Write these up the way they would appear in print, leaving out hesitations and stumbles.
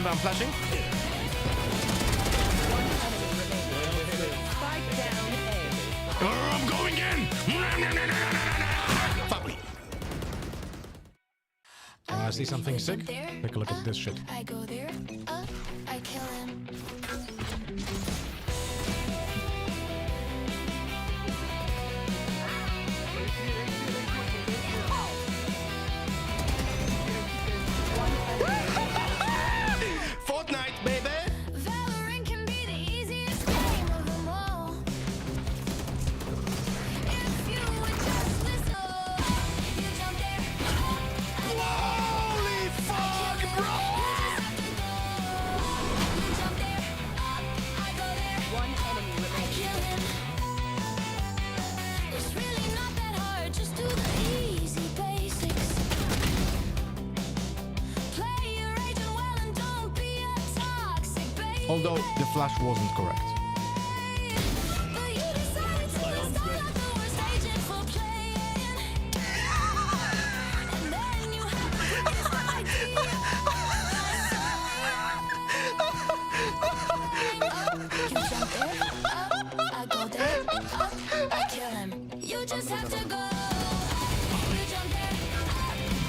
Remember, I'm flashing. Spike down A. I'm going in. Fuck me. I see something sick. Take a look at this shit. I go there, I kill him. Fortnite, baby. Valorant can be the easiest game of them all. If you would just listen, you jump there. Holy fuck, bro. You jump there, I go there. One enemy I remaining. kill him. It's really not that hard, just do the easy basics. Play your agent well and don't be a toxic baby. Although the flash wasn't correct. But you decided to install out the worst agent for playing. And then you have the greatest idea. You jump there, I go there, I kill him. You just have to go. You jump there,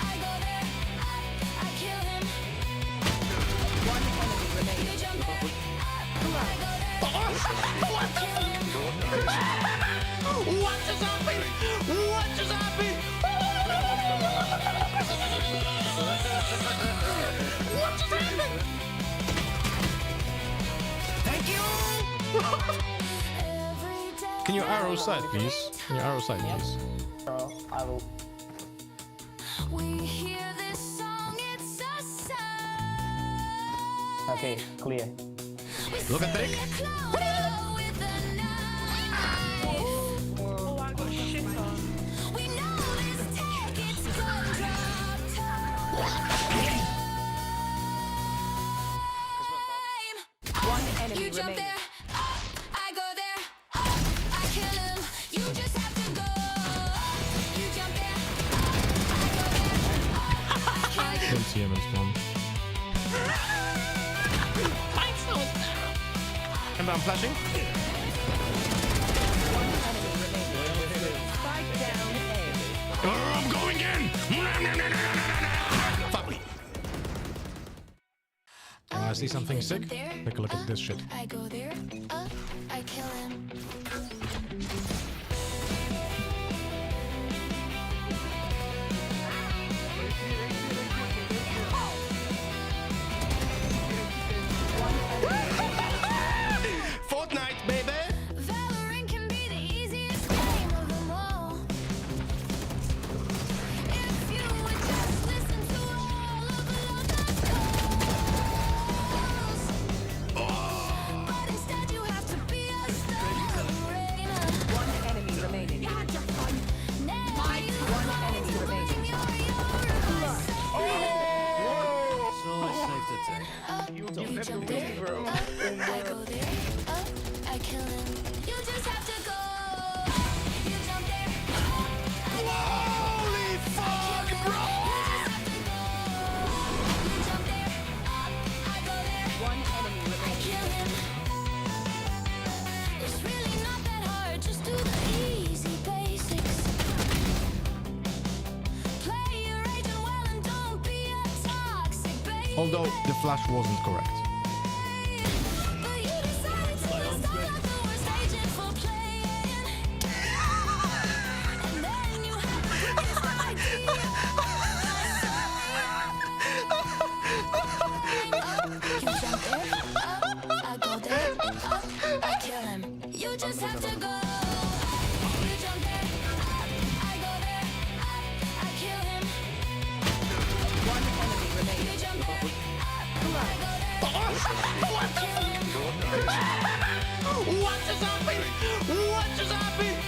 I go there, I kill him. One enemy remaining. You jump there, I go there, I kill him. What just happened? What just happened? What just happened? Thank you. Every day. Can you arrow side, please? Can you arrow side, please? I will. We hear this song, it's a sound. Okay, clear. Look at Dick. With a knife. Oh, I got shit on. We know this tech, it's gun drop time. One enemy You jump remaining. there, I go there, I kill him. You just have to go. You jump there, I go there, I kill him. Don't see him in spawn. Remember, I'm flashing. One enemy remaining. Spike down A. I'm going in. Fuck me. I see something sick. Take a look at this shit. I go there, I kill him. Fortnite, baby. Valorant can be the easiest game of them all. If you would just listen to all of the calls. But instead you have to be a story. One enemy remaining. One enemy remaining. You jump there, I go there, I kill him. You just have to go. You jump there, Holy fuck, bro. you jump there, I go there, One enemy I remaining. kill him. It's really not that hard, just do the easy basics. Play your agent well and don't be a toxic baby. Although the flash wasn't correct. But you decided to install out the worst agent for playing. And then you have the greatest idea. You jump there, I go there, I kill him. You just have to go. You jump there, I go there, I kill him. One enemy You remaining. jump there, I go there, I kill him. What just happened? What just happened?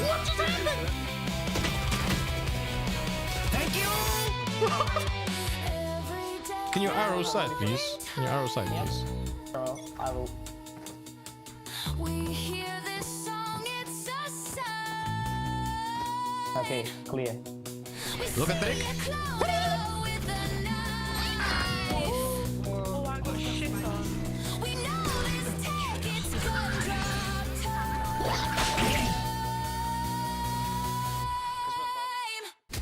What just happened? Thank you. Every day. Can you arrow side, please? Can you arrow side, please? I will. We hear this song, it's a sound. Okay, clear. We Look at Dick. With a knife. Oh, I got shit on. We know this tech, it's gun drop time.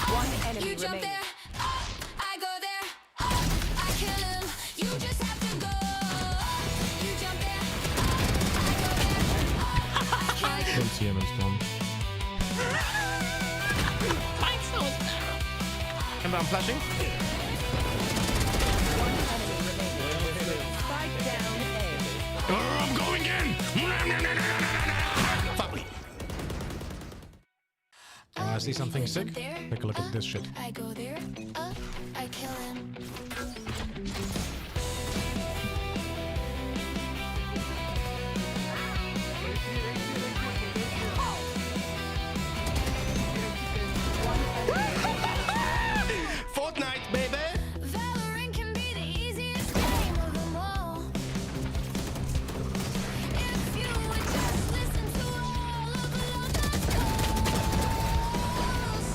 One You enemy jump remaining. there, I go there, I kill him. You just have to go. You jump there, I go there, I kill him. Don't see him in storm. And I'm flashing. One enemy remaining. Spike down A. I'm going in. Fuck me. I see something sick. Take a look at this shit. I go there, I kill him. Fortnite, baby. Valorant can be the easiest game of them all. If you would just listen to all of London's calls.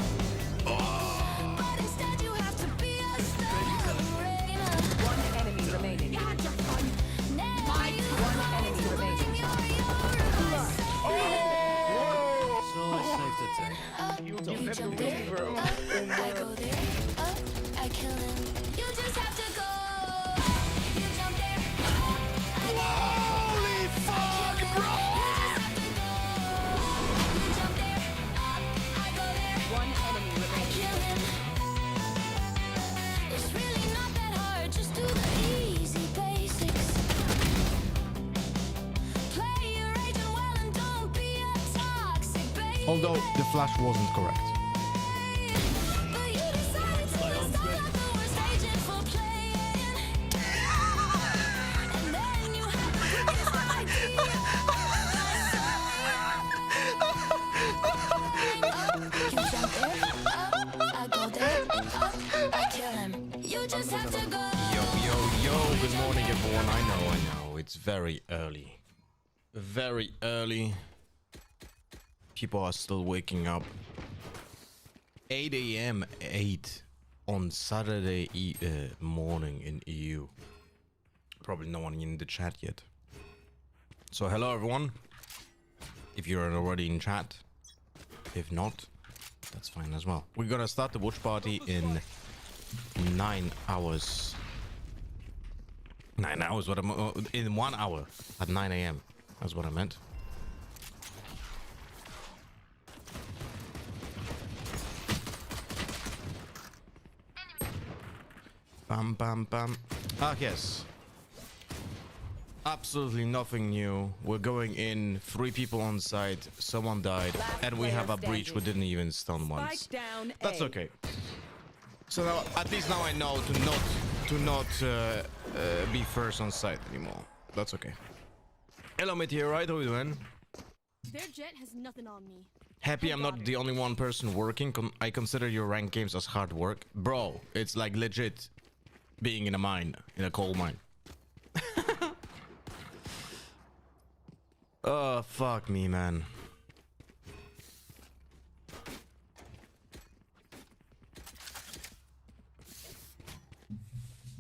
But instead you have to be a submarine. One enemy remaining. Now you One enemy remaining. You jump there, I go there, I kill him. You just have to go. You jump there, Holy fuck, bro! you jump there, I go there, One enemy I remaining. kill him. It's really not that hard, just do the easy basics. Play your agent well and don't be a toxic baby. Although the flash wasn't correct. But you decided to install out the worst agent for playing. And then you had the biggest idea. You jump there, I go there, I kill him. You just have to go. Yo, good morning everyone. I know, it's very early. Very early. People are still waking up. 8 a.m. 8 on Saturday morning in EU. Probably no one in the chat yet. So hello everyone. If you're already in chat. If not, that's fine as well. We're gonna start the watch party in 9 hours. 9 hours, what I'm in 1 hour at 9 a.m. That's what I meant. Bam, bam, bam. Ah, yes. Absolutely nothing new. We're going in. 3 people on site. Someone died, and we have a breach. We didn't even stun once. Spike down A. That's okay. So now, at least now I know to not be first on site anymore. That's okay. Hello, Meteorite. How you doing? Their jet has nothing on me. Happy I'm not the only one person working. I consider your ranked games as hard work. Bro, it's like legit being in a mine, in a coal mine. Oh, fuck me, man.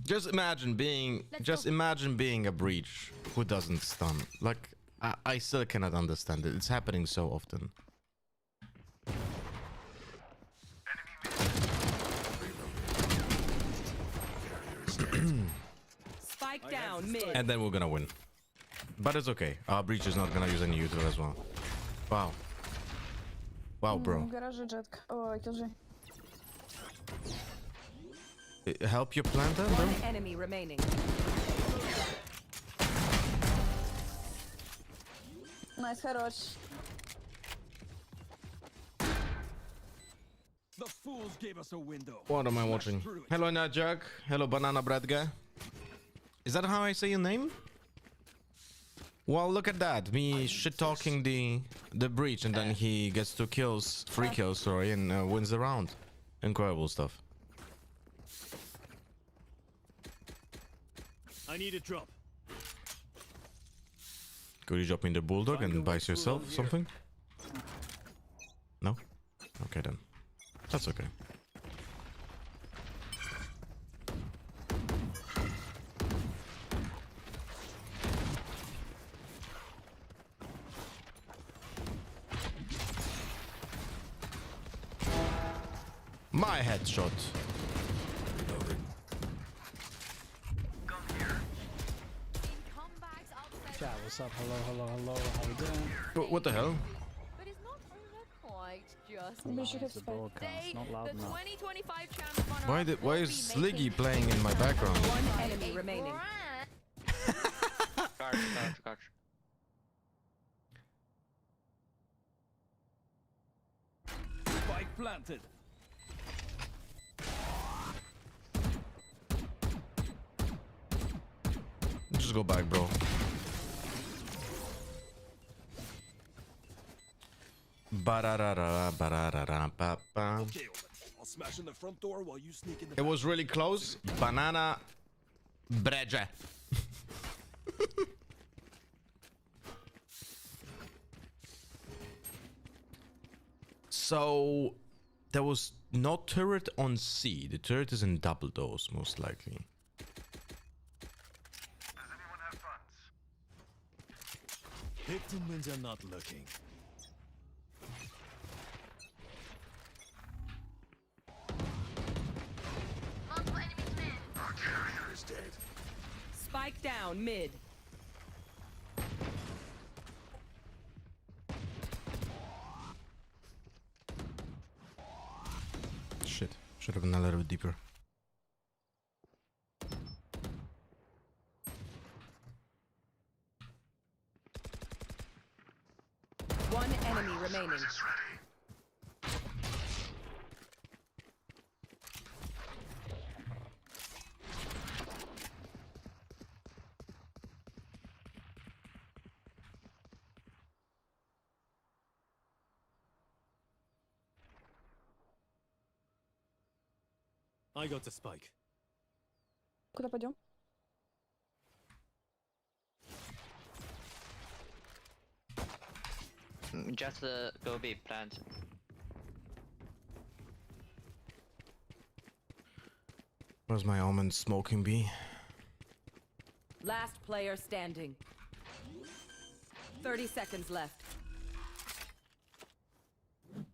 Just imagine being a breach who doesn't stun. Like, I still cannot understand it. It's happening so often. Spike down mid. And then we're gonna win. But it's okay. Our breach is not gonna use any util as well. Wow. Wow, bro. Garaże jetka. Oj, to że... Help your planter, bro? One enemy remaining. Nice, хорош. The fools gave us a window. What am I watching? Hello, Najak. Hello, Banana Bread guy. Is that how I say your name? Well, look at that. Me shit-talking the breach, and then he gets 2 kills, 3 kills, sorry, and wins the round. Incredible stuff. I need a drop. Could you drop in the bulldog and buy yourself something? No? Okay then. That's okay. My headshot. Chat, what's up? Hello. How we doing? What the hell? But it's not over quite just Maybe you should have It's the spiked. broadcast, not loud the enough. 2025 champ runner-up Why will is be Sliggy making playing in my background? One enemy remaining. Guard. Spike planted. Just go back, bro. Ba-da-da-da, ba-da-da-da-ba-ba. Okay, I'll smash in the front door while you sneak in the It was really close. Banana breja. So there was no turret on C. The turret is in double doors, most likely. victim when they're not looking. Is dead. Spike down mid. Shit. Should have been a little bit deeper. One enemy remaining. I got the spike. Куда пойдем? Just go B plant. Where's my almond smoking bee? Last player standing. 30 seconds left.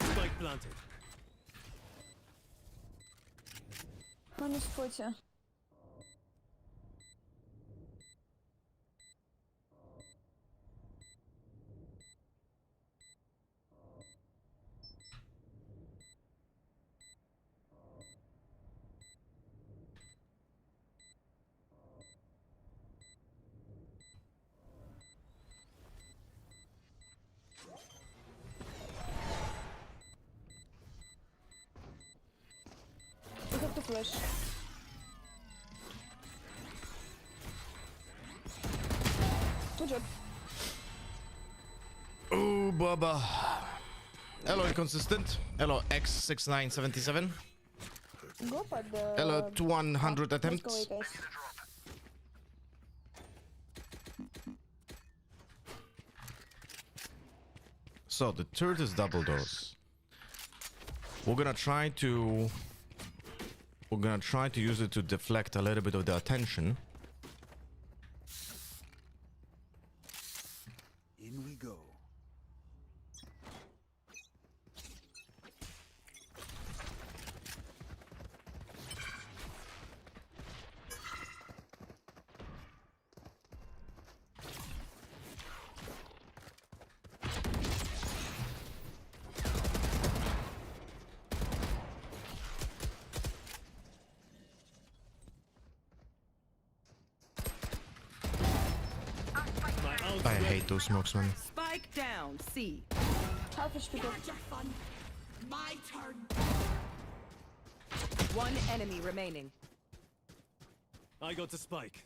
Spike planted. Ну не спойте. You have to flash. Good job. Oh, Baba. Hello, inconsistent. Hello, X6977. Go под... Hello, 100 let's go attempts. away, guys. So the turret is double doors. We're gonna try to use it to deflect a little bit of the attention. In we go. I hate those smokes, man. Spike down C. Half HP. One enemy remaining. I got the spike.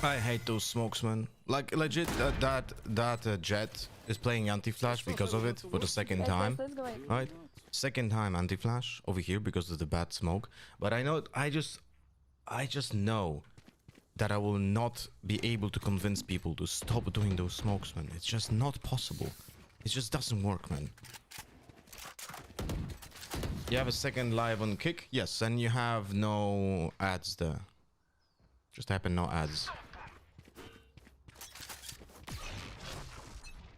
I hate those smokes, man. Like legit, that Jet is playing anti-flash because of it for the second time. Let's go away. Right? Second time anti-flash over here because of the bad smoke. But I know, I just know that I will not be able to convince people to stop doing those smokes, man. It's just not possible. It just doesn't work, man. You have a second live on kick? Yes, and you have no ads there. Just happen no ads.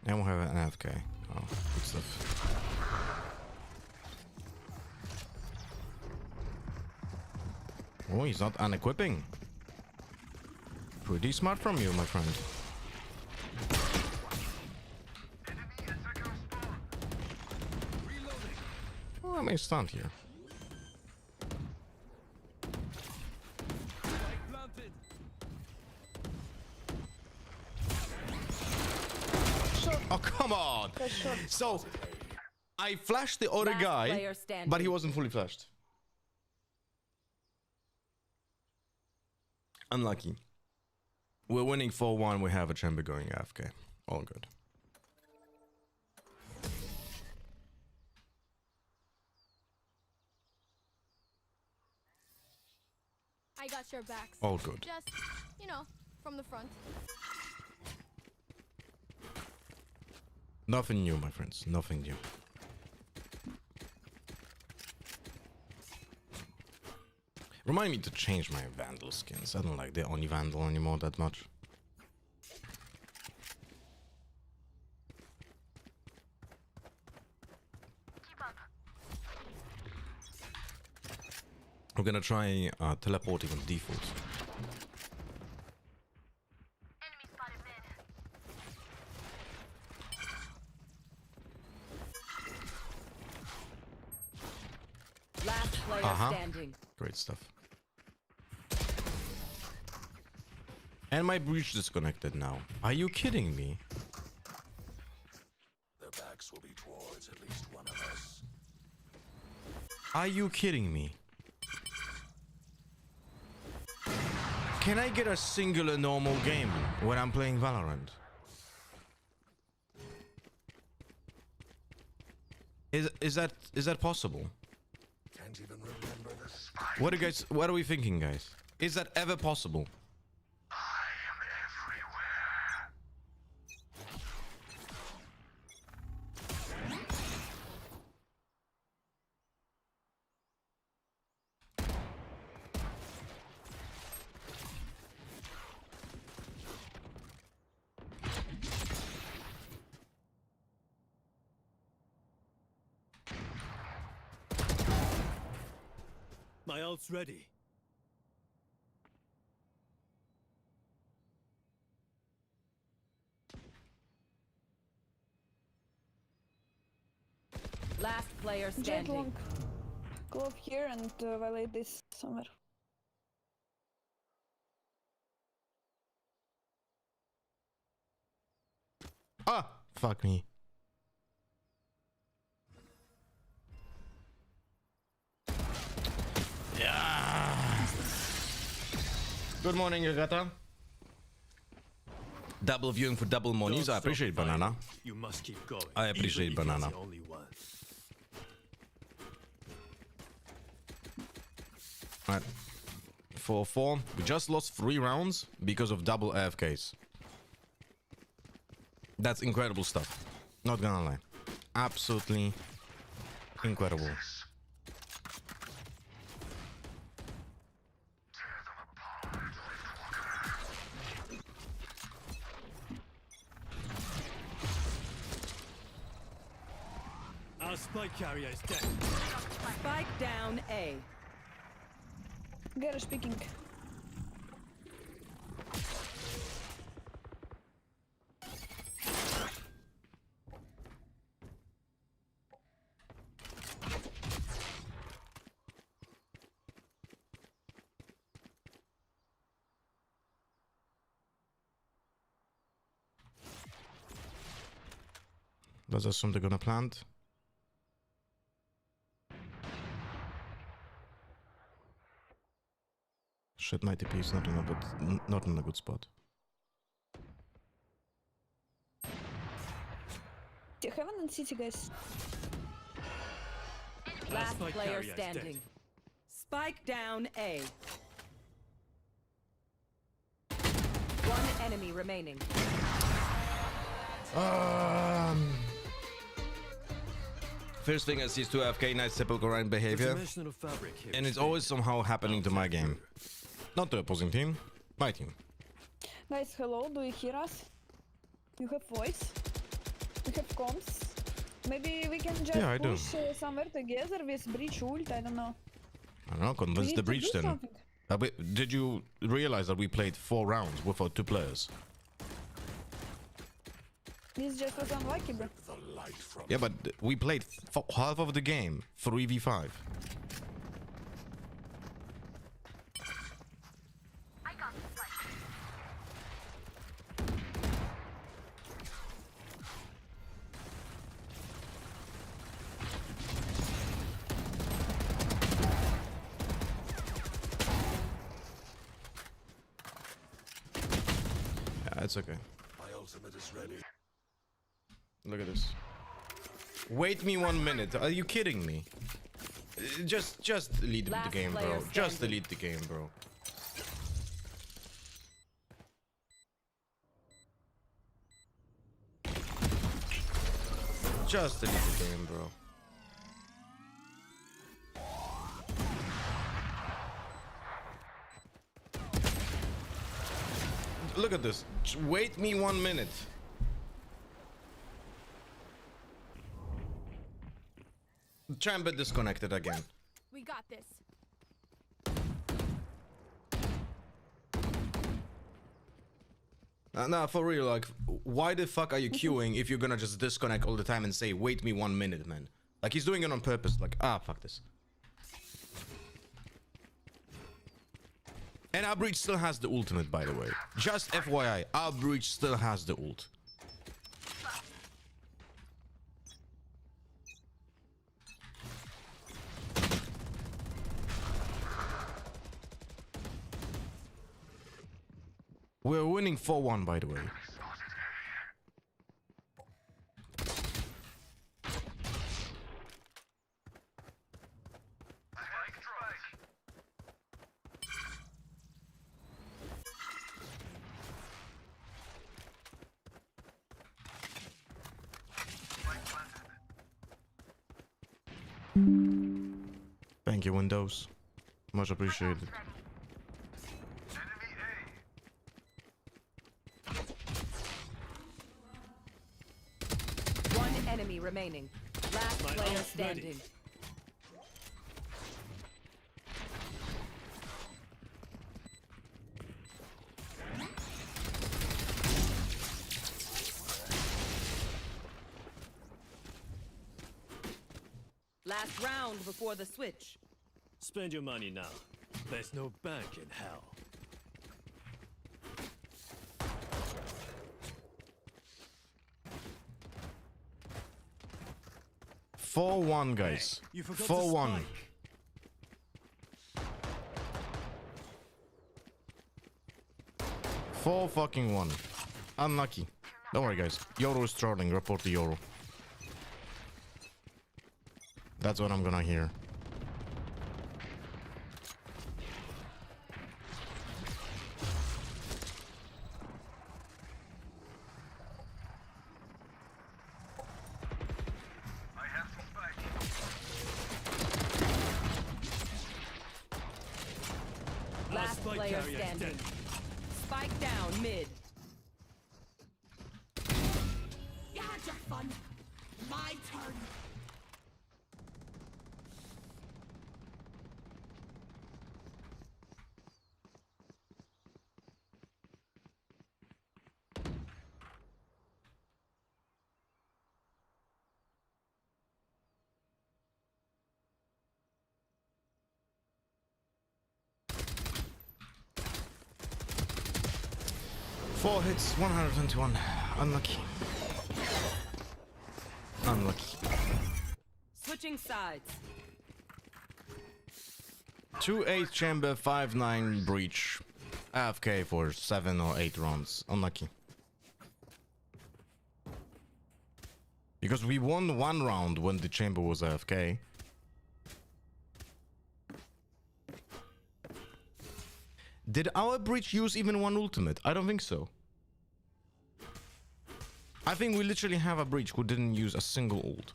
And we'll have an AFK. Oh, good stuff. Oh, he's not unequipping. Pretty smart from you, my friend. Oh, I may stand here. Oh, come on! So, I flashed the other Last guy, player standing. but he wasn't fully flashed. Unlucky. We're winning 4-1. We have a chamber going AFK. All good. I got your backs. All good. Just, you know, from the front. Nothing new, my friends. Nothing new. Remind me to change my Vandal skins. I don't like the only Vandal anymore that much. We're gonna try teleporting on default. Last player standing. Great stuff. And my breach disconnected now. Are you kidding me? Their backs will be towards at least one of us. Are you kidding me? Can I get a singular normal game when I'm playing Valorant? Is that possible? Can't even remember the spike. What are we thinking, guys? Is that ever possible? I am everywhere. My ult's ready. Last player Jet standing. long. Go up here and violate this somewhere. Ah, fuck me. Yeah. Good morning, Agata. Double viewing for double monies. Don't I appreciate stop banana. fighting. You must keep going. I appreciate even if banana. it's the only one. Alright. 4-4. We just lost 3 rounds because of double AFKs. That's incredible stuff. Not gonna lie. Absolutely incredible. Our spike carrier is dead. Spike down A. Garage picking. Let's assume they're gonna plant. Shit, my TP is not in a good spot. Heaven and city, guys. Last spike player carrier is dead. standing. Spike down A. One enemy remaining. First thing I see is 2 AFK, nice typical Ryan behavior. Dimensional fabric here. And it's always somehow happening to my game. Not the opposing team, my team. Guys, hello, do you hear us? You have voice? You have comms? Maybe we can just Yeah, I do. push somewhere together with breach ult, I don't know. I don't know, We convince need the to breach do then. something. Did you realize that we played 4 rounds without 2 players? This just was unlucky, bro. Yeah, but we played half of the game, 3v5. Yeah, it's okay. My ultimate is ready. Look at this. Wait me 1 minute. Are you kidding me? Just delete the Last game, player bro. Just standing. delete the game, bro. Just delete the game, bro. Look at this. Wait me 1 minute. Chamber disconnected again. We got this. Nah, for real, like, why the fuck are you queuing if you're gonna just disconnect all the time and say, wait me 1 minute, man? Like, he's doing it on purpose. Like, fuck this. And our breach still has the ultimate, by the way. Just FYI, our breach still has the ult. We're winning 4-1, by the way. Thank you, Windows. Much appreciated. One enemy remaining. Last My player ult's ready. standing. Last round before the switch. Spend your money now. There's no bank in hell. Four one, guys. You forgot 4-1. the spike. 4-1. Unlucky. Don't worry, guys. Yoro is trolling. Report to Yoro. That's what I'm gonna hear. Last spike player carrier standing. dead. Spike down mid. You had your fun. My turn. Four hits, 121. Unlucky. Unlucky. Switching sides. 2-8 chamber, 5-9 breach. AFK for 7 or 8 rounds. Unlucky. Because we won 1 round when the chamber was AFK. Did our breach use even 1 ultimate? I don't think so. I think we literally have a breach who didn't use a single ult.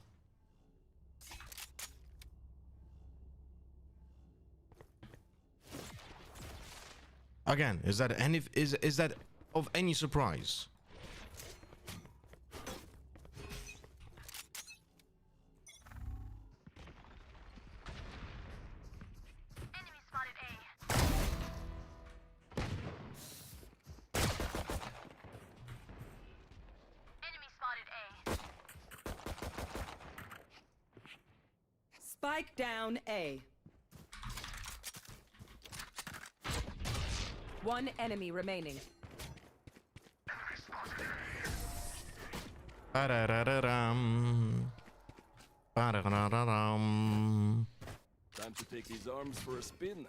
Again, is that of any surprise? Spike down A. One enemy remaining. Ba-da-da-da-dum. Ba-da-da-da-dum. Time to take these arms for a spin.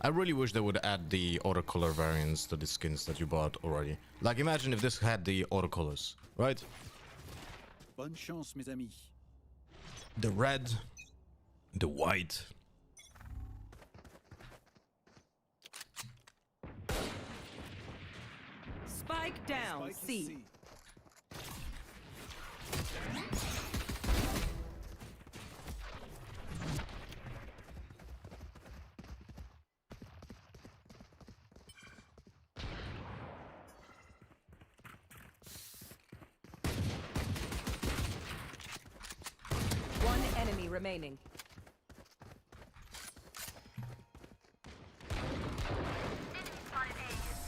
I really wish they would add the auto color variants to the skins that you bought already. Like, imagine if this had the auto colors, right? Bonne chance, mes amis. The red, the white. Spike down Spike is C. C. One enemy remaining.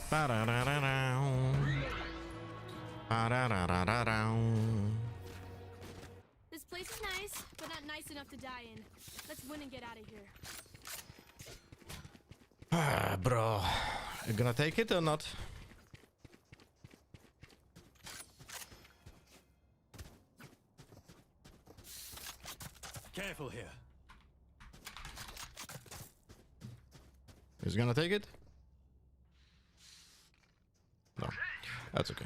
Ba-da-da-da-dow. Ba-da-da-da-da-dow. This place is nice, but not nice enough to die in. Let's win and get out of here. Ah, bro. You gonna take it or not? Careful here. He's gonna take it? No. That's okay.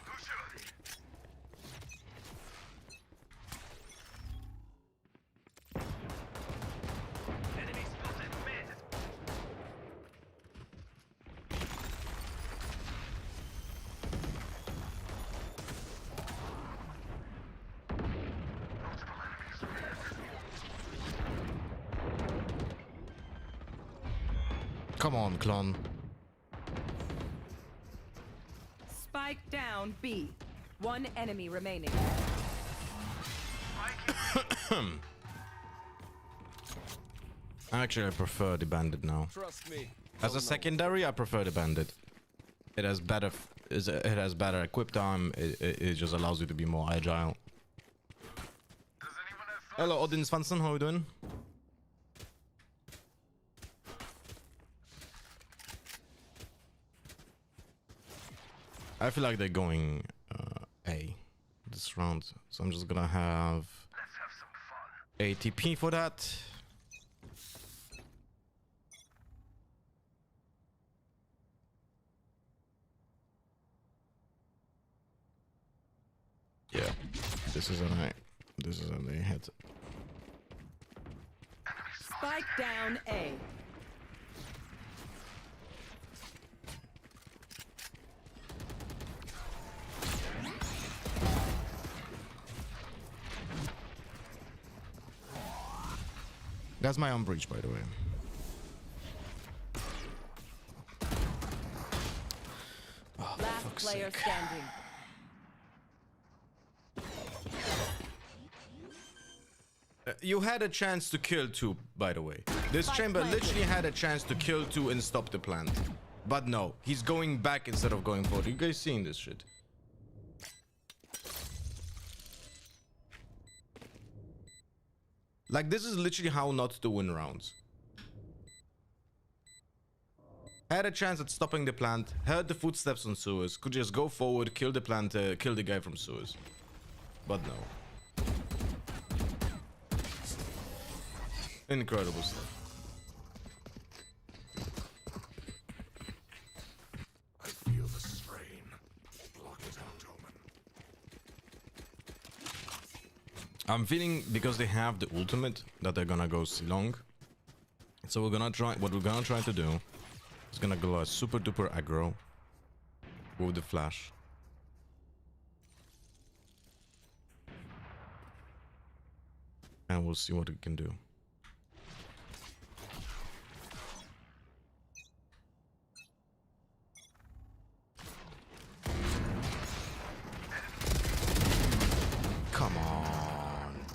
Come on, clone. Spike down B. One enemy remaining. Actually, I prefer the bandit now. Trust me. As a secondary, I prefer the bandit. It has better, it has better equip time. It just allows you to be more agile. Hello, Odin Svanson, how are you doing? I feel like they're going A this round, so I'm just gonna have ATP for that. Yeah, this is an A. This is an A hit. Spike down A. That's my breach, by the way. Oh, Last fuck's player sake. standing. You had a chance to kill two, by the way. This chamber literally had a chance to kill two and stop the plant. But no, he's going back instead of going forward. You guys seeing this shit? Like, this is literally how not to win rounds. Had a chance at stopping the plant, heard the footsteps on sewers, could just go forward, kill the plant, kill the guy from sewers. But no. Incredible stuff. I feel the strain. Block it out, Omen. I'm feeling, because they have the ultimate, that they're gonna go long. So we're gonna try, what we're gonna try to do is gonna go a super duper aggro with the flash. And we'll see what it can do. Come on.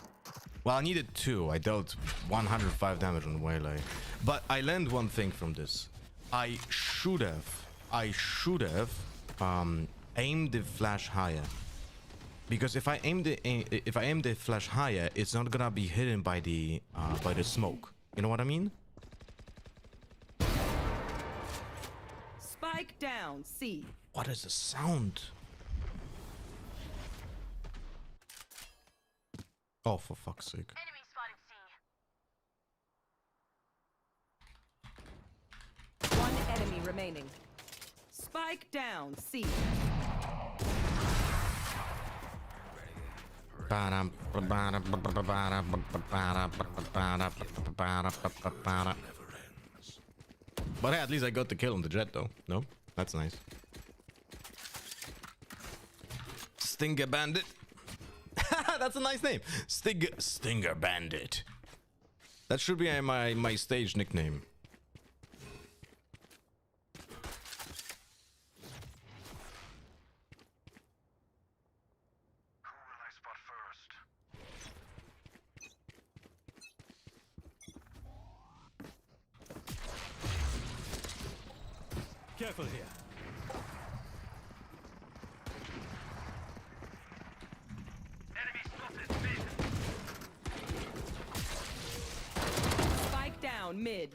Well, I needed 2. I dealt 105 damage on Waylay. But I learned one thing from this. I should have aimed the flash higher. Because if I aim the flash higher, it's not gonna be hidden by the smoke. You know what I mean? Spike down, C. What is the sound? Oh, for fuck's sake. Enemy spotted C. One enemy remaining. Spike down, C. But hey, at least I got the kill on the jet though. No? That's nice. Stinger Bandit. That's a nice name. Stinger Bandit. That should be my stage nickname. Who will I spot first? Careful here. Enemy spotted mid. Spike down, mid.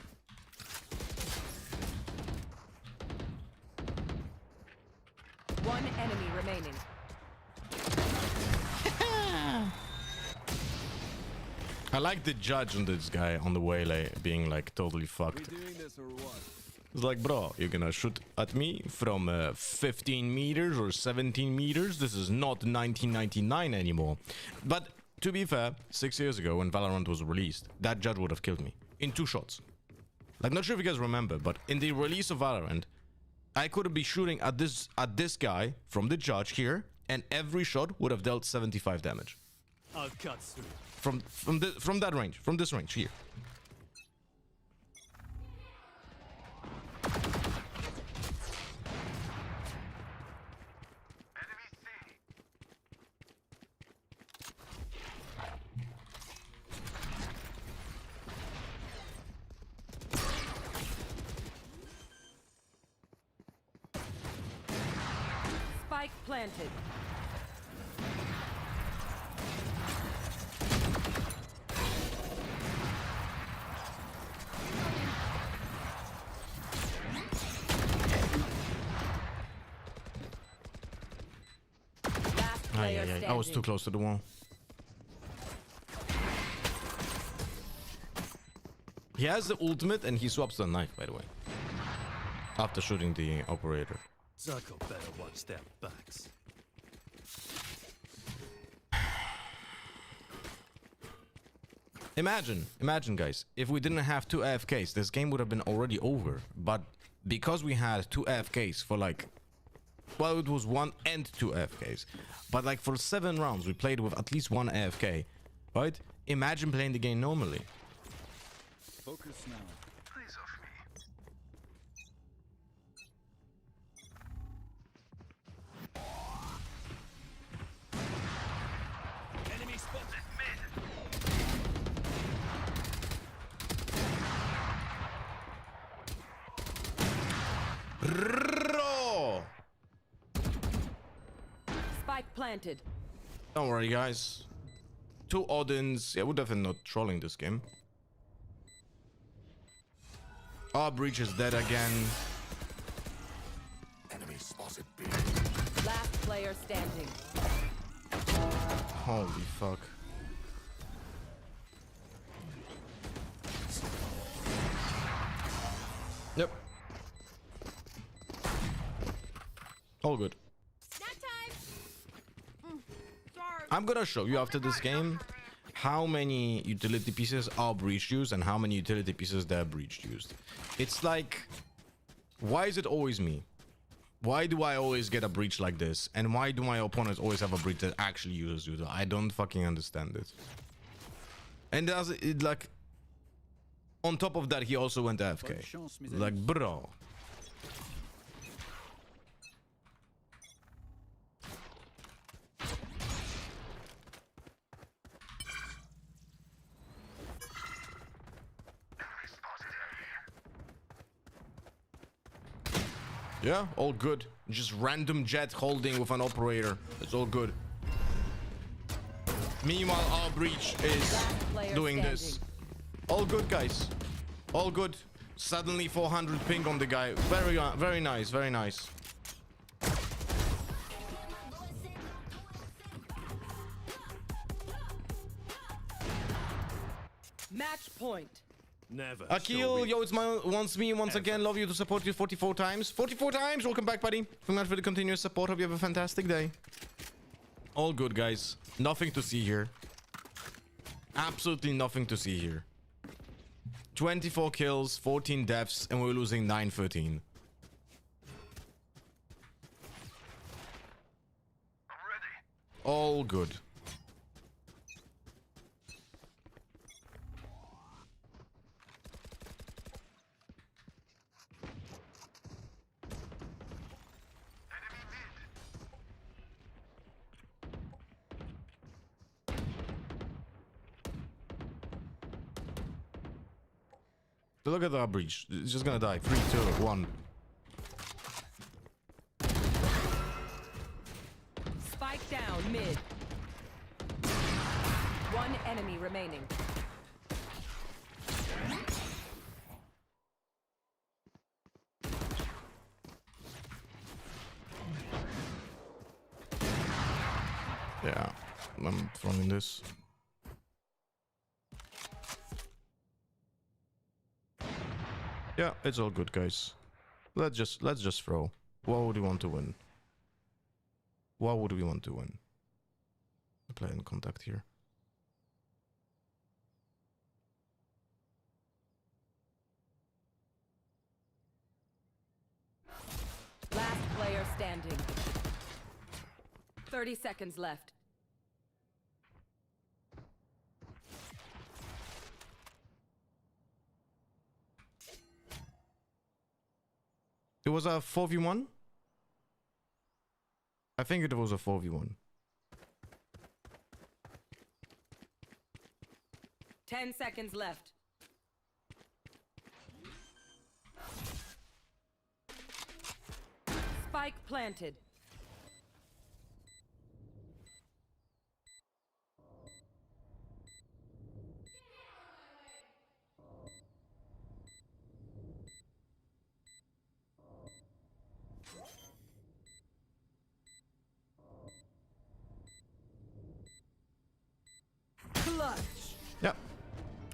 One enemy remaining. I like the judge on this guy on the Waylay being like totally fucked. Doing this or what? It's like, bro, you're gonna shoot at me from 15 meters or 17 meters? This is not 1999 anymore. But to be fair, 6 years ago when Valorant was released, that judge would have killed me in 2 shots. Like, not sure if you guys remember, but in the release of Valorant, I could be shooting at this guy from the judge here, and every shot would have dealt 75 damage. I'll cut through. From that range, from this range here. Enemy C. Spike planted. Last player standing. I was too close to the wall. He has the ultimate and he swaps the knife, by the way. After shooting the operator. Zucko better watch their backs. Imagine guys, if we didn't have 2 AFKs, this game would have been already over. But because we had 2 AFKs for like, well, it was 1 and 2 AFKs. But like for 7 rounds, we played with at least 1 AFK, right? Imagine playing the game normally. Focus now. Please off me. Enemy spotted mid. Bro! Spike planted. Don't worry, guys. 2 Odins. Yeah, we're definitely not trolling this game. Our breach is dead again. Enemy spotted B. Last player standing. Holy fuck. Yep. All good. Snack time. Sorry. I'm gonna show you after this game how many utility pieces our breach used and how many utility pieces their breach used. It's like, why is it always me? Why do I always get a breach like this? And why do my opponents always have a breach that actually uses util? I don't fucking understand it. And does it like, on top of that, he also went AFK. Like, bro. Yeah, all good. Just random jet holding with an operator. It's all good. Meanwhile, our breach is doing this. All good, guys. All good. Suddenly 400 ping on the guy. Very nice. Very nice. Match point. Never. Akil, yo, it's my wants me once again. Love you to support you 44 times. 44 times. Welcome back, buddy. Thank you much for the continuous support. Hope you have a fantastic day. All good, guys. Nothing to see here. Absolutely nothing to see here. 24 kills, 14 deaths, and we're losing 9-13. All good. So look at our breach. It's just gonna die. 3, 2, 1. Spike down mid. One enemy remaining. Yeah, I'm throwing this. Yeah, it's all good, guys. Let's just throw. What would we want to win? What would we want to win? Play in contact here. Last player standing. 30 seconds left. It was a 4v1? I think it was a 4v1. 10 seconds left. Spike planted. Clutch. Yeah.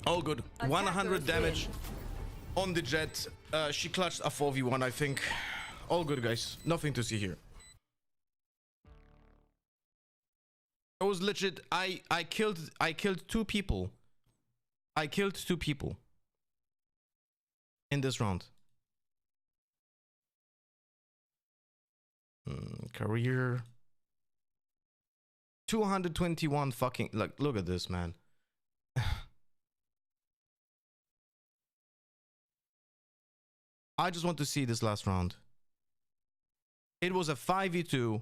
All good. 100 Attackers damage on the jet. She clutched a 4v1, I think. All good, guys. Nothing to see here. It was legit. I killed 2 people. I killed 2 people in this round. Career 221 fucking, like, look at this, man. I just want to see this last round. It was a 5v2,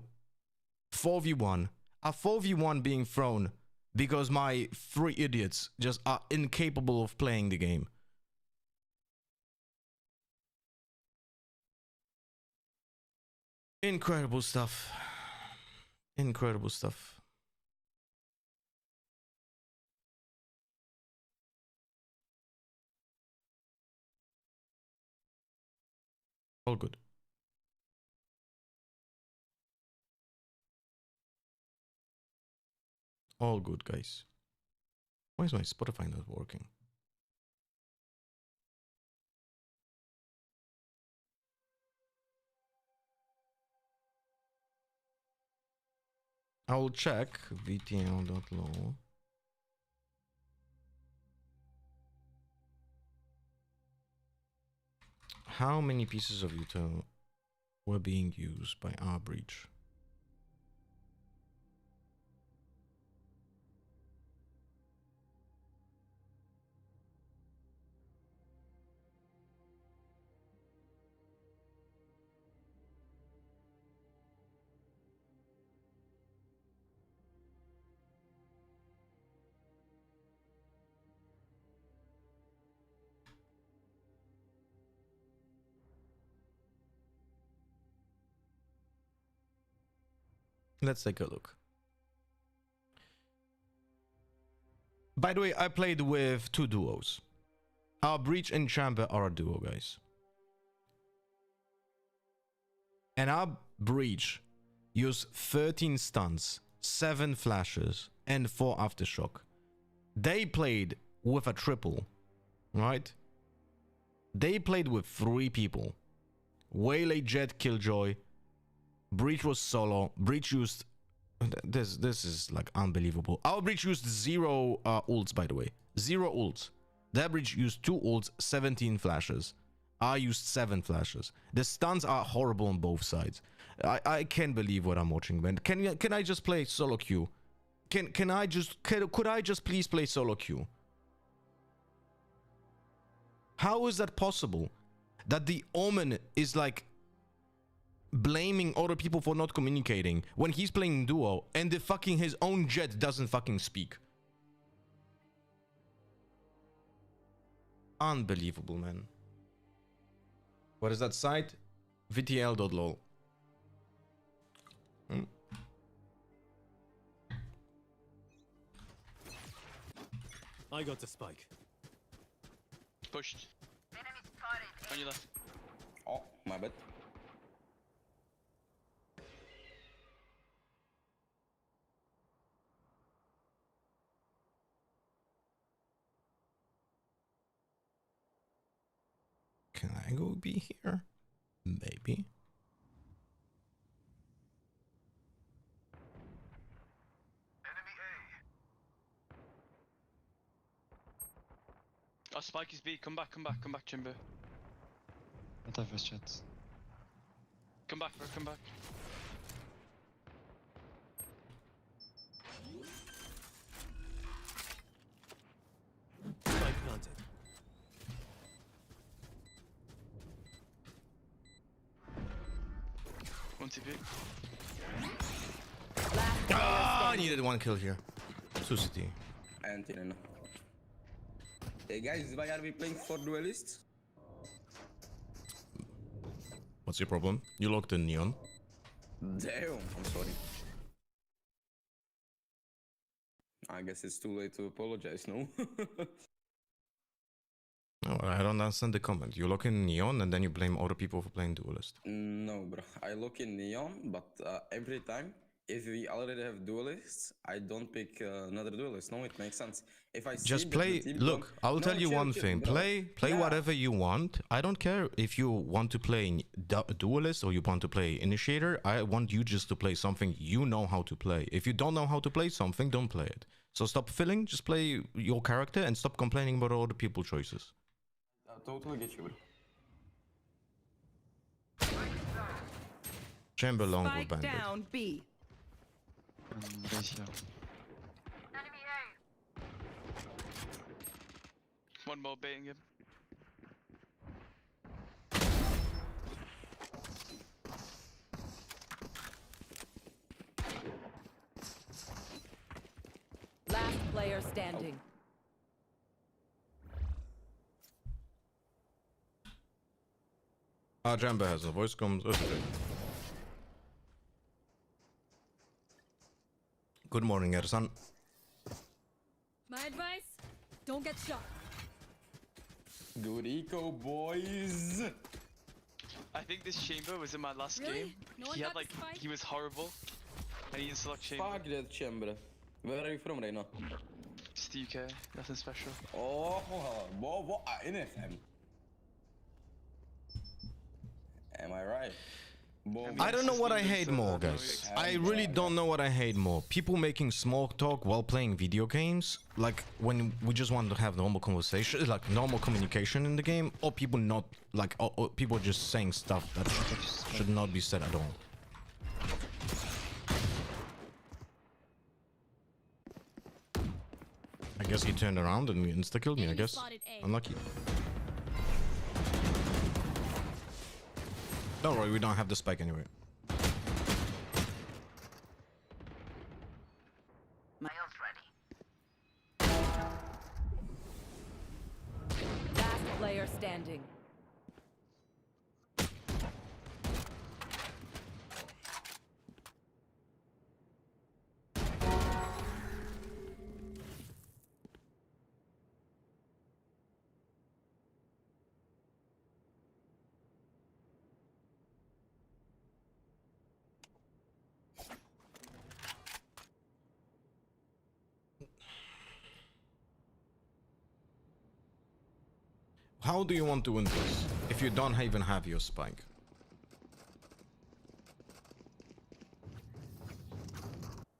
4v1, a 4v1 being thrown because my 3 idiots just are incapable of playing the game. Incredible stuff. Incredible stuff. All good. All good, guys. Why is my Spotify not working? I will check vtl.low. How many pieces of util were being used by our breach? Let's take a look. By the way, I played with 2 duos. Our Breach and Chamber are a duo, guys. And our Breach used 13 stuns, 7 flashes, and 4 aftershock. They played with a triple, right? They played with 3 people. Waylay, Jet, Killjoy. Breach was solo. Breach used... This is like unbelievable. Our Breach used 0 ults, by the way. 0 ults. Their Breach used 2 ults, 17 flashes. I used 7 flashes. The stuns are horrible on both sides. I can't believe what I'm watching, man. Can I just play solo queue? Could I just please play solo queue? How is that possible? That the Omen is like blaming other people for not communicating when he's playing duo and the fucking his own Jet doesn't fucking speak. Unbelievable, man. What is that site? VTL.lol. I got the spike. Pushed. On your left. Oh, my bad. Can I go be here? Maybe. Oh, spike is B. Come back, Chamber. First chat. Come back, bro, come back. Spike planted. One TP. Ah, I needed 1 kill here. Susity. And hey guys, why are we playing for duelists? What's your problem? You locked in Neon. Damn, I'm sorry. I guess it's too late to apologize, no? No, I don't understand the comment. You lock in Neon and then you blame other people for playing Duelist. No, bro. I look in Neon, but every time, if we already have duelists, I don't pick another duelist. No, it makes sense. If I see Just that play. the team Look, don't- I'll No, tell you chill, one chill, thing. bro. Play Yeah. whatever you want. I don't care if you want to play Duelist or you want to play Initiator. I want you just to play something you know how to play. If you don't know how to play something, don't play it. So stop filling. Just play your character and stop complaining about other people's choices. I totally get you, bro. Chamber long with Spike bandit. down B. Right here. One more baiting him. Last player standing. Ah, Chamber has a voice comes. Okay. Good morning, Ersan. My advice? Don't get shot. Good eco, boys. I think this Chamber was in my last Really? game. No one He had got the like, spike? he was horrible. And he didn't select Chamber. Fuck that chamber. Where are you from right now? It's the UK, nothing special. Oh, what? NFM. Am I right? I don't know what I hate more, guys. I really don't know what I hate more. People making small talk while playing video games, like when we just want to have normal conversation, like normal communication in the game, or people not, like, or people just saying stuff that should not be said at all. I guess he turned around and insta-killed me, I Enemy guess. spotted A. Unlucky. Don't worry, we don't have the spike anyway. Last player standing. How do you want to win this if you don't even have your spike?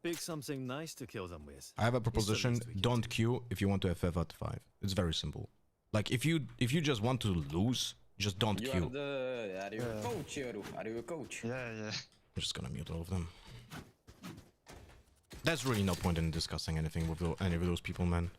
Pick something nice to kill them with. I have a It's the proposition. least we can Don't do. queue if you want to FF at 5. It's very simple. Like if you just want to lose, just don't You are queue. the... Are you a coach, Yoru? Are you a coach? Yeah, yeah. I'm just gonna mute all of them. There's really no point in discussing anything with any of those people, man.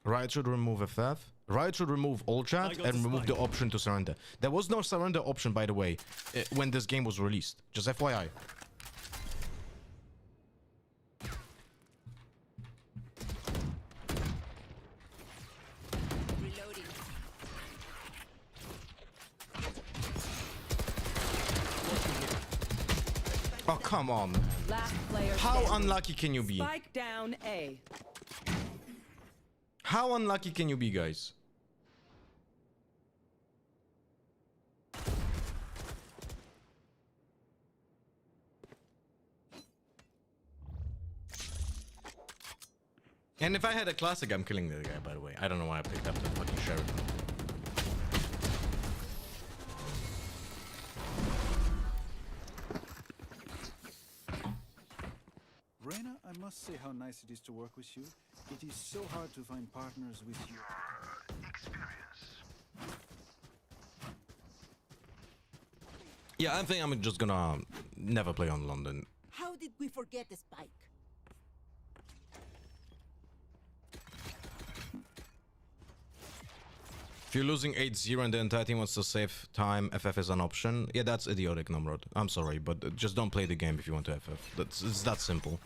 Riot should remove FF. Riot should remove all chat got and the remove the spike. option to surrender. There was no surrender option, by the way, when this game was released. Just FYI. Reloading. Oh, come on. Last player How standing. unlucky can you be? Spike down A. How unlucky can you be, guys? And if I had a classic, I'm killing the guy, by the way. I don't know why I picked up the fucking sheriff. Reyna, I must say how nice it is to work with you. It is so hard to find partners with your experience. Yeah, I think I'm just gonna never play on London. How did we forget the spike? If you're losing 8-0 and the entire team wants to save time, FF is an option. Yeah, that's idiotic, Nomrod. I'm sorry, but just don't play the game if you want to FF. It's that simple.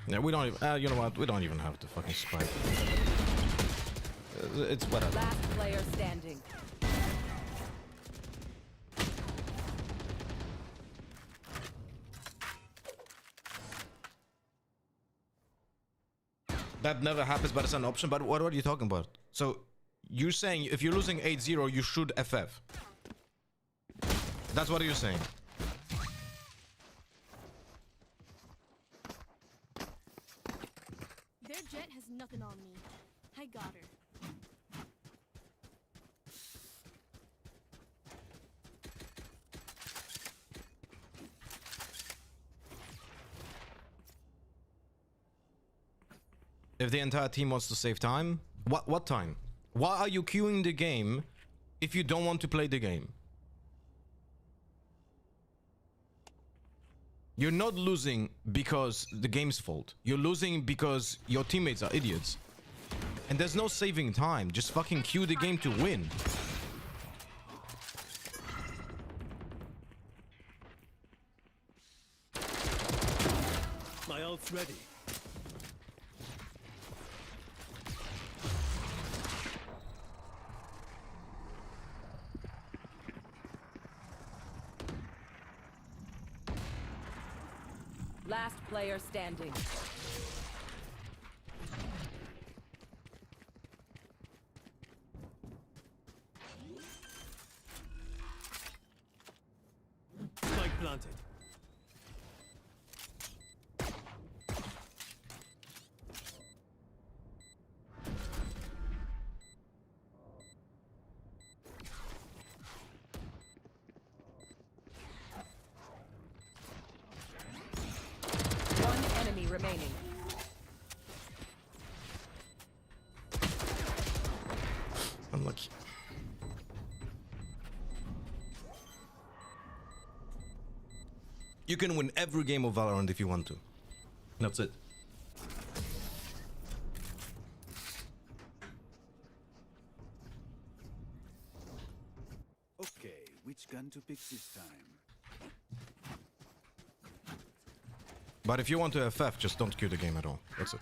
Yeah, we don't even, you know what? We don't even have to fucking spike. It's whatever. Last player standing. That never happens, but it's an option. But what are you talking about? So, you're saying if you're losing 8-0, you should FF. That's what you're saying. Their jet has nothing on me. I got her. If the entire team wants to save time, what time? Why are you queuing the game if you don't want to play the game? You're not losing because the game's fault. You're losing because your teammates are idiots. And there's no saving time. Just fucking queue the game to win. My ult's ready. Last player standing. Spike planted. One enemy remaining. Unlucky. You can win every game of Valorant if you want to. That's it. Okay, which gun to pick this time? But if you want to FF, just don't queue the game at all. That's it.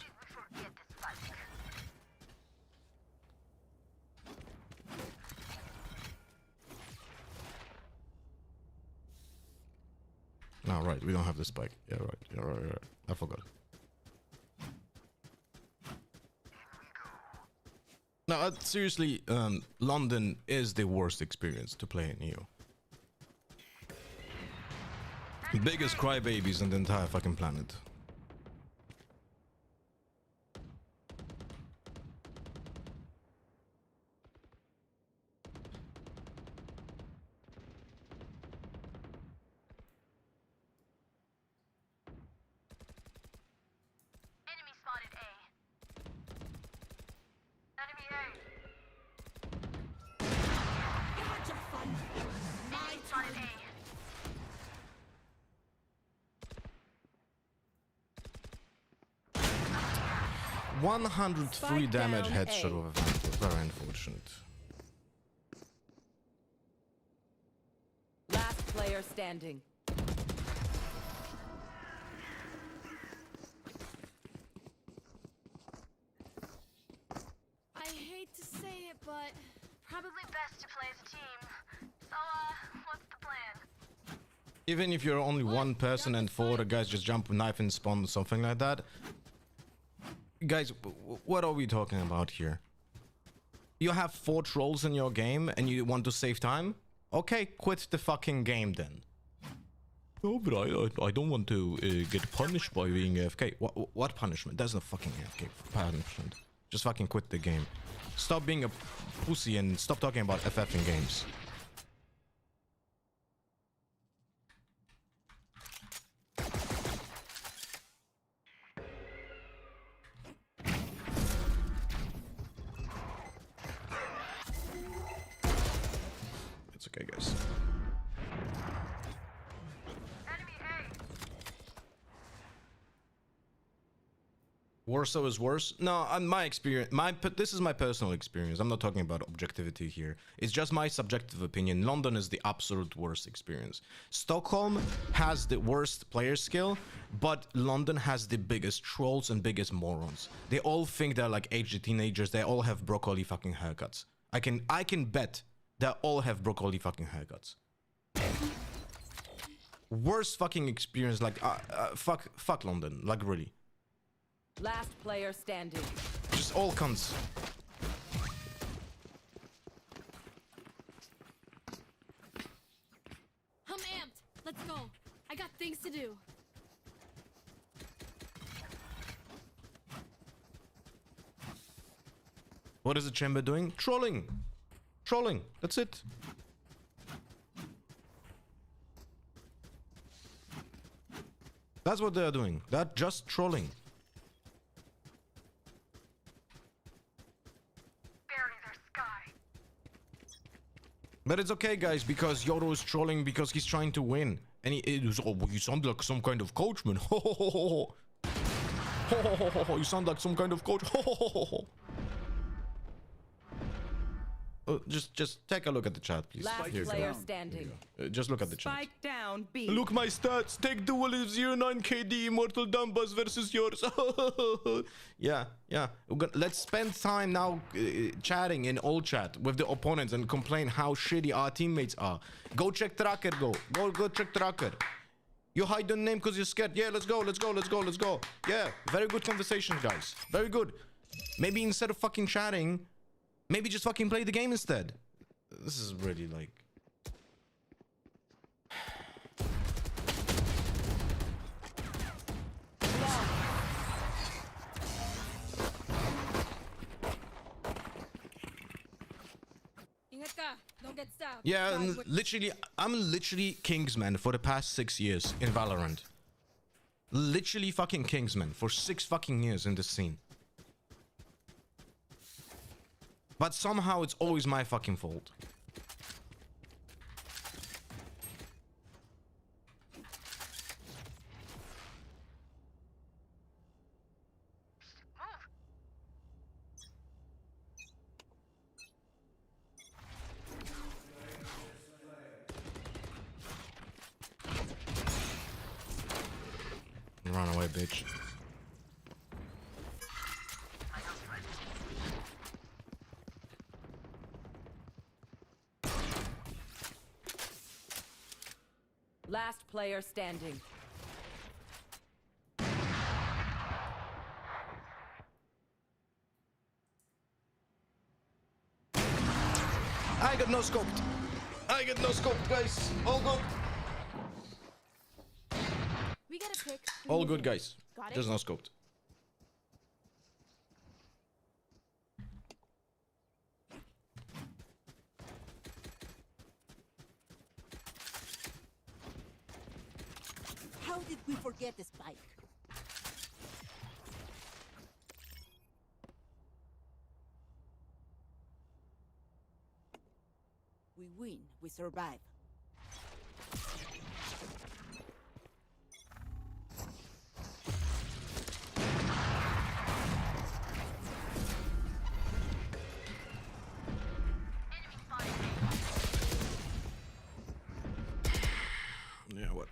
No, right, we don't have the spike. Yeah, right. Yeah, right. I forgot. No, seriously, London is the worst experience to play in Neo. Biggest crybabies on the entire fucking planet. Enemy spotted A. Enemy A. Enemy spotted A. 103 Spike damage down headshot A. of a very unfortunate. Last player standing. I hate to say it, but Probably best to play as a team. So, what's the plan? Even if you're only one person and four other guys just jump knife and spawn or something like that. Guys, what are we talking about here? You have 4 trolls in your game and you want to save time? Okay, quit the fucking game then. Oh, but I don't want to get punished by being AFK. What punishment? There's no fucking AFK punishment. Just fucking quit the game. Stop being a pussy and stop talking about FF in games. It's okay, guys. Enemy A. Warsaw is worse? No, my experience, this is my personal experience. I'm not talking about objectivity here. It's just my subjective opinion. London is the absolute worst experience. Stockholm has the worst player skill, but London has the biggest trolls and biggest morons. They all think they're like aged teenagers. They all have broccoli fucking haircuts. I can bet they all have broccoli fucking haircuts. Worst fucking experience, like fuck London, like really. Last player standing. Just all cunts. I'm amped. Let's go. I got things to do. What is the chamber doing? Trolling. Trolling. That's it. That's what they're doing. They're just trolling. Bury their sky. But it's okay, guys, because Yoro is trolling because he's trying to win. And he was, oh, you sound like some kind of coach, man. Ho ho ho ho ho. Ho ho ho ho ho. You sound like some kind of coach. Ho ho ho ho ho. Just take a look at the chat, please. Last Here you go. player standing. Just look at the chat. Spike down B. Look my stats. Take duel is 09 KD Immortal Dumbas versus yours. yeah. Let's spend time now chatting in all chat with the opponents and complain how shitty our teammates are. Go check tracker. Go check tracker. You hide your name because you're scared. Yeah, let's go. Yeah, very good conversation, guys. Very good. Maybe instead of fucking chatting, maybe just fucking play the game instead. This is really like... Ingat ka. Don't get stabbed. Yeah, and literally, I'm literally Kingsman for the past 6 years in Valorant. Literally fucking Kingsman for 6 fucking years in this scene. But somehow it's always my fucking fault. Run away, bitch. Last player standing. I got no scoped. I got no scoped, guys. All good. We get a pick. All good, guys. Got it? Just no scoped. How did we forget this bike? We win, we survive. Yeah, what?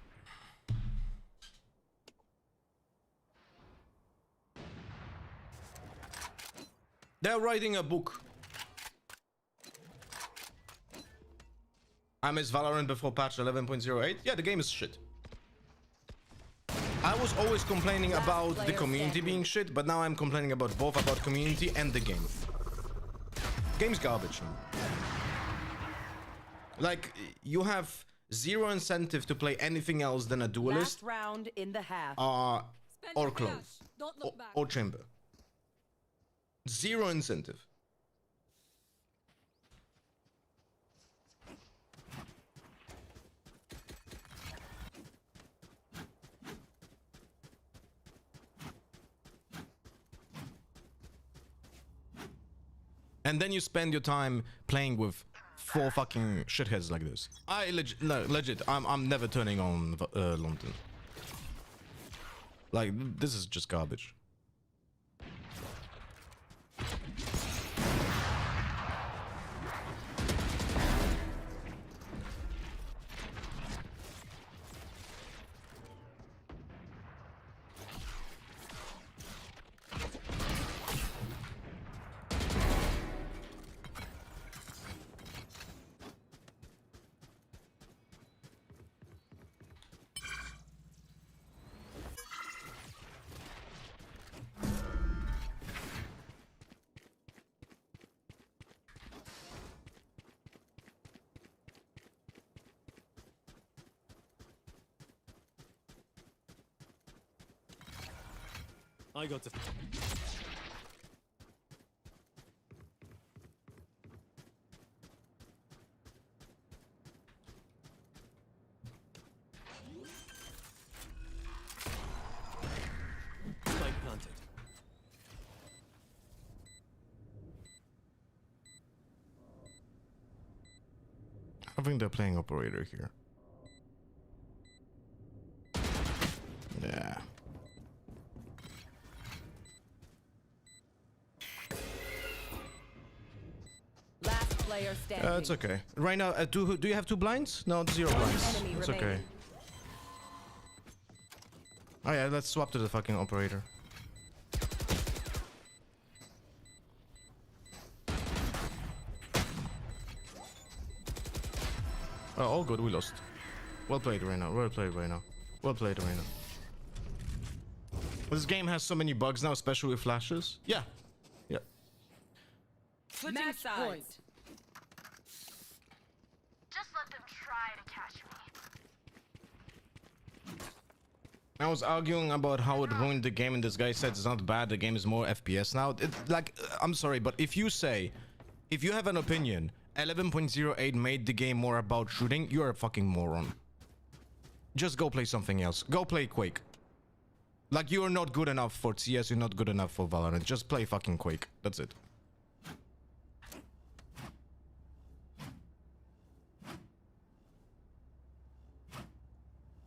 They're writing a book. I missed Valorant before patch 11.08. Yeah, the game is shit. I was always complaining about the community being shit, but now I'm complaining about both about community and the game. Game's garbage. Like, you have zero incentive to play anything else than a duelist. Last round in the half. Or close. Or chamber. Zero incentive. And then you spend your time playing with 4 fucking shitheads like this. Legit, I'm never turning on London. Like, this is just garbage. I got to. Spike planted. I think they're playing operator here. Yeah. Last player standing. It's okay. Right now, do you have 2 blinds? No, 0 blinds. enemy It's okay. remaining. Oh yeah, let's swap to the fucking operator. Oh, all good, we lost. Well played, Reyna. Well played, Reyna. Well played, Reyna. This game has so many bugs now, especially with flashes. Yeah. Yeah. Switching sides. Just let them try to catch me. I was arguing about how it ruined the game, and this guy said it's not bad, the game is more FPS now. I'm sorry, but if you have an opinion, 11.08 made the game more about shooting, you're a fucking moron. Just go play something else. Go play Quake. Like, you're not good enough for CS, you're not good enough for Valorant. Just play fucking Quake. That's it.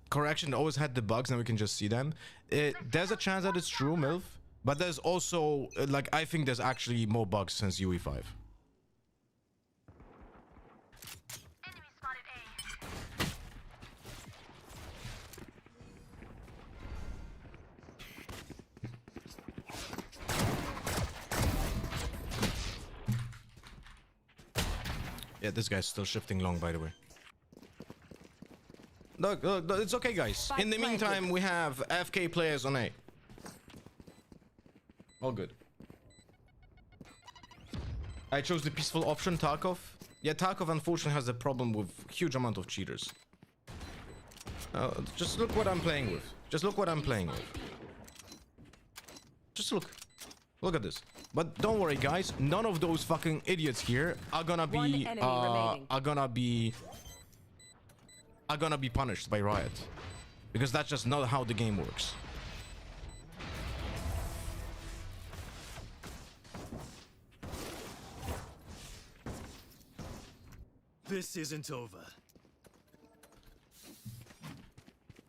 Correction always had the bugs and we can just see them. There's a chance that it's true, MILF. But there's also, like, I think there's actually more bugs since UE5. Enemy spotted A. Yeah, this guy's still shifting long, by the way. Look, it's okay, guys. In the meantime, we have FK players on A. All good. I chose the peaceful option, Tarkov. Yeah, Tarkov unfortunately has a problem with huge amount of cheaters. Just look what I'm playing with. Just look what I'm playing with. Just look. Look at this. But don't worry, guys. None of those fucking idiots here are gonna be are gonna be punished by Riot, because that's just not how the game works. This isn't over.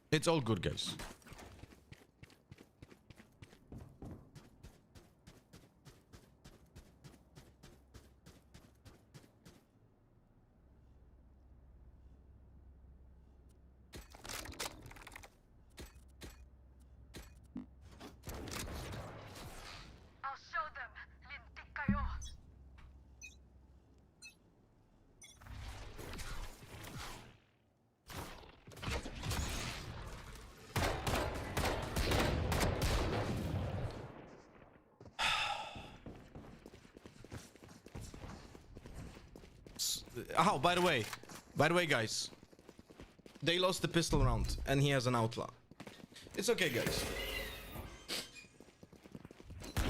It's all good, guys. Oh, by the way, guys, they lost the pistol round, and he has an outlaw. It's okay, guys.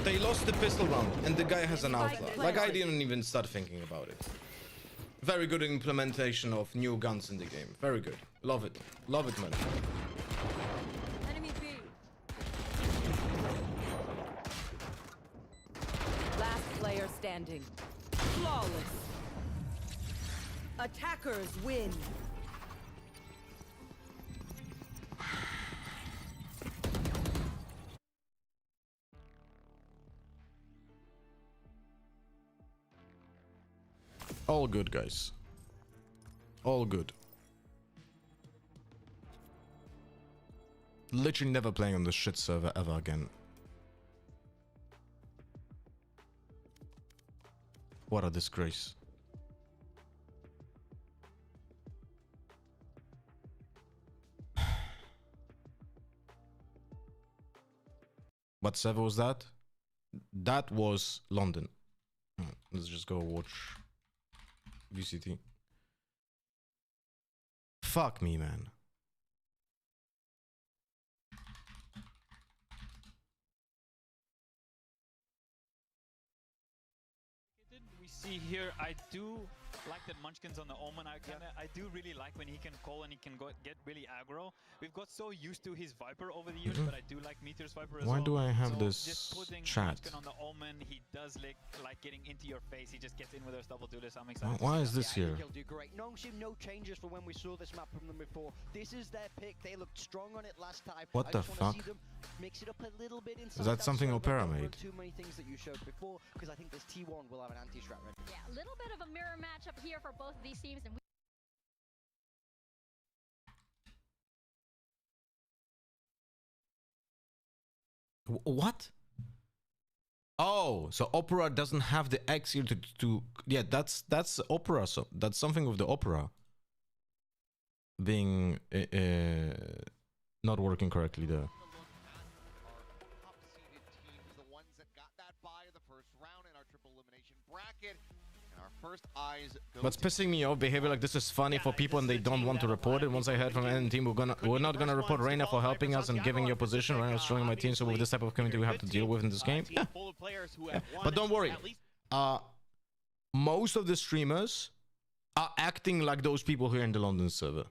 They lost the pistol round, and the guy has an outlaw. Like, I didn't even start thinking about it. Very good implementation of new guns in the game. Very good. Love it. Love it, man. Enemy B. Last player standing. Flawless. Attackers win. All good, guys. All good. Literally never playing on this shit server ever again. What a disgrace. What server was that? That was London. Let's just go watch VCT. Fuck me, man. We see here, I do like that Munchkin's on the Omen. I do really like when he can call and he can get really aggro. We've got so used to his Viper over the years, but I do like Meteor's Viper as well. Why do I have so this just putting chat? Munchkin on the Omen, he does like getting into your face. He just gets in with those double duelers. I'm excited. Why is this here? He'll do great. No changes from when we saw this map from them before. This is their pick. They looked strong on it last time. What the fuck? Mix it up a little bit inside. Is that something Opera made? Too many things that you showed before, because I think this T1 will have an anti-strat ready. Yeah, a little bit of a mirror matchup here for both of these teams, and What? Oh, so Opera doesn't have the X here to yeah, that's Opera. So that's something with the Opera being not working correctly there. What's pissing me off, behavior like this is funny for people and they don't want to report it. Once I heard from any team, we're not gonna report Reyna for helping us and giving your position. Reyna's showing my team, so with this type of community we have to deal with in this game. Yeah. Yeah. But don't worry, most of the streamers are acting like those people here in the London server.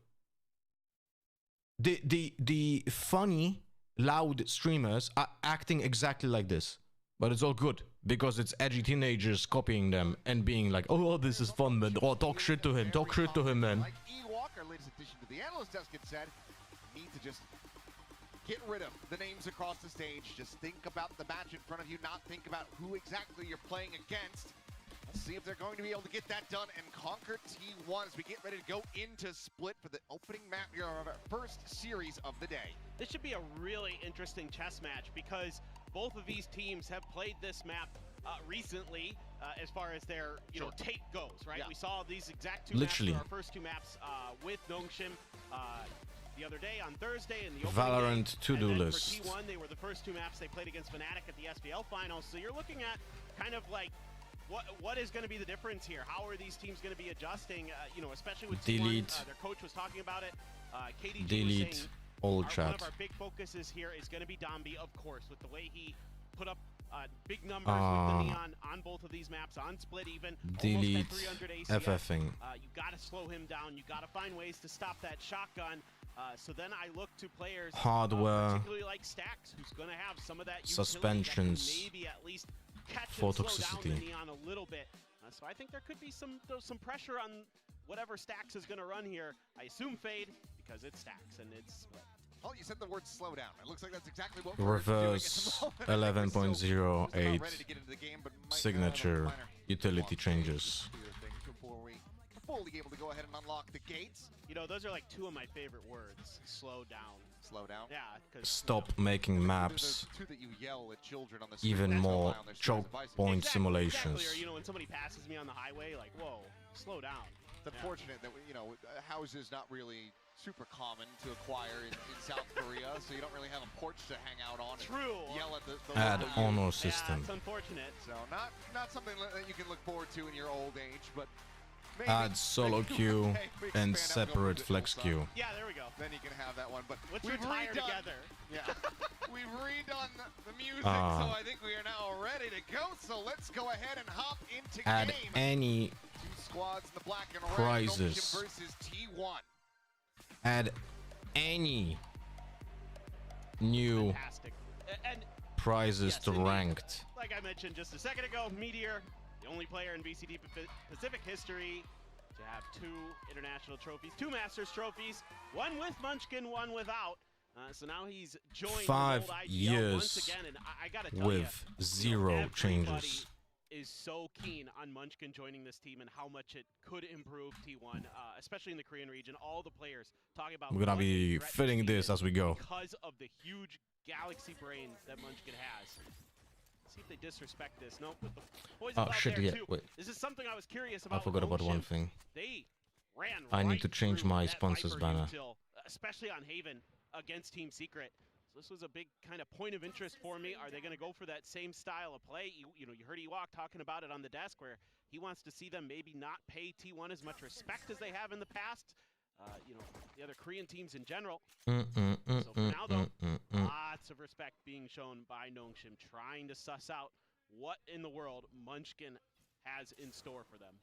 The funny, loud streamers are acting exactly like this. But it's all good, because it's edgy teenagers copying them and being like, oh, this is fun, man. Oh, talk shit to him, man. Like Ewok, our latest addition to the analyst desk, had said, need to just get rid of the names across the stage. Just think about the match in front of you, not think about who exactly you're playing against. Let's see if they're going to be able to get that done and conquer T1 as we get ready to go into Split for the opening map of our first series of the day. This should be a really interesting chess match because both of these teams have played this map recently as far as their tape goes, right? Yeah. We saw these exact two Literally. maps, our first two maps with Nongshim the other day on Thursday in the opening Valorant game. to-do And then list. For T1, they were the first two maps they played against Fnatic at the SPL finals. So you're looking at kind of like what is going to be the difference here? How are these teams going to be adjusting? Especially with Delete. T1, their coach was talking about it. KDG was Delete saying, all one chat. of our big focuses here is going to be Dombi, of course, with the way he put up big numbers with the Neon on both of these maps, on Split even. Delete almost at 300 ACS. FFing. You got to slow him down. You got to find ways to stop that shotgun. So then I look to players, Hardware. particularly like Stax, who's going to have some of that utility Suspensions. that can maybe at least catch For and slow toxicity. down the Neon a little bit. So I think there could be some pressure on whatever Stax is going to run here. I assume Fade because it's Stax and it's Split. Oh, you said the word slow down. It looks like that's exactly what Reverse we're doing at the moment. 11.08 Ready to get into the game, but might signature have a minor utility changes. before we are fully able to go ahead and unlock the gates. You know, those are like two of my favorite words. Slow down. Slow down. Yeah. 'Cause, Stop making maps There's two that you yell at children on the street. even That's more why on their street choke devices. point Exactly, simulations. Exactly. Or when somebody passes me on the highway, like, whoa, slow down. It's unfortunate that houses not really super common to acquire in South Korea, so you don't really have a porch to hang out on. True. And yell at the Add local honor youth. system. Yeah, it's unfortunate. So not something that you can look forward to in your old age, but maybe, Add solo maybe queue one day we and expand out and go separate visit flex Ulsan. queue. Yeah, there we go. Then you can have that one. But Let's we've retire redone, together. Yeah, we've redone the music, Ah. so I think we are now ready to go. So let's go ahead and hop into Add game. any Two squads in the black and red. prizes. Nongshim versus T1. Add any new Fantastic. And prizes yes, to indeed. ranked. like I mentioned just a second ago, Meteor, the only player in VCD Pacific history to have 2 international trophies, 2 Masters trophies, one with Munchkin, one without. So now he's joined 5 his old IGL years once again, and I gotta tell with you, zero everybody changes. is so keen on Munchkin joining this team and how much it could improve T1, especially in the Korean region. All the players talking about We're gonna what a be threat fitting this this is as we go. because of the huge galaxy brain that Munchkin has. See if they disrespect this. No, but the boys Oh out shit! there Yeah, too. wait. This is something I was curious I about. forgot with about one Nongshim. thing. They ran I need right to change through my that sponsors Viper banner. util, especially on Haven against Team Secret. So this was a big kind of point of interest for me. Are they going to go for that same style of play? You heard Ewok talking about it on the desk where he wants to see them maybe not pay T1 as much respect as they have in the past. The other Korean teams in general. So for now, though, lots of respect being shown by Nongshim, trying to suss out what in the world Munchkin has in store for them.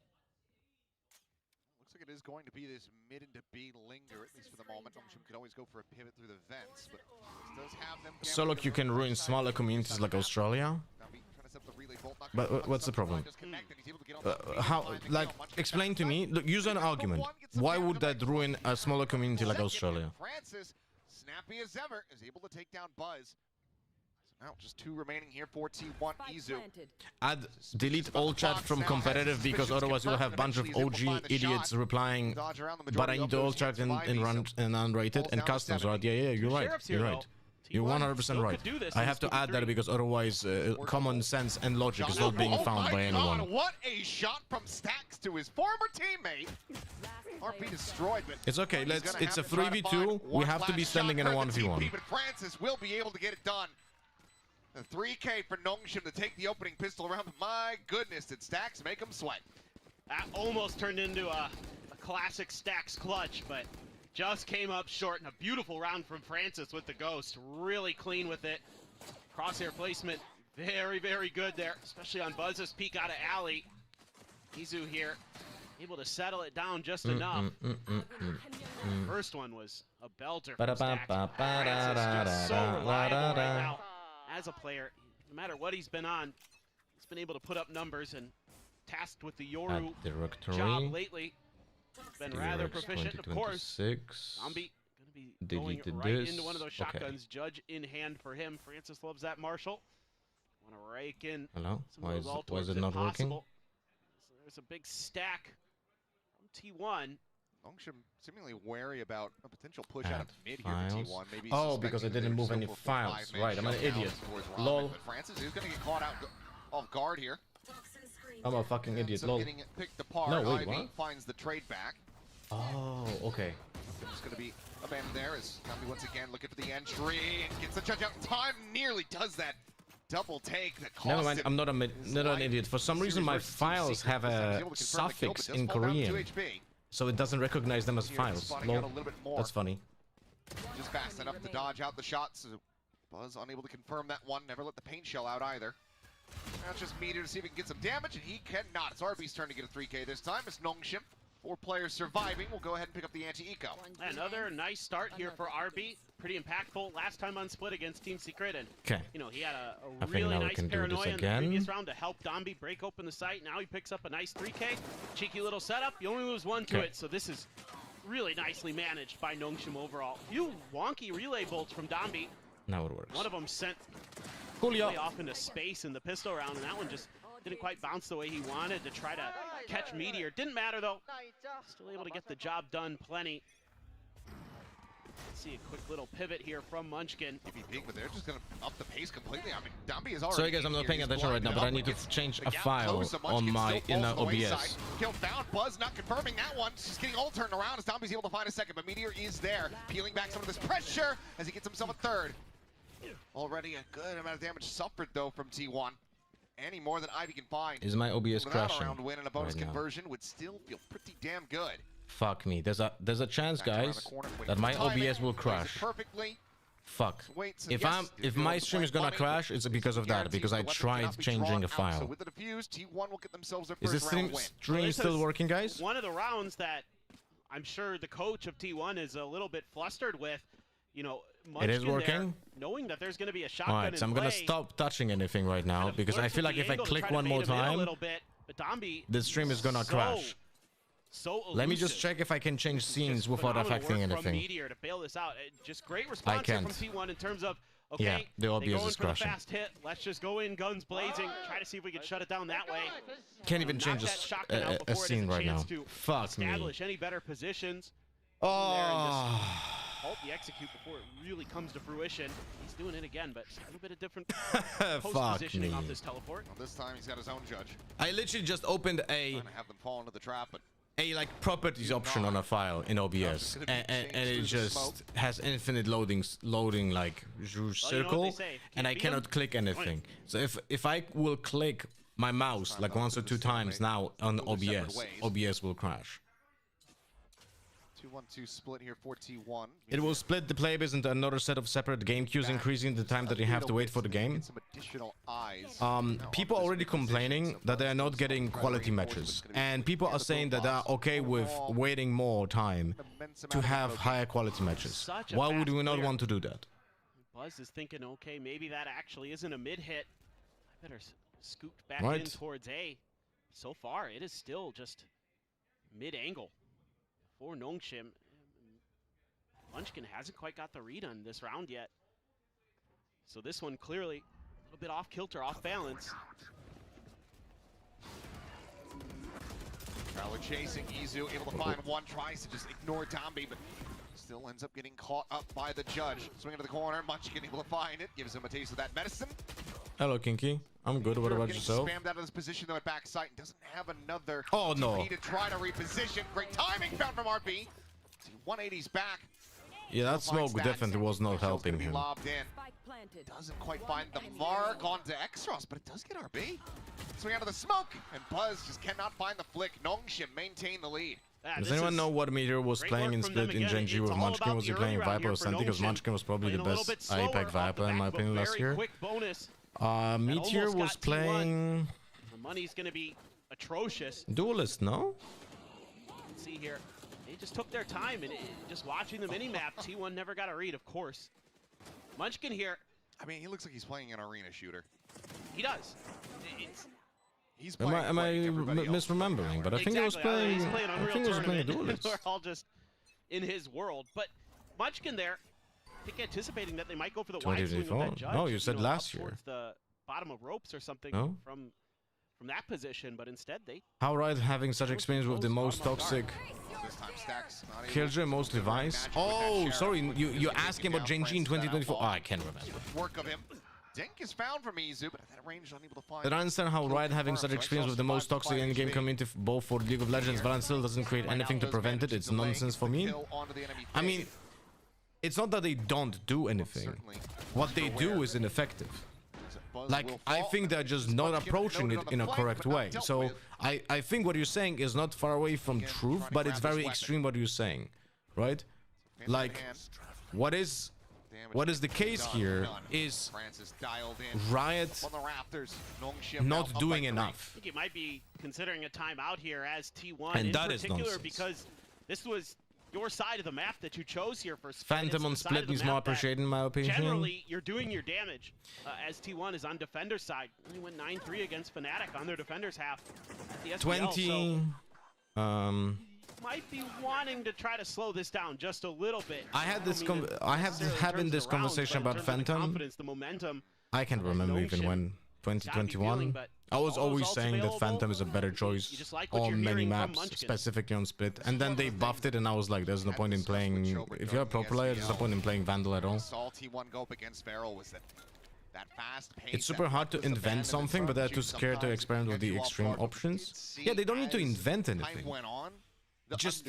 Looks like it is going to be this mid into B linger, at least for the moment. Nongshim could always go for a pivot through the vents, but this does have them. Solo queue can ruin smaller communities like Australia. But what's the problem? How? Like, explain to me. Look, use an argument. Why would that ruin a smaller community like Australia? Francis, snappy as ever, is able to take down Buzz. So now just 2 remaining here for T1 Izu. Add delete all chat from competitive because otherwise you'll have a bunch of OG idiots replying. But I need the all chat in unrated and customs, right? Yeah, you're right. You're right. You're 100% right. I have to add that because otherwise common sense and logic is not being found by anyone. God, what a shot from Stax to his former teammate. RP destroyed, but it's okay. It's a 3v2. We one have to be last standing in a shot for the 1v1. TP, but Francis will be able to get it done. The 3K for Nongshim to take the opening pistol around. My goodness, did Stax make him sweat? That almost turned into a classic Stax clutch, but just came up short. And a beautiful round from Francis with the Ghost. Really clean with it. Crosshair placement, very, very good there, especially on Buzz's peek out of alley. Izu here, able to settle it down just enough. First one was a belter from Stax. Francis just so reliable right now as a player. No matter what he's been on, he's been able to put up numbers and tasked with the Yoru job lately. Been rather proficient, of course. Zombie gonna be going right into one of those shotguns. Judge in hand for him. Francis loves that Marshall. Want to rake in. Hello? Some of those Why is it if not working? possible. So there's a big stack from T1. Nongshim seemingly wary about a potential push out of mid here for Files. T1. Maybe Oh, because I didn't move any files. Right, I'm an idiot. Lol. Francis is going to get caught out off guard here. I'm a fucking idiot. So Lol. getting it picked apart. No, wait, Ivy what? finds the trade back. Oh, okay. It's going to be abandoned there as Gumby once again looking for the entry and gets the judge out in time. Nearly does that double take that cost Never mind, him I'm not not an idiot. For some reason, my versus Team files Secret. have This time he's a able to confirm the kill, but suffix does in fall down to Korean, 2 HP. so it doesn't recognize them as Here, files. spotting out Lol. a little bit more. That's funny. Just fast enough to dodge out the shots. So Buzz unable to confirm that one. Never let the paint shell out either. Now it's just Meteor to see if he can get some damage, and he cannot. It's RB's turn to get a 3K this time. It's Nongshim. 4 players surviving. We'll go ahead and pick up the anti-eco. Another nice start here for RB. Pretty impactful. Last time on split against Team Secret, and Okay. you know he had I a think really now we nice can do this paranoia in the again. previous round to help Dombi break open the site. Now he picks up a nice 3K. Cheeky little setup. You only lose 1 to Okay. it, so this is really nicely managed by Nongshim overall. Few wonky relay bolts from Dombi. Now it works. One of them sent Julio. way off into space in the pistol round, and that one just didn't quite bounce the way he wanted to try to catch Meteor. Didn't matter though. Still able to get the job done plenty. Let's see a quick little pivot here from Munchkin. If he big, but they're just going to up the pace completely. I mean, Dombi is already. Sorry guys, I'm not paying attention right now, but I need to change a file on my inner OBS. Kill found. Buzz not confirming that one. Just getting all turned around as Dombi's able to find a second, but Meteor is there, peeling back some of this pressure as he gets himself a third. Already a good amount of damage suffered though from T1. Any more than Ivy can find. Is my OBS Without crashing a round win and a bonus right now? conversion would still feel pretty damn good. Fuck me. There's a chance, Back around guys, the corner, wait that for my timing, OBS will plays it crash. perfectly. Fuck. Waits, If yes, my stream is gonna crash, it's because of that, because I tried changing a So file. with the defuse, T1 will get themselves their Is first this round win. stream still working, guys? One of the rounds that I'm sure the coach of T1 is a little bit flustered with. You know, It is Munchkin working? there, knowing that there's going to be a shotgun Alright, so I'm in gonna play, stop touching anything right now, because I feel like if I click one more time, the stream is gonna crash. Let me just check if I can change scenes without affecting From anything. Meteor to bail this out. Just great response here from T1 in terms of, okay, Yeah, the they OBS go in is for the crashing. fast hit. Let's just go in guns blazing, try to see if we can shut it down that way. Can't even Knock change that shotgun out a before it has scene right now. chance to Fuck me. establish any better positions. Oh. Hope the execute before it really comes to fruition. He's doing it again, but a little bit of different Fuck post-positioning me. off this teleport. Well, this time he's got his own judge. I literally just opened a Trying to have them fall into the trap, but like properties option on a file in OBS, and it just has infinite loading like circle, and I cannot click anything. So if I will click my mouse like once or 2 times now on OBS will crash. 2-1-2 split here for T1. It will split the playbase into another set of separate game queues, increasing the time that you have to wait for the game. Some additional eyes. People are already complaining that they are not getting quality matches, and people are saying that they are okay with waiting more time to have higher quality matches. Why would we not want to do that? Buzz is thinking, okay, maybe that actually isn't a mid hit. I better scoot back Right. in towards A. So far, it is still just mid angle for Nongshim. Munchkin hasn't quite got the read on this round yet. So this one clearly a little bit off kilter, off balance. Traveler chasing Izu, able to find one, tries to just ignore Dombi, but still ends up getting caught up by the judge. Swing into the corner, Munchkin able to find it, gives him a taste of that medicine. Hello, Kinky. I'm good. What about Getting yourself? spammed out of this position though at backside and doesn't have another Oh, no. TP to try to reposition. Great timing found from RB. See, 180's back. Yeah, that smoke definitely was not helping Be him. lobbed in. Doesn't quite find the mark onto Extros, but it does get RB. Swing out of the smoke, and Buzz just cannot find the flick. Nongshim maintain the lead. Does anyone know what Meteor was playing in split in Gen G with Munchkin? Was he playing Viper or something? Because Munchkin was probably the best APEC Viper in my opinion last year. Meteor was playing The money's going to be atrocious. Duelist, no? Let's see here. They just took their time, and just watching the mini-map, T1 never got a read, of course. Munchkin here. I mean, he looks like he's playing an arena shooter. He does. He's Am playing I like everybody else. misremembering? But I think he was playing. He's playing I Unreal think he was playing a Tournament. Duelist. We're all just in his world. But Munchkin there, I think anticipating that they might go for the wide swing of 2024? that judge. No, you said last up year. towards the bottom of ropes or something No? from that position, but instead they How right having such experience with the most toxic This time Stacks not able Killjoy, mostly Vice? Oh, sorry, you asking about Gen G in 2024? Oh, I can't remember. work of him. Dink is found from Izu, but at that range, unable to find. I don't understand how Riot having such experience with the most toxic in-game community both for League of Legends, Valorant still doesn't create anything to prevent it. It's nonsense for me. I mean, it's not that they don't do anything. What they do is ineffective. Like, I think they're just not approaching it in a correct way. So, I think what you're saying is not far away from truth, but it's very extreme what you're saying, right? Like, what is the case here is Riot not doing enough. I think you might be considering a timeout here as T1 And in that is particular nonsense. because this was your side of the map that you chose here for Phantom on split needs more appreciated in my opinion. Generally, you're doing your damage as T1 is on defender's side. You went 9-3 against Fnatic on their defender's half. At the SPL, 20. so might be wanting to try to slow this down just a little bit. I had this having this conversation about Phantom. Confidence, the momentum. I can't remember even when 2021. I was always saying that Phantom is a better choice on many maps, specifically on Split. And then they buffed it, and I was like, "There's no point in playing. If you're a pro player, there's no point in playing Vandal at all." It's super hard to invent something, but they're too scared to experiment with the extreme options. Yeah, they don't need to invent anything. Just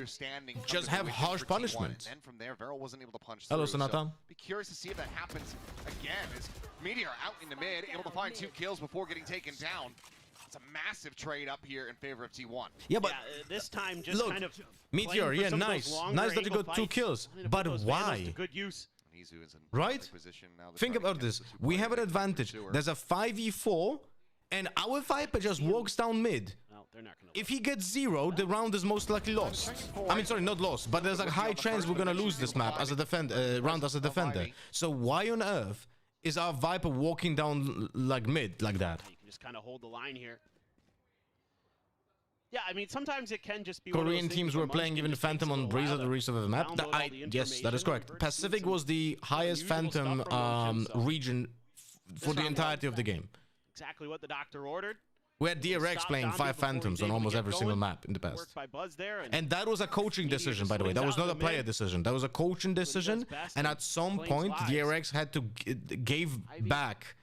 have harsh punishment. And from there, Varel wasn't able to punch Hello, through, Sonata. so be curious to see if that happens again. As Meteor out in the mid, able to find 2 kills before getting taken down. It's a massive trade up here in favor of T1. Yeah, but this time just look, kind of Meteor, yeah, nice that you got 2 kills, but why? Good use. Right? Think about this. We have an advantage. There's a 5v4, and our Viper just walks down mid. If he gets 0, the round is most likely lost. I mean, sorry, not lost, but there's a high chance we're gonna lose this map as a defender, round as a defender. So why on earth is our Viper walking down like mid like that? You can just kind of hold the line here. Yeah, I mean, sometimes it can just be Korean teams were playing even Phantom on Breeze at the restart of the map. Yes, that is correct. Pacific was the highest Phantom region for the entirety of the game. Exactly what the doctor ordered. We had DRX playing 5 Phantoms on almost every single map in the past. And that was a coaching decision, by the way. That was not a player decision. That was a coaching decision. And at some point, DRX had to give back.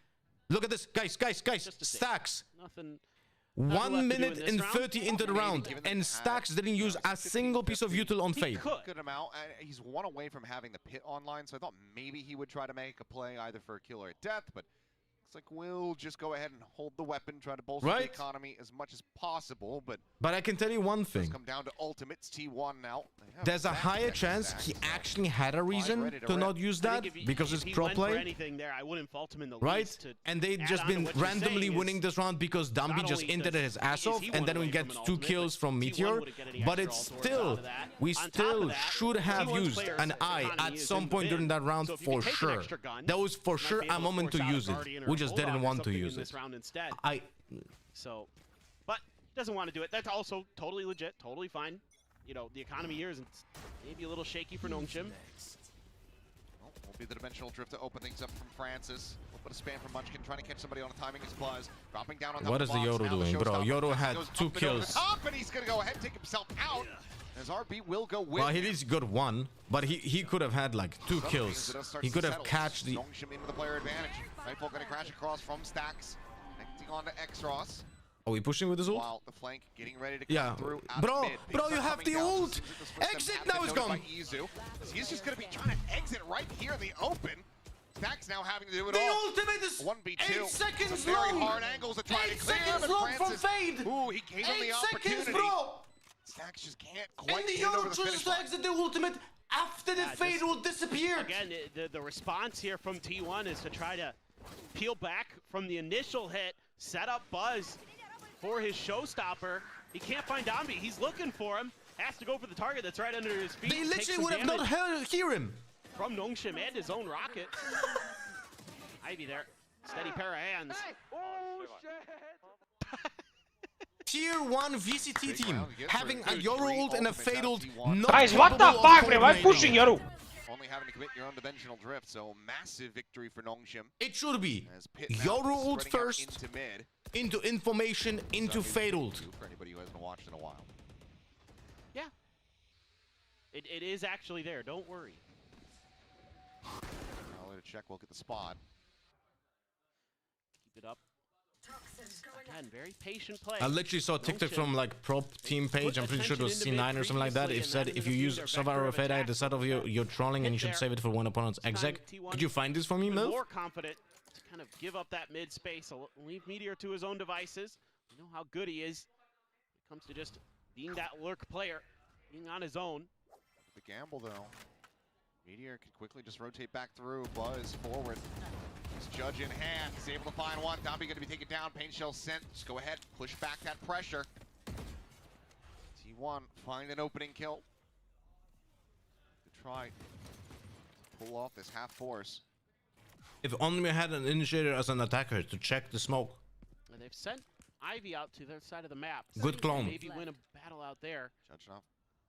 Look at this. Guys. Stacks. 1 minute and 30 into the round. And Stacks didn't use a single piece of util on Fade. Good amount. He's 1 away from having the pit online, so I thought maybe he would try to make a play either for a kill or a death, but it's like we'll just go ahead and hold the weapon, try to bolster the economy as much as possible. But I can tell you one thing. Come down to ultimates. T1 now. There's a higher chance he actually had a reason to not use that because it's pro play. I wouldn't fault him in the right? And they've just been randomly winning this round because Dumby just ended his ass off, and then we get 2 kills from Meteor. But it's still, we still should have used an eye at some point during that round for sure. That was for sure a moment to use it. We just didn't want to use it. So, but doesn't want to do it. That's also totally legit, totally fine. You know, the economy here is maybe a little shaky for Nongshim. Well, will be the dimensional drift to open things up from Francis. A little bit of spam from Munchkin trying to catch somebody on a timing is Buzz. Dropping down on top what is the Yoru doing, bro? Yoru had 2 kills. Top, and he's gonna go ahead and take himself out. As RB will go with well, he did got 1, but he could have had like 2 kills. He could have catched the Nongshim into the player advantage. Nightfall gonna crash across from Stacks, connecting on to Xros. Are we pushing with this ult? While the flank getting ready to come through. Bro, you have the ult! Exit now is gone! He's just gonna be trying to exit right here in the open. Stacks now having to do it all. The ultimate is 1v2. 8 seconds Some very long! hard angles to try 8 to clear seconds him, long and from Francis, Fade! Ooh, he gave him the 8 opportunity. seconds, bro! Stacks just can't quite and the get over Yoru the finish chooses to line. exit the ultimate after the Fade will disappear! Again, the response here from T1 is to try to peel back from the initial hit, set up Buzz for his showstopper. He can't find Dombi. He's looking for him. Has to go for the target that's right under his feet. They literally would have not hear him. From Nongshim and his own rocket. Ivy there. Steady pair of hands. Oh, Tier 1 VCT team having a Yoru ult and a Fade ult. Guys, what the fuck, bro? Why pushing Yoru? Only having to commit your own dimensional drift, so massive victory for Nongshim. It should be Yoru ult first, into information, into Fade ult. For anybody who hasn't watched in a while. Yeah. It is actually there, don't worry. I'll let it check, we'll get the spot. Keep it up. Again, very patient play. I literally saw a TikTok Nongshim from like prop team page. I'm pretty sure it was C9 or something like that. It said if you use Savara or Fade at the start of your trolling and you should save it for one opponent's exec. Could you find this for me, Milf? More confident to kind of give up that mid space, leave Meteor to his own devices. You know how good he is when it comes to just being that lurk player, being on his own. The gamble though. Meteor can quickly just rotate back through, buzz forward. He's Judge in hand, he's able to find one. Dombey gonna be taken down, Pain Shell sent. Just go ahead, push back that pressure. T1 find an opening kill. To try to pull off this half force. If only we had an initiator as an attacker to check the smoke. And they've sent Ivy out to their side of the map. Good clone. Maybe win a battle out there. Judge off,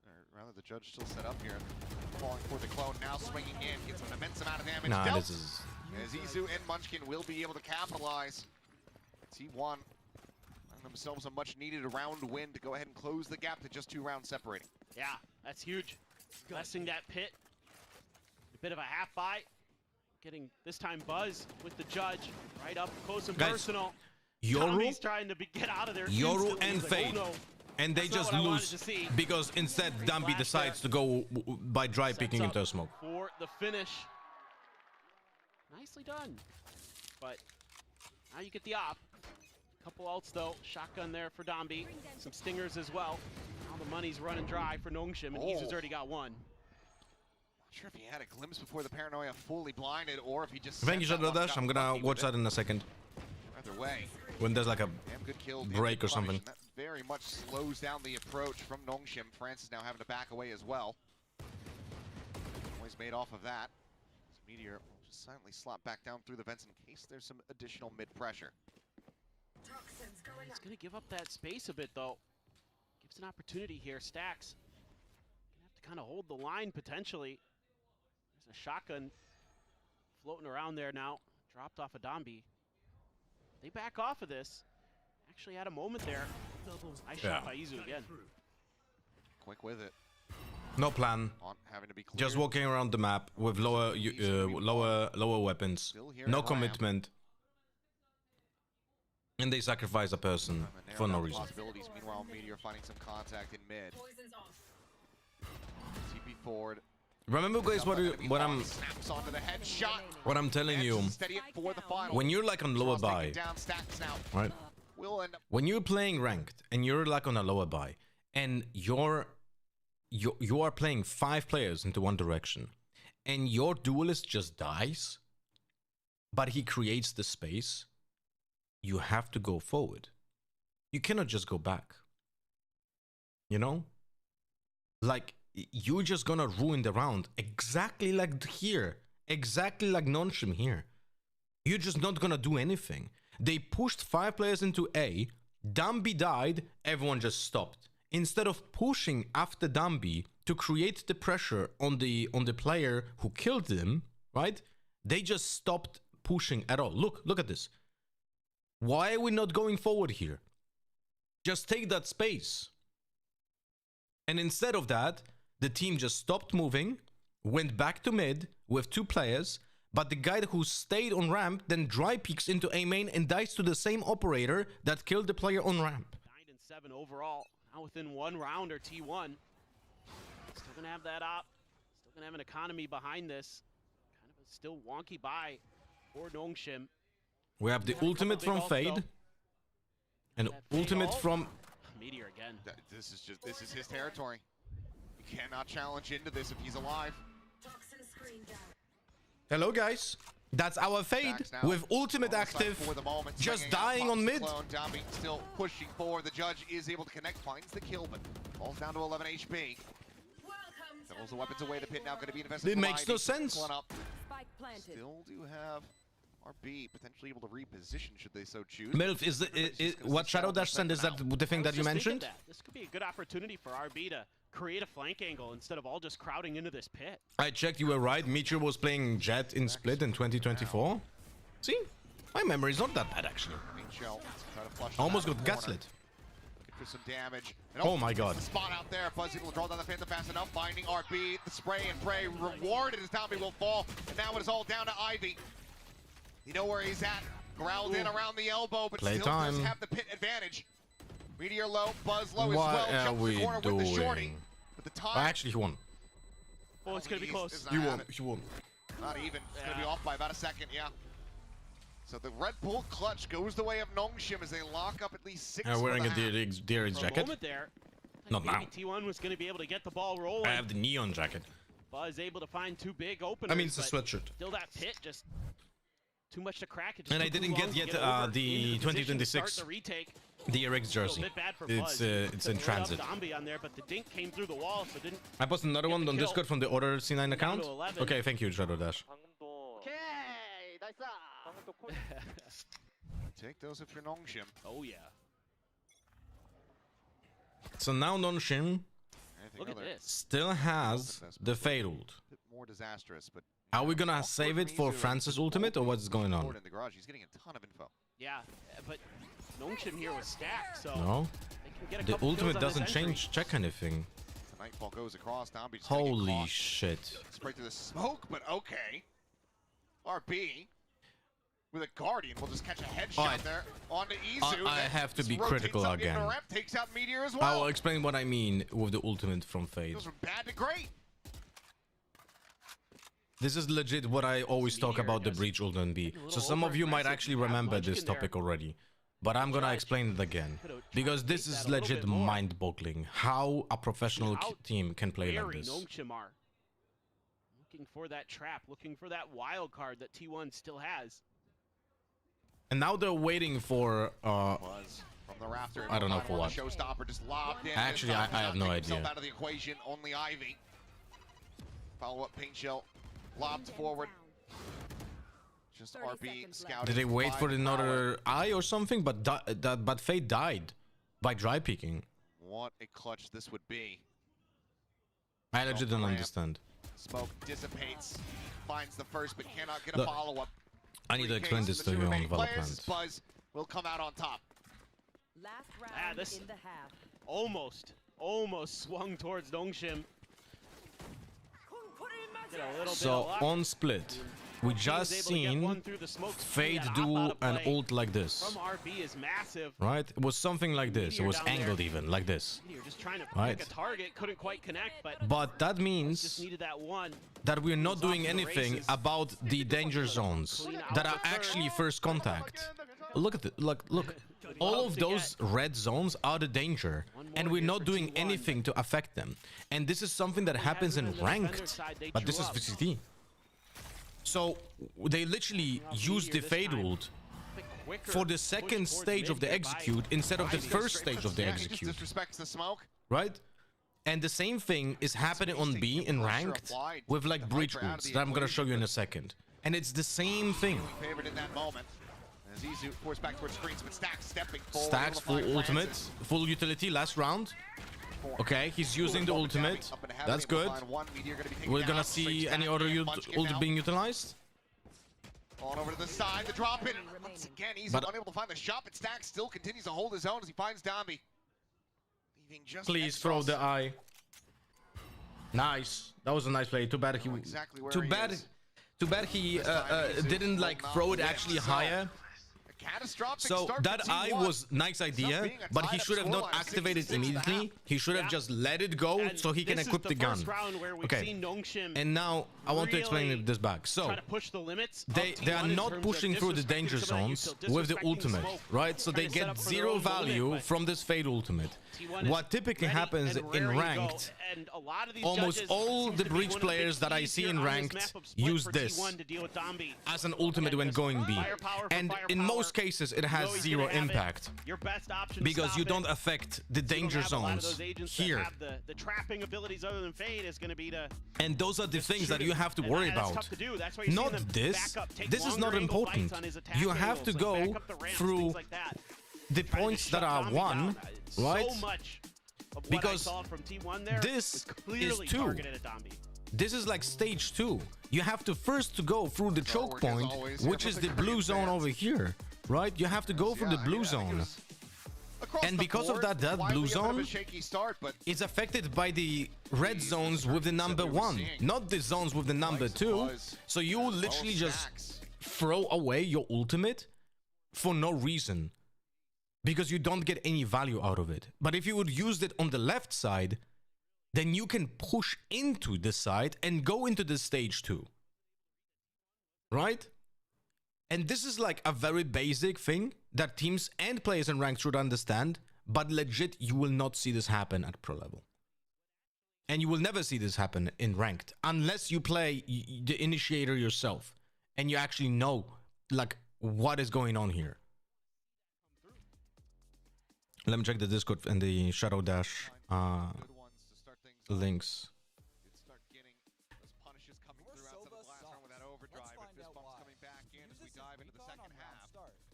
or rather the Judge still set up here. Falling for the clone, now swinging in, gets an immense amount of damage Nah, dealt. this is... As Izu and Munchkin will be able to capitalize. T1 finding themselves a much needed round win to go ahead and close the gap to just 2 rounds separating. Yeah, that's huge. Blessing that pit. A bit of a half buy. Getting this time Buzz with the Judge right up close and Guys, personal. Yoru, Tommy's trying to get out of there. Yoru instantly. and He's like, Fade. oh, no. And they That's not just what I wanted lose to see. because instead Dumpy decides to go by dry picking into a smoke. For the finish. Nicely done. But now you get the op. Couple ults though. Shotgun there for Dombey. Some stingers as well. Now the money's running dry for Nongshim, and Izu's already got one. Not sure if he had a glimpse before the paranoia fully blinded or if he just. Thank you, Shadow Dash. I'm gonna watch that in a second. Either way. When there's like a Damn good kill, break or something. That very much slows down the approach from Nongshim. France is now having to back away as well. Always made off of that. This Meteor will just silently slot back down through the vents in case there's some additional mid pressure. He's gonna give up that space a bit though. Gives an opportunity here. Stacks gonna have to kind of hold the line potentially. There's a shotgun floating around there now. Dropped off of Dombey. They back off of this. Actually had a moment there. Nice shot by Izu again. Quick with it. no plan. Having to be clear. Just walking around the map with lower weapons. No commitment. And they sacrifice a person for no reason. Meanwhile, Meteor finding some contact in mid. TP forward. Remember, guys, what I'm Snaps onto the headshot. what I'm telling you. Steady it for the final. When you're like on lower buy, Down Stacks now. right? Will end up. When you're playing ranked and you're like on a lower buy, and you are playing 5 players into one direction, and your duelist just dies, but he creates the space, you have to go forward. You cannot just go back. You know? Like, you're just gonna ruin the round. Exactly like here. Exactly like Nongshim here. You're just not gonna do anything. They pushed 5 players into A. Dumbey died. Everyone just stopped. Instead of pushing after Dumbey to create the pressure on the player who killed them, right? They just stopped pushing at all. Look at this. Why are we not going forward here? Just take that space. And instead of that, the team just stopped moving, went back to mid with 2 players, but the guy who stayed on ramp then dry peeks into A main and dies to the same operator that killed the player on ramp. 9-7 overall. Now within 1 round or T1. Still gonna have that op. Still gonna have an economy behind this. Kind of a still wonky buy for Nongshim. We have the ultimate from Fade. And ultimate from... Meteor again. This is his territory. You cannot challenge into this if he's alive. Hello, guys. That's our Fade with ultimate active, just dying on mid. Dombey still pushing forward. The Judge is able to connect, finds the kill, but falls down to 11 HP. Throws the weapons away. The pit now going to be invested. It makes no sense. Still do have RB potentially able to reposition should they so choose. Milf, is what Shadow Dash sent, is that the thing that you mentioned? This could be a good opportunity for RB to create a flank angle instead of all just crowding into this pit. I checked, you were right. Meteor was playing Jet in Split in 2024. See? My memory is not that bad, actually. Almost got gaslit. Looking for some damage. Oh my god. Spot out there. Buzz able to draw down the Phantom fast enough. Finding RB. The spray and pray rewarded as Dombey will fall. And now it is all down to Ivy. You know where he's at. Growled in around the elbow, but Play still time. does have the pit advantage. Meteor low, Buzz low What as well. are Jumps we the corner with the shorty. doing? But the Well, time. actually, he won. Oh, it's gonna be close. does not He have won. it. He won. Not even. It's gonna be off by about a second, yeah. So the Red Bull clutch goes the way of Nongshim as they lock up at least 6. Wearing a for the half. DRX For a jacket. moment there, Not now. maybe T1 was gonna be able to get the ball rolling. I have the neon jacket. Buzz able to find two big openers. I mean, it's a but sweatshirt. Still that pit just too much to crack. It just And I took too didn't long get to yet over the into position to start 2026 the retake. DRX jersey. A bit bad for It's Buzz. it's in Took right up transit. Dombey on there, but the dink came through the wall, so didn't. I posted another one on kill. Discord from the Order C9 account. to 11. Okay, thank you, Shadow Dash. Okay, nice. Take those if you're Nongshim. Oh yeah. So now Nongshim Look at this. still has the Fade ult. Bit more disastrous, but Are we gonna save it for Francis ultimate or what's going on? in the garage. He's getting a ton of info. Yeah, but Nongshim here was stacked, so No. they can get a The couple ultimate kills on doesn't this entry. check anything. So Nightfall goes across. Dombey just gonna get Holy caught. shit. Sprayed through the smoke, but okay. RB with a Guardian will just catch a headshot Alright. there onto Izu. I then have to be rotates critical up into again. Rep, takes out Meteor as I well. will explain what I mean with the ultimate from Fade. Goes from bad to great. This is legit what I always talk about the Breach ultimate B. So some of you might actually remember this topic already. But I'm gonna explain it again. Because this is legit mind-boggling. How a professional team can play like Very this. Nongshim are looking for that trap, looking for that wild card that T1 still has. And now they're waiting for Buzz from the rafter. I don't know for what. Showstopper just lobbed in. Actually, I have no Himself idea. out of the equation, only Ivy. Follow up paint shell, lobbed forward. Just RB scouting. Did they wait for by another eye or something? But Fade died by dry peeking. What a clutch this would be. I legit don't understand. Smoke dissipates, finds the first, but cannot get a Look, follow-up. I need to explain this to you on development. Buzz will come out on top. Last round this in the half. almost swung towards Nongshim. Get a little bit So of luck. on split, we just He was able to get one seen through the smoke, Fade that do hop out of an play ult like this, From RB is massive. right? It was something like this. It Meteor was down there. angled even like this. You're just trying to Right. pick a target, couldn't quite connect, but But that just means needed that one. that we're not Off doing to the anything races. about the danger zones that are actually first contact. Look at it. Look. All of those red zones are the danger, and we're not doing anything to affect them. And this is something that happens in ranked, but this is VCT. So they literally use the Fade ult for the second stage of the execute instead of the first stage of the Yeah, he just execute, disrespects the smoke. right? And the same thing is happening on B in ranked with like breach ults that I'm gonna show you in a second. And it's the same thing. Favored in that moment. As Izu forced back towards screens, but Stacks stepping forward. Stacks able to full find ultimate, Francis. full utility last round. Okay, he's using the ultimate. Up and ahead, That's able to good. find one. Meteor gonna be taken We're down. gonna see Straight any down other again. Munchkin ult now. being utilized. On over to the side, the drop in. Once again, Izu But- unable to find the shot, but Stacks still continues to hold his own as he finds Dombey. Leaving just Please Exos. throw the eye. Nice. That was a nice play. Too bad he. exactly where Too he bad. is. Too bad he didn't like throw it actually higher. Catastrophic So start that for eye T1. was nice idea, being a but he tied-up should have not scoreline, activated 66 and a half. immediately. He should have just let it go And so he can this is equip the gun. first round where we've Okay. seen Nongshim And now I want to explain really this back. So try to push the limits of they T1 are in not terms of pushing through the disrespecting danger some of that zones util, with the disrespecting ultimate, smoke, right? So trying they to set get up for their zero own value limit, but from this Fade ultimate. T1 is What typically ready happens and in raring to go, ranked, and a lot of these almost judges all seems the to be breach one of the big players that I keys see here in on this ranked map of split use for this T1 to deal with Dombey. as an ultimate when Just going B. firepower for And in firepower. most cases it has You know he's zero gonna have it. impact. Your best option to Because stop you it. don't affect the You don't danger have a lot of zones those agents that here. have the trapping abilities other than Fade is going to be to And those are the things that shoot you him. have to And worry that's about. tough to do. That's why you're seeing Not them this. back up, take This is longer not angle important. fights on his attack You have to angles, like go back up the ramps, through things like that. the Trying to points that shut are Dombey won, down. right? So much of what Because I saw from T1 there this was clearly is two. targeted at Dombey. This is like stage 2. You have to first to go through the choke work as point, always here which from is the the blue Korean zone fans. over here, right? You have to go through the blue zone. Across And the because of board, that blue Wiley a bit of zone a shaky start, but is affected by the red zones with the number 1, not the zones with the number 2. So you literally just throw away your ultimate for no reason, because you don't get any value out of it. But if you would use it on the left side, then you can push into the side and go into the stage 2. Right? And this is like a very basic thing that teams and players in ranked should understand, but legit, you will not see this happen at pro level. And you will never see this happen in ranked unless you play the initiator yourself and you actually know like what is going on here. Let me check the Discord and the Shadow Dash links.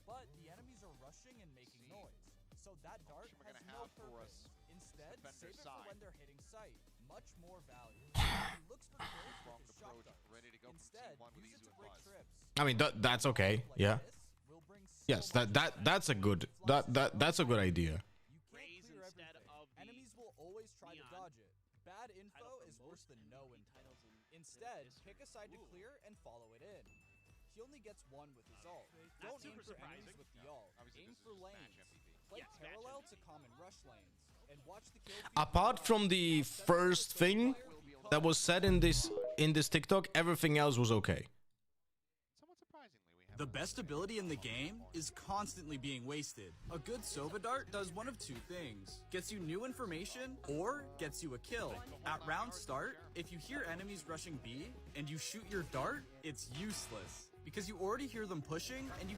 But the enemies are rushing and making noise, so that dart has no purpose. Instead, save it for when they're hitting sight. Much more value. He looks for kills with his shock dart. Instead, use it to break trips. I mean that's okay. Yeah. Yes, that's a good that's a good idea. Enemies will always try to dodge it. Bad info is worse than no info. Instead, pick a side to clear and follow it in. He only gets one with his ult. Don't aim for enemies with the ult. Aim for lanes. Play parallel to common rush lanes. And watch the kill. Apart from the first thing that was said in this TikTok, everything else was okay. The best ability in the game is constantly being wasted. A good Sova dart does one of two things. Gets you new information or gets you a kill. At round start, if you hear enemies rushing B and you shoot your dart, it's useless. Because you already hear them pushing and you...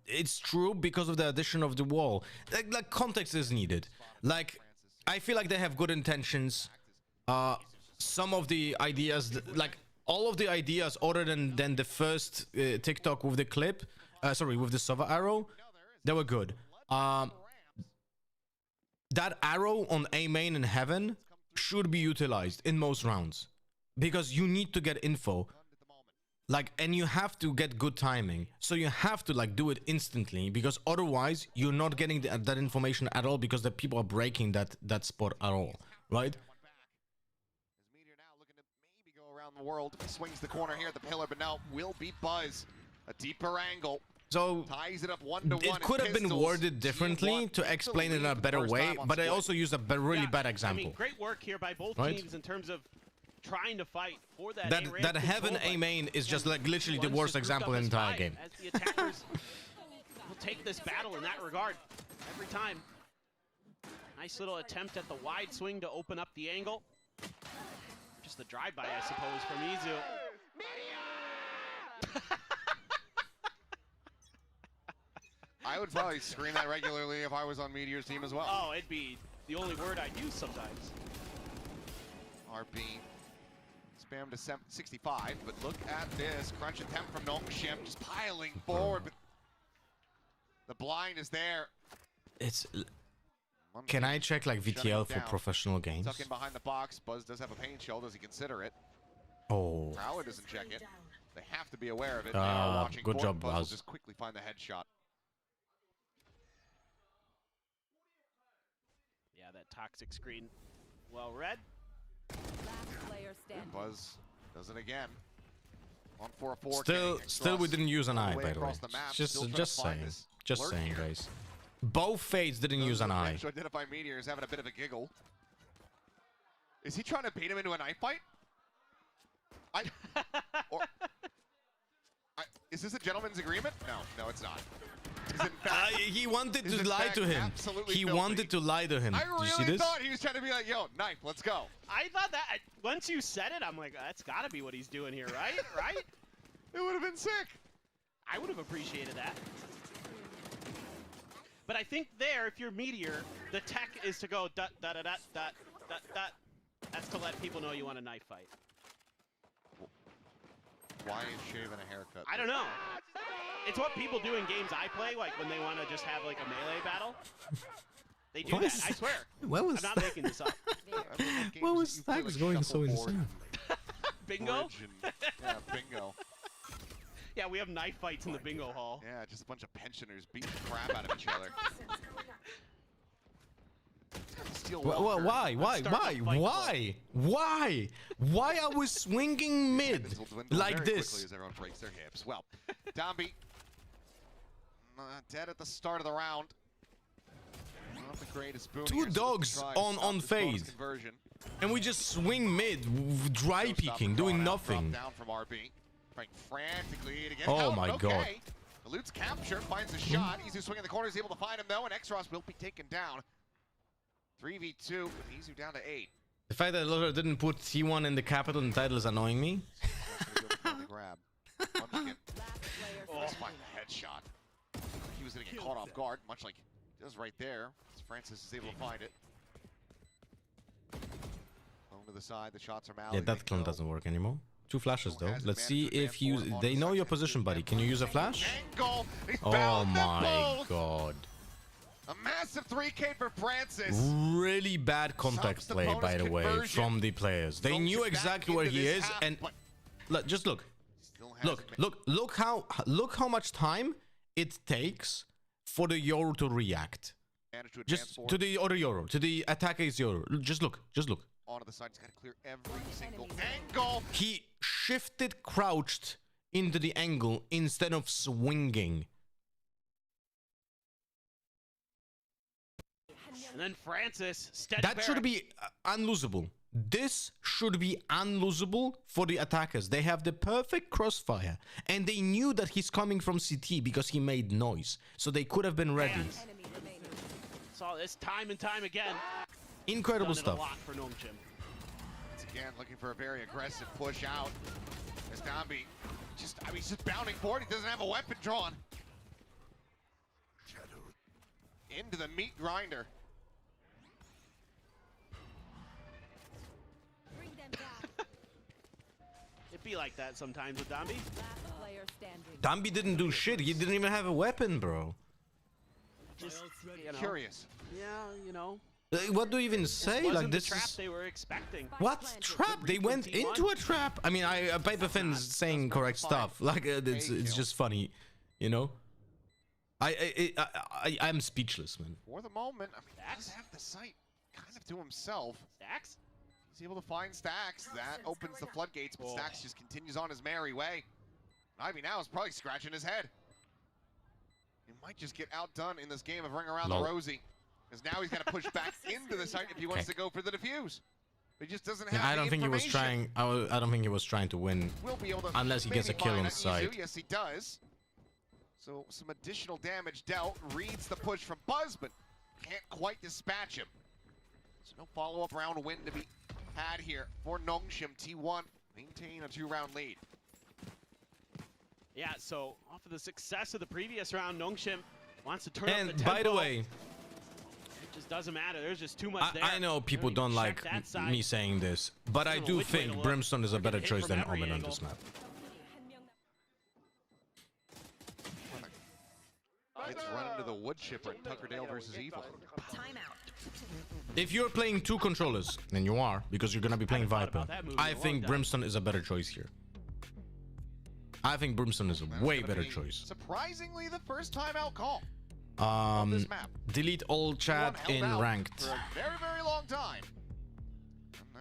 It's true because of the addition of the wall. Like context is needed. Like, I feel like they have good intentions. Some of the ideas, like... all of the ideas other than the first TikTok with the clip, sorry, with the Sova arrow, they were good. That arrow on A main in heaven should be utilized in most rounds because you need to get info, like, and you have to get good timing. So you have to like do it instantly because otherwise you're not getting that information at all because the people are breaking that spot at all, right? The world swings the corner here at the pillar, but now will be Buzz. A deeper angle. So ties it up 1-to-1. It could have been worded differently to explain it in a better way, but I also used a really bad example. I mean, great work here by both teams in terms of trying to fight for that. That heaven A main is just like literally the worst example in the entire game. As the attackers will take this battle in that regard every time. Nice little attempt at the wide swing to open up the angle. Just the drive-by, I suppose, from Izu. I would probably scream that regularly if I was on Meteor's team as well. Oh, it'd be the only word I'd use sometimes. RP spam to 65, but look at this crunch attempt from Nongshim, just piling forward. But the blind is there. It's... Can I check like VTL for professional games? Tuck in behind the box. Buzz does have a pain shell. Does he consider it? Oh. Prowler doesn't check it. They have to be aware of it. They are watching good job, Buzz. Buzz. Just quickly find the headshot. Yeah, that toxic screen. Well read. Last player standing. Buzz does it again. 1 for a 4. Still we didn't use an eye, by the way. Just saying, guys. Both fades didn't use an eye. To identify Meteor is having a bit of a giggle. Is he trying to bait him into a knife fight? Is this a gentleman's agreement? No, it's not. He wanted to lie to him. He wanted to lie to him. I Did you see really this? thought he was trying to be like, yo, knife, let's go. I thought that, once you said it, I'm like, that's gotta be what he's doing here, right? Right? It would have been sick. I would have appreciated that. But I think there, if you're Meteor, the tech is to go dot dot dot dot dot dot dot. That's to let people know you want a knife fight. Why is shaving a haircut? I don't know. It's what people do in games I play, like when they want to just have like a melee battle. They do that, I swear. What was I'm not that? making this up. What was that going so insane? Bingo? Yeah, bingo. Yeah, we have knife fights in the bingo hall. Yeah, just a bunch of pensioners beating the crap out of each other. Why are we swinging mid like this? As everyone breaks their hips. Well, Downbeat Dead at the start of the round. Not the greatest boon Two here, so dogs let's try to on stop this bonus phase. conversion. And we just swing mid, dry Showstopper peeking, drawn doing out, nothing. dropped down from RB. Trying frantically to get Oh out, my but God. okay. Eludes capture, finds a shot. Izu swinging the corner, is able to find him though, and Xros will be taken down. 3v2 with Izu down to 8. The fact that Lothar didn't put T1 in the capital and title is annoying me. Grab. Munchkin. Let's find the headshot. He was going to get caught off guard, much like he does right there. As Francis is able to find it. Phone to the side, the shots are malleable. Yeah, that clone doesn't work anymore. 2 flashes though. Let's see if you... They know your position, buddy. Can you use a flash? Angle. He's Oh found them my both. god. A massive 3K for Francis. Really bad contact Stops the play, bonus by the way, conversion. from the players. They Throws knew it back exactly where into he this is, half, and but look, just look, still has look how much time it takes for the Yoru to react. managed to advance Just forward. to the other Yoru, to the attacker's Yoru. Just look, just look. Onto the side, he's got to clear every single angle. He shifted, crouched into the angle instead of swinging. And then Francis, steady That should be unlosable. This should be unlosable for the attackers. They have the perfect crossfire, and they knew that he's coming from CT because he made noise, so they could have been ready. Saw this time and time again. Incredible Done it stuff. a lot for Nongchim. Once again, looking for a very aggressive push out. As Dambi he's just bounding forward. He doesn't have a weapon drawn. Into the meat grinder. It'd be like that sometimes with Dambi. Dambi didn't do shit. He didn't even have a weapon, bro. Just, you know. Curious. Yeah, you know. What do you even say? Wasn't Like the this trap is... they were expecting. What trap? They went into a trap. I mean, Piperfin's saying correct stuff. Like it's just funny, you know. I'm speechless, man. For the moment, I mean, he does have the sight kind of to himself. Stacks? He's able to find Stacks. That opens the floodgates, but Stacks just continues on his merry way. Ivy now is probably scratching his head. He might just get outdone in this game of Ring Around the Rosie. Because now he's got to push back into the site if he wants to go for the defuse. But he just doesn't have I don't think he was trying. I don't think he was trying to win, Will be able to unless he gets a maybe kill find on Izu. site. Yes, he does. So some additional damage dealt. Reads the push from Buzz, but can't quite dispatch him. So no follow-up round win to be had here for Nongshim. T1 maintain a 2-round lead. Yeah, so off of the success of the previous round, Nongshim wants to turn up the And tempo. by the way, it just doesn't matter. There's just too much there. I know people don't like me saying this, but I do think Brimstone is a better choice than Omen on this map. Let's run into the wood chipper in Tuckerdale versus Evil. If you're playing 2 controllers, and you are, because you're gonna be playing Viper, I think Brimstone is a better choice here. I think Brimstone is a way better choice. Surprisingly, the first time out call. Delete all chat in ranked. For a very, very long time.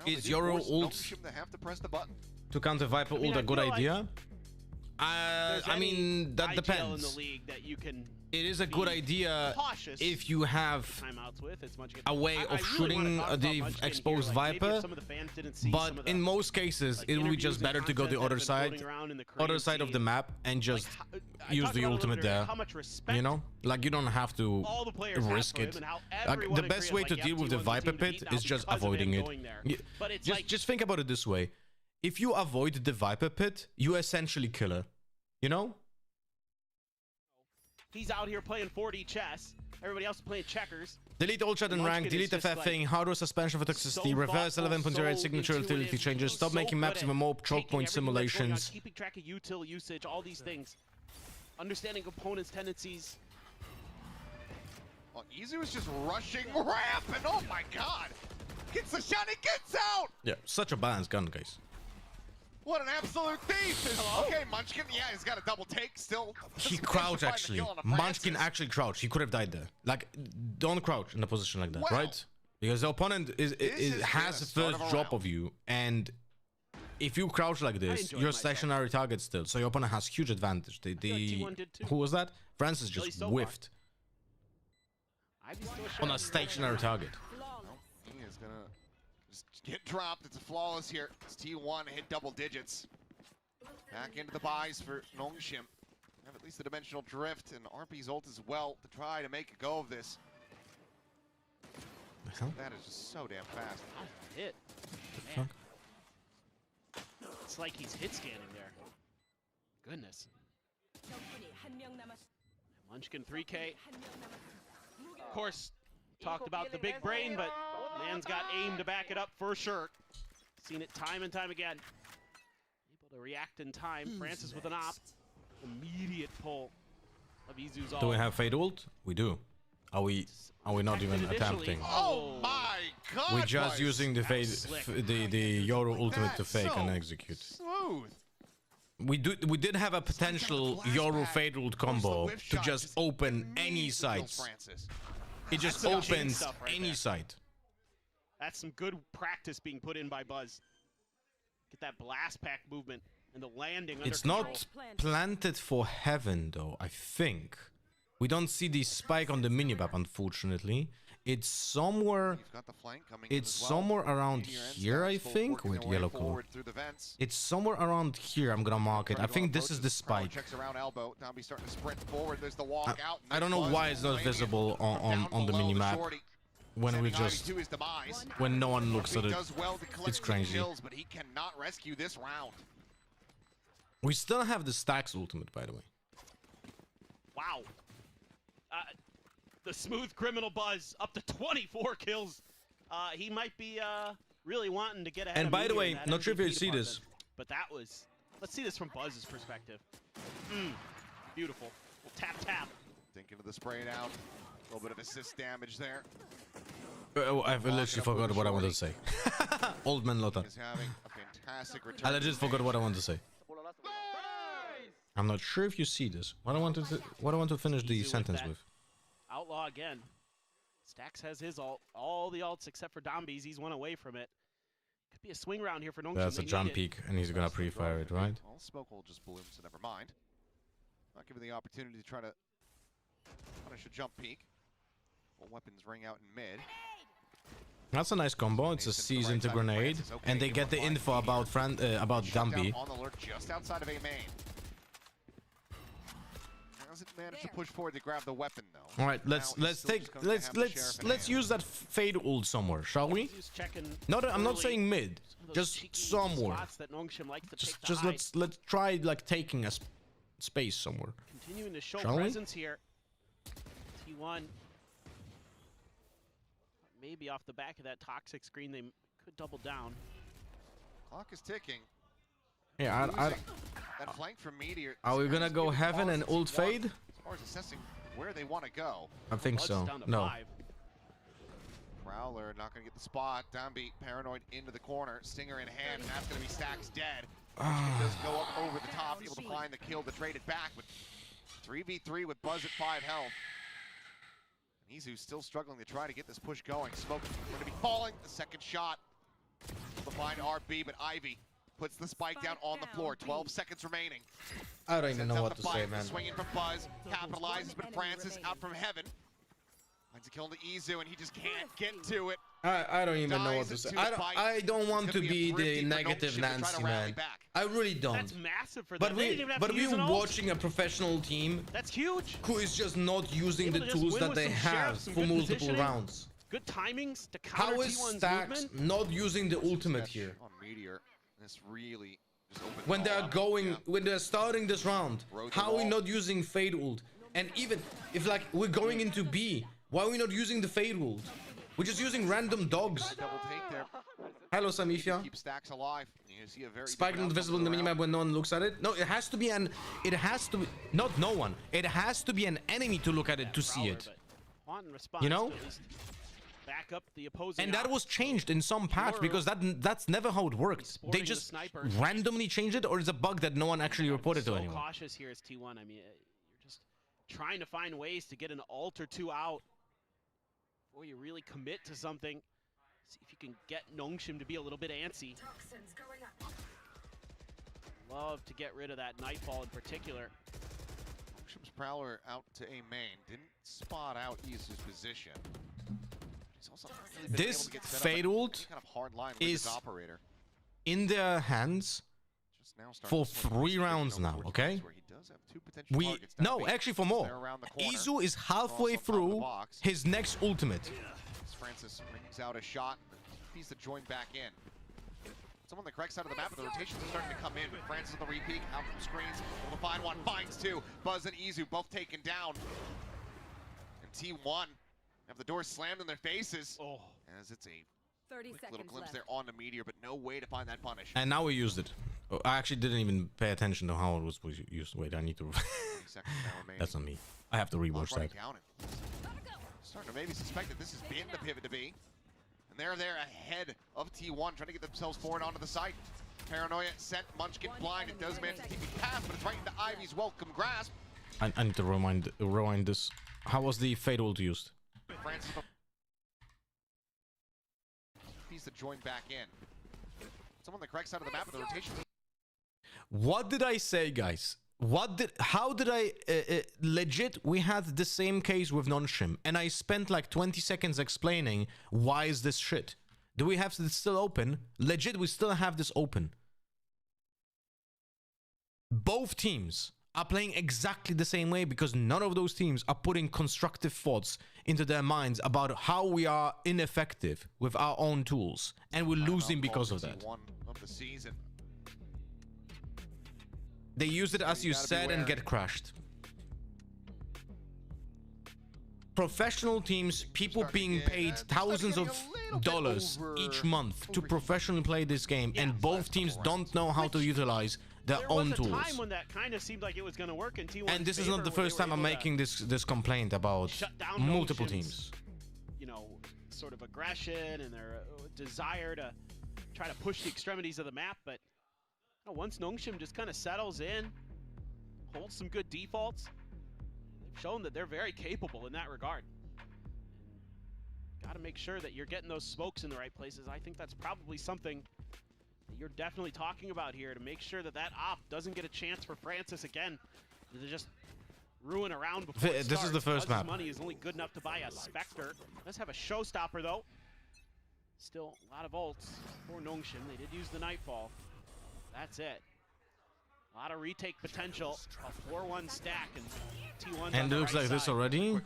Is your ult to have to press the button. to counter Viper ult a good idea? I mean, that depends. In the league that you can It is a good idea cautious if you have timeouts with. It's much a way of shooting the exposed Viper, but in most cases it will be just better to go the other side of the map and just use the ultimate there. You know, like you don't have to risk it. Like the best way to deal with the Viper pit is just avoiding it. Just think about it this way: if you avoid the Viper pit, you essentially kill her. You know? He's out here playing 4D chess. Everybody else is playing checkers. Delete all chat and rank, delete FFing, hardware suspension for toxicity, reverse 11.08 signature utility changes, stop making maps even more choke point simulations. Keeping track of util usage, all these things. Understanding opponents' tendencies. Well, Izu is just rushing ramp, and oh my god! Gets the shot, it gets out! Yeah, such a balanced gun, guys. What an absolute thief! Okay, Munchkin, yeah, he's got a double take still. He crouched actually. Munchkin actually crouched. He could have died there. Like, don't crouch in a position like that, right? Because the opponent has the first drop of you, and if you crouch like this, enjoyed you're myself. stationary target still, so your opponent has huge advantage. feel like T1 did too. Who was that? Francis At least just so far. whiffed Ivy's still on a short. stationary target. He is gonna just get dropped. It's a flawless here. It's T1 hit double digits. Back into the buys for Nongshim. Have at least a dimensional drift and RP's ult as well to try to make a go of this. The hell? That is just so damn fast. Hit. Fuck. It's like he's hit scanning there. Goodness. Munchkin 3K. Of course, talked about the big brain, but man's got aim to back it up for sure. Seen it time and time again. Able to react in time. Francis with an op. Immediate pull of Izu's ult. Do we have Fade ult? We do. Are we not even attempting? Oh my god! We're just boys. using the fade, the Yoru ultimate to fake and execute. Smooth. We did have a potential Yoru fade ult combo to just open any sites. It just That's some cheating opens stuff right any there. site. That's some good practice being put in by Buzz. Get that blast pack movement and the landing under It's control. not planted for heaven though, I think. We don't see the spike on the minimap, unfortunately. It's somewhere. You've got the flank coming in It's as well. somewhere around Junior and here, I Stacks both think. working With their way yellow color. forward through the vents. It's somewhere around here. I'm gonna mark it. I think this is the spike. Checks around elbow. Downby starting to sprint forward. There's the walk out. I don't know why it's not visible on the minimap when we just when no one looks at it. It's crazy. Kills, but he cannot rescue this round. We still have the Stacks ultimate, by the way. Wow. The smooth criminal Buzz up to 24 kills. He might be really wanting to get ahead. And of by the Meteor way, in that not sure if you MVP see this. department. But that was. Let's see this from Buzz's perspective. Beautiful. Well, tap tap. Thinking of the spray down. A little bit of assist damage there. I've literally forgot what I wanted to say. Old man Lotta. Is having a fantastic return. I legit forgot what I wanted to say. I'm not sure if you see this. What I want to finish the sentence with. Outlaw again. Stacks has his ult. All the ults except for Dombies. He's one away from it. Could be a swing round here for Nongshim. That's a They need jump it. peek, and he's gonna pre-fire it, right? All smoke will just bloom, so never mind. Not given the opportunity to try to punish a jump peek. Well, weapons ring out in mid. That's a nice combo. It's a seize into grenade, and they get the info about Dumpy. On the lurk just outside of A main. Hasn't managed to push forward to grab the weapon though. All right, let's use that fade ult somewhere, shall we? He's checking No, I'm not early. saying mid, Some of those just cheeky somewhere. spots that Nongshim likes to take Just the high. let's try like taking a space somewhere. Continuing to show Shall we? presence here. T1. Maybe off the back of that toxic screen, they could double down. Clock is ticking. Yeah, That flank from Meteor. are we gonna go heaven and ult fade? As far as assessing where they want to go. I think Blood's so. down to No. 5. Prowler not going to get the spot. Downbeat paranoid into the corner. Stinger in hand. And that's going to be Stacks dead. He does go up over the top, able to find the kill to trade it back with 3v3 with Buzz at 5 health. Mizu's still struggling to try to get this push going. Smoke going to be falling. The second shot to find RB, but Ivy puts the spike down on the floor. 12 seconds remaining. I don't even Sends know out what the to say, fight. man. Swinging from Buzz, capitalizes, but Francis out from heaven. Finds a kill into Izu, and he just can't get to it. I don't even know what to say. I don't want to be the negative Nancy, man. I really don't. That's massive for them. But They didn't even have to we're use an ult. watching a professional team That's huge. who is just not using Able the to just tools win that with they some have sheriffs, some for good multiple positioning. rounds. Good timings to counter How is T1's Stacks movement. not using the ultimate here? On Meteor, this really just opened When it they all are up. going, Yeah. when they're starting this round, Rode the how are we wall. not using Fade ult? And even if like we're going into B, why are we not using the Fade ult? We're just using random dogs. Double take there. Hello, Samifia. Keep Stacks alive. You see a very Spike not visible in the minimap when no one looks at it. No, it has to be not no one. It has to be an enemy to look at it to see it. Quantum response You know? to at least back up the opposing. And that op. was changed in some patch because that's never how it worked. They sporting the just sniper. randomly changed it, or it's a bug that no one actually reported to so anyone. cautious here as T1. I mean, you're just trying to find ways to get an ult or two out before you really commit to something. See if you can get Nongshim to be a little bit antsy. Love to get rid of that Nightfall in particular. Nongsham's Prowler out to A main. Didn't spot out Isu's position. He's also not really been This able to get set fade up ult any kind of hard line with his is operator. in their hands Just now starting for to swing 3 his rounds vision now, over okay? towards where he does have 2 potential targets down No, B. actually for They're more. around the corner. Izu is halfway Cross on top of the through box. his next ultimate. As Francis brings out a shot, he's to join back in. Someone on the correct side of the map, but the rotations are starting to come in. Francis on the repeat, out from screens, able to find one, finds 2. Buzz and Izu both taken down. And T1 have the door slammed in their faces. Oh, as it's a 30 quick little seconds glimpse left. there on the Meteor, but no way to find that punish. And now we used it. Oh, I actually didn't even pay attention to how it was used. Wait, I need to... 20 seconds now remaining. That's on me. I have to rewatch that. Down and starting to maybe suspect that this has been the pivot to be. And they're there ahead of T1, trying to get themselves forward onto the site. Paranoia sent Munchkin blind. It does manage to keep it past, but it's right into Ivy's welcome grasp. I need to rewind this. How was the fade ult used? Francis he's to join back in. Someone on the correct side of the map with the rotation. What did I say, guys? How did I legit? We had the same case with non-shim, and I spent like 20 seconds explaining why is this shit. Do we have this still open? Legit, we still have this open. Both teams are playing exactly the same way because none of those teams are putting constructive thoughts into their minds about how we are ineffective with our own tools, and we're losing because of that. One of the season. They use it as you said and get crashed. Professional teams, people being paid thousands of dollars each month to professionally play this game, and both teams don't know how to utilize their own tools. There was a time when that kind of seemed like it was going to work in T1. And this is not the first time I'm making this complaint about multiple teams. You know, sort of aggression and their desire to try to push the extremities of the map, but once Nongshim just kind of settles in, holds some good defaults, they've shown that they're very capable in that regard. Got to make sure that you're getting those smokes in the right places. I think that's probably something that you're definitely talking about here, to make sure that that op doesn't get a chance for Francis again to just ruin a round before it starts. This is the first map. Money is only good enough to buy a Spectre. Let's have a showstopper though. Still a lot of ults for Nongshim. They did use the Nightfall. That's it. A lot of retake potential. A 4-1 stack, and T1's And it looks like this already.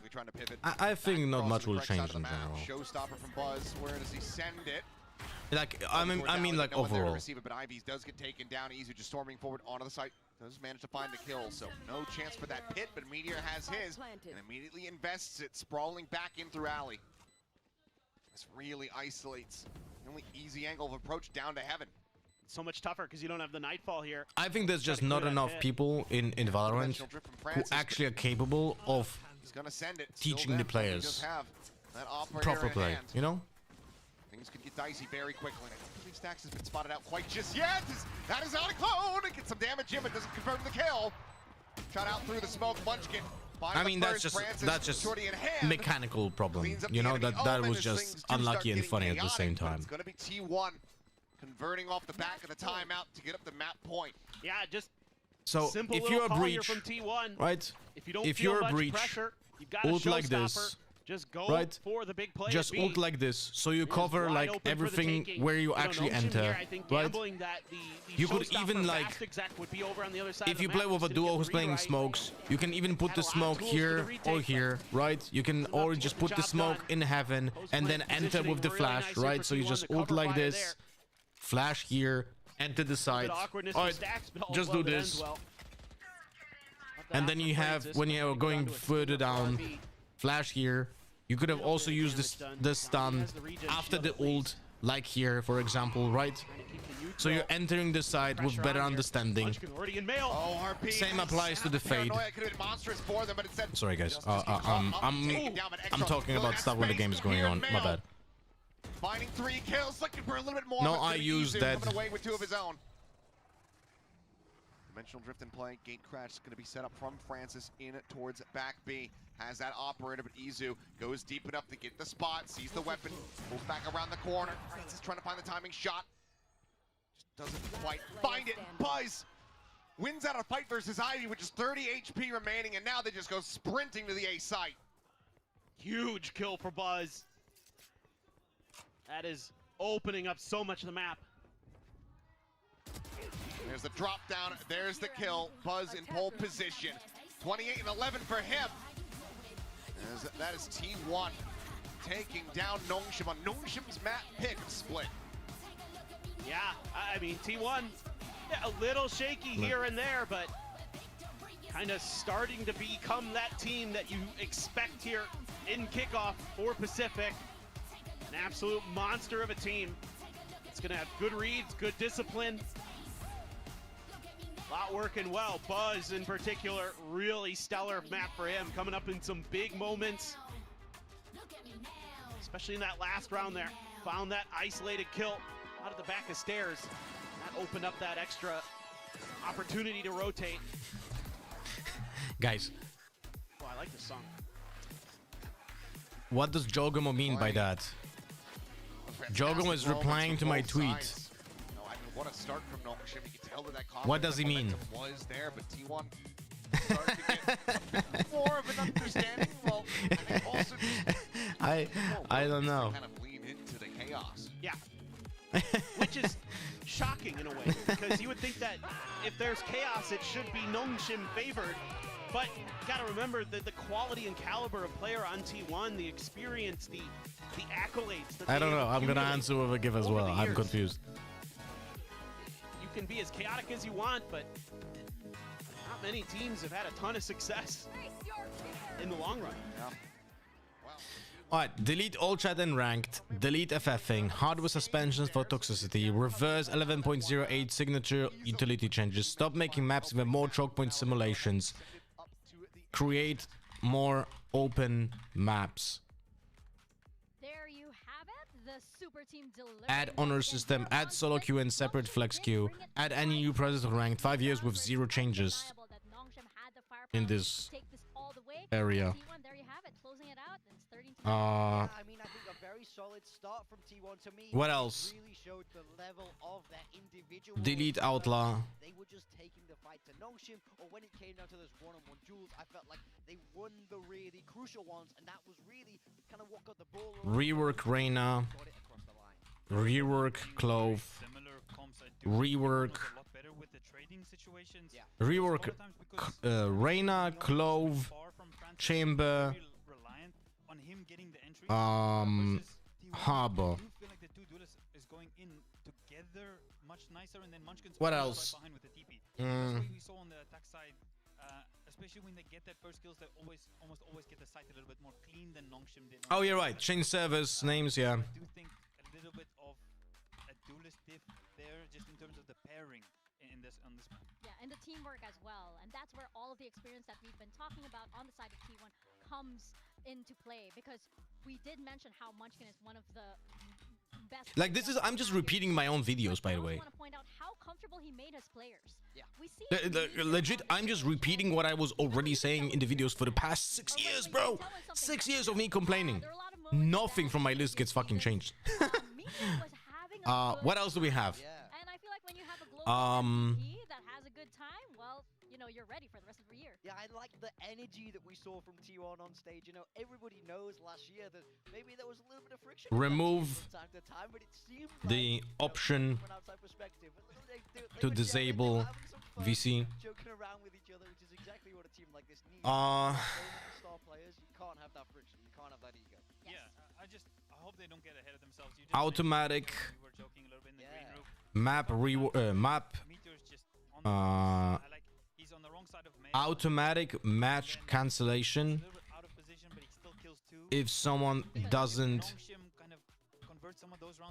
I think not much will change in general. Showstopper from Buzz. Where does he send it? Like I mean like overall. But Ivy's does get taken down. Izu just storming forward onto the site. Does manage to find the kill, so no chance for that pit. But Meteor has his and immediately invests it, sprawling back in through alley. This really isolates the only easy angle of approach down to heaven. So much tougher because you don't have the Nightfall here. I think there's just not enough people in Valorant who actually are capable of teaching the players proper play, you know? Things could get dicey very quickly. I don't believe Stacks has been spotted out quite just yet. That is out of clone. It gets some damage in, but doesn't confirm the kill. Shot out through the smoke. Munchkin. I mean, that's just mechanical problem. You know, that was just unlucky and funny at the same time. It's gonna be T1 converting off the back of the timeout to get up the map point. Yeah, just so simple if you're a call here breach, from T1, right? If you don't if feel you're a much breach, pressure, you've got a ult like this, showstopper. Just go right? for the big play. Just ult like this, so you cover like everything where you actually enter, right? You could even like, if you play with a duo who's playing smokes, you can even put the smoke here or here, right? You can or just put the smoke in heaven and then enter with the flash, right? So you just ult like this, flash here, enter the side. Alright, just do this. And then you have, when you're going further down, flash here. You could have also used the stun after the ult, like here, for example, right? So you're entering the side with better understanding. Same applies to the fade. Sorry, guys. I'm talking about stuff when the game is going on. My bad. Finding 3 kills, looking for a little bit more. No, I used that. Away with 2 of his own. Dimensional drift in play. Gate crash is going to be set up from Francis in towards back B. Has that operator, but Izu goes deep enough to get the spot. Sees the weapon. Moves back around the corner. Francis trying to find the timing shot. Just doesn't quite find it. Buzz wins out a fight versus Ivy with just 30 HP remaining, and now they just go sprinting to the A site. Huge kill for Buzz. That is opening up so much of the map. There's the drop down, there's the kill. Buzz in pole position. 28 and 11 for him. That is T1 taking down Nongshim on Nongshim's map pick split. Yeah, I mean, T1, yeah, a little shaky here and there, but kind of starting to become that team that you expect here in kickoff for Pacific. An absolute monster of a team. It's going to have good reads, good discipline. A lot working well. Buzz, in particular, really stellar map for him, coming up in some big moments. Especially in that last round there. Found that isolated kill out of the back of stairs. That opened up that extra opportunity to rotate. Guys. Oh, I like this song. What does Jogomo mean by that? Jogomo is replying to my tweet. No, I mean, what a start from Nongshim. You can tell that What does he mean? Was there, but T1 started to get more of an understanding. Well, I think also I don't know. Kind of lean into the chaos. Yeah. Which is shocking in a way, because you would think that if there's chaos, it should be Nongshim favored. But you gotta remember the quality and caliber of player on T1, the experience, the accolades. That I don't know. I'm gonna answer with a give as well. I'm confused. You can be as chaotic as you want, but not many teams have had a ton of success in the long run. Yeah. Alright, delete all chat and ranked, delete FFing, hardware suspensions for toxicity, reverse 11.08 signature utility changes, stop making maps with more choke point simulations, create more open maps. There you have it. The super team delivered. Add honor system, add solo queue and separate flex queue, add any new presence on ranked, 5 years with 0 changes in this area. I mean, I think a very solid start from T1 to me. What else? Really showed the level of their individual. Delete Outlaw. They were just taking the fight to Nongshim, or when it came down to those one-on-one duels, I felt like they won the really crucial ones, and that was really kind of what got the ball. Rework Reyna. Rework Clove. Rework. Rework Reyna, Clove, Chamber. Harbor. What else? Especially when they get that first kills, they almost always get the site a little bit more clean than Nongshim did. Oh, you're right. Change servers, names, yeah. I do think a little bit of a duelist diff there, just in terms of the pairing on this map. Yeah, and the teamwork as well, and that's where all of the experience that we've been talking about on the side of T1 comes into play, because we did mention how Munchkin is one of the best. Like, this is, I'm just repeating my own videos, by the way. I want to point out how comfortable he made his players. Yeah. We see legit, I'm just repeating what I was already saying in the videos for the past 6 years, bro. 6 years of me complaining. Nothing from my list gets fucking changed. What else do we have? And I feel like when you have a global MVP that has a good time, well, you know, you're ready for the rest of the year. Yeah, I like the energy that we saw from T1 on stage. You know, everybody knows last year that maybe there was a little bit of friction. Remove from time to time, but it seemed the option to disable VC. Joking around with each other, which is exactly what a team like this needs. Star players, you can't have that friction. You can't have that ego. Yeah, I hope they don't get ahead of themselves. You just Automatic we were joking a little bit in the green room. map He's on the wrong side of automatic match cancellation if someone doesn't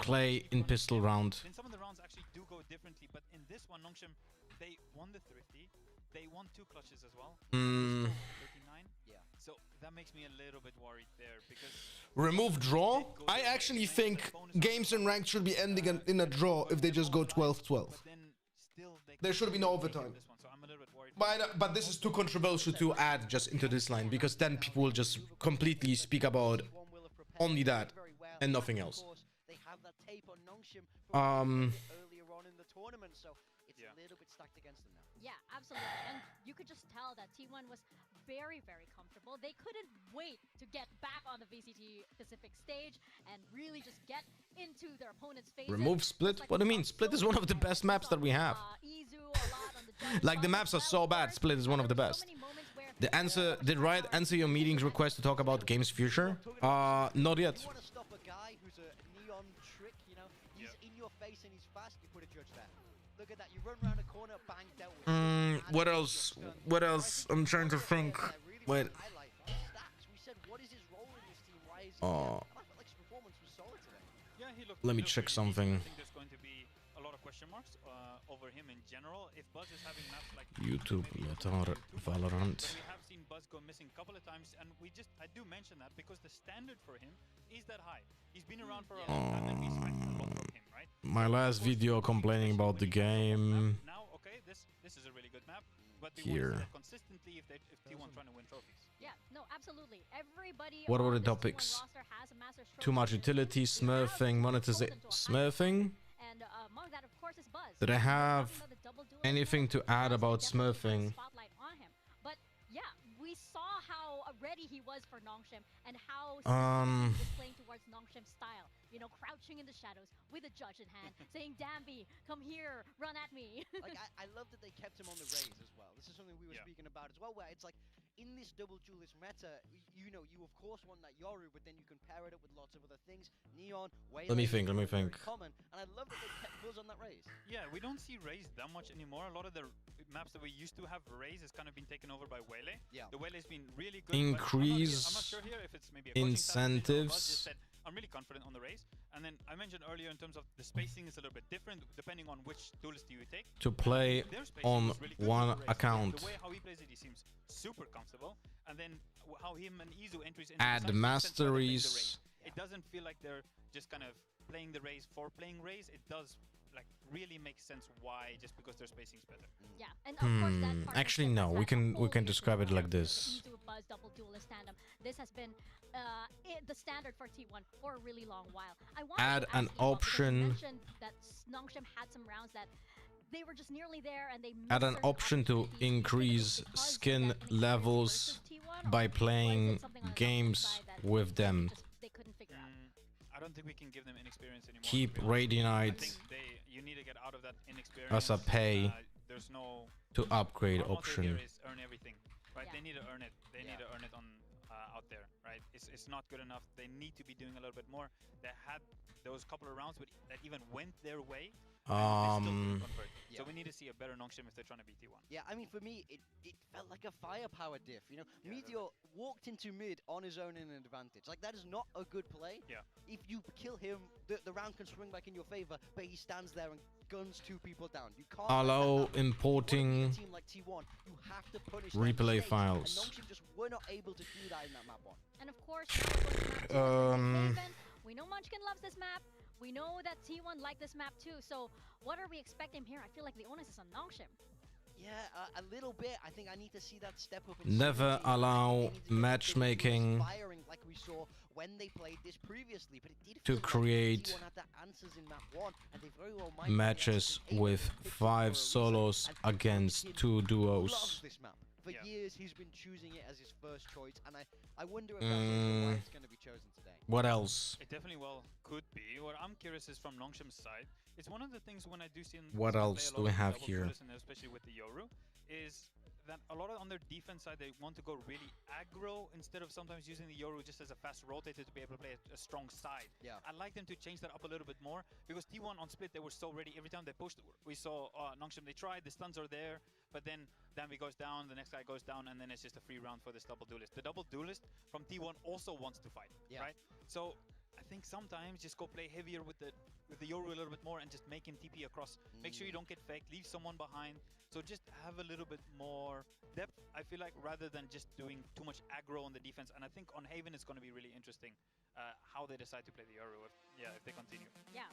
play in pistol round. Then some of the rounds actually do go differently, but in this one, Nongshim, they won the thrifty. They won 2 clutches as well. 39. Yeah. So that makes me a little bit worried there, because remove draw. I actually think games and ranked should be ending in a draw if they just go 12-12. There should be no overtime. But this is too controversial to add just into this line, because then people will just completely speak about only that and nothing else. They have that tape on Nongshim from earlier on in the tournament, so it's a little bit stacked against them now. Yeah, absolutely. And you could just tell that T1 was very, very comfortable. They couldn't wait to get back on the VCT Pacific stage and really just get into their opponent's faces. Remove Split? What do you mean? Split is one of the best maps that we have. Like, the maps are so bad, Split is one of the best. Did Riot answer your meeting's request to talk about game's future? Not yet. You want to stop a guy who's a neon trick, you know? He's in your face and he's fast, you put a judge there. Look at that, you run around a corner, bang, dealt with. What else? What else? I'm trying to think. Wait. We said, what is his role in this team? Why is he here? And I felt like his performance was solid today. Yeah, he looked. Let me check something. I think there's going to be a lot of question marks over him in general. If Buzz is having maps like YouTube, Lothar, Valorant. we have seen Buzz go missing a couple of times, and I do mention that because the standard for him is that high. He's been around for a long time, and we expect a lot from him, right? My last video complaining about the game. Now, okay, this is a really good map, but we Here. want to consistently if T1 trying to win trophies. Yeah, no, absolutely. Everybody. What were on the this T1 topics? roster has a Master's Too much trophy. utility, smurfing, monetization. Smurfing? And among that, of course, is Buzz. Did I have Talking about the double duelist anything to mode, add Buzz about definitely put a smurfing? spotlight on him. But yeah, we saw how ready he was for Nongshim and how he was playing towards Nongshim's style. You know, crouching in the shadows with a judge in hand, saying, "Dambi, come here, run at me." Like, I love that they kept him on the raise as well. This is something we were speaking about as well, where it's like, in this double duelist meta, you know, you of course want that Yoru, but then you can pair it up with lots of other things. Neon, Waylay, Let me think. very common, and I love that they kept Buzz on that raise. Yeah, we don't see Raze that much anymore. A lot of the maps that we used to have Raze has kind of been taken over by Waylay. Yeah. The Waylay's been really good. Increase I'm not sure here if it's maybe a coaching staff decision or Buzz just incentives. said, I'm really confident on the Raze. And then I mentioned earlier in terms of the spacing is a little bit different depending on which duelist you take. To play Their spacing on is really good one with the Raze. account. The way how he plays it, he seems super comfortable. And then how him and Izu entries into Add some sense where they play the masteries. Raze. It doesn't feel like they're just kind of playing the Raze for playing Raze. It does like really make sense why, just because their spacing's better. Yeah, and of course that part Actually, no. We can describe it like this. Izu Buzz double duelist tandem. This has been the standard for T1 for a really long while. I wanted Add to an ask you, because you option. mentioned that Nongshim had some rounds that they were just nearly there, and they Add missed an certain option to opportunities increase because skin that mechanic levels versus T1, or by was it playing something on the games side that with them. they couldn't figure out? I don't think we can give them inexperience anymore. Keep to be honest. I Radianite think you need to get out of that inexperience. as a pay There's no to upgrade our motto here option. is earn everything, right? They need to earn it. They need to earn it on out there, right? It's not good enough. They need to be doing a little bit more. They had those couple of rounds that even went their way. And they still didn't convert. So we need to see a better Nongshim if they're trying to beat T1. Yeah, I mean, for me, it felt like a firepower diff. You know, Meteor walked into mid on his own in an advantage. Like, that is not a good play. Yeah. If you kill him, the round can swing back in your favor, but he stands there and guns two people down. You can't Allow let that happen. importing When you beat a team like T1, you have to punish their replay mistakes, files. And Nongshim just were not able to do that in that map one. And of course, we know Munchkin loves this map. We know that T1 liked this map too. So what are we expecting here? I feel like the onus is on Nongshim. Yeah, a little bit. I think I need to see that step up. In Never synergy. allow They need to get matchmaking firing like we saw when they played this previously, but it did to feel like create T1 had the answers in map one, and they very well might be matches able to with pick 5 solos against 2 duos. loves this map. For years, he's been choosing it as his first choice, and I wonder if that's also why it's going to be chosen today. What else? It definitely well could be. What I'm curious is from Nongshim's side. It's one of the things when I do see What else do we have here? Especially with the Yoru, is that a lot of on their defense side they want to go really aggro instead of sometimes using the Yoru just as a fast rotator to be able to play a strong side. Yeah. I'd like them to change that up a little bit more because T1 on split they were so ready. Every time they pushed, we saw Nongshim, they tried, the stuns are there, but then Dambi goes down, the next guy goes down, and then it's just a free round for this double duelist. The double duelist from T1 also wants to fight, right? So I think sometimes just go play heavier with the Yoru a little bit more and just make him TP across. Make sure you don't get faked, leave someone behind. So just have a little bit more depth, I feel like, rather than just doing too much aggro on the defense. And I think on Haven it's going to be really interesting how they decide to play the Yoru if they continue. Yeah,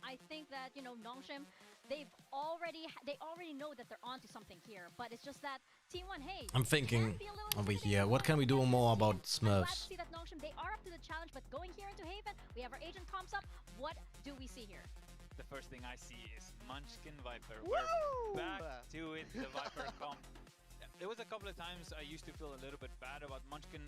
I think that, you know, Nongshim, they already know that they're onto something here, but it's just that T1, hey, I'm thinking over here, what can we do more about I'm glad to Smurfs? see that Nongshim, they are up to the challenge, but going here into Haven, we have our agent comps up. What do we see here? the first thing I see is Munchkin Viper. Woo! We're back to it, the Viper comp. There was a couple of times I used to feel a little bit bad about Munchkin.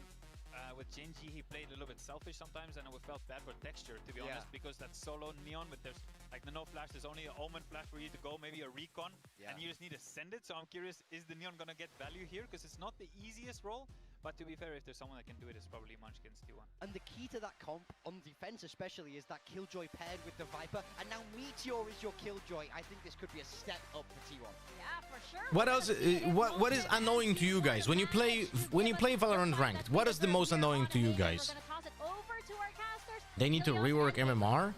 With Genji, he played a little bit selfish sometimes, and I felt bad for Texture, to be honest, because that solo Neon, with there's like the no flash, there's only an Omen flash for you to go, maybe a recon, and you just need to send it. So I'm curious, is the Neon gonna get value here? Because it's not the easiest role, but to be fair, if there's someone that can do it, it's probably Munchkin's T1. And the key to that comp, on defense especially, is that Killjoy paired with the Viper, and now Meteor is your Killjoy. I think this could be a step up for T1. Yeah, for sure. What else? What is annoying to you guys when you play Valorant ranked? What is the most annoying to you guys? They need to rework MMR,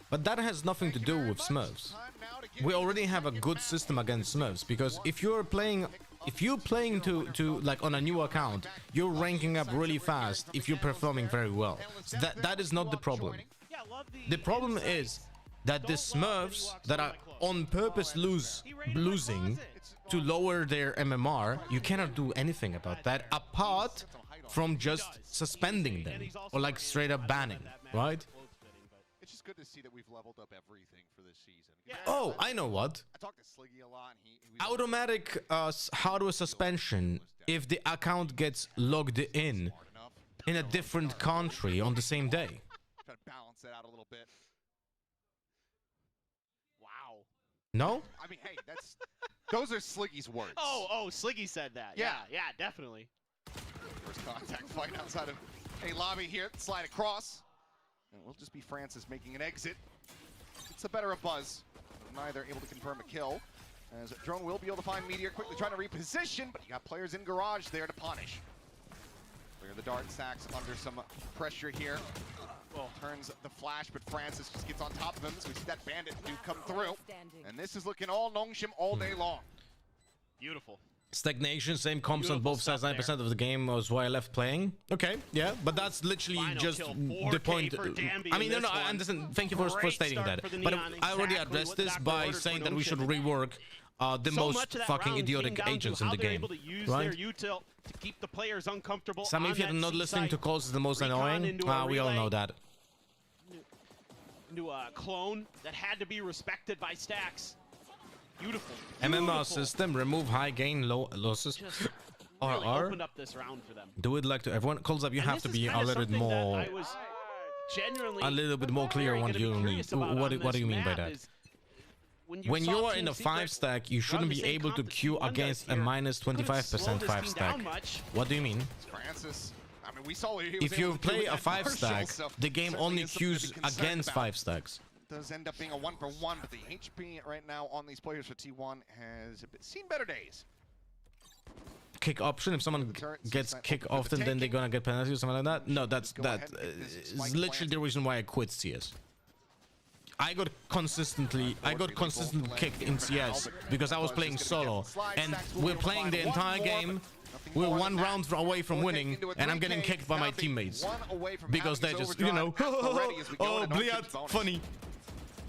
but that has nothing to do with Smurfs. We already have a good system against Smurfs, because if you're playing to like on a new account, you're ranking up really fast if you're performing very well. So that is not the problem. The problem is that the Smurfs that are on purpose losing to lower their MMR, you cannot do anything about that apart from just suspending them or like straight up banning, right? It's just good to see that we've leveled up everything for this season. Oh, I know what. I talked to Sliggy a lot. Automatic hardware suspension if the account gets logged in a different country on the same day. Try to balance that out a little bit. Wow. No? I mean, hey, those are Sliggy's words. Oh, Sliggy said that. Yeah, definitely. First contact fight outside of a lobby here. Slide across. And it will just be Francis making an exit. It's the better of Buzz. Neither able to confirm a kill. As Drone will be able to find Meteor, quickly trying to reposition, but you got players in Garage there to punish. Clear the dart stacks under some pressure here. Well, turns the flash, but Francis just gets on top of him. So we see that bandit do come through. And this is looking all Nongshim all day long. Beautiful. Stagnation, same comps on both sides. 9% of the game was why I left playing. Okay, yeah, but that's literally just the point. I mean, no, I understand. Thank you for stating that. But I already addressed this by saying that we should rework the most fucking idiotic agents in the game, right? To keep the players uncomfortable. Some if you're not listening to calls is the most annoying. We all know that. Into a clone that had to be respected by Stacks. Beautiful. MMR system, remove high gain, low losses. Really opened up this round for them. Do it like to everyone. Calls up. You have to be a little bit more, clear on what you mean. What do you mean by that? When you are in a 5-stack, you shouldn't be able to queue against a minus 25% 5-stack. What do you mean? Francis. I mean, we saw if you play a 5-stack, the game only queues against 5-stacks. Does end up being a 1-for-1, but the HP right now on these players for T1 has seen better days. Kick option, if someone gets kick often, then they're gonna get penalty or something like that. No, that is literally the reason why I quit CS. I got consistently kicked in CS because I was playing solo, and we're playing the entire game. We're 1 round away from winning, and I'm getting kicked by my teammates because they're just, you know, oh, Bliat, funny.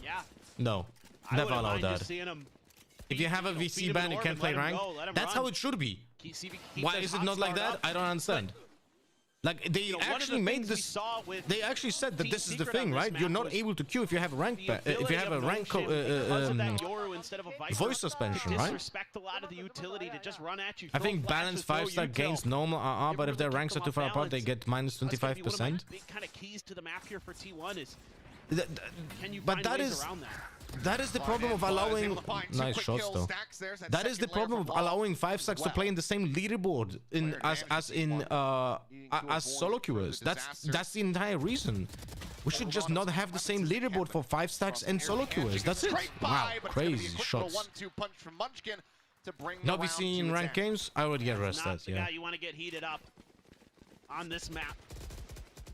Yeah. No, never allow that. If you have a VC ban, you can't play rank. That's how it should be. Why is it not like that? I don't understand. Like, they actually made this. They actually said that this is the thing, right? You're not able to queue if you have a rank. If you have a rank voice suspension, right? I think balanced 5-stack gains normal RR, but if their ranks are too far apart, they get minus 25%. Big kind of keys to the map here for T1 is. Can you but that is the problem of allowing nice shots though. That is the problem of allowing 5-stacks to play in the same leaderboard as solo queuers. That's the entire reason. We should just not have the same leaderboard for 5-stacks and solo queuers. That's it. Wow, crazy shots. Not be seen in ranked games. I would get arrested. Yeah. You want to get heated up on this map.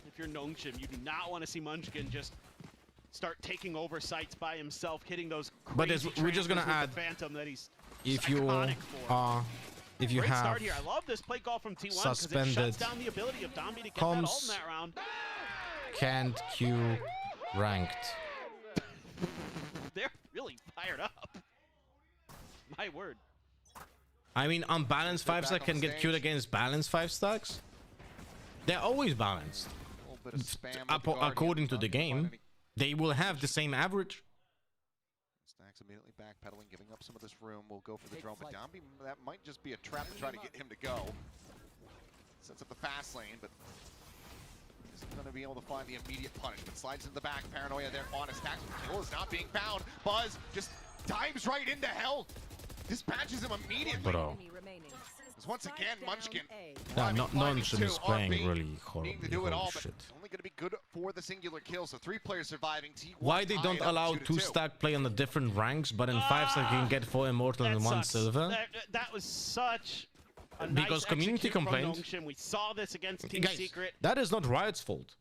If you're Nongshim, you do not want to see Munchkin just start taking over sites by himself, hitting those crazy we're just gonna add Phantom that he's if you Great have start here. I love this play call from T1 because it shuts down the ability of Dombi to get that ult in that round. Can't queue ranked. They're really fired up. My word. I mean, unbalanced 5-stack can get queued against balanced 5-stacks. They're always balanced. According to the game, they will have the same average. Starts immediately backpedaling, giving up some of this room. We'll go for the drone, but Dombey, that might just be a trap to try to get him to go. Sets up the fast lane, but isn't going to be able to find the immediate punishment. Slides into the back, paranoia there on his tax. Kill is not being found. Buzz just dives right into hell. Dispatches him immediately. Bro. Because once again, Munchkin. Yeah, Nonchim is playing really horribly. Holy shit. Only going to be good for the singular kill, so 3 players surviving. T1 Why they don't allow 2-stack play on the different ranks, but in 5-stack you can get 4 immortal and 1 silver? That was such a Because nice community execute from complained. Nongshim. We saw this against Team Guys, Secret. that is not Riot's fault.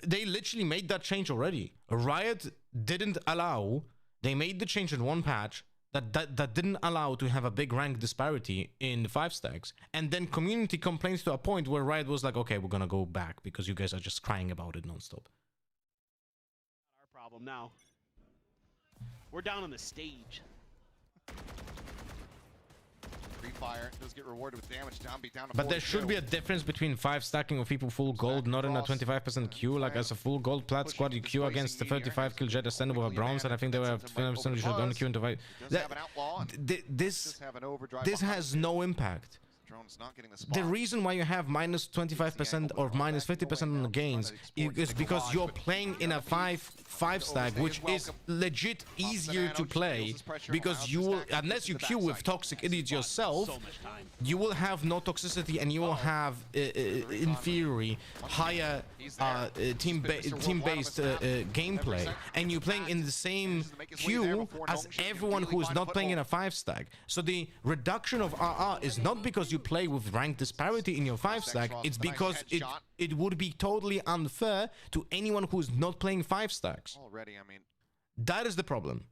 They literally made that change already. Riot didn't allow. They made the change in one patch that didn't allow to have a big rank disparity in 5-stacks. And then community complains to a point where Riot was like, okay, we're gonna go back because you guys are just crying about it nonstop. Our problem now. We're down on the stage. Free fire does get rewarded with damage. Dombey down to But there 42. should be a difference between 5-stacking with people full gold, not in a 25% queue. Like as a full gold plat squad, you queue against the 35 kill jet ascended with a bronze, and I think they were 20% you should only queue into fight. This has no impact. Drone's not getting the spot. The reason why you have minus 25% or minus 50% on the gains is because you're playing in a 5-stack, which is legit easier to play because you will, unless you queue with toxic idiots yourself, you will have no toxicity and you will have, in theory, higher team-based gameplay. And you're playing in the same queue as everyone who is not playing in a 5-stack. So the reduction of RR is not because you play with rank disparity in your 5-stack, it's because it would be totally unfair to anyone who is not playing 5-stacks. Already, I mean, that is the problem.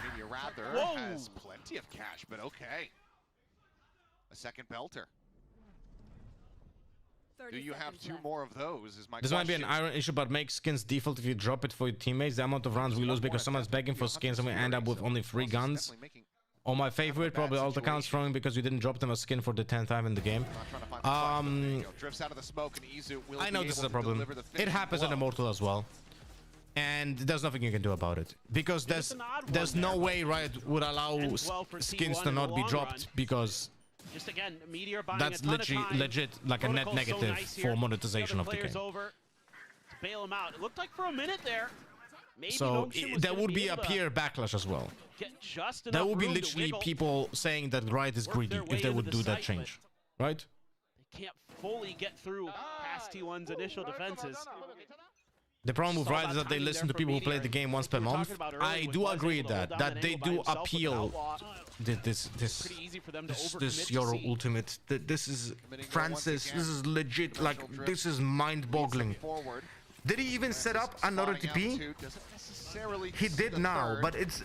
maybe rather has plenty of cash, but okay. A second belter. Do you have 2 more of those? Is my This might be an iron issue, but make skins default if you drop it for your teammates. The amount of rounds we lose because someone's begging for skins and we end up with only 3 guns. Or my favorite, probably alt accounts throwing because you didn't drop them a skin for the 10th time in the game. Drifts out of the smoke and Izu will I know this is a problem. It happens on Immortal as well. And there's nothing you can do about it. Because there's no way Riot would allow skins to not be dropped because Just again, Meteor buying that's a ton of time. legit like a net Protocol's so negative nice here. for monetization The of the player's game. over to bail him out. It looked like for a minute there. Maybe So Nongshim was there gonna would be a able to peer backlash as well. get just There enough would be room to literally wiggle. people saying that Riot is greedy their way if they into would the do that site, change, right? They can't fully get through past T1's initial defenses. The problem with Saw Riot is that they timing listen there to people who for play Meteor. the game once per We were month. talking about early I when do Buzz agree able to hold that down an they angle by do himself with appeal. Outlaw. This Pretty easy for them to this overcommit your to C. ultimate. This is Francis. This is legit. Like this is mind-boggling. Did he even set up another TP? He did now, but this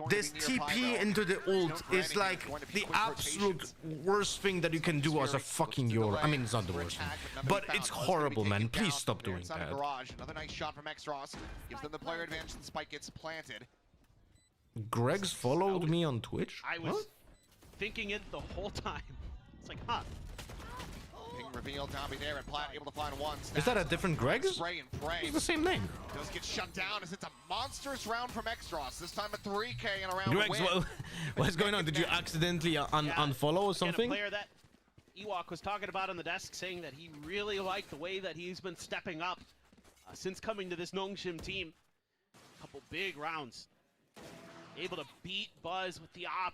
TP into the ult is like the absolute worst thing that you can do as a fucking Euro. I mean, it's not the worst thing, but it's horrible, man. Please stop doing that. Another nice shot from Xross gives them the player advantage. The spike gets planted. Greg's followed me on Twitch. I was thinking it the whole time. It's like, huh. Ping reveal, Dombey there, and Platt able to find one. Is that a different Greg? Spray and pray. It's the same name. Does get shut down as it's a monstrous round from Xross. This time a 3K and a round Gregs, win. what's going on? Did you accidentally unfollow or something? A player that Ewok was talking about on the desk, saying that he really liked the way that he's been stepping up since coming to this Nongshim team. A couple big rounds. Able to beat Buzz with the op.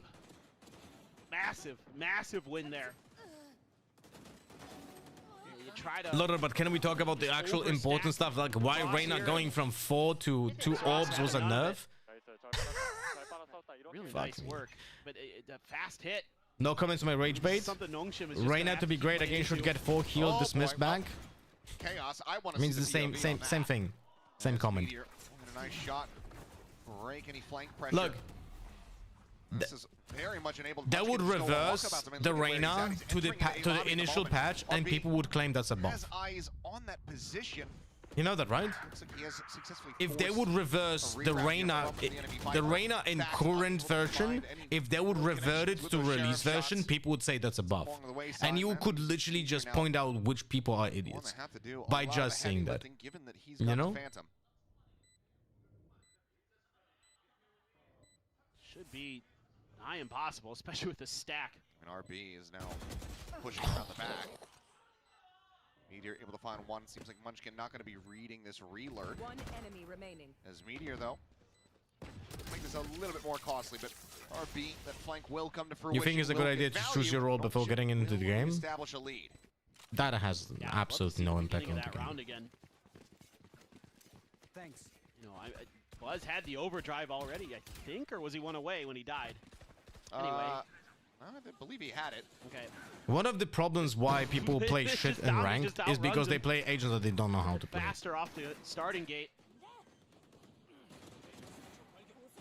Massive, massive win there. You try to Loder, but can we talk about the actual important stuff? Like why Reyna going from 4 to 2 orbs was a nerf? Really nice work, but a fast hit. No comments on my rage bait. Something Nongshim is just Reyna gonna to be have great keep again should playing get 4 healed dismissed back. Chaos. I want to Means the same thing. Same comment. A nice shot. Break any flank pressure. Look. This is very much enabled. That would reverse the Reyna to the initial patch, and people would claim that's a buff. Has eyes on that position. You know that, right? Looks like he has successfully If they would reverse the Reyna in current version, if they would revert it to release version, people would say that's a buff. And you could literally just point out which people are idiots by just saying that. You know? should be nigh impossible, especially with the stack. And RB is now pushing around the back. Meteor able to find one. Seems like Munchkin not going to be reading this relurk. One enemy remaining. As Meteor, though, make this a little bit more costly, but RB, that flank will come to fruition. You think it's a good idea to choose your role before getting into the game? Establish a lead. That has absolutely no impact on the That game. round again. Thanks. You know, Buzz had the overdrive already, I think, or was he one away when he died? Anyway. I believe he had it. Okay. One of the problems why people play shit in ranked is because they play agents that they don't know how to play. Faster off the starting gate.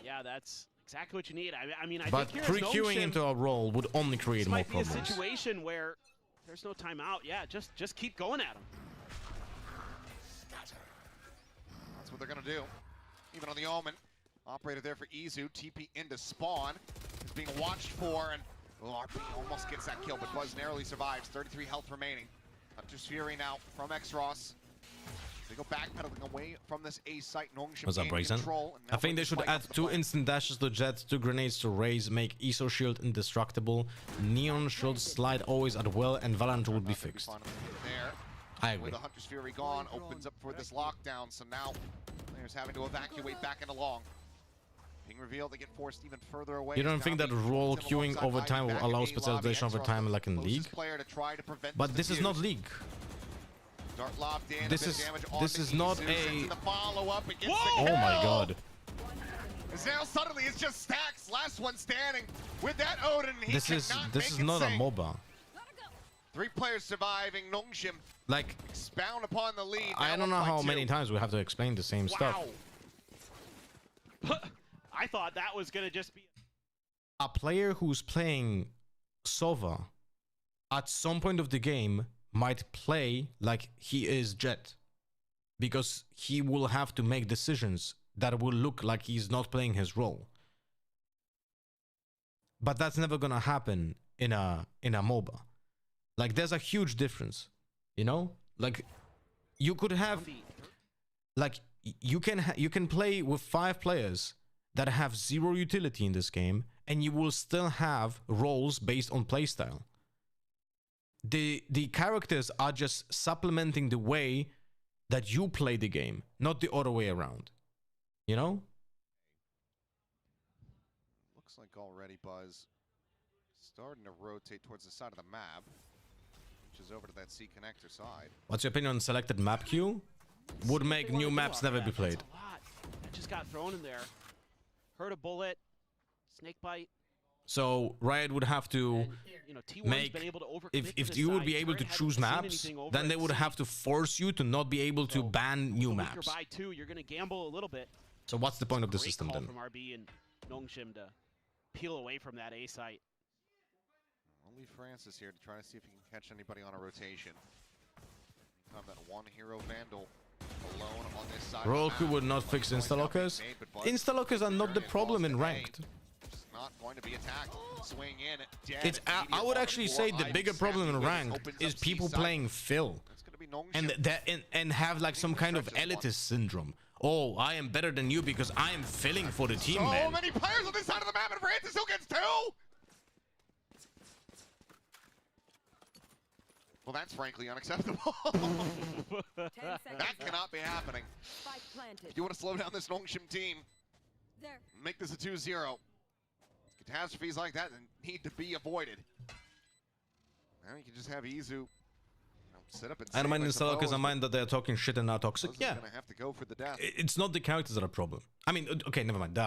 Yeah, that's exactly what you need. I mean, I But think here's pre-queuing Notion, into a role would only create this more might be a problems. situation where there's no timeout. Yeah, just keep going at him. That's what they're going to do. Even on the Omen. Operator there for Izu. TP into spawn. Is being watched for, and RP almost gets that kill, but Buzz narrowly survives. 33 health remaining. Hunter's Fury now from Xross. They go backpedaling away from this A site. What's up, Brazen? I think they should add 2 instant dashes to Jets, 2 grenades to Raze, make ESO shield indestructible, Neon should slide always at will, and Valorant would be fixed. I agree. With the Hunter's Fury gone, opens up for this lockdown, so now players having to evacuate back and along. Being revealed, they get forced even further away. You don't think that role queuing over time will allow specialization over time like in League? But this is not League. Dart lobbed in, This is not a... The follow-up against Oh the my kill. god. As now suddenly it's just Stacks, last one standing with that Odin. He This is cannot not a sing. MOBA. 3 players surviving. Nongshim Like, expound upon the lead. I Now don't know 1 by how 2. many times we have to explain the same stuff. I thought that was gonna just be A player who's playing Sova at some point of the game might play like he is Jet, because he will have to make decisions that will look like he's not playing his role. But that's never gonna happen in a MOBA. Like, there's a huge difference, you know? Like, you could have, like, you can play with 5 players that have 0 utility in this game, and you will still have roles based on playstyle. The characters are just supplementing the way that you play the game, not the other way around. You know? Looks like already Buzz starting to rotate towards the side of the map, which is over to that C connector side. What's your opinion on selected map queue? Would make new maps never be played. a lot. That just got thrown in there. Heard a bullet, snake bite. So Riot would have to You know, T1's make, been able to overcommit if to you this would be side. able to Turret choose hadn't seen maps, anything over then they at would C. have to force you to not be able to ban new With maps. your buy 2, you're gonna gamble a little bit. So what's the point of the Great system call then? from RB and Nongshim to peel away from that A site. Only Francis here to try to see if he can catch anybody on a rotation. That 1 hero Vandal alone on this side. Roku would not fix insta-lockers. Insta-lockers are not the problem in ranked. Not going to be attacked. Swing in, dead. It's I would actually say the bigger problem in ranked is people playing Phil and have like some kind of elitist syndrome. Oh, I am better than you because I am filling for the team, So man. many players on this side of the map, and Francis still gets 2. Well, that's frankly unacceptable. That cannot be happening. If you want to slow down this Nongshim team, make this a 2-0. Catastrophes like that need to be avoided. Now you can just have Izu sit up and I don't mind save, insta-lockers, I mind that they're talking shit and are toxic. Yeah. Gonna have to go for the death. It's not the characters that are a problem. I mean, okay, never mind,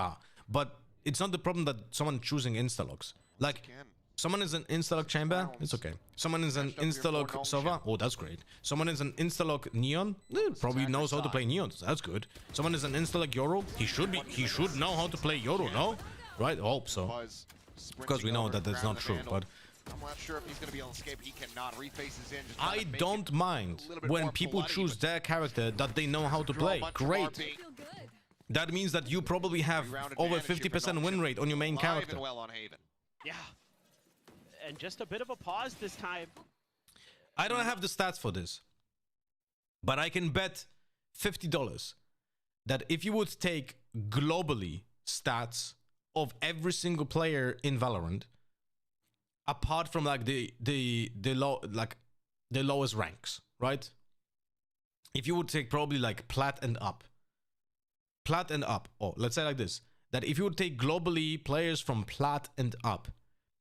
but it's not the problem that someone choosing insta-locks. Like, someone is an insta-lock chamber, it's okay. Someone is an insta-lock Sova, oh, that's great. Someone is an insta-lock Neon, probably knows how to play Neon, that's good. Someone is an insta-lock Yoro, he should know how to play Yoro, no? Right, I hope so. Because we know that that's not true, but I'm not sure if he's going to be able to escape. He cannot. Refaces in. Just I don't mind when people choose their character that they know how to play. Great. That means that you probably have over 50% win rate on your main character. Well on Haven. Yeah. And just a bit of a pause this time. I don't have the stats for this, but I can bet $50 that if you would take globally stats of every single player in Valorant, apart from like the lowest ranks, right? If you would take probably like plat and up, or let's say like this, that if you would take globally players from plat and up,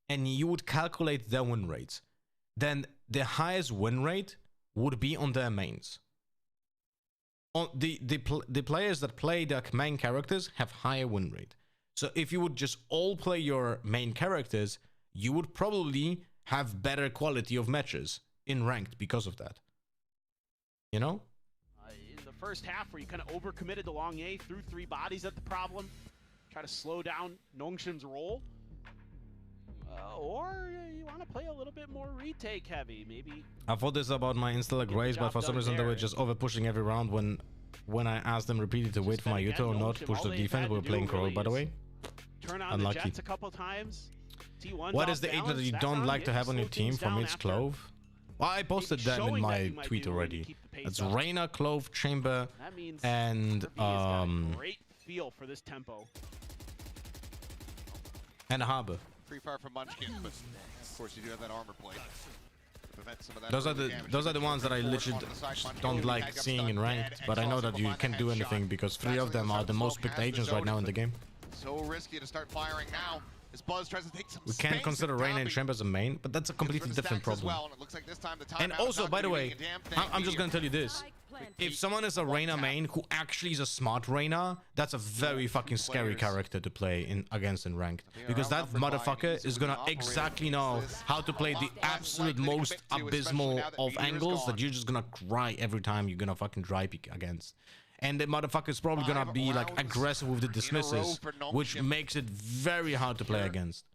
and you would calculate their win rates, then the highest win rate would be on their mains. On the players that play their main characters have higher win rate. So if you would just all play your main characters, you would probably have better quality of matches in ranked because of that. You know? In the first half, where you kind of overcommitted to long A, threw 3 bodies at the problem, try to slow down Nongshim's roll. Or you want to play a little bit more retake heavy, maybe. I thought this about my insta-lag raise, but for some reason they were just over pushing every round when I asked them repeatedly to wait for my Yuto or not push the defense. We were playing Crow, by the way. Turn on Unlucky. the Jets a couple times. T1's What off is the agent balance. that you That don't round like to hit, have on your slow team things from down its after. Clove? Well, I posted them in showing that my you might tweet do when you already. keep the pace It's up. Reyna, Clove, Chamber, That means and Kirby has got a great feel for this tempo. Harbor. Free fire from Munchkin, but of course you do have that armor plate. Prevent some of that Those are early the damage. ones that I literally don't like seeing in ranked, but I know that you can't do anything because 3 of them are the most picked agents right now in the game. So risky to start firing now. As Buzz tries to take some We can't space consider and Reyna and Dombey Chamber as a main, but that's a completely for the different stacks as problem. well, and it looks like this time the And timeout is also, not by the gonna be way, doing a damn thing. I'm just gonna tell you this. If someone is a Reyna main who actually is a smart Reyna, that's a very fucking scary character to play in against in ranked. Because that motherfucker is gonna exactly know how to play the absolute most abysmal of angles that you're just gonna cry every time you're gonna fucking dry peek against. And the motherfucker is probably gonna be like aggressive with the dismisses, which makes it very hard to play against.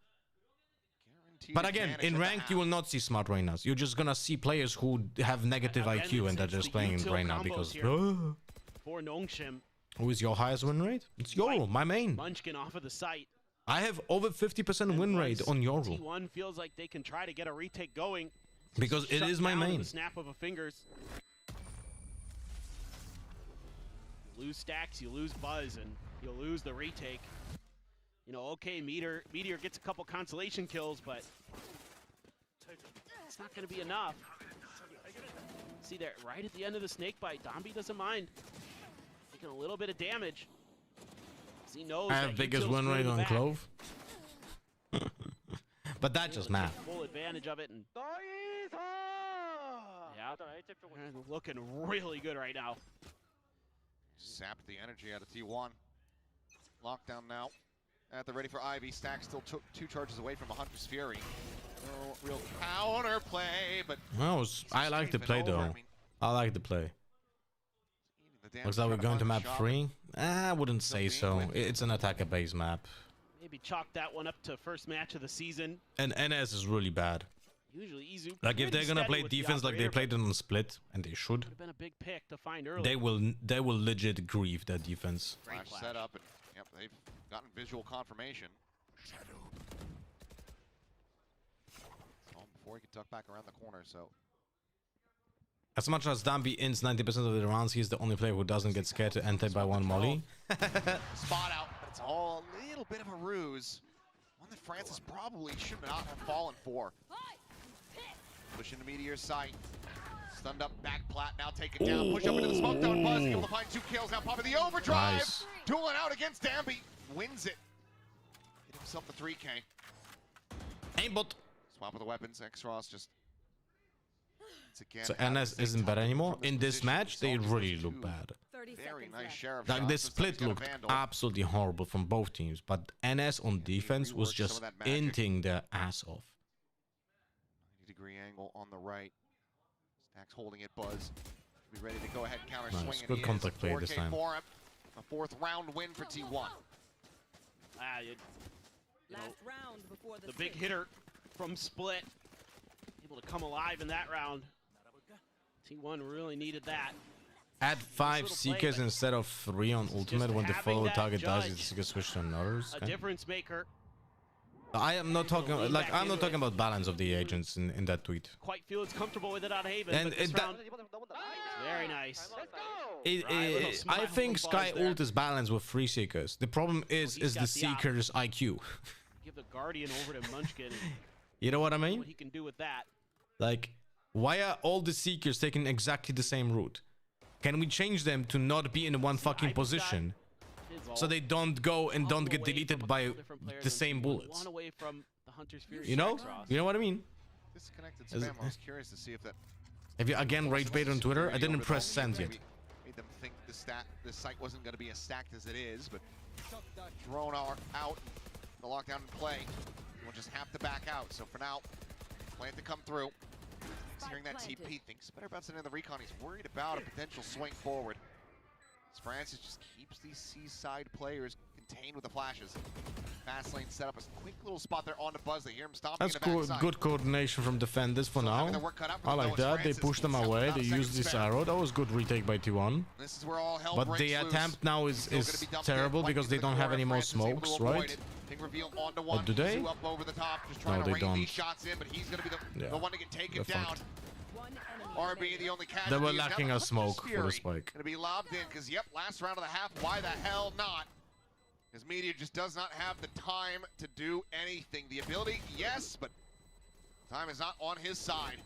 But again, in ranked, you will not see smart Reynas. You're just gonna see players who have negative IQ and they're just playing Reyna because. For Nongshim. Who is your highest win rate? It's Yoru, my main. Munchkin off of the site. I have over 50% win rate on Yoru. T1 feels like they can try to get a retake going. Because it Shut is my down with main. the snap of a fingers. You lose stacks, you lose Buzz, and you lose the retake. You know, okay, Meteor gets a couple consolation kills, but it's not going to be enough. See there, right at the end of the snake bite, Dombey doesn't mind taking a little bit of damage. He knows I that have biggest Util's win rate pulling on back. Clove. But that's just math. Full advantage of it, and yeah, they're looking really good right now. Sapped the energy out of T1. Lockdown now. At the ready for Ivy. Stack still took 2 charges away from a Hunter's Fury. No real counter play, but I like the play though. I like the play. Looks like we're going to map 3. I wouldn't say so. It's an attacker-based map. Maybe chalk that one up to first match of the season. And NS is really bad. Usually Izu Like if they're gonna steady play with the defense like they operator, played it on Split, and they should, would have been a big pick to find early. they will legit grieve their defense. Flash set up, and yep, they've gotten visual confirmation. Oh, before he could tuck back around the corner, so As much as Dombey ins 90% of the rounds, he's the only player who doesn't get scared to enter by one molly. spot out, but it's all a little bit of a ruse. One that Francis probably should not have fallen for. Push into Meteor's sight. Stunned up back plat, now taken down. Push up into the smoke down Buzz, able to find 2 kills. Now popping the overdrive. Nice. Dueling out against Damby. Wins it. Hit himself the 3K. Aimbot. Swap of the weapons. X-Ross just... Again, So NS isn't bad anymore. In this match, they really look bad. Very nice share of Like shots. this split looked absolutely horrible from both teams, but NS on defense was just inting their ass off. 90-degree angle on the right. Stacks holding it, Buzz. Be ready to go ahead and counter Nice. swing. Good contact play this time. For him. A 4th round win for T1. Last round before The big hitter from Split, able to come alive in that round. T1 really needed that. Add 5 Seekers instead of 3 on ultimate when the follow target dies, it's gonna switch to another. A difference maker. I am not talking like I'm not talking about balance of the agents in that tweet. Quite feel it's comfortable with it out of Haven. And but this that- round, very nice. I think Sky ult is balanced with free seekers. The problem is the seeker's IQ. Give the Guardian over to Munchkin. And You know what I see mean? what he can do with that. Like, why are all the seekers taking exactly the same route? Can we change them to not be in one fucking position, so they don't go and don't get deleted by the same bullets? One away from the Hunter's Fury. You know? You know what I mean? Disconnected spam. I was curious to see if that. Have you again rage bait on Twitter? I didn't press send yet. Made them think the site wasn't going to be as stacked as it is, but drone out, the lockdown in play. We'll just have to back out. So for now, plan to come through. He's hearing that TP, thinks better about sending the recon. He's worried about a potential swing forward. As Francis just keeps these seaside players contained with the flashes. Fast lane set up a quick little spot there on the buzz. They hear him stomping That's in the cool. backside. Good coordination from defenders for now. I like that. They pushed them away. They used this arrow. That was good retake by T1. This is where all hell But the breaks loose. attempt now is terrible because they don't have any more smokes, right? Or do they? Up over the top, just No, trying to they rain don't. these shots in, but he's going to be the one to get taken They're down. fucked. RB, the only casualty. They were is now lacking the a Hunter's smoke for the Fury. spike. Going to be lobbed in because, yep, last round of the half. Why the hell not? Because Media just does not have the time to do anything. The ability, yes, but time is not on his side.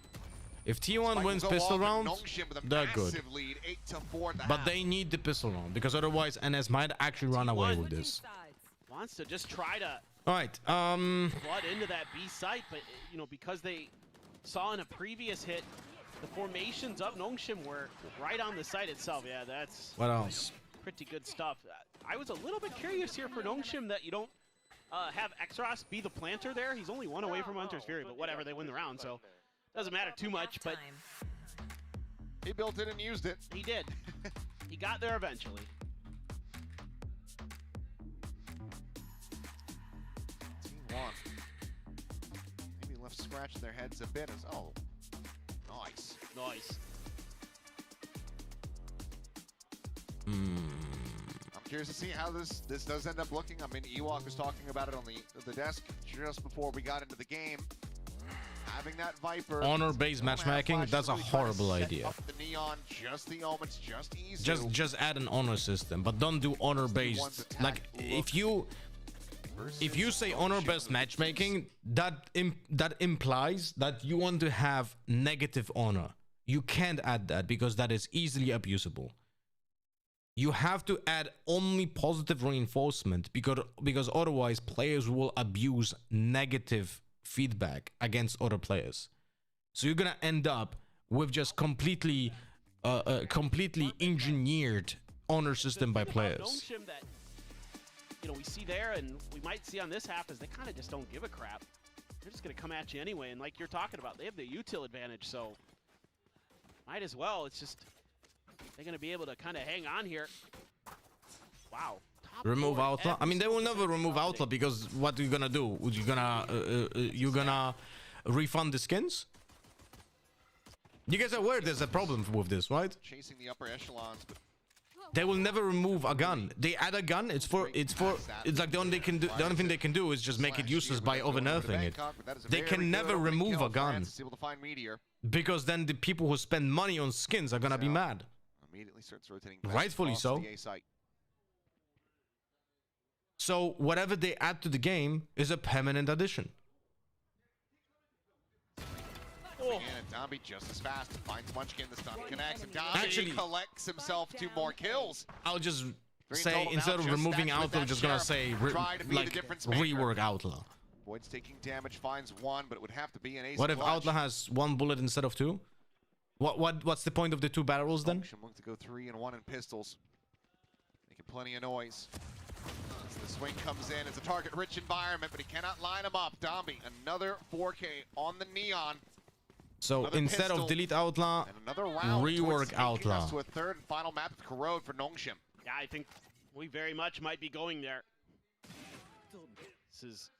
If T1 Spike wins will go pistol off, round, and Nongshim with a they're good. massive lead, 8-4 at the But half. they need the pistol round because otherwise NS might actually run away with this. Wants to just try to All right. flood into that B site, but you know, because they saw in a previous hit the formations of Nongshim were right on the site itself. Yeah, that's What else? pretty good stuff. I was a little bit curious here for Nongshim that you don't have Exros be the planter there. He's only one away from Hunter's Fury, but whatever, they win the round, so doesn't matter too much. But he built it and used it. He did. He got there eventually. Team 1. Maybe left scratching their heads a bit as nice. Nice. I'm curious to see how this does end up looking. I mean, Ewok was talking about it on the desk just before we got into the game. Having that Viper. Honor-based matchmaking, that's a horrible idea. Up the neon, just the omens, just easy. Just add an honor system, but don't do honor-based. Like if you say honor-based matchmaking, that implies that you want to have negative honor. You can't add that because that is easily abusable. You have to add only positive reinforcement because otherwise players will abuse negative feedback against other players. So you're gonna end up with just completely engineered honor system by players. Nongshim that, you know, we see there and we might see on this half is they kind of just don't give a crap. They're just gonna come at you anyway, and like you're talking about, they have the util advantage, so might as well. It's just they're gonna be able to kind of hang on here. Wow. Remove Outlaw? I mean, they will never remove Outlaw because what are you gonna do? You gonna refund the skins? You guys are aware there's a problem with this, right? Chasing the upper echelons, but They will never remove a gun. They add a gun. It's like the only thing they can do is just make it useless by overnerfing it. They can never remove a gun because then the people who spend money on skins are gonna be mad. Immediately starts rotating. Rightfully so. So whatever they add to the game is a permanent addition. And Dombey just as fast finds Munchkin. The stun connects, and Dombey collects himself 2 more kills. I'll just say instead of removing Outlaw, I'm just gonna say rework Outlaw. Void's taking damage, finds 1, but it would have to be an ace. What if Outlaw has 1 bullet instead of 2? What's the point of the 2 barrels then? Looking to go 3 and 1 in pistols, making plenty of noise. As the swing comes in, it's a target-rich environment, but he cannot line him up. Dombey, another 4K on the neon. So instead of delete Outlaw, rework Outlaw. To a third and final map of Corrode for Nongshim. Yeah, I think we very much might be going there. This is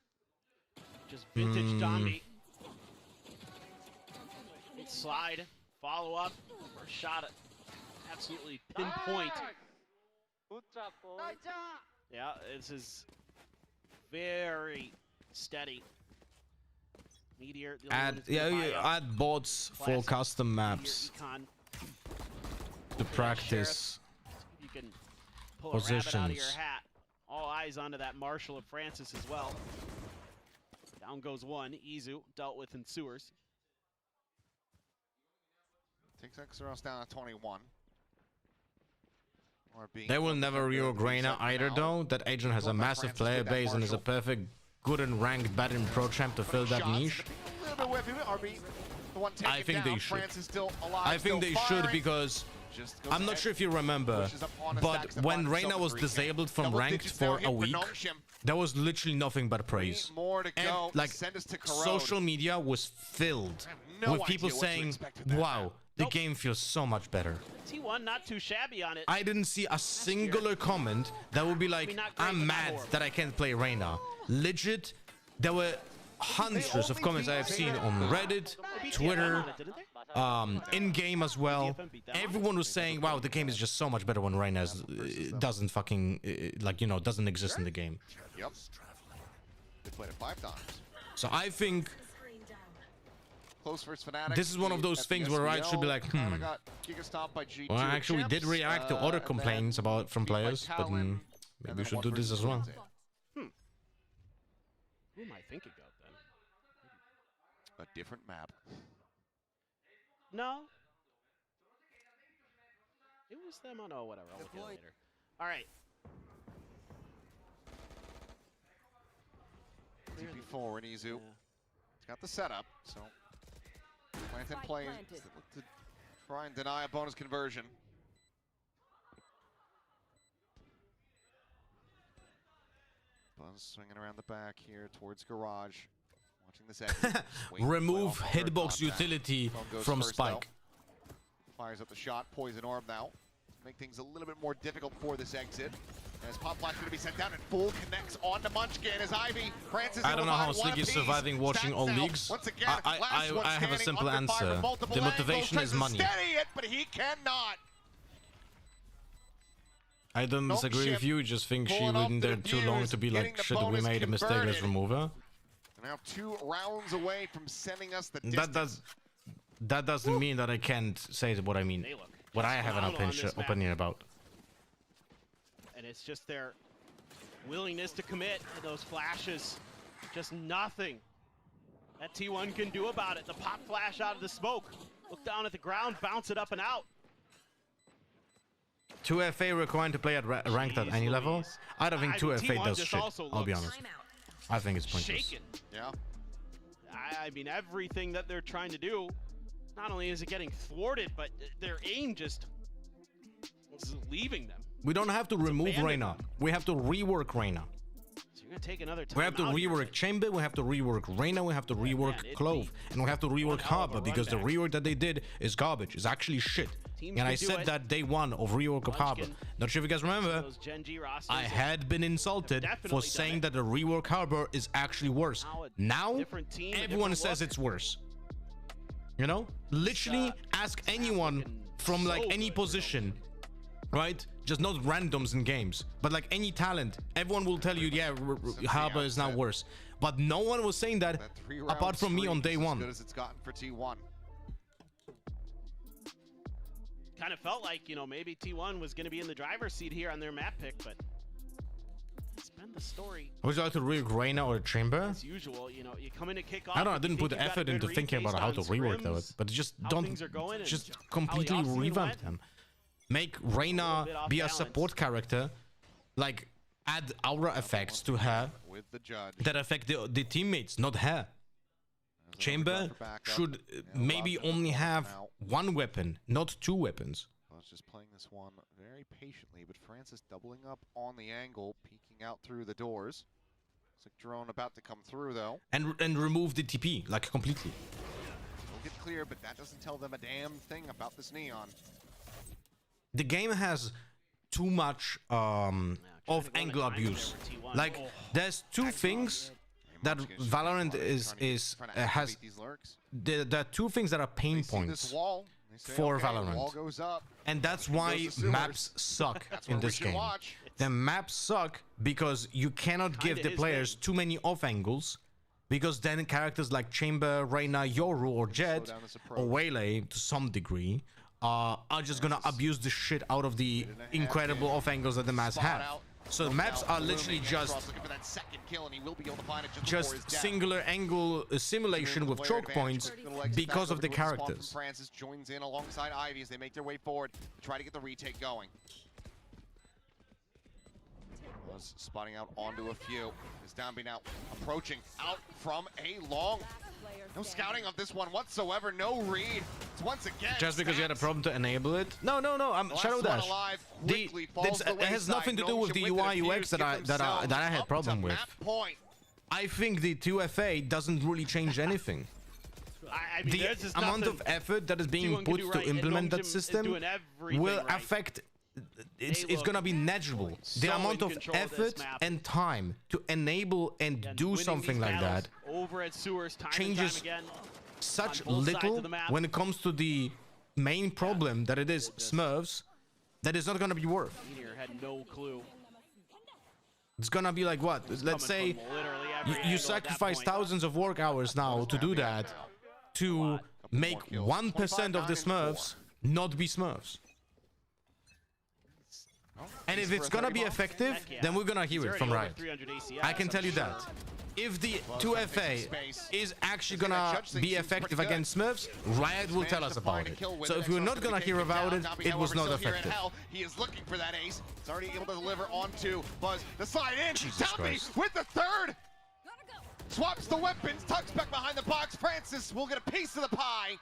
just vintage Dombey. Slide, follow up, or shot at absolutely pinpoint. Yeah, this is very steady. Meteor. Add add bots for custom maps to practice You can pull a rabbit out of your positions. hat. All eyes onto that Marshal of Francis as well. Down goes one. Izu dealt with in sewers. Takes Xeros down at 21. They will never rework Reyna either though. That agent has a massive player base and is a perfect good and ranked bad in pro champ to fill that niche. I think they should. I think they should because I'm not sure if you remember, but when Reyna was disabled from ranked for a week, there was literally nothing but praise. And, like, social media was filled with people saying, wow, the game feels so much better. T1 not too shabby on it. I didn't see a singular comment that would be like, I'm mad that I can't play Reyna. Legit, there were hundreds of comments I have seen on Reddit, Twitter, in-game as well. Everyone was saying, wow, the game is just so much better when Reyna doesn't fucking, like, you know, doesn't exist in the game. Yep. They played it 5 times. So I think Close versus Fnatic. this is one of those things where I should be like, well, actually, we did react to other complaints about from players, but maybe we should do this as well. Who am I thinking of then? A different map. No. It was them on. Oh, whatever. I'll look at it later. All right. TP4 and Izu. He's got the setup, so Planted plays to try and deny a bonus conversion. Buzz swinging around the back here towards garage. Watching this exit. Remove hitbox utility from Spike. Fires up the shot. Poison orb now. Make things a little bit more difficult for this exit. As Pop Flash going to be sent down and full connects onto Munchkin as Ivy. Francis I don't know how Slick is surviving watching all leagues. I have a simple answer. The motivation is money. But he cannot. I don't disagree with you, just think she wouldn't there too long to be like, shit, we made a mistake, let's remove her. Now 2 rounds away from sending us the distance. That doesn't mean that I can't say what I mean. What I have an opinion about. And it's just their willingness to commit to those flashes. Just nothing that T1 can do about it. The pop flash out of the smoke. Look down at the ground, bounce it up and out. 2FA required to play at ranked at any level? I don't think 2FA does shit, I'll be honest. I think it's pointless. Shaken. Yeah. I mean, everything that they're trying to do, not only is it getting thwarted, but their aim just is leaving them. We don't have to remove Reyna. We have to rework Reyna. So you're gonna take another time. We have to rework Chamber, we have to rework Reyna, we have to rework Clove, and we have to rework Harbor because the rework that they did is garbage. It's actually shit. And I said that day 1 of rework of Harbor. Not sure if you guys remember, I had been insulted for saying that the rework Harbor is actually worse. Now, everyone says it's worse. You know? Literally, ask anyone from like any position, right? Just not randoms in games, but like any talent. Everyone will tell you, yeah, Harbor is now worse. But no one was saying that apart from me on day 1. As good as it's gotten for T1. Kind of felt like, you know, maybe T1 was going to be in the driver's seat here on their map pick, but it's been the story. Would you like to rework Reyna or Chamber? As usual, you know, you come in to kick off. I don't know, I didn't put the effort into thinking about how to rework that, but just don't, just completely revamp them. Make Reyna be a support character, like add aura effects to her that affect the teammates, not her. Chamber should maybe only have 1 weapon, not 2 weapons. I was just playing this one very patiently, but Francis doubling up on the angle, peeking out through the doors. Looks like drone about to come through though. And remove the TP, like completely. It'll get clear, but that doesn't tell them a damn thing about this Neon. The game has too much of angle abuse. Like, there's 2 things that Valorant has. There are 2 things that are pain points for okay, Valorant. wall goes up. And that's Goes why to sewers. maps suck That's in where we this should game. watch. The maps suck because you cannot give Kinda the is players too many off angles, because then characters like Chamber, Reyna, Yoru, or Jet, down this approach. or Waylay to some degree, are just gonna abuse the shit out of the incredible off angles that the maps Spot have. out. So Look maps out, are looming literally in just cross, looking for that second kill, and he will be able to find it just before his death. singular angle simulation with Player choke advantage, points quick little exit because back of the over to a spawn from characters. Francis joins in alongside Ivy as they make their way forward to try to get the retake going. Was spotting out onto a few. Is Dambi now approaching out from a long. No scouting of this one whatsoever. No read. It's once again. Just because you had a problem to enable it? No, I'm The Shadow last one Dash. alive quickly falls It to the has wayside. nothing to do with the Notion UI with UX the that I themselves had up problem to with. map point. I think the 2FA doesn't really change anything. I mean, The there's just amount nothing of effort that is being T1 can put do to right, and implement that Nongshim is system doing everything will right. affect. It's look gonna be negligible. The so amount in of control of this effort map. and time to enable and do Winning something these like battles that over at Sewers time changes and time again. such on both sides little of the map. when it comes to the main problem that it is Smurfs, that is not gonna be worth. Meteor had no clue. It's gonna be like what? Let's say from literally every angle you at that sacrifice point. thousands of work hours now to do that, to make 1% of the Smurfs not be Smurfs. And if it's gonna be effective, then we're gonna hear it from Riot. I can tell you that. If the 2FA is actually gonna be effective against Smurfs, Riot will tell us about it. So if we're not gonna hear about it, it was not effective. He is looking for that ace. It's already able to deliver onto Buzz. The slide in. Jesus Dambi Christ. with the third. Swaps the weapons. Tucks back behind the box. Francis will get a piece of the pie.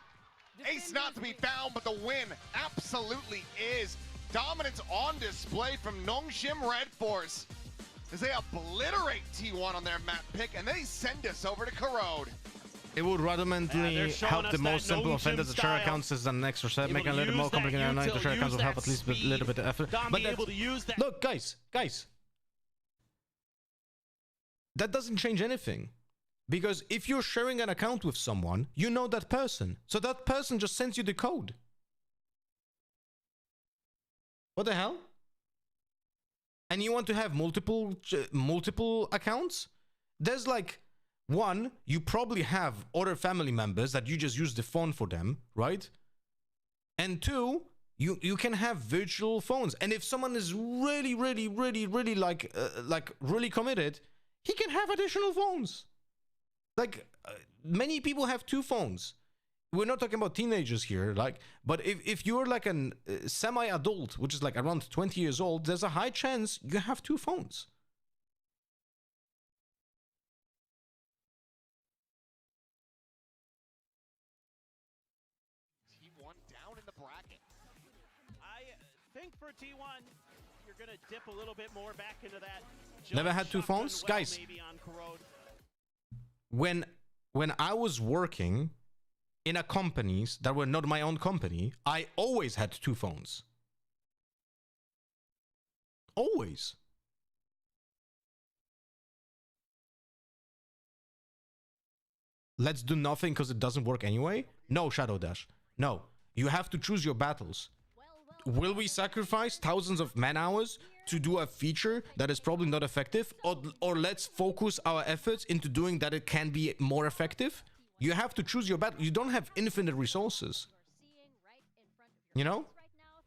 Ace not to be found, but the win absolutely is. Dominance on display from Nongshim Red Force as they obliterate T1 on their map pick, and they send us over to Corrode. It would fundamentally they're showing help us the that most simple Nongshim offenders to share style. accounts as an extra set, Able making it a to little more use that complicated and annoying to util, share accounts use will help that at least a speed. little bit of effort. Dambi But able to use that. look, guys, that doesn't change anything. Because if you're sharing an account with someone, you know that person. So that person just sends you the code. What the hell? And you want to have multiple accounts? There's like one, you probably have other family members that you just use the phone for them, right? And two, you can have virtual phones. And if someone is really like really committed, he can have additional phones. Like many people have two phones. We're not talking about teenagers here, like, but if you're like an semi-adult, which is like around 20 years old, there's a high chance you have two phones. T1 down in the bracket. I think for T1, you're gonna dip a little bit more back into that. Never had two phones? Guys, maybe on Corrode. when I was working in a companies that were not my own company, I always had two phones. Always. Let's do nothing because it doesn't work anyway? No, Shadow Dash. No. You have to choose your battles. Will we sacrifice thousands of man hours to do a feature that is probably not effective? Or let's focus our efforts into doing that it can be more effective? You have to choose your battle. You don't have infinite resources. You know? Right now,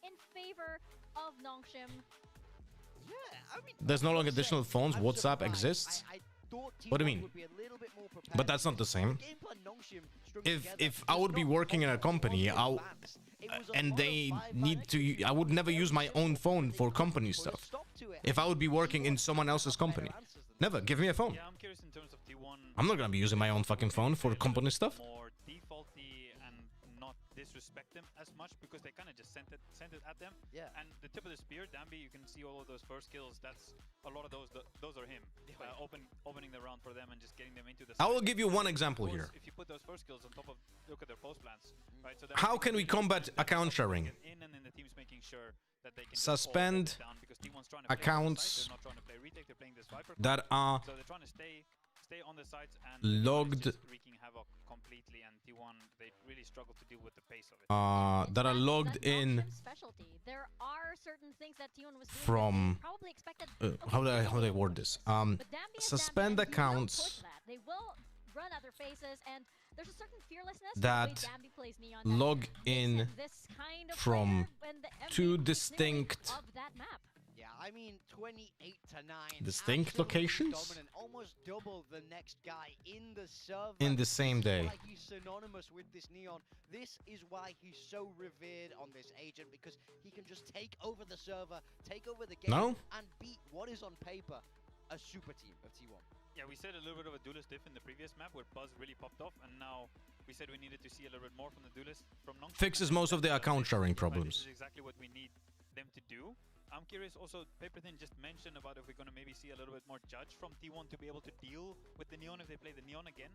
13-4 in favor of Nongshim. Yeah, I mean, There's no longer additional phones. I'm WhatsApp surprised. exists. I thought What do you T1 mean? would be a little bit more prepared. But that's not the same. Game plan Nongshim strung together If I was would be not working in a focused company, on advance. It was a and lot they of five-man need to, I would never use my own phone for company stuff. If I would be working in someone else's company, never. Give me a phone. Yeah, I'm curious in terms of T1. I'm not gonna be using my own fucking phone for company stuff. More defaulty and not disrespect them as much because they kind of just sent it at them. Yeah. And the tip of the spear, Dambi, you can see all of those first kills. That's a lot of those are him. Opening the round for them and just getting them into the. I will give you one example here. If you put those first kills on top of, look at their post plans, right? So How can we combat account sharing? In and then the team's making sure that they can Suspend down because T1's trying to play accounts on the side. They're not trying to play retake. They're playing this Viper. that are So they're trying to stay on the sides and logged just wreaking havoc completely. completely, and T1 they really struggle to deal with the pace of it. That are logged in Specialty. There are certain things that T1 was doing from that they probably expected. how do I word this? Suspend accounts They will run at their faces, and there's a certain fearlessness that the way Dambi plays Neon log in this kind of from player when the two MVP distinct of that map. Yeah, I mean 28 to 9. distinct absolutely locations dominant, almost double the next guy in the server. in the same This is day. why he's synonymous with this Neon. This is why he's so revered on this agent, because he can just take over the server, take over the game, No? and beat what is on paper a super team of T1. Yeah, we said a little bit of a duelist diff in the previous map where Buzz really popped off, and now we said we needed to see a little bit more from the duelist from Nongshim. Fixes most of the account sharing This problems. is exactly what we need them to do. I'm curious also, Paperthin just mentioned about if we're going to maybe see a little bit more judge from T1 to be able to deal with the Neon if they play the Neon again.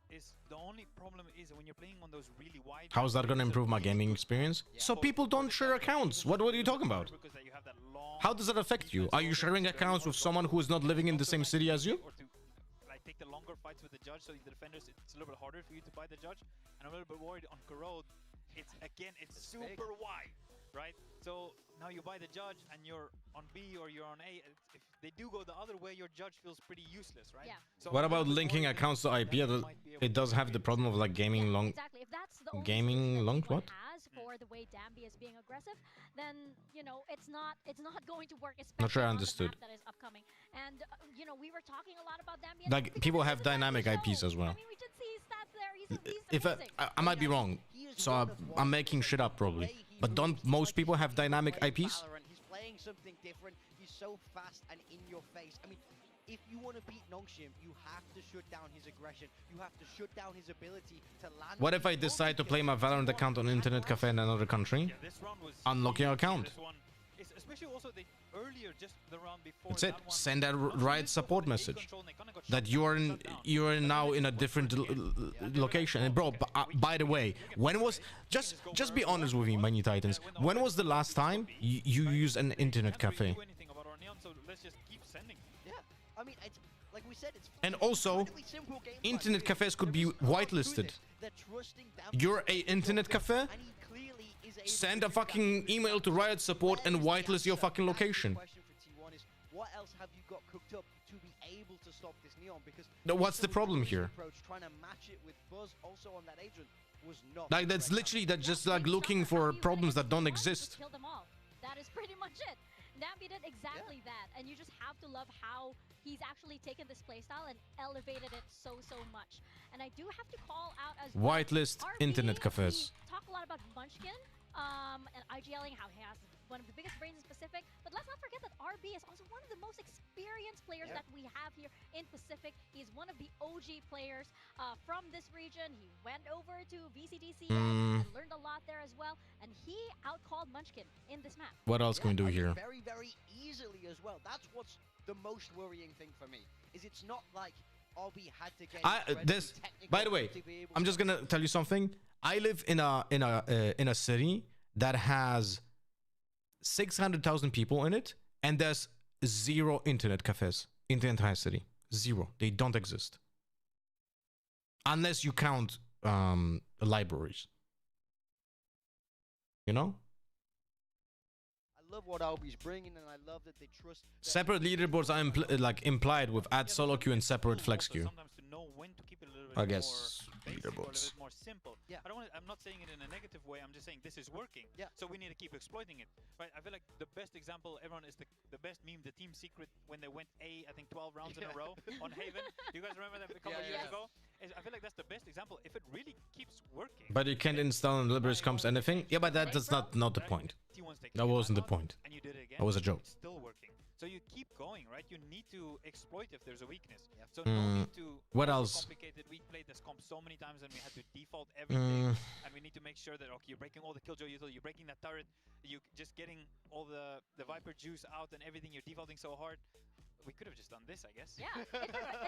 Is the only problem is when you're playing on those really wide... How is that going to improve my gaming experience? So people don't share accounts. What are you talking about? How does that affect you? Are you sharing accounts with someone who is not living in the same city as you? Or to like take the longer fights with the judge, so the defenders, it's a little bit harder for you to buy the judge. And I'm a little bit worried on Corrode. It's super wide, right? So now you buy the judge and you're on B or you're on A. If they do go the other way, your judge feels pretty useless, right? Yeah. So What about linking accounts to IP? It does have the problem of like gaming long... Exactly. If that's the only Gaming long... What? has for the way Dambi is being aggressive, then you know it's not going to work. Not sure I especially on the understood. map that is upcoming. And you know we were talking a lot about Dambi. Like people have dynamic IPs as well. I mean, we did see his stats there. He's If amazing. I might be wrong, so I'm making shit up probably. But don't most people have dynamic IPs? Valorant, he's playing something different. He's so fast and in your face. I mean, if you want to beat Nongshim, you have to shut down his aggression. You have to shut down his ability to land. What if I decide to play my Valorant account on Internet Cafe in another country? Unlock your account. Especially also the earlier, just the round before. That's it. Send that right support message that you are now in a different location. And bro, by the way, when was just be honest with me, Many Titans. When was the last time you used an internet cafe? So let's just keep sending. Yeah, I mean, it's like we said, it's And also, internet cafes could be whitelisted. You're a internet cafe? Send a fucking email to Riot support and whitelist your fucking location. What else have you got cooked up to be able to stop this Neon? Because No, what's the problem here? Trying to match it with Buzz also on that agent was not Like that's literally just like looking for problems that don't exist. Kill them all. That is pretty much it. Dambi did exactly that, and you just have to love how he's actually taken this playstyle and elevated it so much. And I do have to call out as well, Whitelist RB, internet cafes. We talk a lot about Munchkin and IGLing, how he has one of the biggest brains in Pacific, but let's not forget that RB is also one of the most experienced players that we have here in Pacific. He's one of the OG players from this region. He went over to VCDC and learned a lot there as well, and he outcalled Munchkin in this map. What else can we do here? Very easily as well. That's what's the most worrying thing for me. Is it's not like RB had to get By the way, I'm just gonna tell you something. I live in a city that has 600,000 people in it, and there's 0 internet cafes in the entire city. 0. They don't exist. Unless you count libraries. You know? I love what RB's bringing, and I love that they trust. Separate leaderboards are like implied with add solo queue and separate flex queue. Sometimes to know when to keep it a little bit I guess leaderboards. more simple. Yeah. I'm not saying it in a negative way. I'm just saying this is working. Yeah. So we need to keep exploiting it. Right? I feel like the best example, everyone is the best meme, the Team Secret when they went A, I think 12 rounds in a row on Haven. You guys remember that a couple of years ago? I feel like that's the best example. If it really keeps working. But you can't install on Liberous comps anything. Yeah, but that's not the point. That wasn't the point. And you did it again. That was a joke. It's still working. So you keep going, right? You need to exploit if there's a weakness. So no need to what else? Complicated. We played this comp so many times and we had to default everything. And we need to make sure that you're breaking all the killjoy util, you're breaking that turret, you just getting all the Viper juice out and everything. You're defaulting so hard. We could have just done this, I guess. Yeah, it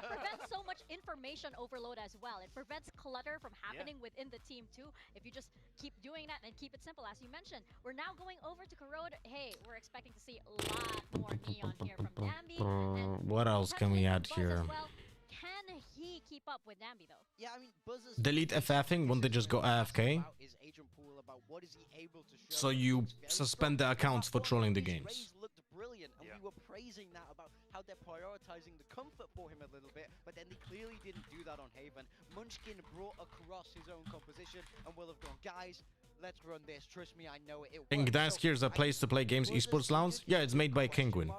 prevents so much information overload as well. It prevents clutter from happening within the team too. If you just keep doing that and keep it simple, as you mentioned. We're now going over to Corrode. Hey, we're expecting to see a lot more Neon here from Dambi. What else can we add here? Well. Can he keep up with Nambi though. Yeah, I mean, Buzz's Delete FFing, won't they just go AFK? is agent pool about what is he able to show. So you It's very suspend strong. the accounts for That trolling the his games. raise looked brilliant, and we were praising that about how they're prioritizing the comfort for him a little bit, but then they clearly didn't do that on Haven. Munchkin brought across his own composition and will have gone, guys, let's run this. Trust me, I know it. It Think works." Gdansk here's a place to play games, esports lounge? Yeah, it's made by Kinguin.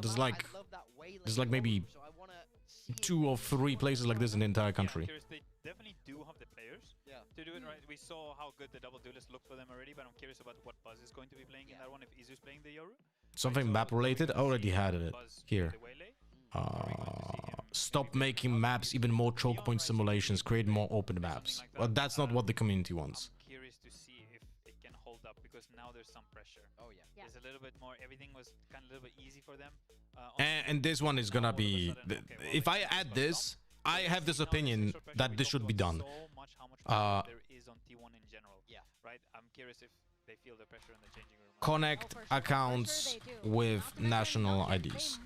There's like maybe 2 or 3 places like this in the entire country. Curious, they definitely do have the players to do it right. We saw how good the double duelist looked for them already, but I'm curious about what Buzz is going to be playing in that one. If Izu's playing the Yoru, Something map related? I already had it here. Stop making maps even more choke point simulations, create more open maps. Well, that's not what the community wants. I'm curious to see if it can hold up, because now there's some pressure. Oh yeah. There's a little bit more. Everything was kind of a little bit easy for them. And this one is gonna be... If I add this, I have this opinion that this should be done. There is on T1 in general. Yeah. Right. I'm curious if they feel the pressure in the changing room. Connect accounts with national IDs,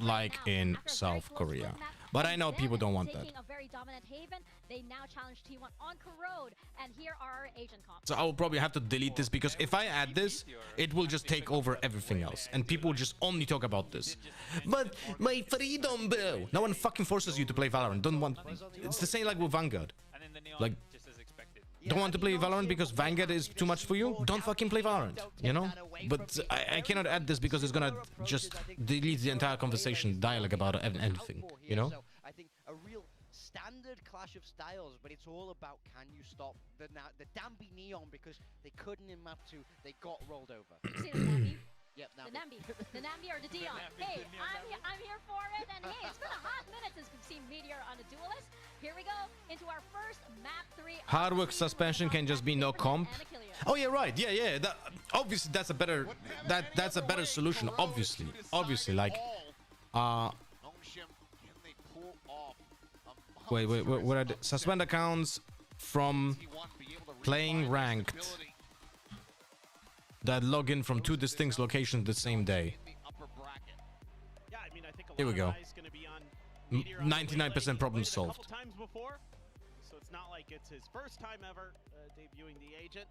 like in South Korea. But I know people don't want that. A very dominant Haven, they now challenge T1 on Corrode, and here are our agent comps. So I will probably have to delete this, because if I add this, it will just take over everything else, and people will just only talk about this. But my freedom, bro! No one fucking forces you to play Valorant. Don't want... It's the same like with Vanguard. Like, don't want to play Valorant because Vanguard is too much for you? Don't fucking play Valorant, you know? But I cannot add this because it's gonna just delete the entire conversation, dialogue about anything, you know? I think a real standard clash of styles, but it's all about can you stop the Dambi Neon, because they couldn't in map 2, they got rolled over. You see the Nambi? Yep, The Nambi or the Dion. Hey, I'm here for it, and hey, it's been a hot minute since we've seen Meteor on a Duelist. Here we go into our first map 3. Hardwork suspension can just be no comp. Oh yeah, right. Yeah. Obviously, that's a better solution. Obviously, like, wait. What are the suspend accounts from playing ranked that log in from 2 distinct locations the same day? Here we go. 99% problem solved. Times before, so it's not like it's his first time ever debuting the agent,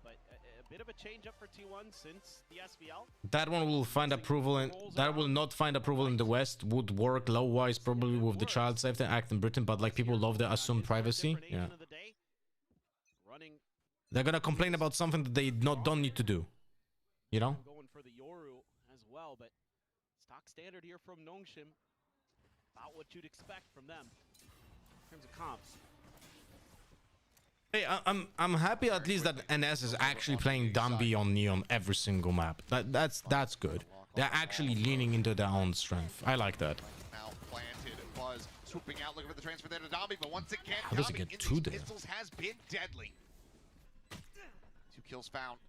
but a bit of a change up for T1 since the SVL. That one will find approval, and that will not find approval in the West. Would work low-wise probably with the Child Safety Act in Britain, but like people love the assumed privacy. Yeah. They're gonna complain about something that they don't need to do. You know? Going for the Yoru as well, but stock standard here from Nongshim. About what you'd expect from them in terms of comps. Hey, I'm happy at least that NS is actually playing Dambi on Neon every single map. That's good. They're actually leaning into their own strength. I like that. Now planted, Buzz swooping out, looking for the transfer there to Dambi, but once again, How does it get two there? pistols has been deadly. 2 kills found.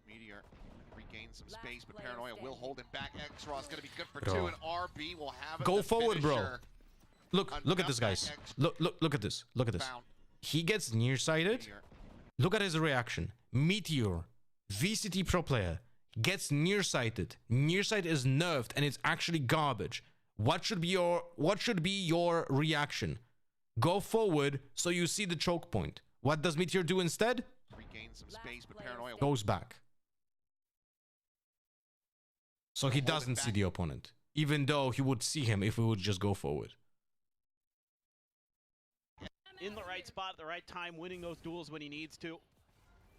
Meteor regain some space, but Paranoia will hold him back. X-Raw's gonna be good for 2, and RB will have it. Go forward, bro. Look at this, guys. Look at this. Look at this. He gets nearsighted. Look at his reaction. Meteor, VCT pro player, gets nearsighted. Nearsight is nerfed, and it's actually garbage. What should be your reaction? Go forward so you see the choke point. What does Meteor do instead? Regain some space, but Paranoia Goes back. So he doesn't see the opponent, even though he would see him if we would just go forward. In the right spot at the right time, winning those duels when he needs to.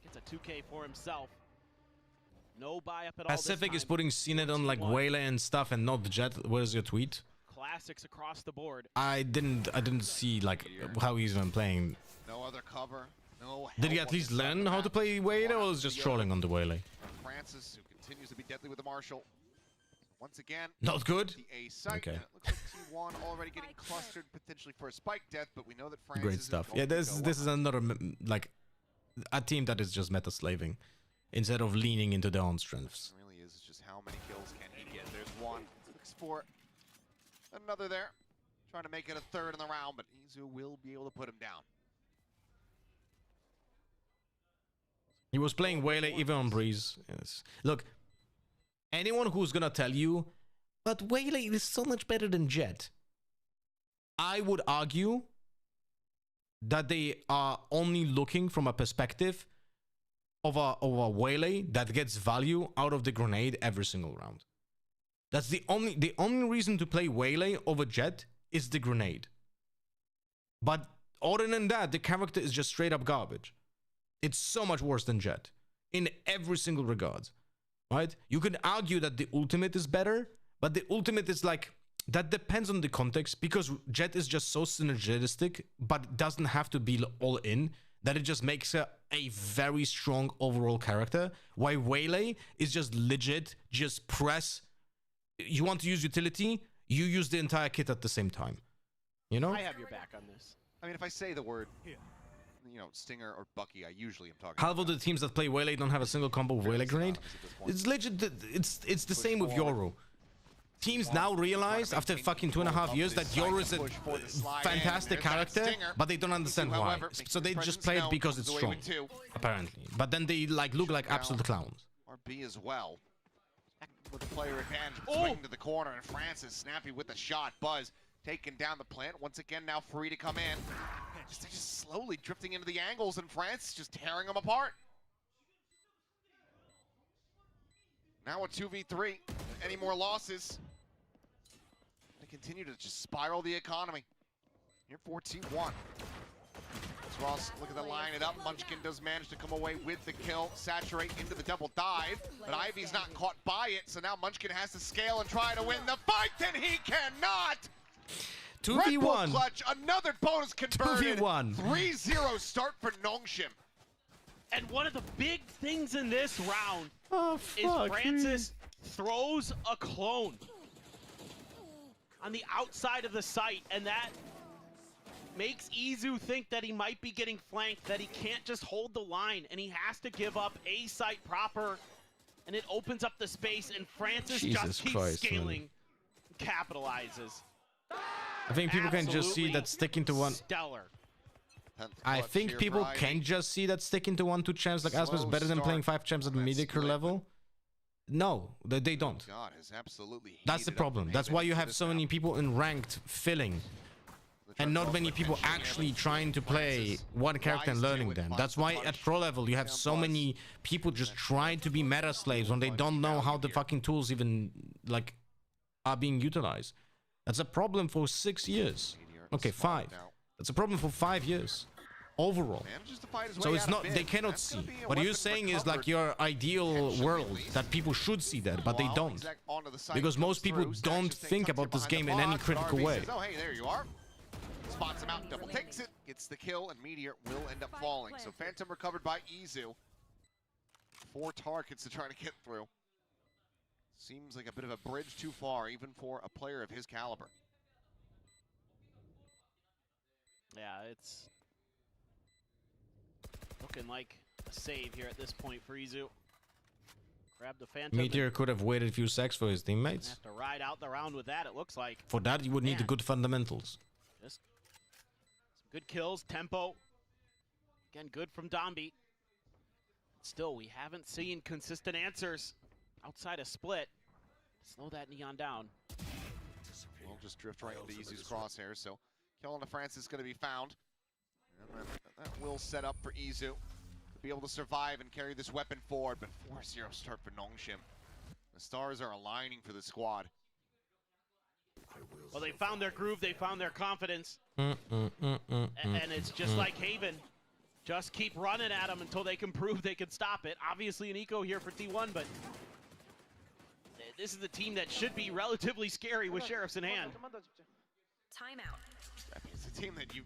Gets a 2K for himself. No buy up at all. Pacific is putting CNET on like Waylay and stuff, and not Jet. Where's your tweet? Classics across the board. I didn't see like how he's been playing. No other cover. No. Did he at least learn how to play Waylay, or was just trolling on the Waylay? Francis, who continues to be deadly with the Marshal. Once again, not good. The A site. Okay. And it looks like T1 already getting clustered potentially for a spike death, but we know that Francis Great stuff. Yeah, this is another like a team that is just meta slaving instead of leaning into their own strengths. It really is just how many kills can he get. There's one. Looks for another there. Trying to make it a third in the round, but Izu will be able to put him down. He was playing Waylay even on Breeze. Yes. Look, anyone who's gonna tell you But Waylay is so much better than Jet. I would argue that they are only looking from a perspective of a Waylay that gets value out of the grenade every single round. That's the only reason to play Waylay over Jet is the grenade. But other than that, the character is just straight up garbage. It's so much worse than Jet in every single regard, right? You could argue that the ultimate is better, but the ultimate is like, that depends on the context, because Jet is just so synergistic, but doesn't have to be all in, that it just makes her a very strong overall character. While Waylay is just legit, just press. You want to use utility, you use the entire kit at the same time. You know? I have your back on this. I mean, if I say the word, you know, Stinger or Bucky, I usually am talking Half of the teams that play Waylay don't have a single combo with Waylay grenade. It's legit. It's the same with Yoru. Teams now realize after fucking 2.5 years that Yoru is a fantastic character, but they don't understand why. So they just play it because it's strong, apparently. But then they like look like absolute clowns. RB as well. With the player advantage, swing to the corner, and Francis snappy with the shot. Buzz taking down the plant once again, now free to come in. Just slowly drifting into the angles, and France just tearing them apart. Now a 2v3. Any more losses? They continue to just spiral the economy. Here 14-1. Ross, look at the line it up. Munchkin does manage to come away with the kill, saturate into the double dive, but Ivy's not caught by it, so now Munchkin has to scale and try to win the fight, and he cannot! 2v1. Clutch, another bonus converted. 2v1. 3-0 start for Nongshim. And one of the big things in this round is Francis throws a clone on the outside of the site, and that makes Izu think that he might be getting flanked, that he can't just hold the line, and he has to give up A site proper, and it opens up the space, and Francis just keeps scaling, capitalizes. I think people can just see that sticking to one. Stellar. I think people can just see that sticking to 1-2 champs like Asper is better than playing 5 champs at the mediocre level. No, they don't. God has absolutely That's the problem. That's why you have so many people in ranked filling. And not many people actually trying to play one character and learning them. That's why at pro level you have so many people just trying to be meta slaves when they don't know how the fucking tools even like are being utilized. That's a problem for 6 years. Okay, 5. That's a problem for 5 years overall. So it's not, they cannot see. What you're saying is like your ideal world that people should see that, but they don't. Because most people don't think about this game in any critical way. Oh, hey, there you are. Spots him out, double takes it, gets the kill, and Meteor will end up falling. So Phantom recovered by Izu. 4 targets to try to get through. Seems like a bit of a bridge too far, even for a player of his caliber. Yeah, it's looking like a save here at this point for Izu. Grab the Phantom. Meteor could have waited a few seconds for his teammates. Have to ride out the round with that, it looks like. For that, you would need the good fundamentals. Just some good kills, tempo. Again, good from Dombi. Still, we haven't seen consistent answers outside a split. Slow that Neon down. We'll just drift right into Izu's crosshairs, so killing the Francis is going to be found. And that will set up for Izu to be able to survive and carry this weapon forward, but 4-0 start for Nongshim. The stars are aligning for the squad. Well, they found their groove, they found their confidence. And it's just like Haven. Just keep running at them until they can prove they can stop it. Obviously an eco here for T1, but this is the team that should be relatively scary with Sheriffs in hand. Timeout. It's a team that you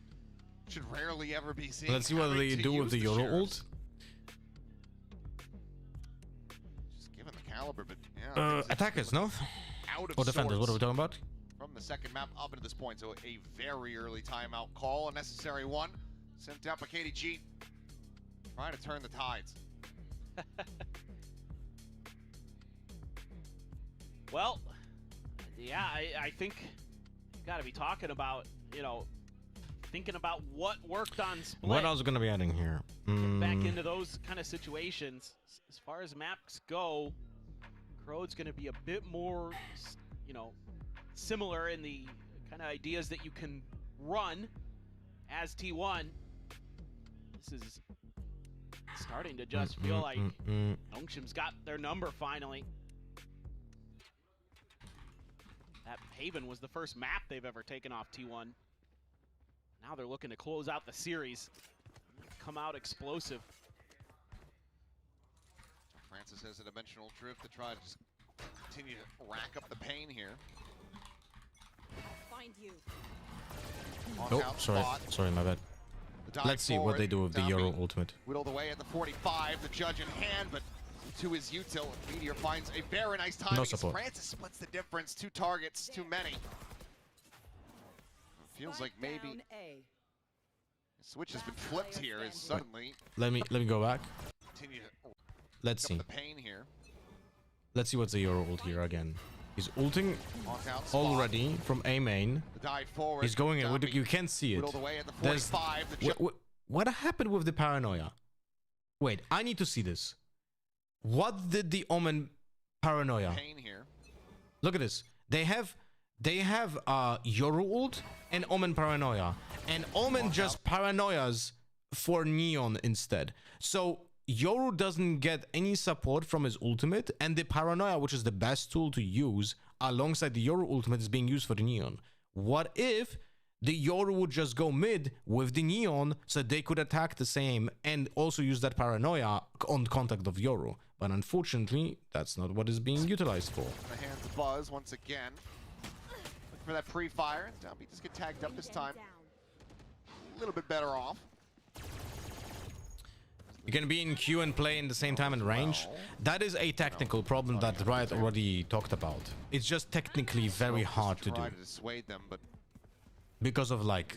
should rarely ever be seeing. Let's see what they do with the Yoru ult. Just given the caliber, but yeah. Attackers, no? Out of or defenders, what are we talking about? From the second map up into this point, so a very early timeout call, a necessary one. Sent out by KDG. Trying to turn the tides. Well, yeah, I think you've got to be talking about, you know, thinking about what worked on Split. What else is going to be adding here? Back into those kind of situations. As far as maps go, Crode's going to be a bit more you know, similar in the kind of ideas that you can run as T1. This is starting to just feel like Nongshim's got their number finally. That Haven was the first map they've ever taken off T1. Now they're looking to close out the series. Come out explosive. Francis has a dimensional drift to try to just continue to rack up the pain here. Find you. Oh, sorry, my bad. Let's see what they do with the Euro ultimate. Whittled away at the 45, the judge in hand, but to his util, Meteor finds a very nice timing. No support. Francis splits the difference. 2 targets, too many. It feels like maybe switch has been flipped here. Is suddenly. Let me go back. Continue to Let's see. the pain here. Let's see what's the Euro ult here again. He's ulting already from A main. He's going in. You can't see it. There's, what happened with the paranoia? Wait, I need to see this. What did the Omen paranoia? Look at this. They have Euro ult and Omen paranoia, and Omen just paranoias for Neon instead. So Yoru doesn't get any support from his ultimate, and the paranoia, which is the best tool to use alongside the Yoru ultimate, is being used for the Neon. What if the Yoru would just go mid with the Neon so they could attack the same and also use that paranoia on contact of Yoru? But unfortunately, that's not what is being utilized for. The hands of Buzz once again. Looking for that pre-fire. Downbeat just get tagged up this time. A little bit better off. You can be in queue and play in the same time in range. That is a technical problem that Riot already talked about. It's just technically very hard to do. Dissuade them, but because of like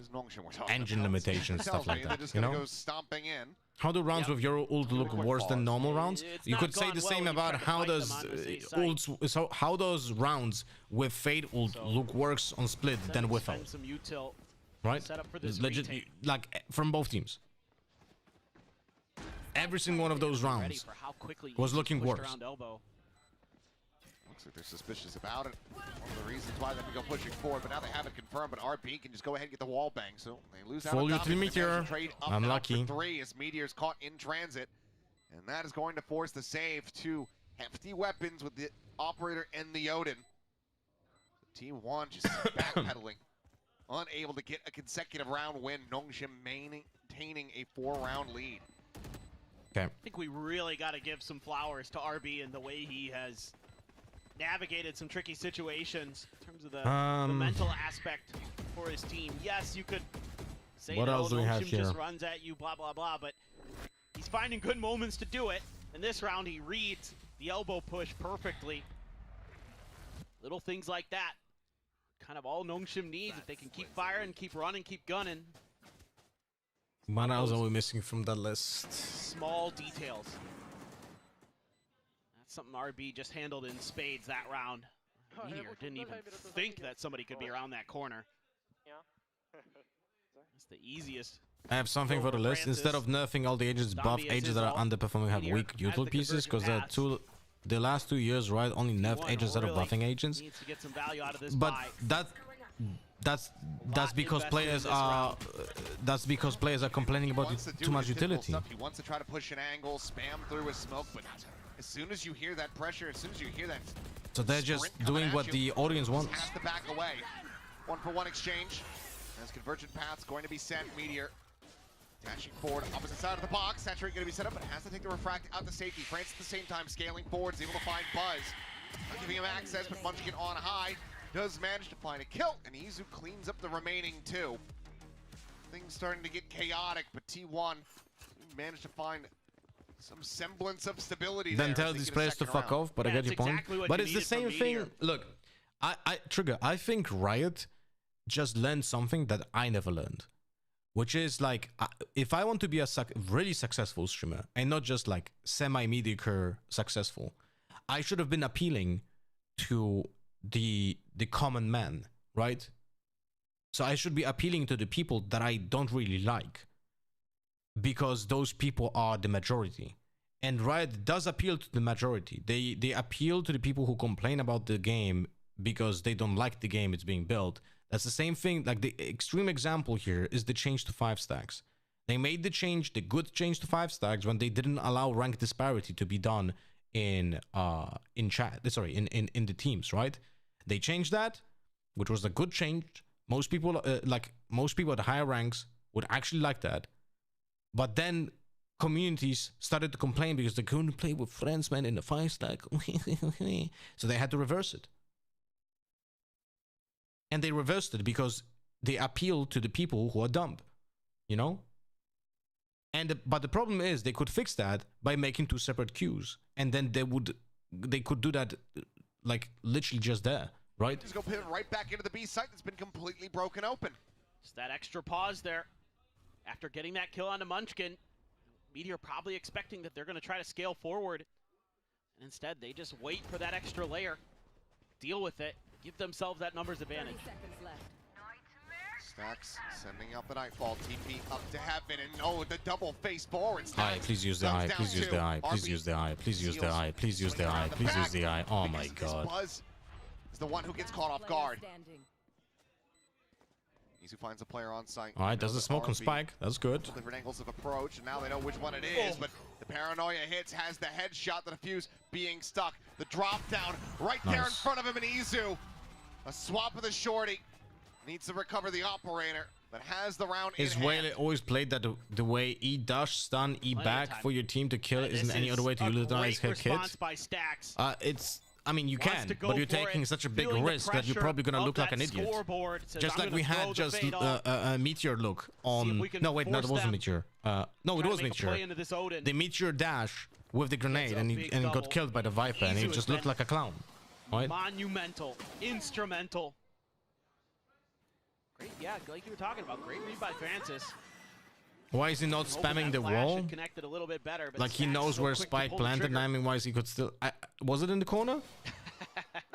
engine limitations, stuff like that, you know? Stomping in. How do rounds with Euro ult look worse than normal rounds? You could say the same about how does how those rounds with Fade ult look worse on split than without. Right? Legit, like from both teams. Every single one of those rounds was looking worse. Looks like they're suspicious about it. One of the reasons why they can go pushing forward, but now they have it confirmed. But RP can just go ahead and get the wall bang, so they lose out. Full on utility Meteor. I'm lucky. 3 as Meteor's caught in transit, and that is going to force the save to hefty weapons with the operator and the Odin. Team 1 just backpedaling, unable to get a consecutive round win. Nongshim maintaining a 4-round lead. Okay. I think we really got to give some flowers to RB and the way he has navigated some tricky situations in terms of the mental aspect for his team. Yes, you could say what else do we have here? Just runs at you, blah, blah, blah, but he's finding good moments to do it. In this round, he reads the elbow push perfectly. Little things like that. Kind of all Nongshim needs if they can keep firing, keep running, keep gunning. What else are we missing from that list? Small details. That's something RB just handled in spades that round. Meteor didn't even think that somebody could be around that corner. That's the easiest. I have something for the list. Instead of nerfing all the agents, buff agents that are underperforming have weak util pieces, because the last 2 years, right, only nerfed agents that are buffing agents. But that's because players are complaining about too much utility. He wants to try to push an angle, spam through with smoke, but as soon as you hear that pressure, as soon as you hear that, so they're just doing what the audience wants. Has to back away. 1-for-1 exchange. As convergent path's going to be sent. Meteor dashing forward, opposite side of the box. Saturate going to be set up, but has to take the refract out to safety. France at the same time scaling forward, is able to find Buzz, not giving him access, but Munchkin on high. Does manage to find a kill, and Izu cleans up the remaining 2. Things starting to get chaotic, but T1 managed to find some semblance of stability. Then tell these players to fuck off, but I get your point. But it's the same thing. Look, Trigger, I think Riot just learned something that I never learned, which is like, if I want to be a really successful streamer and not just like semi-mediocre successful, I should have been appealing to the common man, right? So I should be appealing to the people that I don't really like, because those people are the majority. And Riot does appeal to the majority. They appeal to the people who complain about the game because they don't like the game it's being built. That's the same thing. Like the extreme example here is the change to 5 stacks. They made the change, the good change to 5 stacks when they didn't allow rank disparity to be done in the teams, right? They changed that, which was a good change. Most people at the higher ranks would actually like that. But then communities started to complain because they couldn't play with friends, man, in the 5 stack. So they had to reverse it. And they reversed it because they appeal to the people who are dumb, you know? But the problem is they could fix that by making 2 separate queues. And then they could do that like literally just there, right? Just go pivot right back into the B site that's been completely broken open. Just that extra pause there. After getting that kill onto Munchkin, Meteor probably expecting that they're going to try to scale forward. And instead, they just wait for that extra layer. Deal with it. Give themselves that numbers advantage. Stacks sending out the Nightfall. TP up to heaven. And oh, the double face forward. Eye, please use the eye. Please use the eye. Please use the eye. Please use the eye. Please use the eye. Please use the eye. Oh my god. Buzz is the one who gets caught off guard. Izu finds a player on site. All right, does the smoke on Spike. That's good. Different angles of approach, and now they know which one it is. But the paranoia hits, has the headshot, the defuse being stuck. The drop down right there in front of him, and Izu. A swap with a shorty. Needs to recover the operator, but has the round in hand. Whaley always played that the way E dash, stun, E back for your team to kill isn't any other way to utilize her kit. By Stacks. I mean, you can, but you're taking such a big risk that you're probably gonna look like an idiot. Just like we had just a Meteor look on. No, wait, no, it wasn't Meteor. No, it was Meteor. The Meteor dash with the grenade, and he got killed by the Viper, and he just looked like a clown. Right? Monumental, instrumental. Great, yeah, like you were talking about, great read by Francis. Why is he not spamming the wall? Connected a little bit better, but like he knows where Spike planted, and I mean, why is he could still? Was it in the corner?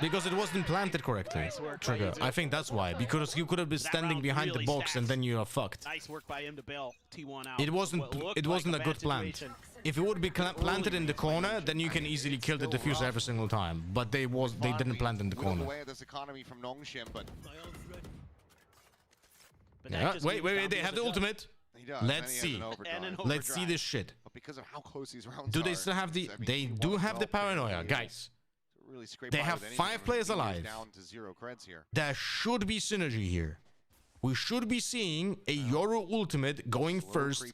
Because it wasn't planted correctly. Nice work Trigger. I think that's why. Because you could have been standing behind the box, and then you are fucked. Nice work by him to bail T1 out. It wasn't. It wasn't a good plant. If it would be planted in the corner, then you can easily kill the diffuser every single time. But they didn't plant in the corner. Away of this economy from Nongshim, but yeah. Wait, they have the ultimate. Let's see. Let's see this shit. But because of how close these rounds do they still have the? They do have the paranoia, guys. Really they have 5 players alive. Down to 0 creds here. There should be synergy here. We should be seeing a Yoru ultimate going first.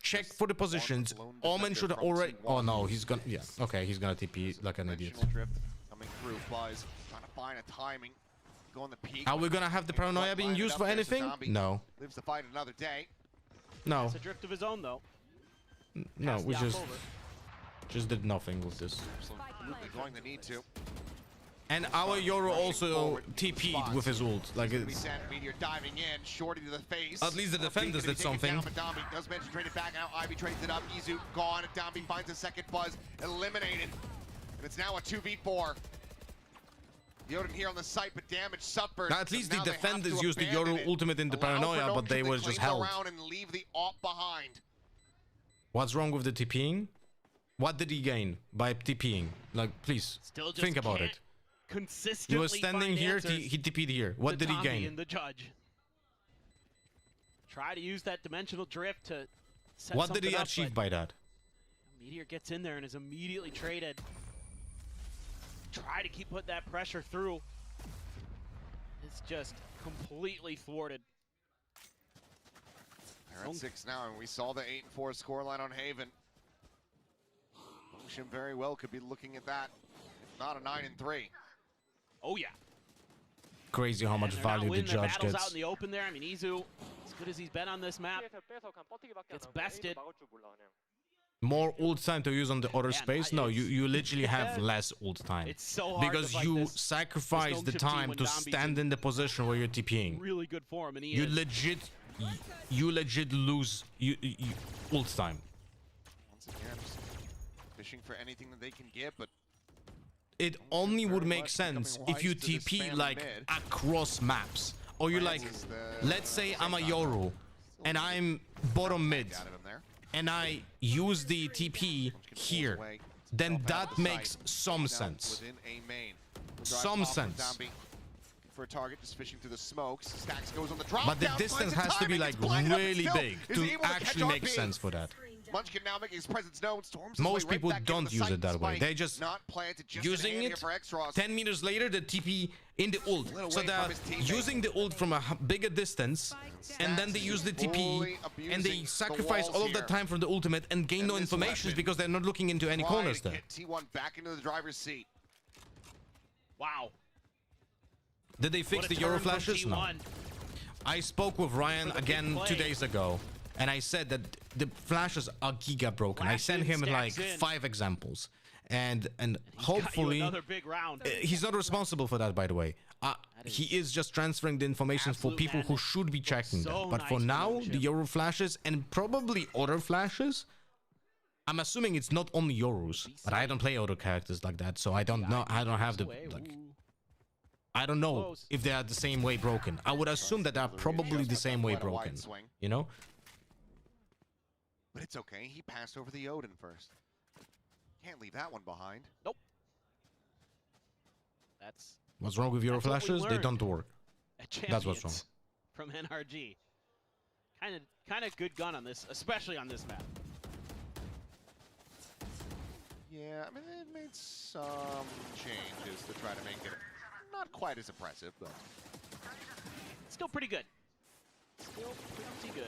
Check for the positions. Omen should already. Oh no, he's gonna. Yeah, okay, he's gonna TP like an idiot. Drift coming through. Flies trying to find a timing. Go on the peak. Are we gonna have the paranoia being used for anything? No. Lives to fight another day. No. It's a drift of his own though. No, we just did nothing with this. Absolutely going to need to. And our Yoru also TP'd with his ult. Like it's. Meteor diving in, shorty to the face. At least the defenders did something. Dambi does manage to trade it back. Now Ivy trades it up. Izu gone. Dambi finds a second buzz. Eliminated. And it's now a 2v4. Yoden here on the site, but damage suffered. Now, at least the defenders used the Yoru ultimate in the paranoia, but they were just held. And leave the op behind. What's wrong with the TPing? What did he gain by TPing? Like, please think about it. Consistently he was standing here, he TP'd here. What did he gain? And the judge. Try to use that dimensional drift to set what did he achieve by that? Meteor gets in there and is immediately traded. Try to keep put that pressure through. It's just completely thwarted. They're at 6 now, and we saw the 8-4 scoreline on Haven. Nongshim very well could be looking at that, if not a 9-3. Oh yeah. Crazy how much value the judge gets. Out in the open there. I mean, Izu, as good as he's been on this map, gets bested. More ult time to use on the other space? No, you literally have less ult time. It's so hard because you sacrifice the time to stand in the position where you're TPing. Really good form, and you legit lose ult time. Once again, just fishing for anything that they can get, but it only would make sense if you TP like across maps, or you like, let's say I'm a Yoru and I'm bottom mid. And I use the TP here, then that makes some sense. some sense. For a target, just fishing through the smokes. Stacks goes on the drop. But the down, distance finds has to be timing, like gets blinded up, and really still big is to able to actually catch make RP. sense for that. Munchkin now making his presence known. Storms his Most way right people back into don't the use site. it that way. Spike They just not planted, just using in hand it. here for X-Ross. 10 meters later, the TP in the ult. Little So away they're from his teammate. using the ult from a bigger distance, and then they use the TP, fully and they abusing sacrifice the all of walls that time from the ultimate and gain And no this information weapon because they're not looking into any Trying corners to there. get T1 back into the driver's seat. Wow. Did they fix What a the Euro turn from flashes? No. T1. I spoke with Ryan For the again big 2 play. days ago, and I said that the flashes are giga broken. I sent him like stacks in. 5 examples, and Got you hopefully another big round. he's not responsible for that, by the way. He is just transferring the information for absolute people who madness. should be checking so that. But nice for for now, Nongshim. the Euro flashes and probably other flashes. I'm assuming it's not only Euros, but I don't play other characters like that, so I don't know. I don't have the like. I don't know Close. if they are the same way broken. I would assume that they are probably the same way Quite a wide broken. swing. You know? But it's okay. He passed over the Odin first. Can't leave that one behind. Nope. That's What's wrong with Euro That's what we flashes? They learned. don't work. at That's what's wrong. Champions from NRG. Kind of good gun on this, especially on this map. Yeah, I mean, they made some changes to try to make it not quite as impressive, but Still pretty good. Still pretty good.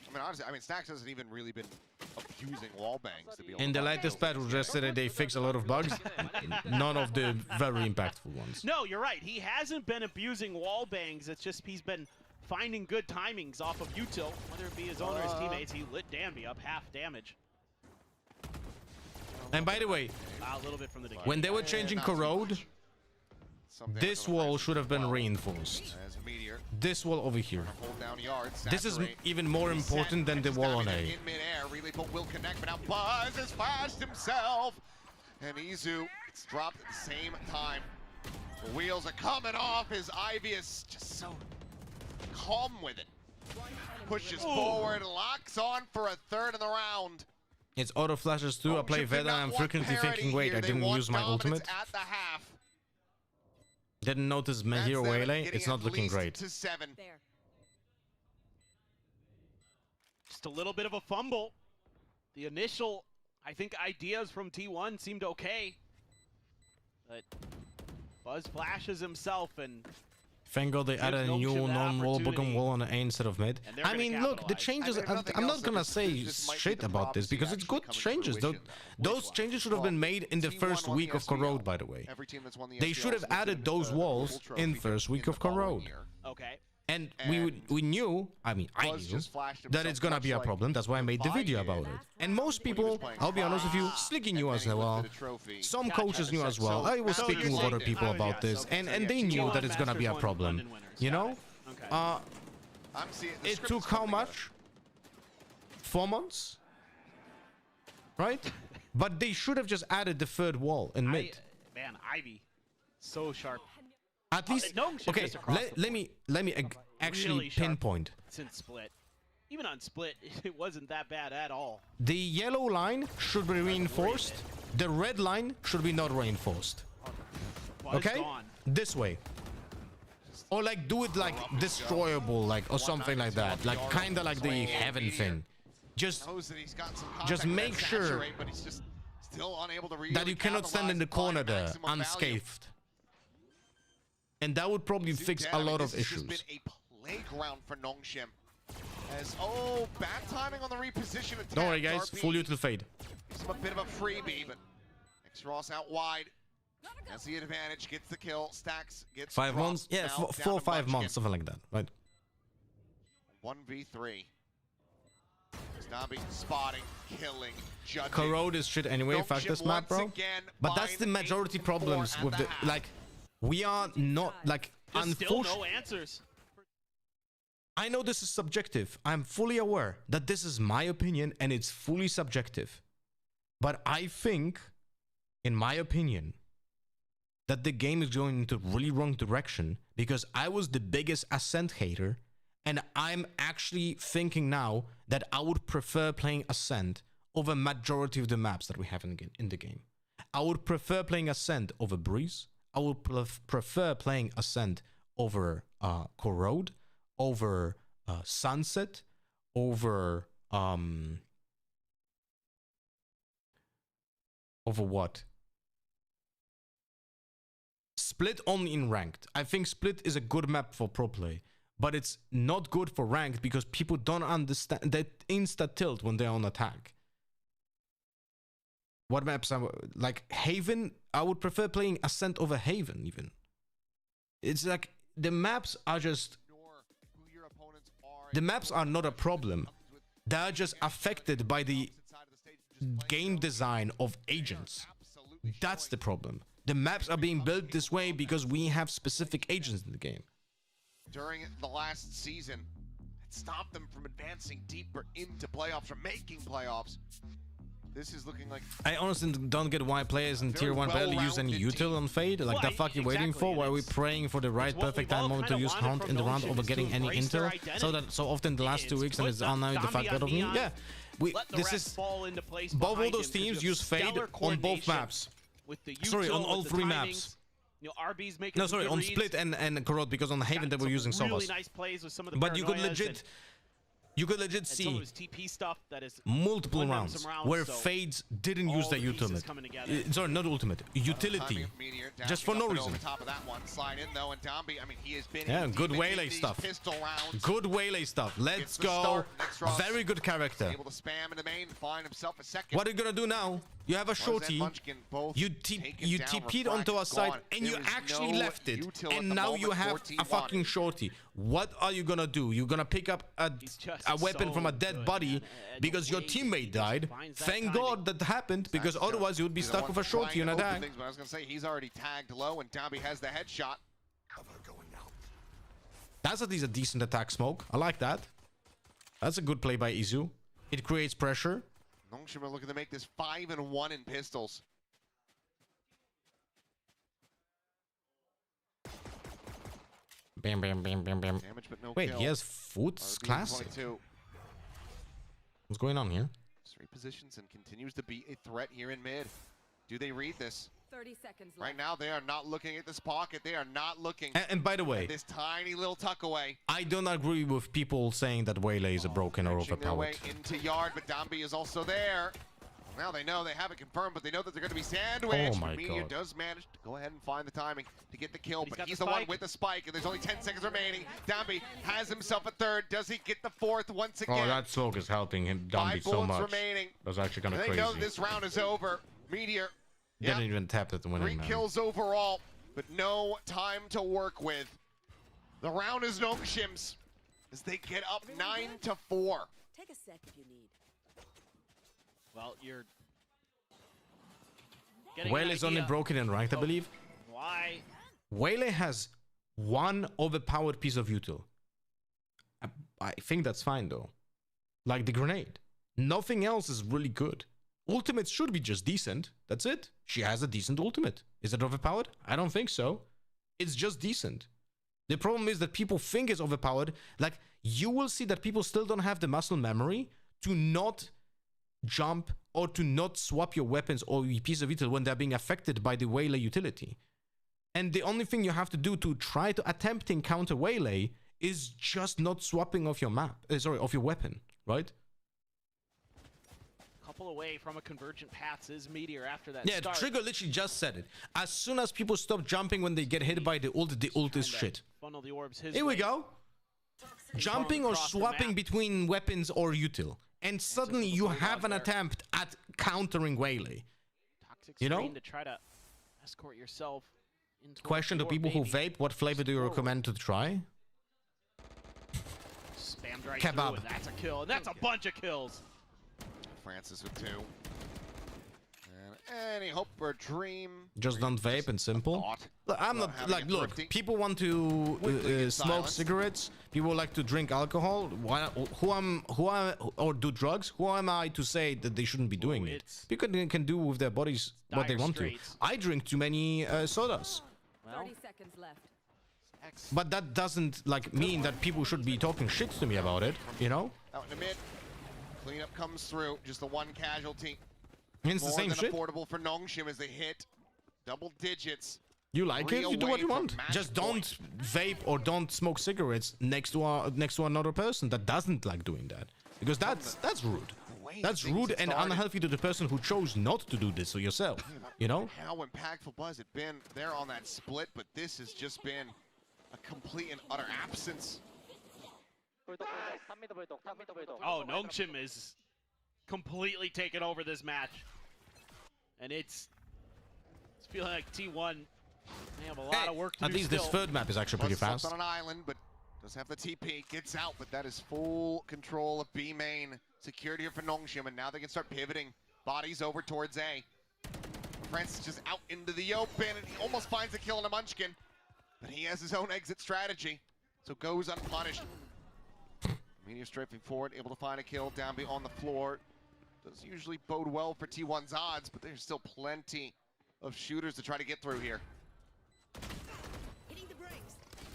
I mean, honestly, Stacks hasn't even really been abusing wall bangs to be able In to the find latest those. patch was yesterday, they fixed a lot of bugs. None of the very impactful ones. No, you're right. He hasn't been abusing wall bangs. It's just he's been finding good timings off of util, whether it be his own or his teammates. He lit Danby up half damage. And by the way, A little bit from the beginning. when they were changing not too corrode, much. Some damage this on the wall Francis should have been as well. reinforced. As a meteor, This wall over here. hold down yards. This is saturate, even more reset, important than the catches wall on Danby A. in midair. Relay bolt will connect, but now Buzz has flashed himself, and Izu gets dropped at the same time. The wheels are coming off. His Ivy is just so calm with it. Pushes forward, locks on for a third in the round. It's auto flashes too. I play Nongshim did Veda. not I'm want frequently parity thinking, wait, here. I They didn't want use my dominance ultimate. at the half. Didn't notice my That's hero them waylay. getting It's not at looking least great. To 7. Just a little bit of a fumble. The initial, I think, ideas from T1 seemed okay. But Buzz flashes himself, and Thank God they added a Nongshim new the non-wall opportunity. booking wall on A instead of mid. And they're I gonna mean, look, the capitalize. changes. I mean, if nothing I'm else, not gonna this say might be shit the about this prophecy because it's actually good coming to changes. fruition, Those changes should have been made in the T1 first won week the of Corrode, SBL. by the way. Every team that's won the They SBL should have is added lifted those the walls full trophy in first week in the of following Corode. year. okay. And And we knew, I mean, I Buzz knew just flashed that it's himself gonna much be a like problem. That's why I made the Vi video did about it. And most when he was people, playing I'll be honest with you, Flash, Slicky and knew then as he well. lifted a trophy. Some Gotcha. coaches knew as So well. I was now speaking you're with other saying people that. about this, Yeah, and they knew T1 that it's gonna be a Masters won problem. London winners. You Got know, it. Okay. I'm seeing the it script took is how coming up. much? 4 months, right? But they should have just added the third wall in mid. Man, Ivy, so sharp. At least, Nongshim okay. just across the Let me actually Really sharp. pinpoint. Since split. Even on split, it wasn't that bad at all. The yellow line should be reinforced. The red line should be not reinforced. Buzz Okay? gone. This way. Or like do it like destroyable, like or something like that. Like kinda like the heaven thing. Just Knows that he's got some just contact make that sure saturate, but he's just still unable to really that you cannot stand in the capitalize corner and find there maximum value. unscathed. And that would probably fix a lot of This has issues. just been a playground for Nongshim. As bad timing on the reposition attack. Don't worry guys, RP full util fade. gives him a bit of a freebie, but X-Ross out wide. Has the advantage, gets the kill, Stacks gets 5 dropped. months? Yeah, Now down 4 or to 5 Munchkin. months, something like that, right? 1v3. Zombie spotting, killing, judging. Corrode is shit anyway, fuck Nongshim this map, bro. once again But that's the bind majority 8-4 problems at with the half. like we are not like There's still unfortunately. no answers. I know this is subjective. I'm fully aware that this is my opinion and it's fully subjective. But I think, in my opinion, that the game is going into really wrong direction because I was the biggest Ascent hater and I'm actually thinking now that I would prefer playing Ascent over majority of the maps that we have in the game. I would prefer playing Ascent over Breeze. I would prefer playing Ascent over Corrode, over Sunset, over what? Split only in ranked. I think Split is a good map for pro play, but it's not good for ranked because people don't understand that insta tilt when they're on attack. What maps are like Haven? I would prefer playing Ascent over Haven even. It's like the maps are just, the maps are not a problem. They're just affected by the game design of agents. That's the problem. The maps are being built this way because we have specific agents in the game. During the last season, it stopped them from advancing deeper into playoffs, from making playoffs. This is looking like... I honestly don't get why players in Tier 1 barely use any util on Fade. Like, the fuck you waiting for? Why are we praying for the right perfect time moment to use Hunt in the round over getting any intel? So often the last 2 weeks and it's now the fuck out of me? Yeah. This is... Both of those teams use Fade on both maps. Sorry, on all 3 maps. You know, RB's making no, sorry, on Split and Corrode, because on the Haven they were using Sovas. Really nice plays with some of the but you could legit see some of his TP stuff that is multiple rounds where Fades didn't use their ultimate. Sorry, not ultimate. Utility. Just for no reason. Yeah, good Waylay stuff. Good Waylay stuff. Let's go. Very good character. What are you gonna do now? You have a shorty. You TP'd onto our side and you actually left it. And now you have a fucking shorty. What are you gonna do? You're gonna pick up a weapon from a dead body because your teammate died. Thank God that happened, because otherwise you would be stuck with a shorty on a tag. I was gonna say he's already tagged low and Dambi has the headshot. That's at least a decent attack smoke. I like that. That's a good play by Izu. It creates pressure. Nongshim are looking to make this 5-1 in pistols. Bam, bam, bam, bam, bam. Damage, but no Wait, kill. he has Foot's Classic. 22. What's going on here? 3 positions and continues to be a threat here in mid. Do they read this? 30 seconds left. Right now, they are not looking at this pocket. They are not looking and by the way, at this tiny little tuck away. I don't agree with people saying that Waylay is a broken or Their overpowered. way into yard, but Dambi is also there. Now they know they haven't confirmed, but they know that they're going to be sandwiched. Oh my Meteor God. does manage to go ahead and find the timing to get the kill, but got he's the the one spike. with the spike, and there's only 10 seconds remaining. Dambi has himself a third. Does he get the fourth once again? Oh, that smoke is helping him. 5 Dambi so bullets much. remaining. That's actually kind of They crazy. know this round is over. Meteor. Didn't even tap it to win 3 it, man. kills overall, but no time to work with. The round is Nongshim's as they get up 9-4. Take a sec if you need. Well, you're getting Waylay's an only idea broken in ranked, I believe. why Waylay has 1 overpowered piece of util. I think that's fine though. Like the grenade. Nothing else is really good. Ultimates should be just decent. That's it. She has a decent ultimate. Is it overpowered? I don't think so. It's just decent. The problem is that people think it's overpowered. Like, you will see that people still don't have the muscle memory to not jump or to not swap your weapons or your piece of util when they're being affected by the Waylay utility. And the only thing you have to do to try to attempting counter Waylay is just not swapping off your map. Off your weapon, right? couple away from a convergent paths is Meteor after that Yeah, start. Trigger literally just said it. As soon as people stop jumping when they get hit by the ult is shit. Funnel the orbs his Here we way. go. Jumping or swapping between weapons or util. And suddenly you have an attempt at countering Waylay. Toxic You know? screen to try to escort yourself into Question to people who vape, what flavor do you recommend to try? Spammed right Kebab. through, and that's a kill. And that's a bunch of kills. Francis with 2. And any hope or dream. Just don't vape and simple. Look, I'm not like, look, people want to smoke cigarettes. People like to drink alcohol. Or do drugs. Who am I to say that they shouldn't be doing it? People can do with their bodies what they want to. I drink too many sodas. 30 seconds left. But that doesn't like mean that people should be talking shit to me about it, you know? Out in the mid. Cleanup comes through. Just the one casualty. It's the More same than shit. affordable for Nongshim as they hit double digits. You like it? You do what you want. match Just point. don't vape or don't smoke cigarettes next to another person that doesn't like doing that, because that's rude. That's rude and unhealthy to the person who chose not to do this to yourself. You know? How impactful Buzz had been there on that split, but this has just been a complete and utter absence. Oh, Nongshim is completely taken over this match. And it's feeling like T1 may have a lot of work to do. At least this third map is actually pretty Buzz fast. on an island, but does have the TP, gets out, but that is full control of B main. Security here for Nongshim, and now they can start pivoting. Bodies over towards A. Francis just out into the open, and he almost finds a kill on a Munchkin. But he has his own exit strategy, so goes unpunished. Meteor strafing forward, able to find a kill down on the floor. Does usually bode well for T1's odds, but there's still plenty of shooters to try to get through here.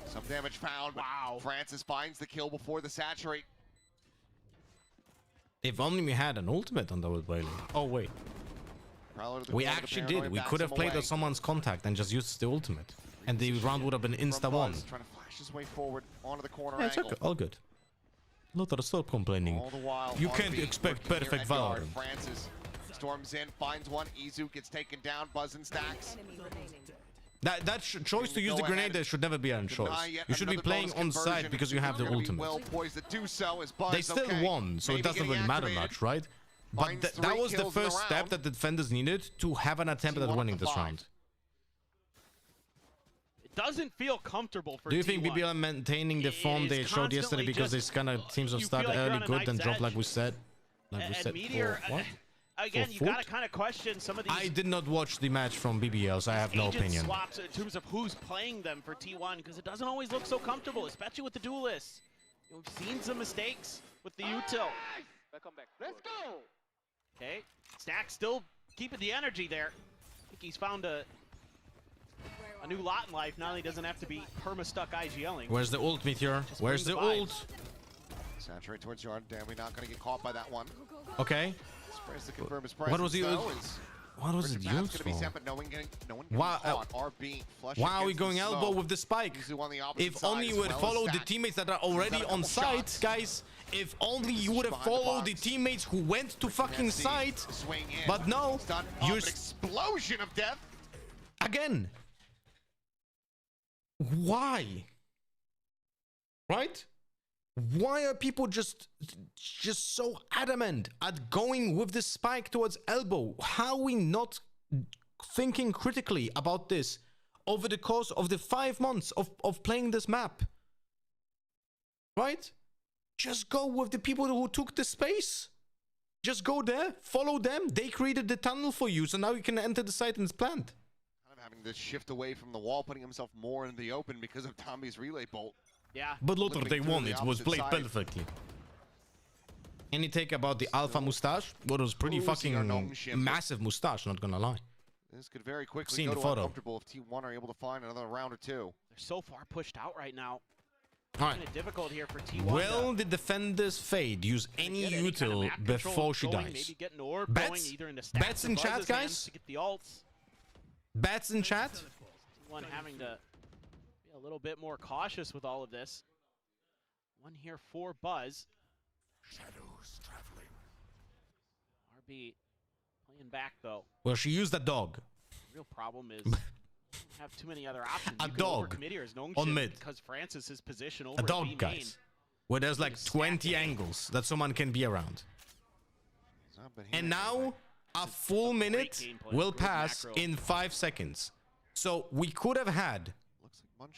Some damage found, but Francis finds the kill before the saturate. If only we had an ultimate on the Whaley. Oh wait. We actually did. We could have played on someone's contact and just used the ultimate. And the round would have been insta-won. Trying to flash his way forward onto the corner Yeah, it's angle. okay. All good. Lothar, stop complaining. All the while, You RB can't expect working here perfect at guard. Valorant. Francis storms in, finds one. Izu gets taken down. Buzz and stacks. That choice to use the Go grenade ahead there should never be a choice. Deny yet You should be another playing bonus on side conversion. because you have the Gonna be ultimate. well poised to do so as Buzz, They still okay, won, so maybe it doesn't getting really matter activated. much, right? But Finds that 3 was the kills in first step round. that the defenders needed to have an attempt at T1 winning up to this 5. round. It doesn't feel comfortable for Do you think T1. BBL are maintaining the form they showed yesterday constantly because just- this kind of teams have you started feel like you're early on a good, then knife's drop edge. like we said? Like we And said Meteor, for what? again, For you gotta foot? kind of question some of these I did not watch the match from BBL, so I have no agent opinion. swaps in terms of who's playing them for T1, because it doesn't always look so comfortable, especially with the duelists. You know, we've seen some mistakes with the util. Let's go! Okay, Stack still keeping the energy there. I think he's found a new lot in life. Now he doesn't have to be perma-stuck IGLing. Where's the ult, Meteor? Where's the bring the ult? Saturate towards yard. Damn, we're not going to get caught by that one. Okay. Sprays to confirm his What was presence, the though, ult? is What was it Perhaps used gonna be for? sent, but no one getting Why, caught. RB flush Why are we against going the elbow smoke. with the spike? Izu on the opposite If side only as you would well as follow the Stack. teammates that are He's got already a on couple site, shots. guys. If only you would have behind the followed the box. teammates who went to fucking Messi, site. swing in. But no, Stun up, you're an explosion of death. again. Why? Right? Why are people just so adamant at going with the spike towards elbow? How are we not thinking critically about this over the course of the 5 months of playing this map? Right? Just go with the people who took the space. Just go there, follow them. They created the tunnel for you, so now you can enter the site and it's planned. Kind of having to shift away from the wall, putting himself more in the open because of Tommy's relay bolt. Yeah. But Lothar, Looking they through won. the It was opposite played side. perfectly. Any take about the alpha mustache? What was pretty Who's fucking your Nongshim? massive mustache, not gonna lie. This could very quickly Seen go the to photo. uncomfortable if T1 are able to find another round or two. They're so far pushed out right now. All right. Kind of difficult here for T1. Will the defender's Fade use any get any kind of util map control before she going, dies? Maybe get an orb going Bets? either into Stacks Bets or in chat, Buzz's hands guys? to get the ults. Bets in chat? T1 having to be a little bit more cautious with all of this. One here for Buzz. Shadows traveling. RB playing back though. Well, she used a dog. Real problem is don't have too many other options. A You can dog overcommit here as Nongshim on mid. because Francis is positioned over A at dog, B main. guys. Where there's like 20 angles that someone can be around. And now, a full minute gameplay, will good pass macro. in 5 seconds. So we could have had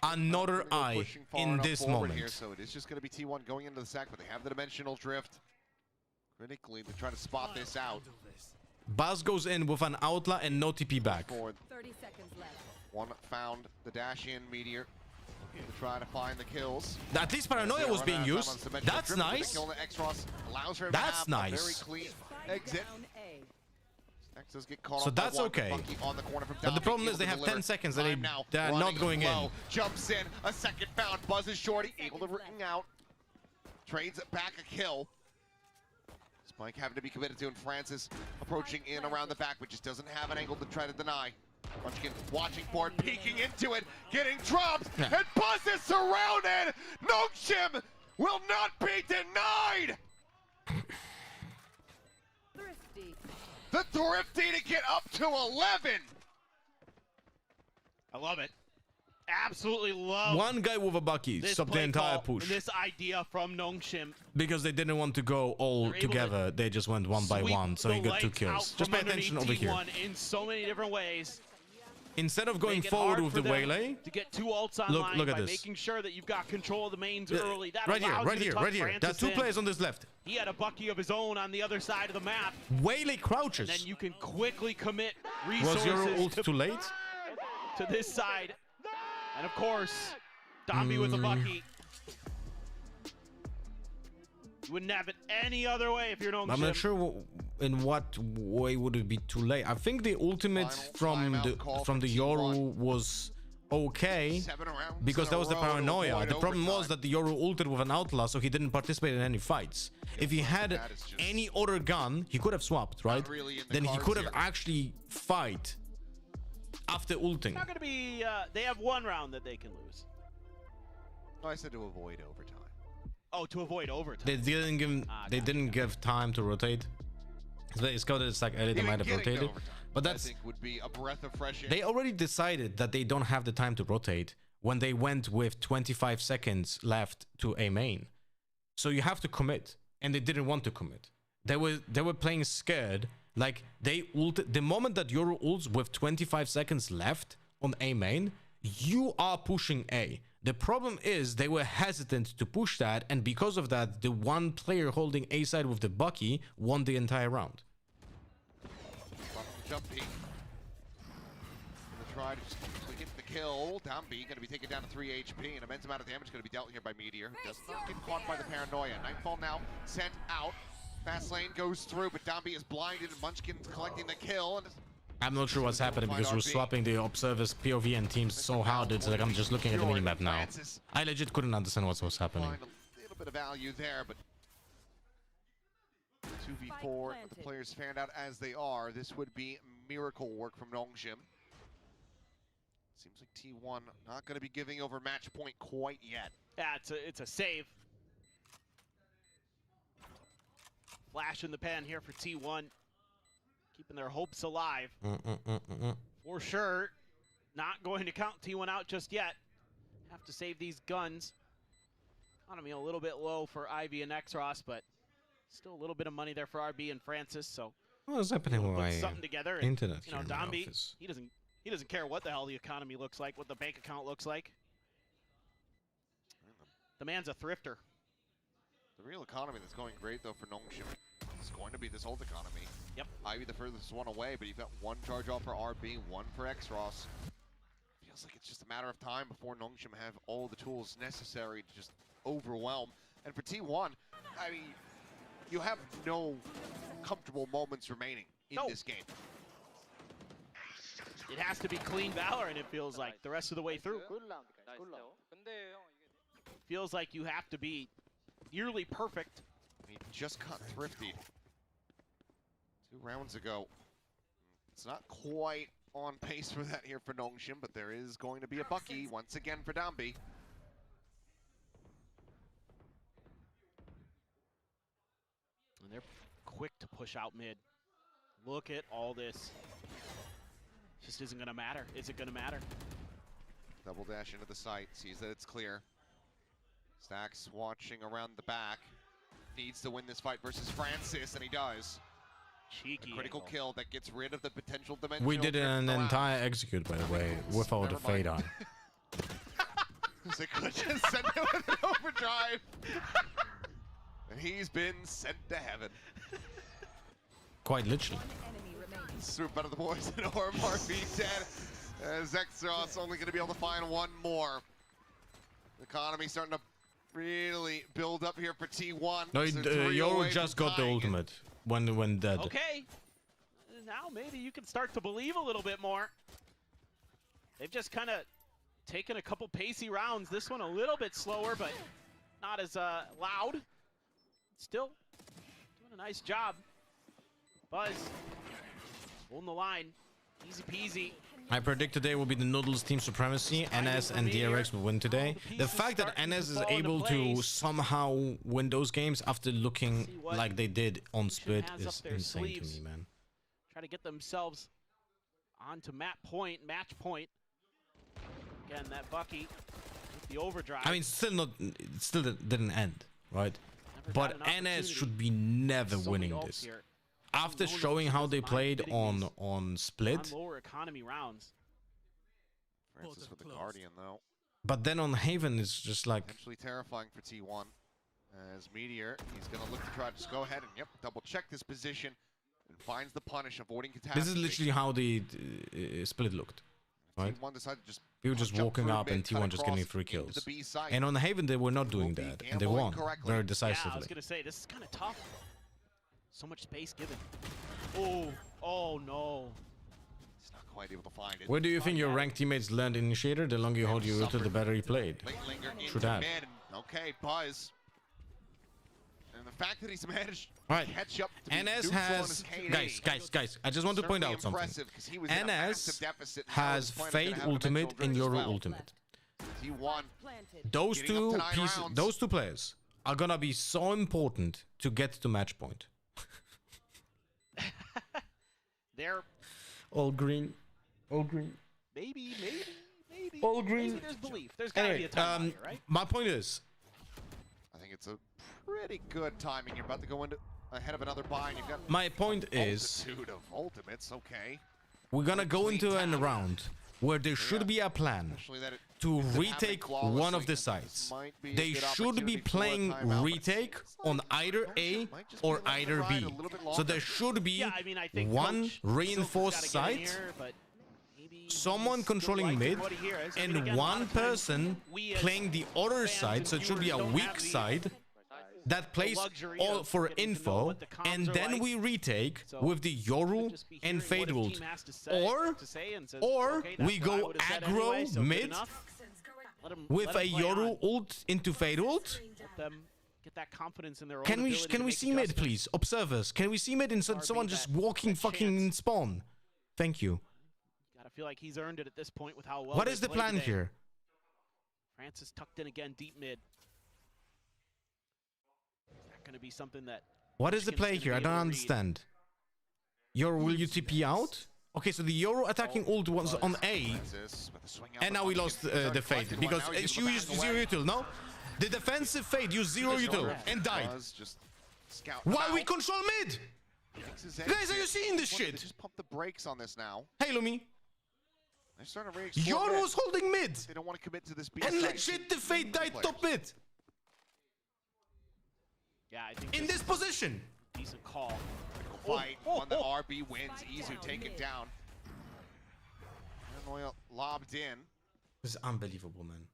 another eye Pushing far in enough this forward moment. Here, so it is just going to be T1 going into the sack, but they have the dimensional drift. Critically, to try to spot this out. Buzz goes in with an outla and no TP back. Forward. 30 seconds left. One found the dash in Meteor to try to find the kills. At least Paranoia was being used. That's nice. Allows her to That's have a very nice. clean exit. Next does get caught So off by that's one. okay. Bucky on the corner from But the Domi, problem able is they to have deliver. 10 seconds and Time now, they're running not going in. low. Jumps in, a second found. Buzz is shorty, able to ring out. Trades it back a kill. Mike having to be committed to, and Francis approaching in around the back, but just doesn't have an angle to try to deny. Munchkin watching for it, peeking into it, getting dropped, and Buzz is surrounded! Nongshim will not be denied! Thrifty. The Thrifty to get up to 11! I love it. Absolutely love One guy with a bucky this stopped the play entire call, push. This idea from Nongshim. Because they didn't want to go all They're able together. They just went one by Sweep one, so the he got 2 legs kills. out Just from pay attention over underneath here. T1 in so many different ways. Instead of going Make it forward hard with for the them waylay, to get 2 ults online look at by this. making sure that you've got control of the mains early. That right here, allows right you to here, tuck right here. There are Francis 2 in. players on this left. He had a bucky of his own on the other side of the map. Waylay crouches. And then you can quickly commit Was resources your ult too late? to this side. And of course, Domby with a bucky. You wouldn't have it any other way if you're Nongshim. I'm not sure in what way would it be too late. I think the ultimate from the Yoru was okay because that was the paranoia. The problem was that the Yoru ulted with an outlaw, so he didn't participate in any fights. If he had any other gun, he could have swapped, right? Then he could have actually fight after ulting. Not gonna be. They have 1 round that they can lose. No, I said to avoid overtime. Oh, to avoid overtime. They didn't give. They didn't give time to rotate. They scouted it's like early. They might have rotated, but that's. I think would be a breath of fresh air. They already decided that they don't have the time to rotate when they went with 25 seconds left to a main. So you have to commit, and they didn't want to commit. They were playing scared. Like they ulted the moment that Yoru ults with 25 seconds left on a main, you are pushing A. The problem is they were hesitant to push that, and because of that, the one player holding A side with the bucky won the entire round. Jump peek. Gonna try to just get the kill. Down B, gonna be taken down to 3 HP, and immense amount of damage gonna be dealt here by Meteor. Does not get caught by the paranoia. Nightfall now sent out. Fast lane goes through, but Downby is blinded, and Munchkin's collecting the kill. And I'm not sure what's happening because we're swapping the observers, POV, and teams so hard. It's like I'm just looking at the minimap now. I legit couldn't understand what was happening. A little bit of value there, but 2v4, the players fanned out as they are. This would be miracle work from Nongshim. Seems like T1 not going to be giving over match point quite yet. Yeah, it's a save. Flash in the pan here for T1. Keeping their hopes alive. For sure. Not going to count T1 out just yet. Have to save these guns. Economy a little bit low for Ivy and Xros, but still a little bit of money there for RB and Francis. So what's happening with my something together. And, internet? you know, Domby, he doesn't care what the hell the economy looks like, what the bank account looks like. The man's a thrifter. The real economy that's going great though for Nongshim is going to be this old economy. Yep. Ivy the furthest one away, but you've got 1 charge off for RB, 1 for Xros. Feels like it's just a matter of time before Nongshim have all the tools necessary to just overwhelm. And for T1, I mean, you have no comfortable moments remaining in this game. It has to be clean Valorant, it feels like, the rest of the way through. Feels like you have to be nearly perfect. He just got thriftied 2 rounds ago. It's not quite on pace for that here for Nongshim, but there is going to be a bucky once again for Domby. And they're quick to push out mid. Look at all this. Just isn't going to matter. Is it going to matter? Double dash into the site, sees that it's clear. Stacks watching around the back. Needs to win this fight versus Francis, and he does. Cheeky. A critical kill that gets rid of the potential dimension. We did an entire execute, by the way, without a fade on. They could just send him with an overdrive. And he's been sent to heaven. Quite literally. Swoop out of the boys and Ormar being dead. As Xros only going to be able to find 1 more. The economy starting to really build up here for T1. No, Yoru just got the ultimate when dead. Okay. Now maybe you can start to believe a little bit more. They've just kind of taken a couple pacey rounds. This one a little bit slower, but not as loud. Still doing Nice job. Buzz. Holding the line. Easy peasy. I predict today will be the Noodles team supremacy. NS and DRX will win today. The fact that NS is able to somehow win those games after looking like they did on Split is insane to me, man. Try to get themselves onto match point. Again, that Bucky with the overdrive. I mean, it still didn't end, right? But NS should be never winning this. Here. After showing how they played on Split. On lower economy rounds. Francis with the Guardian, though. But then on Haven, it's just like... Potentially terrifying for T1. As Meteor, he's going to look to try to just go ahead and, double check this position. And finds the punish, avoiding catastrophe. This is literally how the Split looked. Right? T1 decided to just we were just walking up and T1 just getting 3 kills. And on Haven, they were not doing that. And they won very decisively. Yeah, I was going to say, this is kind of tough. So much space given. Oh no. He's not quite able to find it. Where do you think your ranked teammates learned Initiator? The longer you hold your ulti, the better you played. True that. Okay, Buzz. And the fact that he's managed to catch up to NS has... Guys, I just want to point out something. NS has Fade Ultimate and Yoru Ultimate. Those two players are gonna be so important to get to match point. They're all green. Maybe. All green. Maybe there's belief. There's gotta be a time here, right? My point is, I think it's a pretty good timing. You're about to go into ahead of another buy, and you've got my point is, multitude of ultimates. Okay. We're gonna go into a round where there should be a plan to retake one of the sites. They should be playing retake on either A or either B. So there should be one reinforced site, someone controlling mid, and one person playing the other side. So it should be a weak side that plays all for info, and then we retake with the Yoru and Fade ult. Or we go aggro mid with a Yoru ult into Fade ult. Get that confidence in their own Can we see mid, please? Observers, can we see mid instead of someone just walking fucking in spawn? Thank you. Gotta feel like he's earned it at this point with how well. What is the plan here? Francis tucked in again, deep mid. Going to be something that... What is the play here? I don't understand. Yoru, will you TP out? Okay, so the Yoru attacking ult was on A. And now we lost the Fade. Because she used 0 util, no? The defensive Fade used 0 util and died. While we control mid! Guys, are you seeing this shit? Just pump the brakes on this now. Hey, Lumi. They're starting to re-explore Yoru was holding mid! They don't want to commit to this B and legit, the Fade died top mid! Yeah, I think in this position. Decent call. Fight. One that RB wins. Izu taken down. Loyal lobbed in. This is unbelievable, man.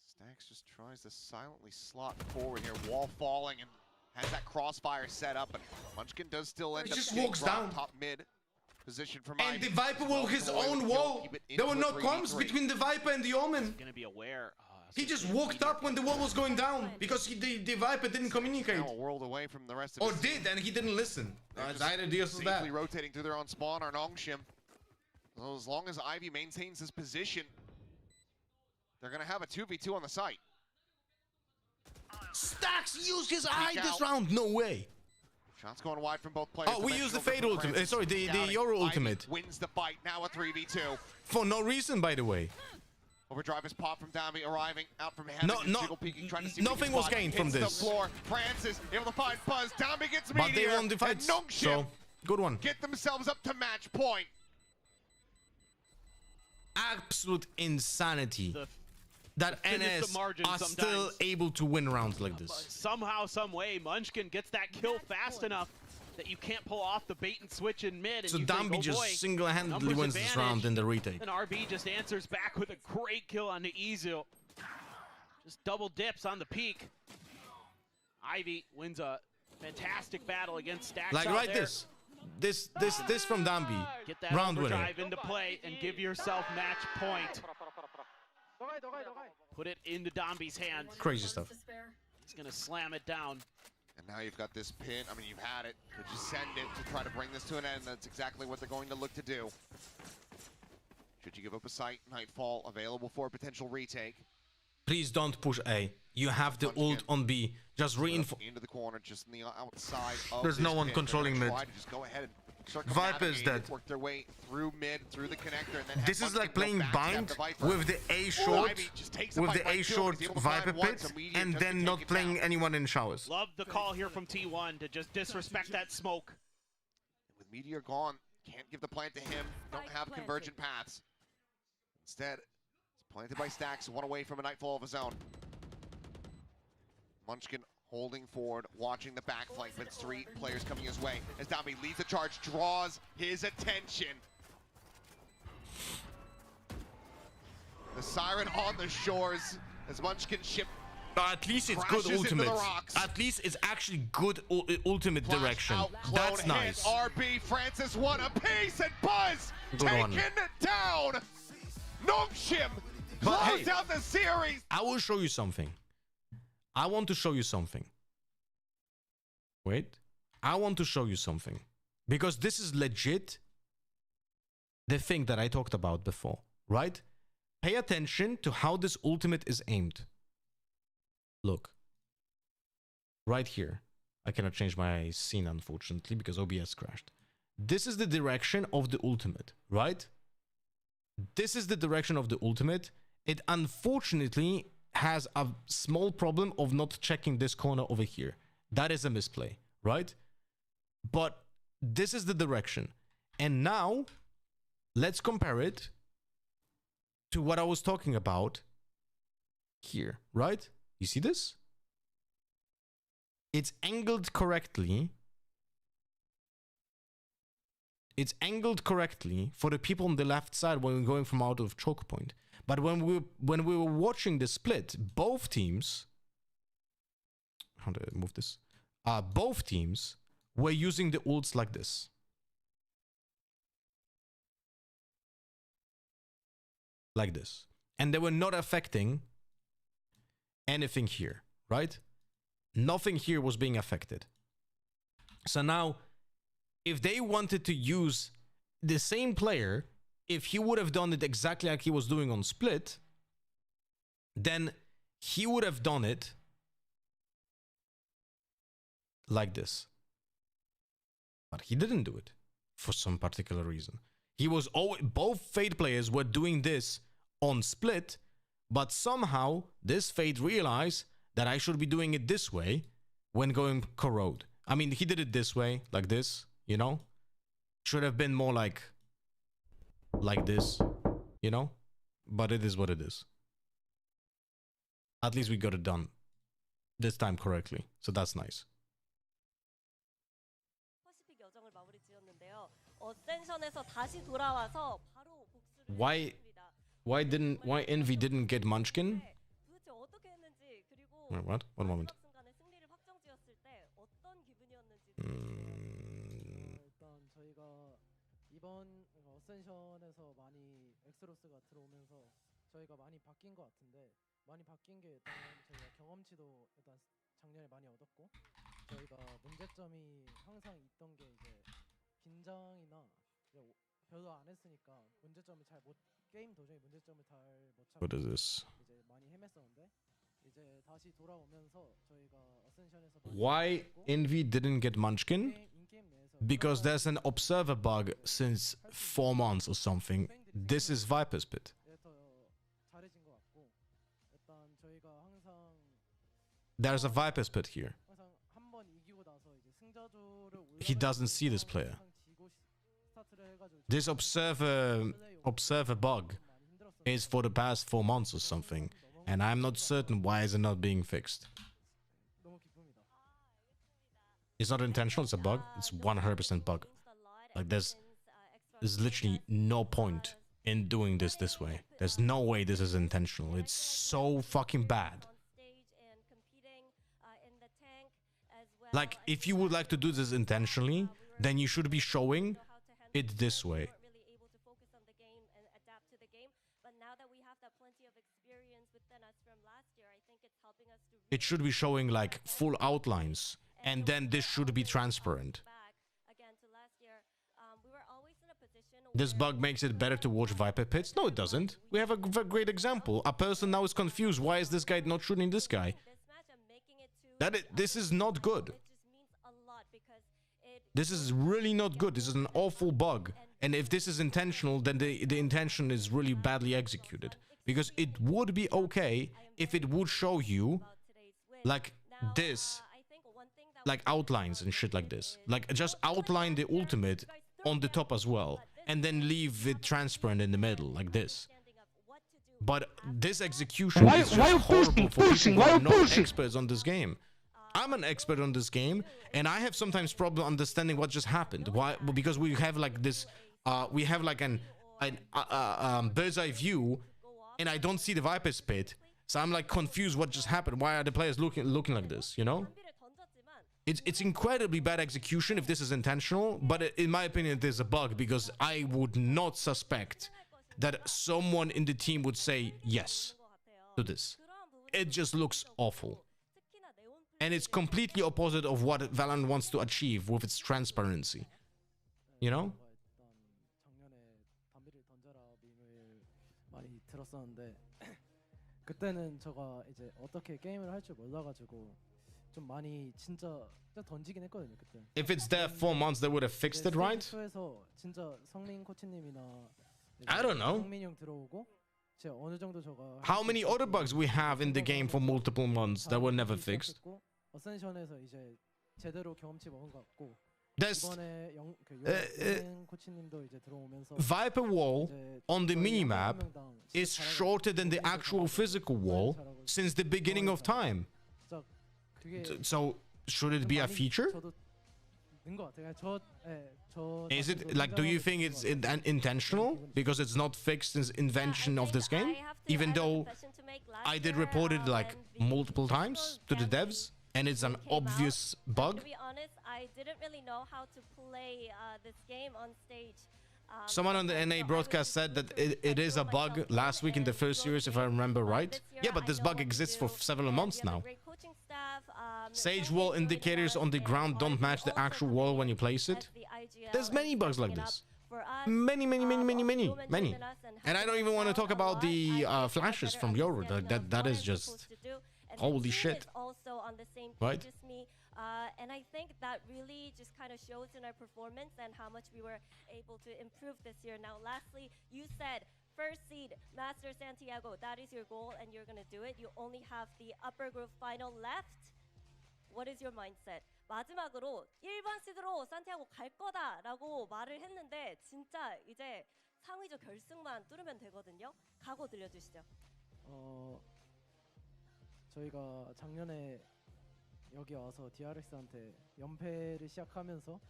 Stax just tries to silently slot forward here. Wall falling and has that crossfire set up, but Munchkin does still end up just walks down top mid position from and the Viper will his own wall. There were no comms between the Viper and the Omen. Gonna be aware. He just walked up when the wall was going down because the Viper didn't communicate. Now a world away from the rest of or did, and he didn't listen. It's either this or that. Rotating through their own spawn or Nongshim. So as long as Ivy maintains this position, they're going to have a 2v2 on the site. Stax used his eye this round. No way. Shots going wide from both players. Oh, we used the Fade ultimate. Sorry, the Yoru ultimate. Wins the fight. Now a 3v2. For no reason, by the way. Overdrive is popped from Dambi, arriving out from heaven. Peeking, trying to see nothing was gained from this. The floor. Francis able to find Buzz. Dambi gets Meteor. But they won the fight. So good one. Get themselves up to match point. Absolute insanity that NS are still able to win rounds like this. Somehow, some way, Munchkin gets that kill fast enough that you can't pull off the bait and switch in mid. And so Dambi just single-handedly wins this round in the retake. And RB just answers back with a great kill on the Izu. Just double dips on the peak. Ivy wins a fantastic battle against Stax. Like right there. This from Dambi. Get that round winner. Drive into play and give yourself match point. Put it into Dambi's hand. Crazy stuff. He's gonna slam it down. And now you've got this pin. I mean, you've had it. Could you send it to try to bring this to an end? That's exactly what they're going to look to do. Should you give up a site? Nightfall available for a potential retake. Please don't push A. You have the ult on B. Just reinforce. Into the corner, just on the outside of There's no one controlling mid. Try to just go ahead and Viper is dead. work their way through mid, through the connector, and then This is like playing bind with the A short Viper pit, and then not playing anyone in showers. Love the call here from T1 to just disrespect that smoke. With Meteor gone, can't give the plant to him. Don't have convergent paths. Instead, it's planted by Stacks, one away from a Nightfall of his own. Munchkin holding forward, watching the back flank, but 3 players coming his way. As Dami leads the charge, draws his attention. The siren on the shores as Munchkin ship. At least it's good ultimate. At least it's actually good ultimate direction. That's nice. RB, Francis, one apiece, and Buzz taken down. Nongshim close out the series. I will show you something. I want to show you something. Wait. I want to show you something. Because this is legit the thing that I talked about before, right? Pay attention to how this ultimate is aimed. Look. Right here. I cannot change my scene, unfortunately, because OBS crashed. This is the direction of the ultimate, right? This is the direction of the ultimate. It unfortunately has a small problem of not checking this corner over here. That is a misplay, right? But this is the direction. And now, let's compare it to what I was talking about here, right? You see this? It's angled correctly. It's angled correctly for the people on the left side when we're going from out of choke point. But when we were watching the split, both teams, how do I move this? Both teams were using the ults like this. Like this. And they were not affecting anything here, right? Nothing here was being affected. So now, if they wanted to use the same player, if he would have done it exactly like he was doing on split, then he would have done it like this. But he didn't do it for some particular reason. He was always, both Fade players were doing this on split, but somehow this Fade realized that I should be doing it this way when going corrode. I mean, he did it this way, like this, you know? Should have been more like this, you know? But it is what it is. At least we got it done this time correctly, so that's nice. Why Envy didn't get Munchkin? Wait, what? One moment. 이번 어센션에서 많이 엑스로스가 들어오면서 저희가 많이 바뀐 것 같은데 많이 바뀐 게 일단 저희가 경험치도 일단 작년에 많이 얻었고 저희가 문제점이 항상 있던 게 이제 긴장이나 별로 안 했으니까 문제점을 잘 못 게임 도중에 문제점을 잘 못 찾고 What is this? 이제 많이 헤맸었는데 이제 다시 돌아오면서 저희가 어센션에서 Why Envy didn't get Munchkin? Because there's an observer bug since 4 months or something. This is Viper's pit. There's a Viper's pit here. He doesn't see this player. This observer bug is for the past 4 months or something, and I'm not certain why is it not being fixed. It's not intentional, it's a bug. It's 100% bug. Like there's literally no point in doing this way. There's no way this is intentional. It's so fucking bad. Like if you would like to do this intentionally, then you should be showing it this way. It should be showing like full outlines and then this should be transparent. This bug makes it better to watch Viper pits? No, it doesn't. We have a great example. A person now is confused. Why is this guy not shooting this guy? This is not good. This is really not good. This is an awful bug. And if this is intentional, then the intention is really badly executed. Because it would be okay if it would show you like this, like outlines and shit like this. Like just outline the ultimate on the top as well, and then leave it transparent in the middle like this. But this execution is just horrible for people who are not experts on this game. I'm an expert on this game, and I have sometimes problem understanding what just happened. Why? Because we have like this, we have like an bird's eye view, and I don't see the Viper's pit, so I'm like confused what just happened. Why are the players looking like this? You know? It's incredibly bad execution if this is intentional, but in my opinion, there's a bug, because I would not suspect that someone in the team would say yes to this. It just looks awful. And it's completely opposite of what Valorant wants to achieve with its transparency. You know? 그때는 제가 이제 어떻게 게임을 할 줄 몰라가지고 좀 많이 진짜 던지긴 했거든요 그때. If it's there 4 months, they would have fixed it, right? 진짜 성민 코치님이나 I don't know. 성민이 형 들어오고 제가 어느 정도 저가. How many other bugs we have in the game for multiple months that were never fixed? 어센션에서 이제 제대로 경험치 먹은 것 같고. There's 코치님도 이제 들어오면서 Viper wall on the minimap is shorter than the actual physical wall since the beginning of time. So should it be a feature? Is it like, do you think it's intentional because it's not fixed since invention of this game? Even though I did report it like multiple times to the devs, and it's an obvious bug. To be honest, I didn't really know how to play this game on stage. Someone on the NA broadcast said that it is a bug last week in the first series, if I remember right. Yeah, but this bug exists for several months now. Sage wall indicators on the ground don't match the actual wall when you place it. There's many bugs like this. Many. And I don't even want to talk about the flashes from Euro. That is just holy shit. Also on the same right? page as me, and I think that really just kind of shows in our performance and how much we were able to improve this year. Now, lastly, you said first seed, Master Santiago. That is your goal, and you're gonna do it. You only have the upper group final left. What is your mindset? 마지막으로 1번 시드로 산티아고 갈 거다라고 말을 했는데 진짜 이제 상위조 결승만 뚫으면 되거든요. 각오 들려주시죠. 저희가 작년에 여기 와서 DRX한테 연패를 시작하면서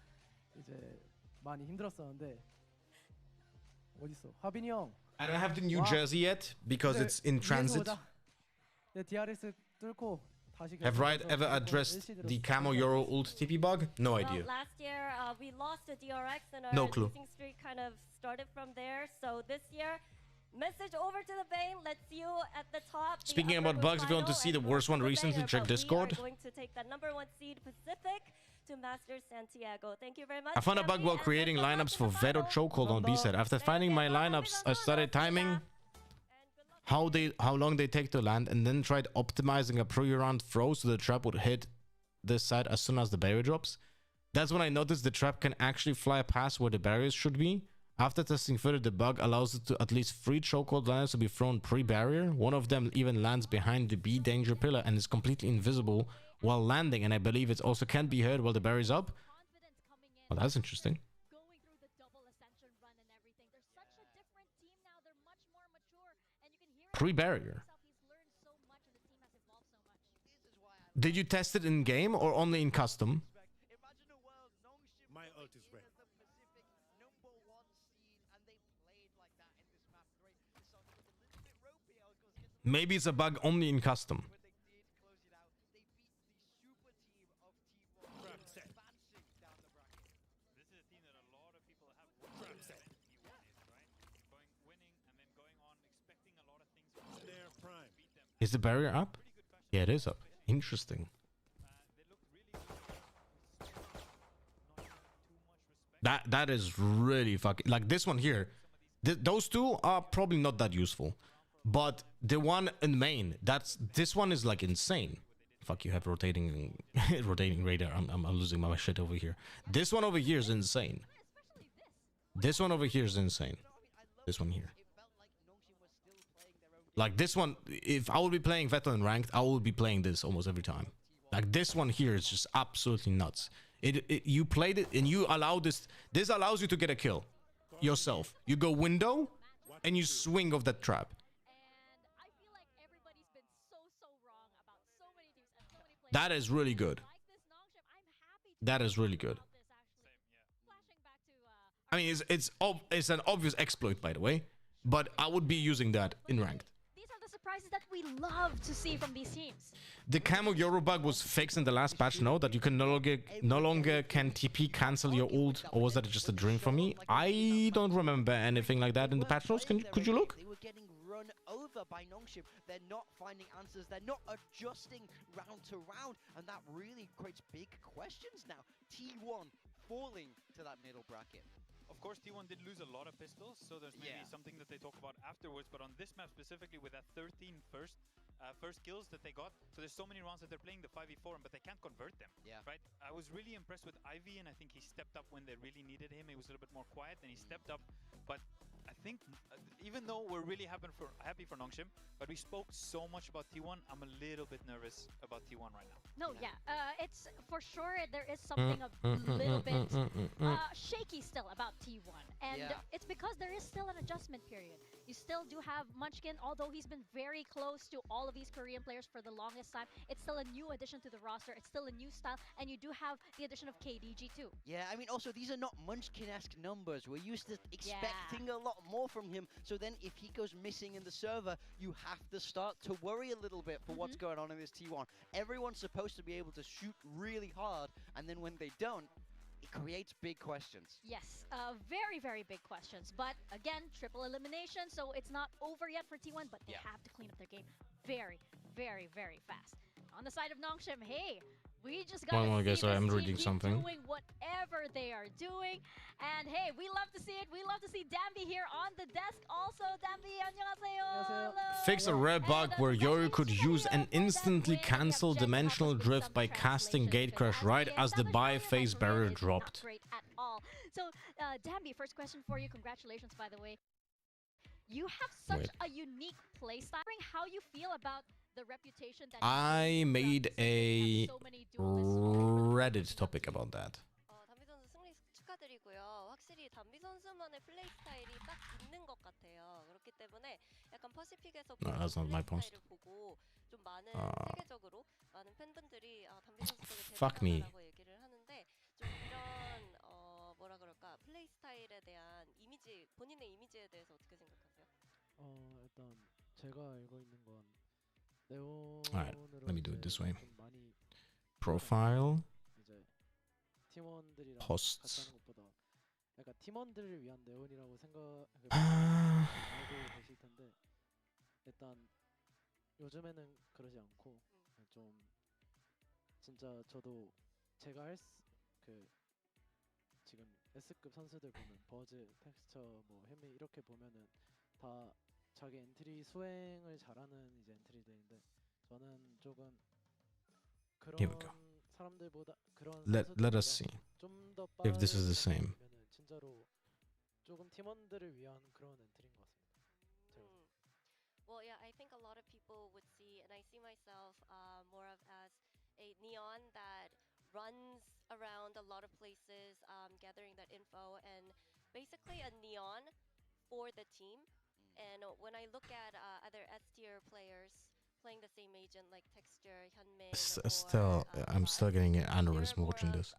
이제 많이 힘들었었는데 어디 있어? 하빈이 형. I don't have the New Jersey yet because it's in transit. 네, DRX 뚫고 다시. Have Riot ever addressed the Camo Euro ult TP bug? No idea. Well, last year we lost to DRX and our no clue. losing streak kind of started from there. So this year, message over to the Bane. Let's see you at the top. Speaking about bugs, if you want to see the worst one recently, check Discord. We are going to take the #1 seed Pacific to Master Santiago. Thank you very much. I found a bug while creating lineups for Ved or Chokehold on B set. After finding my lineups, I started timing how long they take to land, and then tried optimizing a pre-round throw so the trap would hit this side as soon as the barrier drops. That's when I noticed the trap can actually fly past where the barriers should be. After testing further, the bug allows it to at least 3 chokehold liners to be thrown pre-barrier. One of them even lands behind the B danger pillar and is completely invisible while landing, and I believe it also can't be heard while the barrier's up. Well, that's interesting. Pre-barrier. Did you test it in game or only in custom? My ult is ready. Maybe it's a bug only in custom. Is the barrier up? Yeah, it is up. Interesting. That is really fucking like this one here. Those two are probably not that useful, but the one in main, this one is like insane. Fuck, you have rotating rotating radar. I'm losing my shit over here. This one over here is insane. This one over here is insane. This one here. Like this one, if I would be playing veteran ranked, I would be playing this almost every time. Like this one here is just absolutely nuts. You played it and you allow this. This allows you to get a kill yourself. You go window and you swing off that trap. That is really good. That is really good. I mean, it's an obvious exploit, by the way, but I would be using that in ranked. These are the surprises that we love to see from these teams. The camo Euro bug was fixed in the last patch, no? That you can no longer can TP cancel your ult, or was that just a dream for me? I don't remember anything like that in the patch notes. Could you look? They were getting run over by Nongshim. They're not finding answers. They're not adjusting round to round, and that really creates big questions now. T1 falling to that middle bracket. Of course, T1 did lose a lot of pistols, so there's maybe something that they talk about afterwards. But on this map specifically, with that 13 first kills that they got, so there's so many rounds that they're playing the 5v4, but they can't convert them. Yeah. Right. I was really impressed with Ivy, and I think he stepped up when they really needed him. He was a little bit more quiet, and he stepped up. But I think even though we're really happy for Nongshim, but we spoke so much about T1, I'm a little bit nervous about T1 right now. No, yeah, it's for sure there is something a little bit shaky still about T1, and it's because there is still an adjustment period. You still do have Munchkin, although he's been very close to all of these Korean players for the longest time. It's still a new addition to the roster. It's still a new style, and you do have the addition of KDG too. Yeah, I mean, also these are not Munchkin-esque numbers. We're used to expecting a lot more from him. So then, if he goes missing in the server, you have to start to worry a little bit for what's going on in this T1. Everyone's supposed to be able to shoot really hard, and then when they don't, it creates big questions. Yes, very, very big questions. But again, triple elimination, so it's not over yet for T1, but they have to clean up their game very, very, very fast. On the side of Nongshim, hey, we just got to see this I'm team reading keep something. doing whatever they are doing. And hey, we love to see it. We love to see Dambi here on the desk. Also, Dambi, annyeonghaseyo. Hello. Fix a rare bug where Yoru could use an instantly cancel dimensional drift by casting Gate Crash right as the buy phase barrier dropped. Not great at all. So, Dambi, first question for you. Congratulations, by the way. You have such a unique playstyle. How you feel about the reputation that I made a Reddit topic about that. 담비 선수 승리 축하드리고요. 확실히 담비 선수만의 플레이 스타일이 딱 있는 것 같아요. 그렇기 때문에 약간 퍼시픽에서 No, that's not my post. 보고 좀 많은 세계적으로 많은 팬분들이 담비 선수 Fuck me. 대단하다고 얘기를 하는데 좀 이런 뭐라 그럴까 플레이 스타일에 대한 이미지 본인의 이미지에 대해서 어떻게 생각하세요? 일단 제가 알고 있는 건 Alright, let me do it this way. Profile. 팀원들이랑 Posts. 같이 하는 것보다 약간 팀원들을 위한 네온이라고 알고 계실 텐데 일단 요즘에는 그러지 않고 좀 진짜 저도 제가 지금 S급 선수들 보면 버즈, 텍스처, 뭐 햄미 이렇게 보면은 다 자기 엔트리 수행을 잘하는 이제 엔트리들인데 저는 조금 Here we go. 그런 사람들보다 그런 Let us see 좀더 if this is the same. 진짜로 조금 팀원들을 위한 그런 엔트리인 것 같습니다. Well, yeah, I think a lot of people would see, and I see myself more of as a neon that runs around a lot of places, gathering that info, and basically a neon for the team. And when I look at other S tier players playing the same agent like Texture, Hyunmin, Still, I'm still getting an aneurysm watching this.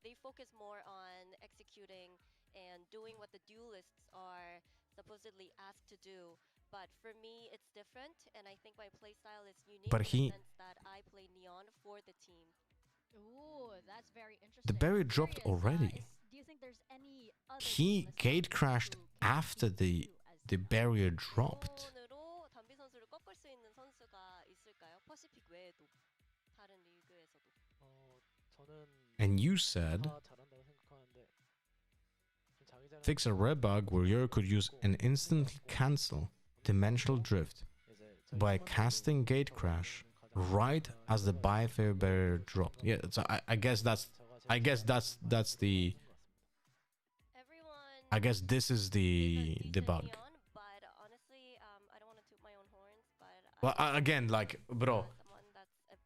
They focus more on executing and doing what the duelists are supposedly asked to do. But for me, it's different, and I think my playstyle is unique But in the sense that I play neon for the team. Ooh, that's very interesting. The barrier dropped already. Do you think there's any other He gate crashed after the barrier dropped. neon으로 담비 선수를 꺾을 수 있는 선수가 있을까요? 퍼시픽 외에도 다른 리그에서도. 저는 And you said 다 잘한다고 생각하는데 fix a rare bug where you could use an instantly cancel dimensional drift by casting gate crash right as the biosphere barrier dropped. Yeah, so I guess that's the I guess this is the bug. Well, again, like, bro,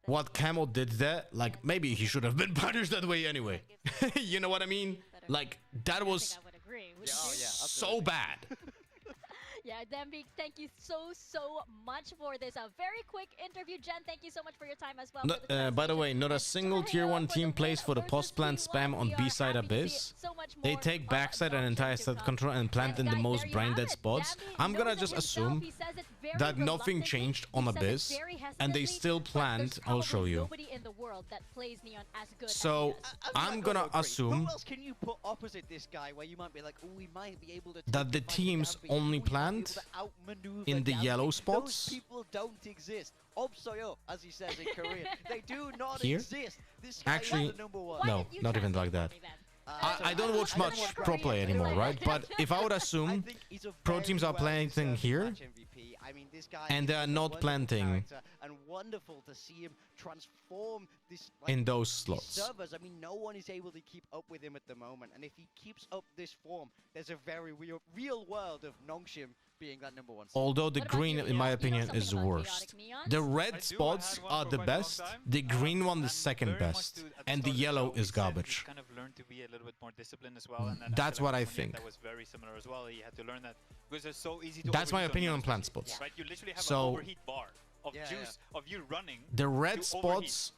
what Camo did there, like, maybe he should have been punished that way anyway. You know what I mean? Like, that was so bad. Yeah, Demby, thank you so much for this very quick interview. Jen, thank you so much for your time as well. No, by the way, not a single tier 1 team plays for the post-plant spam on B-side Abyss. They take backside and entire set control and plant in the most brain-dead spots. I'm gonna just assume that nothing changed on Abyss, and they still plant. I'll show you. So, I'm gonna assume Who else can you put opposite this guy where you might be like, oh, we might be able to that the teams only plant in the yellow spots. Those people don't exist. Obsoyo, as he says in Korean. They do not Here? exist. This guy Actually, is the number one. no, not even like that. I don't watch much pro play anymore, right? But if I would assume pro teams are planting here, I mean, this guy and they are not planting and wonderful to see him transform this in those slots. Servers. I mean, no one is able to keep up with him at the moment, and if he keeps up this form, there's a very real world of Nongshim being that number one. Although the green, in my opinion, is the worst. The red spots are the best, the green one is second best, and the yellow is garbage. Kind of learned to be a little bit more disciplined as well, and that's what I think. That was very similar as well. He had to learn that because it's so easy to. That's my opinion on plant spots. Right, you literally have an So overheat bar of juice of you running. the red spots,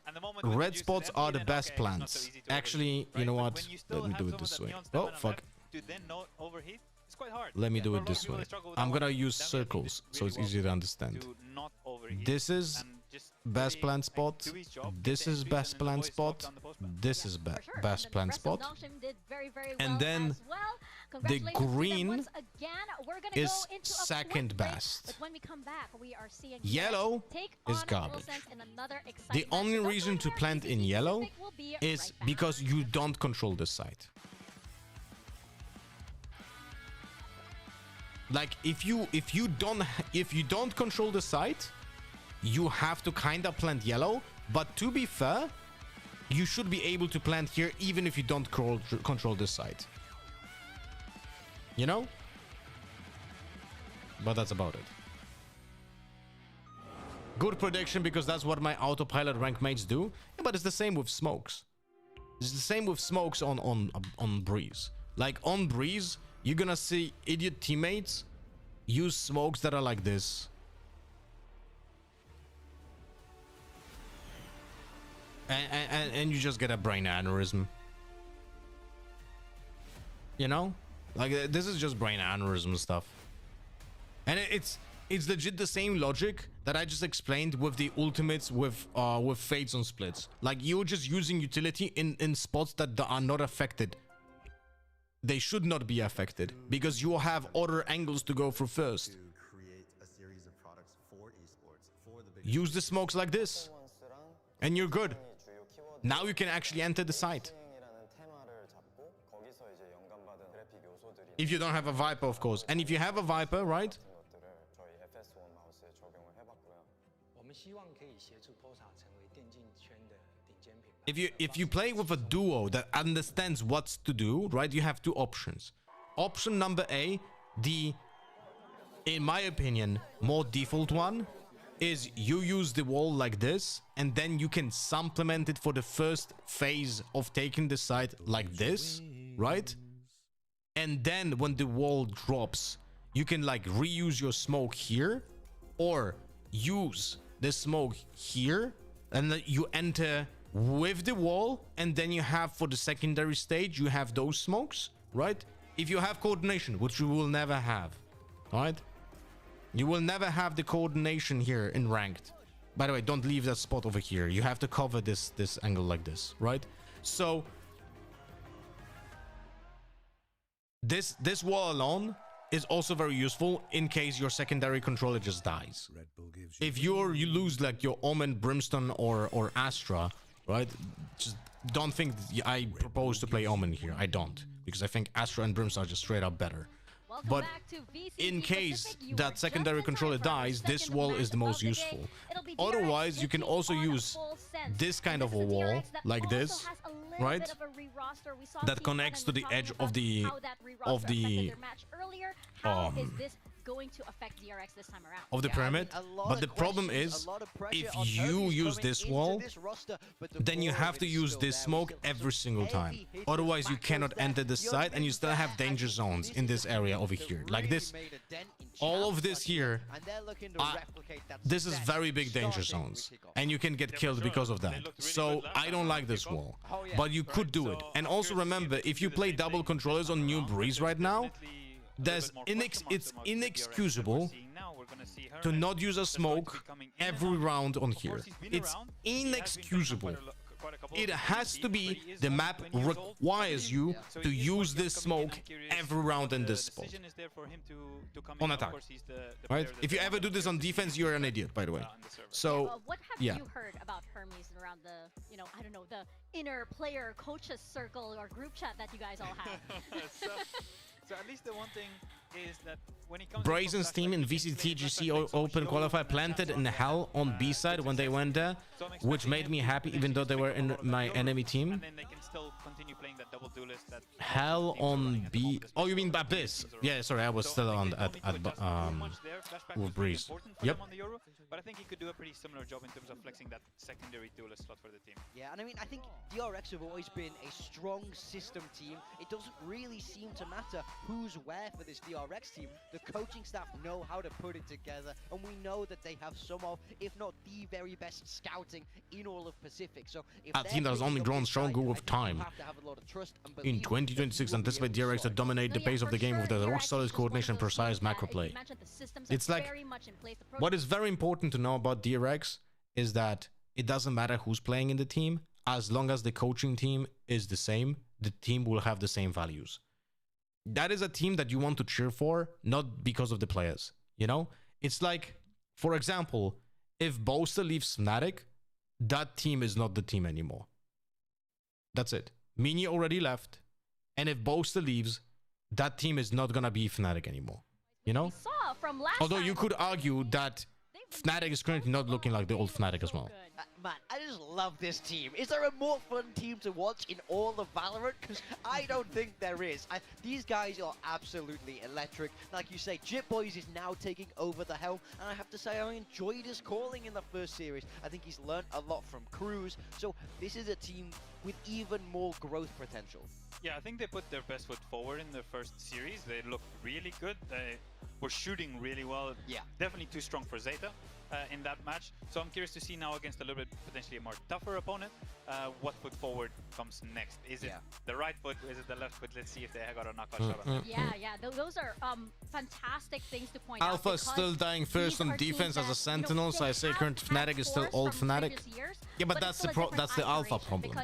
are the best plants. Actually, you know what? Let me do it this way. Oh fuck. To then not overheat, it's quite hard. Let me do it this way. I'm gonna use circles so it's easier to understand. This is best plant spot. This is best plant spot. This is best plant spot. And then the green is second best. Yellow is garbage. The only reason to plant in yellow is because you don't control the site. Like if you don't control the site, you have to kind of plant yellow. But to be fair, you should be able to plant here even if you don't control the site. You know? But that's about it. Good prediction because that's what my autopilot rank mates do. Yeah, but it's the same with smokes. It's the same with smokes on Breeze. Like on Breeze, you're gonna see idiot teammates use smokes that are like this. And you just get a brain aneurysm. You know? Like, this is just brain aneurysm stuff. And it's legit the same logic that I just explained with the ultimates with fades on splits. Like, you're just using utility in spots that are not affected. They should not be affected because you have other angles to go through first. Use the smokes like this and you're good. Now you can actually enter the site. If you don't have a Viper, of course. And if you have a Viper, right? If you play with a duo that understands what to do, right, you have two options. Option number A, in my opinion, more default one, is you use the wall like this, and then you can supplement it for the first phase of taking the site like this, right? And then when the wall drops, you can like reuse your smoke here, or use the smoke here, and then you enter with the wall, and then you have for the secondary stage, you have those smokes, right? If you have coordination, which you will never have, right? You will never have the coordination here in ranked. By the way, don't leave that spot over here. You have to cover this angle like this, right? So this wall alone is also very useful in case your secondary controller just dies. If you lose like your Omen, Brimstone, or Astra, right? Just don't think I propose to play Omen here. I don't. because I think Astra and Brimstone are just straight up better. Welcome But back to VCT in case Pacific. You were that just secondary in controller time for our dies, this second wall match is the most of the day. useful. It'll be DRX Otherwise, you can taking also on use Full Sense. this kind And of a this is wall, DRX that like also this, has a little right? bit of a re-roster. We saw That Team connects to Cannon the edge talking of the about how that re-roster affected their match earlier. How is this going to affect DRX this time around? of the pyramid. But the problem is, if you use this wall, then you have to use this smoke every single time. Otherwise, you cannot enter the site, and you still have danger zones in this area over here. Like this, all of this here, this is very big danger zones, and you can get killed because of that. So I don't like this wall, but you could do it. And also remember, if you play double controllers on New Breeze right now, it's inexcusable to not use a smoke every round on here. It's inexcusable. It has to be, the map requires you to use this smoke every round in this spot. On attack. Right? If you ever do this on defense, you're an idiot, by the way. So, what have yeah. you heard about Hermes around the, I don't know, the inner player coaches circle or group chat that you guys all have? So at least the one thing is that when it comes Brazen's team in VCTGC Open Qualifier planted in hell on B side when they went there, which made me happy even though they were in my enemy team. and then they can still continue playing that double duelist. That Hell on B. Oh, you mean Abyss? Yeah, sorry, I was still on with Breeze. Yep. But I think he could do a pretty similar job in terms of flexing that secondary duelist slot for the team. Yeah, and I mean, I think DRX have always been a strong system team. It doesn't really seem to matter who's where for this DRX team. The coaching staff know how to put it together, and we know that they have some of, if not the very best scouting in all of Pacific. So if A team that has only grown stronger with time. In 2026, anticipate DRX to dominate the pace of the game with their rock-solid coordination and precise macro play. It's like, what is very important to know about DRX is that it doesn't matter who's playing in the team, as long as the coaching team is the same, the team will have the same values. That is a team that you want to cheer for, not because of the players, you know? It's like, for example, if Boaster leaves Fnatic, that team is not the team anymore. That's it. Mini already left, and if Boaster leaves, that team is not gonna be Fnatic anymore, you know? Although you could argue that Fnatic is currently not looking like the old Fnatic as well. Man, I just love this team. Is there a more fun team to watch in all of Valorant? Because I don't think there is. These guys are absolutely electric. Like you say, Jit Boys is now taking over the helm, and I have to say I enjoyed his calling in the first series. I think he's learned a lot from Cruz, so this is a team with even more growth potential. Yeah, I think they put their best foot forward in the first series. They looked really good. They were shooting really well. Yeah. Definitely too strong for Zeta in that match. So I'm curious to see now against a little bit potentially a more tougher opponent, what foot forward comes next. Is it the right foot? Is it the left foot? Let's see if they got a knockout shot on them. Yeah. Those are fantastic things to point out. Alpha is still dying first on defense as a sentinel, so I say current Fnatic is still old Fnatic. Yeah, but that's the Alpha problem.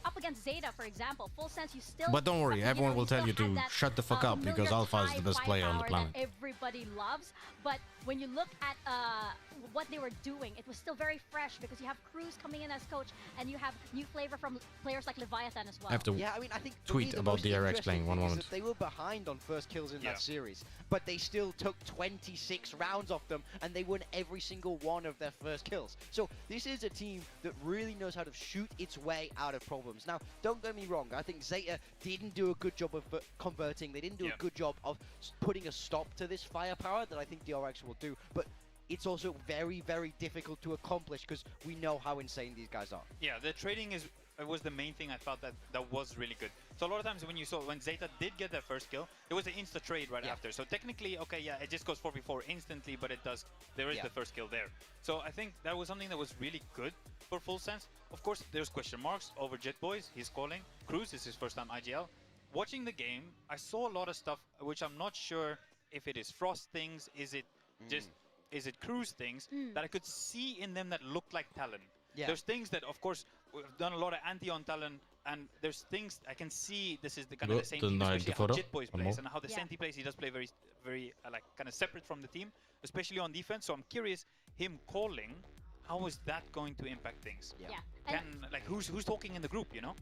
Up against Zeta, for example, full sense you still. But don't worry, everyone will tell you to shut the fuck up because Alpha is the best player on the planet. Everybody loves, but when you look at what they were doing, it was still very fresh because you have Cruz coming in as coach, and you have new flavor from players like Leviathan as well. I have to I think tweet about DRX playing one moment. They were behind on first kills in that series, but they still took 26 rounds off them, and they won every single one of their first kills. So this is a team that really knows how to shoot its way out of problems. Now, don't get me wrong, I think Zeta didn't do a good job of converting. They didn't do a good job of putting a stop to this firepower that I think DRX will do, but it's also very, very difficult to accomplish because we know how insane these guys are. Yeah, the trading was the main thing I thought that was really good. So a lot of times when Zeta did get their first kill, it was an insta trade right after. So technically, okay, yeah, it just goes 4v4 instantly, but there is the first kill there. So I think that was something that was really good for Full Sense. Of course, there's question marks over Jet Boys. He's calling. Cruz is his first time IGL. Watching the game, I saw a lot of stuff which I'm not sure if it is Frost things, is it Cruz things that I could see in them that looked like Talon. Yeah. There's things that, of course, we've done a lot of anti on Talon, and there's things I can see. This is the kind of the same team, especially how Jit Boys plays and how the Senti plays. He does play very, very like kind of separate from the team, especially on defense. So I'm curious, him calling, how is that going to impact things? Yeah. Can, like, who's talking in the group, you know?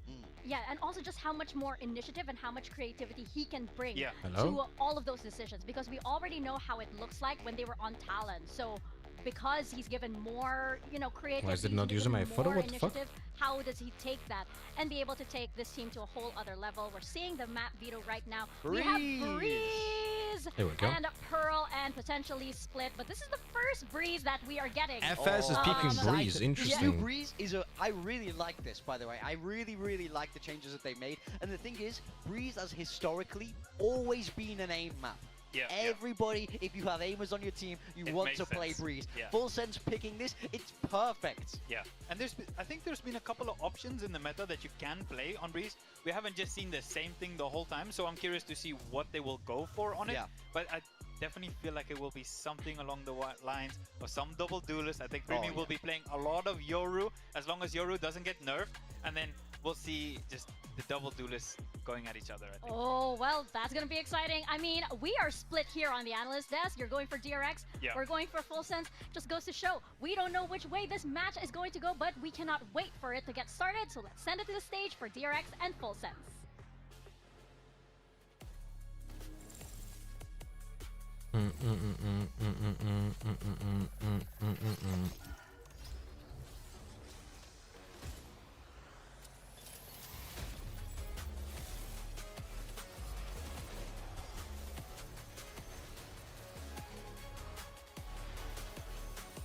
Yeah, and also just how much more initiative and how much creativity he can bring Yeah. to all of those decisions, because we already know how it looks like when they were on Talon. So because he's given more, you know, creativity, Why is it not he's using given my photo? more What the fuck? initiative, how does he take that and be able to take this team to a whole other level? We're seeing the map veto right now. We have Breeze There we go. and Pearl and potentially Split, but this is the first Breeze that we are getting. FS is picking Breeze. This new Interesting. Breeze is a... I really like this, by the way. I really like the changes that they made. And the thing is, Breeze has historically always been an aim map. Yeah, Everybody, if you have aimers on your team, you It want makes to play sense. Breeze. Yeah. Full Sense picking this, it's perfect. Yeah, and I think there's been a couple of options in the meta that you can play on Breeze. We haven't just seen the same thing the whole time, so I'm curious to see what they will go for on it. Yeah. But I definitely feel like it will be something along the lines of some double duelist. I think Remy will be playing a lot of Yoru, as long as Yoru doesn't get nerfed, and then we'll see just the double duelists going at each other, I think. Oh, well, that's going to be exciting. I mean, we are split here on the analyst desk. You're going for DRX. Yeah. We're going for Full Sense. Just goes to show, we don't know which way this match is going to go, but we cannot wait for it to get started. So let's send it to the stage for DRX and Full Sense.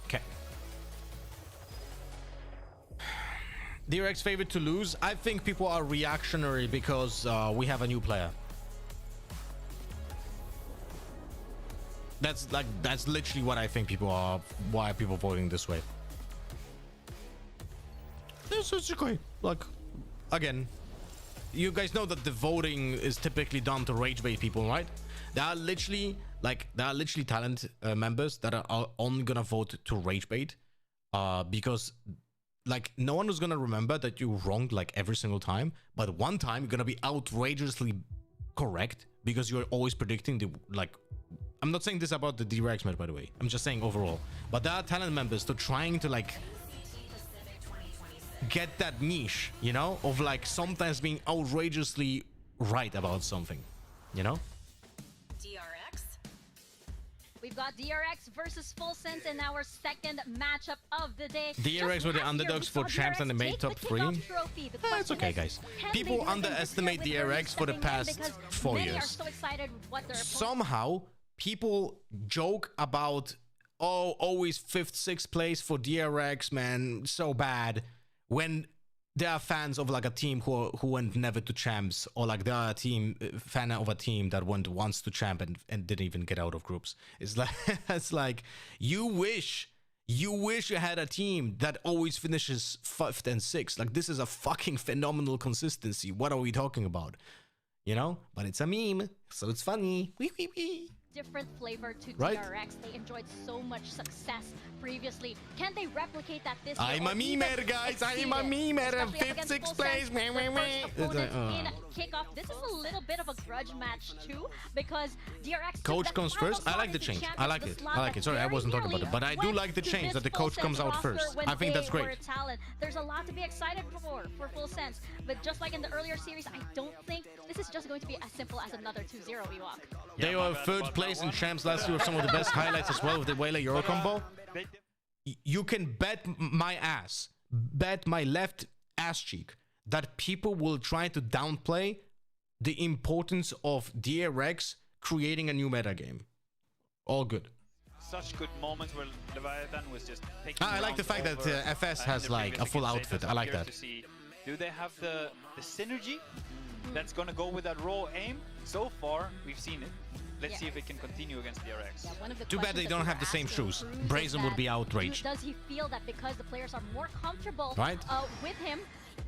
Okay. DRX favorite to lose. I think people are reactionary because we have a new player. That's literally what I think people are. Why are people voting this way? It's okay. Like, again, you guys know that the voting is typically done to rage bait people, right? There are literally talent members that are only gonna vote to rage bait, because like no one is gonna remember that you wronged like every single time, but one time you're gonna be outrageously correct because you're always predicting the like. I'm not saying this about the DRX meta, by the way. I'm just saying overall. But there are talent members to trying to like get that niche, you know, of like sometimes being outrageously right about something, you know. DRX. We've got DRX versus Full Sense in our second matchup of the day. DRX were the underdogs for champs and they made top 3. It's okay, guys. People underestimate DRX for the past 4 years. Somehow, people joke about, oh, always 5th, 6th place for DRX, man, so bad. When there are fans of like a team who went never to champs, or like there are a team fan of a team that went once to champ and didn't even get out of groups. It's like it's like you wish you had a team that always finishes 5th and 6th. Like this is a fucking phenomenal consistency. What are we talking about? You know? But it's a meme, so it's funny. Wee wee wee. Different flavor to Right? DRX. They enjoyed so much success previously. Can they replicate that this I'm year? a memer, guys. I'm a memer. 5th, 6th place. In kickoff, this is a little bit of a grudge match too, because DRX took Coach the comes final first. I slot like the into change. champions I like the it. slot I like it. Sorry, I that wasn't talking very about it, but I do nearly like the went change to that the this coach Full comes Sense out roster first. when I think that's they great. were Talon. There's a lot to be excited for Full Sense, but just like in the earlier series, I don't think this is just going to be as simple as another 2-0 Ewok. They were 3rd place in champs last year with some of the best highlights as well with the Whaler Euro combo. You can bet my ass, bet my left ass cheek that people will try to downplay the importance of DRX creating a new meta game. All good. Such good moments where Leviathan was just taking I like the fact that over, FS in has the like a previous full against outfit. Zetas. I I'm like curious that. to see, do they have the synergy that's going to go with that raw aim? So far, we've seen it. Let's see if it can continue against DRX. One of the Too bad they questions don't that have we the same were asking shoes. Cruz is Brazen would be that outraged. Does he feel that because the players are more comfortable Right. with him,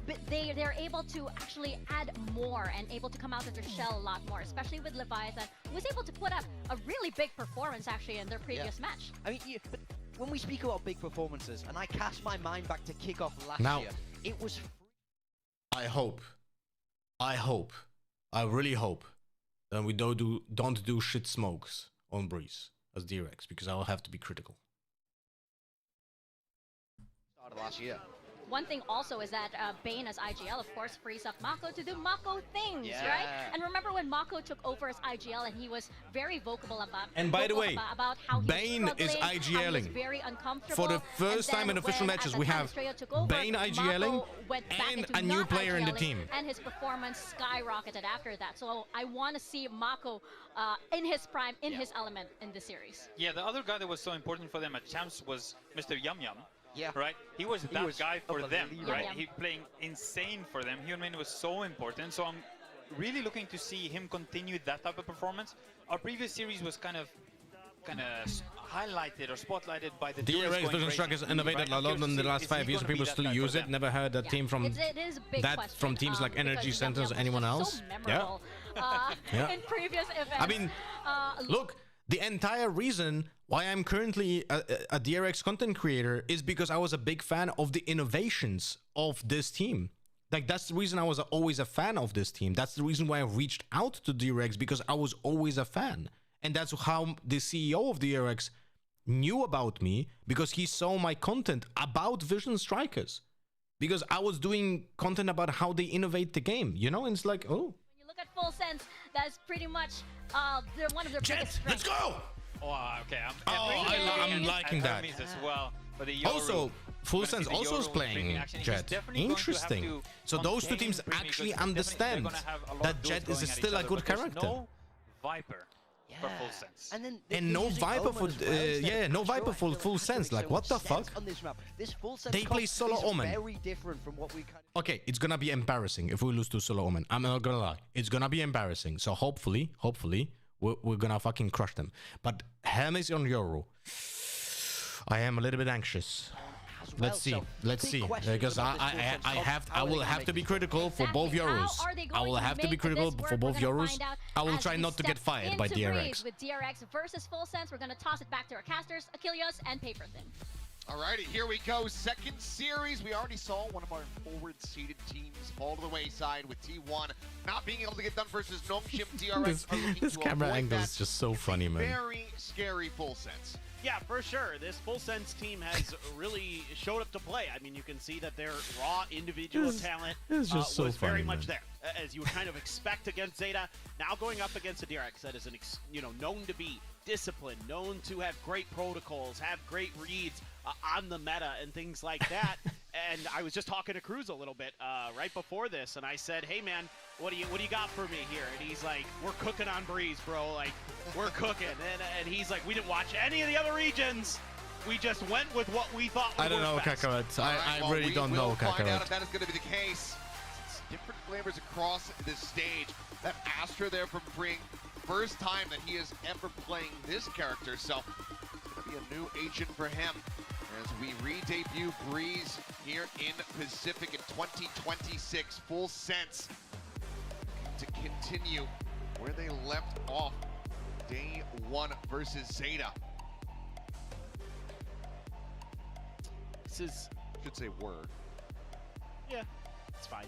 but they're able to actually add more and able to come out of their shell a lot more, especially with Leviathan, who was able to put up a really big performance actually in their previous match. I mean, but when we speak about big performances, and I cast my mind back to kickoff last Now- year, it was I hope, I really hope that we don't do shit smokes on Breeze as DRX, because I will have to be critical. of last year. One thing also is that Bane as IGL, of course, frees up Mako to do Mako things, right? And remember when Mako took over as IGL and he was very vocal about. And by the way, about how Bane is IGLing. Very uncomfortable. For the first time in official matches, we have Bane IGLing and a new player in the team. And his performance skyrocketed after that. So I want to see Mako in his prime, in his element in the series. Yeah, the other guy that was so important for them at Champs was Mr. Yum Yum. Yeah. Right? He was that guy for them, right? Yeah. He playing insane for them. Hyunmin was so important. So I'm really looking to see him continue that type of performance. Our previous series was kind of highlighted or spotlighted by the DRX Vision Strikers innovated a lot in the last 5 years. People still use it. Never heard a team from from teams like Energy Centers or anyone else. So in previous events. I mean, look, the entire reason why I'm currently a DRX content creator is because I was a big fan of the innovations of this team. Like, that's the reason I was always a fan of this team. That's the reason why I reached out to DRX, because I was always a fan. And that's how the CEO of DRX knew about me, because he saw my content about Vision Strikers. Because I was doing content about how they innovate the game, you know? And it's like, oh. When you look at Full Sense, that's pretty much one of their biggest strengths. Let's go! Oh, okay. I'm liking that. As well. But the Also, Full Sense also is playing Jet. Interesting. So those two teams actually understand that Jet is still a good character. No Viper for Full Sense. And no Viper for no Viper for Full Sense. Like, what the fuck? They play Solo Omen. Very different from what we kind of. Okay, it's gonna be embarrassing if we lose to Solo Omen. I'm not gonna lie. It's gonna be embarrassing. So hopefully, we're gonna fucking crush them. But Hermes on Yoru, I am a little bit anxious. Let's see, because I will have to be critical for both Yorus. I will have to be critical for both Yorus. I will try not to get fired by DRX. With DRX versus Full Sense, we're gonna toss it back to our casters, Achilles and Paper Thin. Alrighty, here we go. Second series. We already saw one of our forward-seeded teams fall to the wayside with T1 not being able to get done versus Nongshim. DRX this camera angle is just so funny, man. Very scary Full Sense. Yeah, for sure. This Full Sense team has really showed up to play. I mean, you can see that their raw individual talent was so was funny, very much man. there, as you would kind of expect against Zeta. Now going up against a DRX that is known to be disciplined, known to have great protocols, have great reads on the meta and things like that. And I was just talking to Cruz a little bit right before this, and I said, "Hey man, what do you got for me here?" And he's like, "We're cooking on Breeze, bro. Like, we're cooking." And he's like, "We didn't watch any of the other regions. We just went with what we thought." I don't know, Kakarot. I really don't know, Kakarot. Find out if that is going to be the case. It's different flavors across this stage. That Astra there from Bring, first time that he is ever playing this character, so it's going to be a new agent for him as we re-debut Breeze here in Pacific in 2026. Full Sense to continue where they left off day one versus Zeta. This is, should say word. Yeah, it's fine.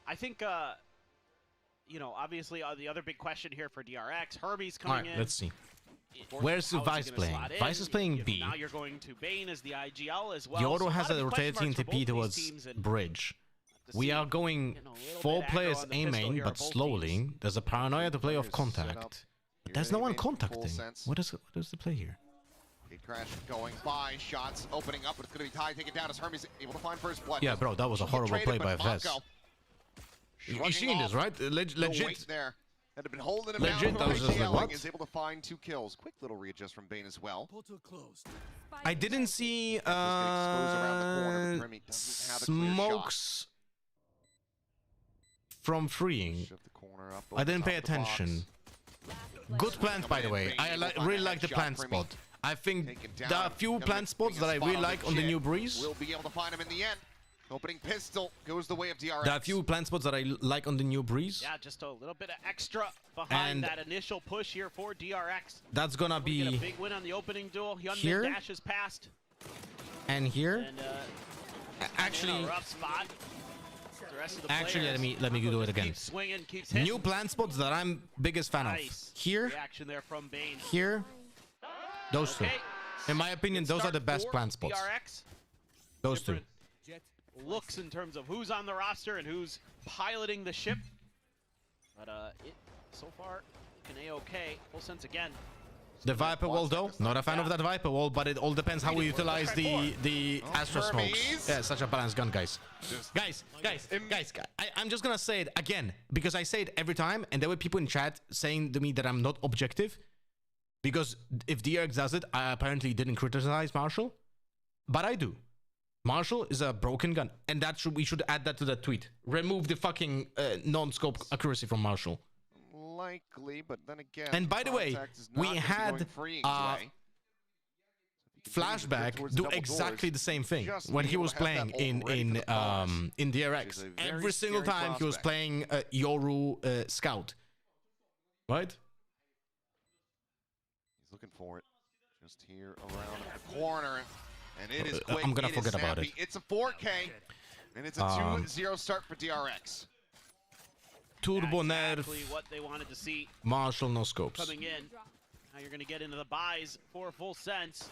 I think, obviously the other big question here for DRX, Herbie's coming in. Alright, let's see. Where's Vice playing? Vice is playing B. Now you're going to Bane as the IGL as well. Yoru has a rotating TP towards Bridge. We are going 4 players A main, but slowly. There's a paranoia to play off contact. But there's no one contacting. What is the play here? Crash going by, shots opening up, but it's going to be tied, taken down as Hermes able to find first blood. Yeah, bro, that was a horrible play by Vez. You seen this, right? Legit. There. That had been holding him Legit, down. I was just like, what? Is able to find 2 kills. Quick little readjust from Bane as well. I didn't see smokes from freeing. I didn't pay attention. Good plant, by the way. I really like the plant spot. I think there are a few plant spots that I really like on the new Breeze. We'll be able to find him in the end. Opening pistol goes the way of DRX. There are a few plant spots that I like on the new Breeze. Yeah, just a little bit of extra behind that initial push here for DRX. That's gonna be get a big win on the opening duel. Here dashes past. And here. And, actually, rough spot. The rest of the let me do it again. Keeps swinging, keeps hitting. New plant spots that I'm biggest fan of. Here. Reaction there from Bane. Here. Those two. In my opinion, those are the best plan spots. DRX. Those two. Looks in terms of who's on the roster and who's piloting the ship. But it so far looking A-okay. Full sense again. The Viper wall, though, not a fan of that Viper wall, but it all depends how we utilize the Astra smokes. Yeah, such a balanced gun, guys. Guys, I'm just gonna say it again, because I say it every time, and there were people in chat saying to me that I'm not objective, because if DRX does it, I apparently didn't criticize Marshall, but I do. Marshall is a broken gun, and that we should add that to the tweet. Remove the fucking non-scope accuracy from Marshall. Likely, but then again. And by the way, we had Flashback do exactly the same thing when he was playing in DRX. Every single time he was playing Yoru Scout, right? He's looking for it, just here around the corner, and it is quick. I'm gonna forget about it. It's a 4K, and it's a 2-0 start for DRX. Turbo nerf. Exactly what they wanted to see. Marshall no scopes. Coming in. Now you're going to get into the buys for a full sense.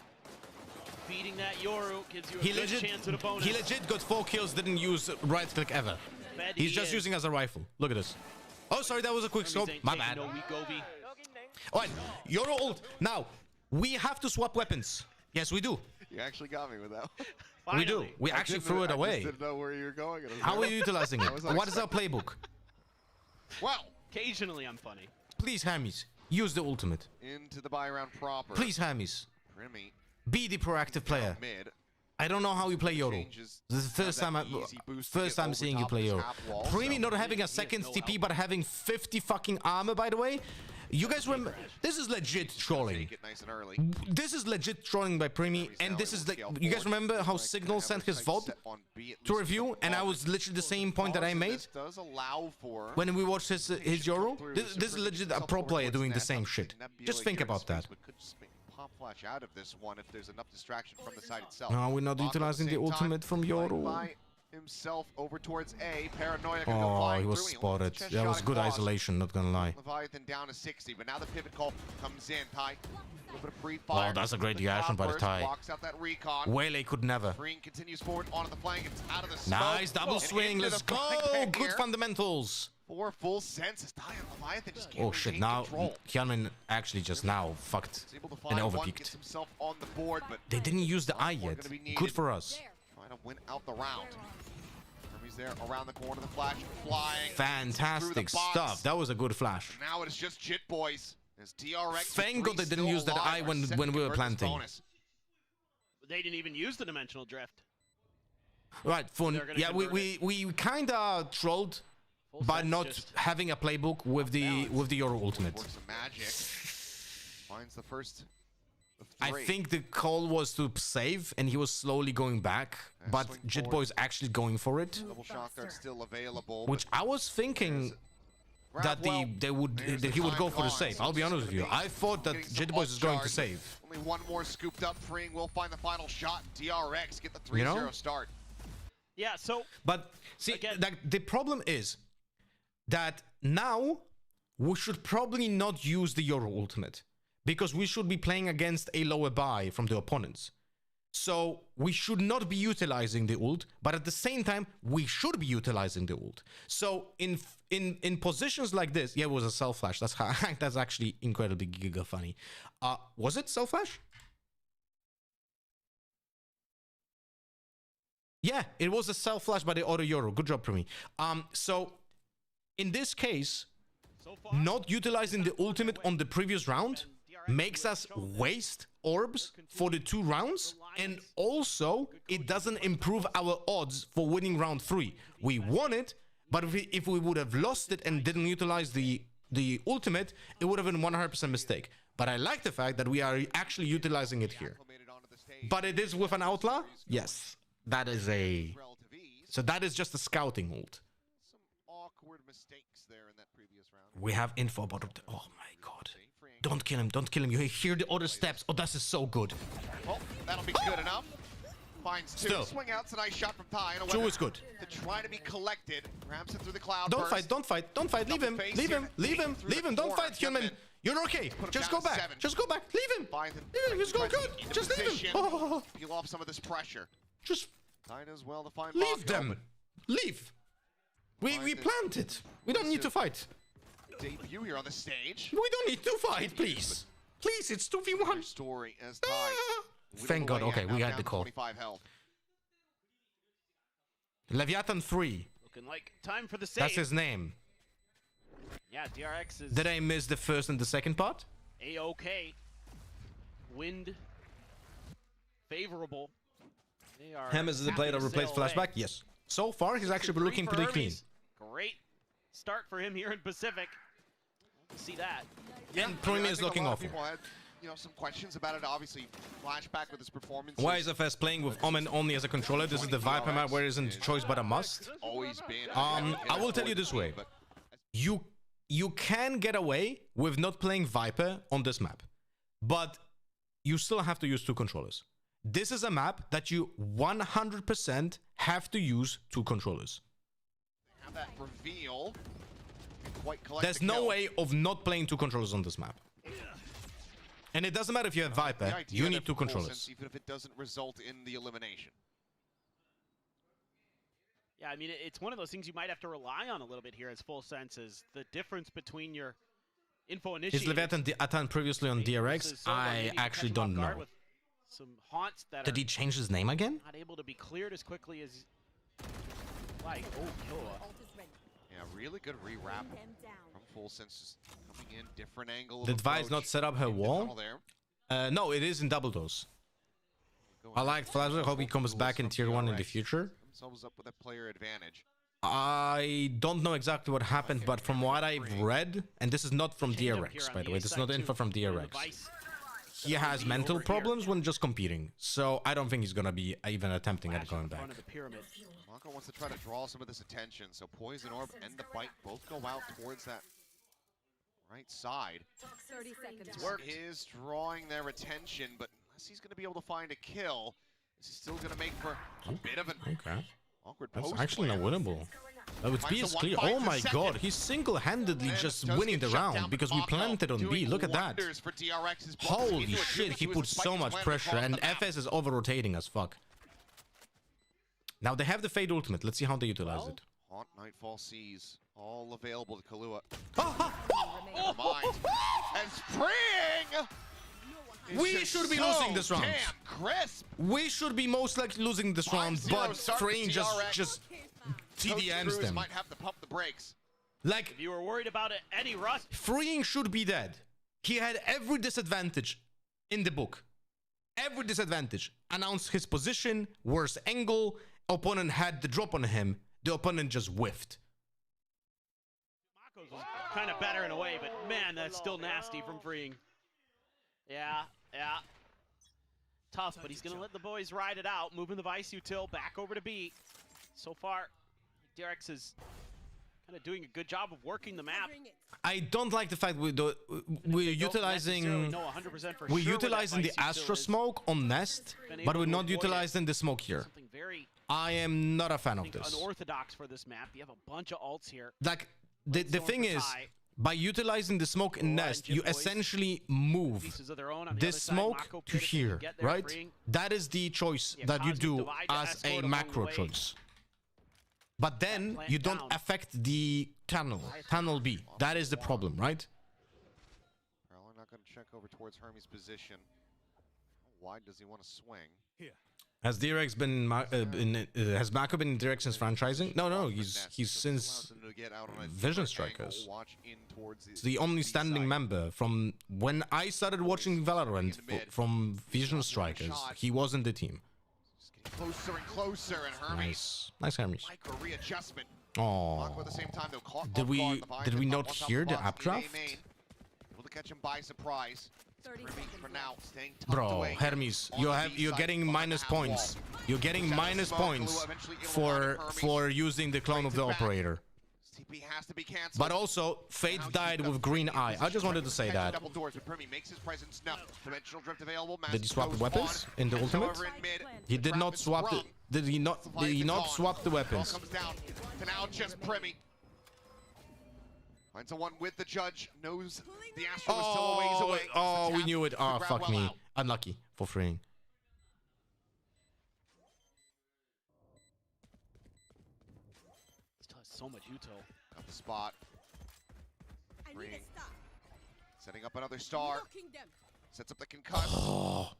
Beating that Yoru gives you a good chance at a bonus. He legit got 4 kills, didn't use right click ever. He's just using as a rifle. Look at this. Oh, sorry, that was a quick scope. My bad. Alright, Yoru ult. Now, we have to swap weapons. Yes, we do. You actually got me with that. We do. We actually threw it away. I just didn't know where you were going. How are you utilizing it? What is our playbook? Well, occasionally I'm funny. Please, Hammies, use the ultimate. Into the buy round proper. Please, Hammies. Primi. Be the proactive player. Mid. I don't know how you play Yoru. This is the first time seeing you play Yoru. Primi not having a second TP, but having 50 fucking armor, by the way. You guys remember? This is legit trolling. This is legit trolling by Primi, and this is like, you guys remember how Signal sent his VOD to review, and I was literally the same point that I made when we watched his Yoru. This is legit a pro player doing the same shit. Just think about that. Pop flash out of this one if there's enough distraction from the side itself. No, we're not utilizing the ultimate from Yoru. Himself over towards A. Paranoia. Oh, he was spotted. That was good isolation, not gonna lie. Leviathan down to 60, but now the pivot call comes in. Ty, a little bit of free fire. Oh, that's a great reaction by the Ty. Blocks out that recon. Whaley could never. Green continues forward onto the flank. It's out of the smoke. Nice double swing. Let's go. Good fundamentals. 4 full senses. Ty and Leviathan just can't oh shit! Now Hyunmin actually just now fucked and overpeaked. Himself on the board, but they didn't use the eye yet. Good for us. Trying to win out the round. He's there around the corner, the flash flying. Fantastic stuff. That was a good flash. Now it is just Jit Boys. As DRX. Thank God they didn't use that eye when we were planting. They didn't even use the dimensional drift. Right, fun. Yeah, we kind of trolled by not having a playbook with the Yoru ultimate. Magic. Finds the first. I think the call was to save, and he was slowly going back, but Jit Boy is actually going for it. Double shock dart still available. Which I was thinking that he would go for the save. I'll be honest with you. I thought that Jit Boy is going to save. Only one more scooped up. Freeing will find the final shot. DRX get the 3-0 start. Yeah. So. But see, the problem is that now we should probably not use the Yoru ultimate, because we should be playing against a lower buy from the opponents. So we should not be utilizing the ult, but at the same time, we should be utilizing the ult. So in positions like this, yeah, it was a self flash. That's actually incredibly giga funny. Was it self flash? Yeah, it was a self flash by the auto Yoru. Good job for me. So in this case, not utilizing the ultimate on the previous round makes us waste orbs for the 2 rounds, and also it doesn't improve our odds for winning round 3. We won it, but if we would have lost it and didn't utilize the ultimate, it would have been 100% mistake. But I like the fact that we are actually utilizing it here. But it is with an outlaw? Yes. That is a... So that is just a scouting ult. Some awkward mistakes there in that previous round. We have info about it. Oh my god. Don't kill him, don't kill him. You hear the other steps. Oh, this is so good. Well, that'll be good enough. Finds 2. Still. Swing out's a nice shot from Ty. 2 is good. To try to be collected. Grabs it through the cloud. Don't fight, don't fight, don't fight. Leave him, leave him, leave him, leave him. Don't fight, Hyunmin. You're okay. Just go back. Just go back. Leave him. Leave him. He's going good. Just leave him. Oh. Peel off some of this pressure. Just Tight as well to find leave Mako, them. Leave. We planned it. We don't need to fight. Debut here on the stage. We don't need to fight, please. Please, it's 2v1. Story as tied. Thank God. Okay, we had the call. 25 health. Leviathan 3. Looking like time for the save. That's his name. Yeah, DRX is Did I miss the first and the second part? A-OK. Wind favorable. They are Hammers is the player that replaced Flashback? Yes. So far, he's actually been looking pretty clean. Great start for him here in Pacific. See that. And Premium is looking awful. People had, some questions about it. Obviously, Flashback with his performance. Why is FS playing with Omen only as a controller? This is the Viper map where it isn't choice but a must. Always been. I will tell you this way. You can get away with not playing Viper on this map, but you still have to use two controllers. This is a map that you 100% have to use two controllers. Have that reveal. There's no way of not playing two controllers on this map. And it doesn't matter if you have Viper, you need two controllers. Even if it doesn't result in the elimination. Yeah, I mean, it's one of those things you might have to rely on a little bit here as Full Sense is the difference between your info initiators. Is Leviathan Atan previously on DRX? I actually don't know. Some haunts that Did he change his name again? Not able to be cleared as quickly as like Killa. Yeah, really good rewrap from Full Sense, just coming in different angle. Did Vice not set up her wall? No, it is in double dose. I like Flashback. Hope he comes back in tier 1 in the future. Themselves up with a player advantage. I don't know exactly what happened, but from what I've read, and this is not from DRX, by the way, this is not info from DRX. He has mental problems when just competing, so I don't think he's gonna be even attempting at going back. Mako wants to try to draw some of this attention, so Poison Orb and the Bite both go out towards that right side. 30 seconds. Work is drawing their attention, but unless he's gonna be able to find a kill, this is still gonna make for a bit of an awkward post. That's actually not winnable. With B is clear. Oh my god, he's single-handedly just winning the round because we planted on B. Look at that. Holy shit, he put so much pressure and FS is over-rotating as fuck. Now they have the Fade ultimate. Let's see how they utilize it. Haunt, Nightfall Seas, all available to Kahlua. Never mind. And Spring! We should be losing this round. Damn crisp. We should be most likely losing this round, but Strain just TDMs them. Might have to pump the brakes. Like, if you were worried about it, any rust. Freeing should be dead. He had every disadvantage in the book. Every disadvantage. Announced his position, worst angle. Opponent had the drop on him. The opponent just whiffed. Mako's was kind of better in a way, but man, that's still nasty from Freeing. Yeah. Tough, but he's going to let the boys ride it out, moving the Vice Util back over to B. So far, DRX is kind of doing a good job of working the map. I don't like the fact we're utilizing the Astro Smoke on Nest, but we're not utilizing the smoke here. I am not a fan of this. Unorthodox for this map. You have a bunch of ults here. Like the thing is, by utilizing the smoke in Nest, you essentially move this smoke to here, right? That is the choice that you do as a macro choice. But then you don't affect the tunnel B. That is the problem, right? We're not going to check over towards Hermes' position. How wide does he want to swing? Here. Has DRX has Mako been in DRX since franchising? No, he's since Vision Strikers. It's the only standing member from when I started watching Valorant from Vision Strikers. He was in the team. Closer and closer, and Hermes. Nice Hermes. Micro readjustment. Oh. At the same time, did we not hear the updraft? Able to catch him by surprise. For now, staying bro, Hermes, you're getting minus points. You're getting minus points for using the clone of the operator. Has to be canceled. But also, Fate died with green eye. I just wanted to say that. Did he swap the weapons in the ultimate? He did not swap the. Did he not swap the weapons? Finds someone with the judge, knows the Astro is still a ways away. Oh, we Tap knew it. to Oh, grab fuck well me. out. Unlucky for freeing. Still has so much util. Got the spot. Freeing. Setting up another star. Sets up the concuss. Oh.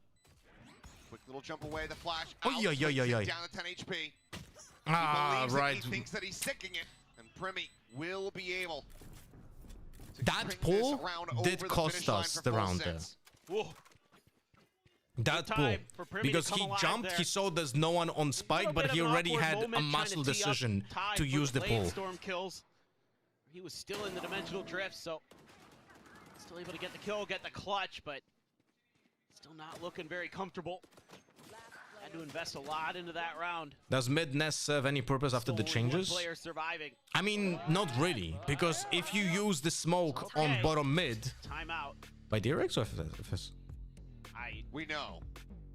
Quick little jump away, the flash Oh, out, yeah, yeah, yeah, yeah. down to 10 HP. He Right. believes that he thinks that he's sticking it, and Primi will be able to That bring pull this round did over the cost finish line us for the full round there. sets. Whoa. That Good pull. time for Primi to Because come he alive jumped, there. he saw there's no one on spike, Little but bit he of an already awkward had a moment muscle trying to tee up decision Ty to for use the lane pull. Storm kills. He was still in the dimensional drift, so still able to get the kill, get the clutch, but still not looking very comfortable. Had to invest a lot into that round. Does mid Ness serve any purpose after the Still only one changes? player surviving. I mean, not really, because if you use the smoke on bottom mid Timeout. by DRX or FS? We know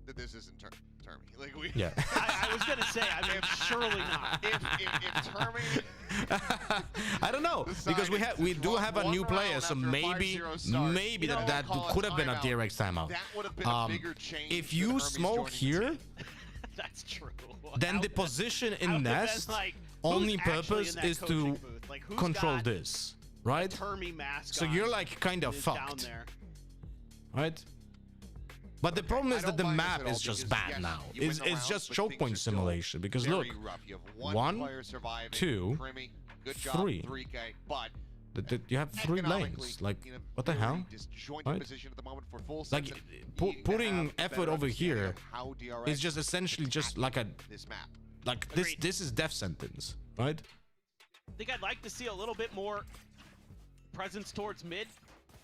that this isn't Termy. Like we, Yeah. I was gonna say, I mean, surely not. if Termy, I don't know, because we do have a new player, so maybe that could have been a DRX timeout. that would have been a bigger change. If than you Hermes smoke joining the here, team. That's true. then the position in Nest like, only who's actually purpose in that is to coaching booth? Like, who's control got this, right? Termy mask So on you're like kind of and is down fucked, there? right? But the problem is I that the don't mind this map at all is just because, bad yes, now. you win It's the rounds, just but choke things point are still simulation. Because very look, rough. You have one, player surviving, two, Primi, good job, 3. 3K, but you have 3 lanes. Like, what the hell? disjointed Right? position at the moment for full Like, sets and putting needing to have effort better over understanding here of how DRX is just essentially just like a this map. like this. This is death sentence, right? I think I'd like to see a little bit more presence towards mid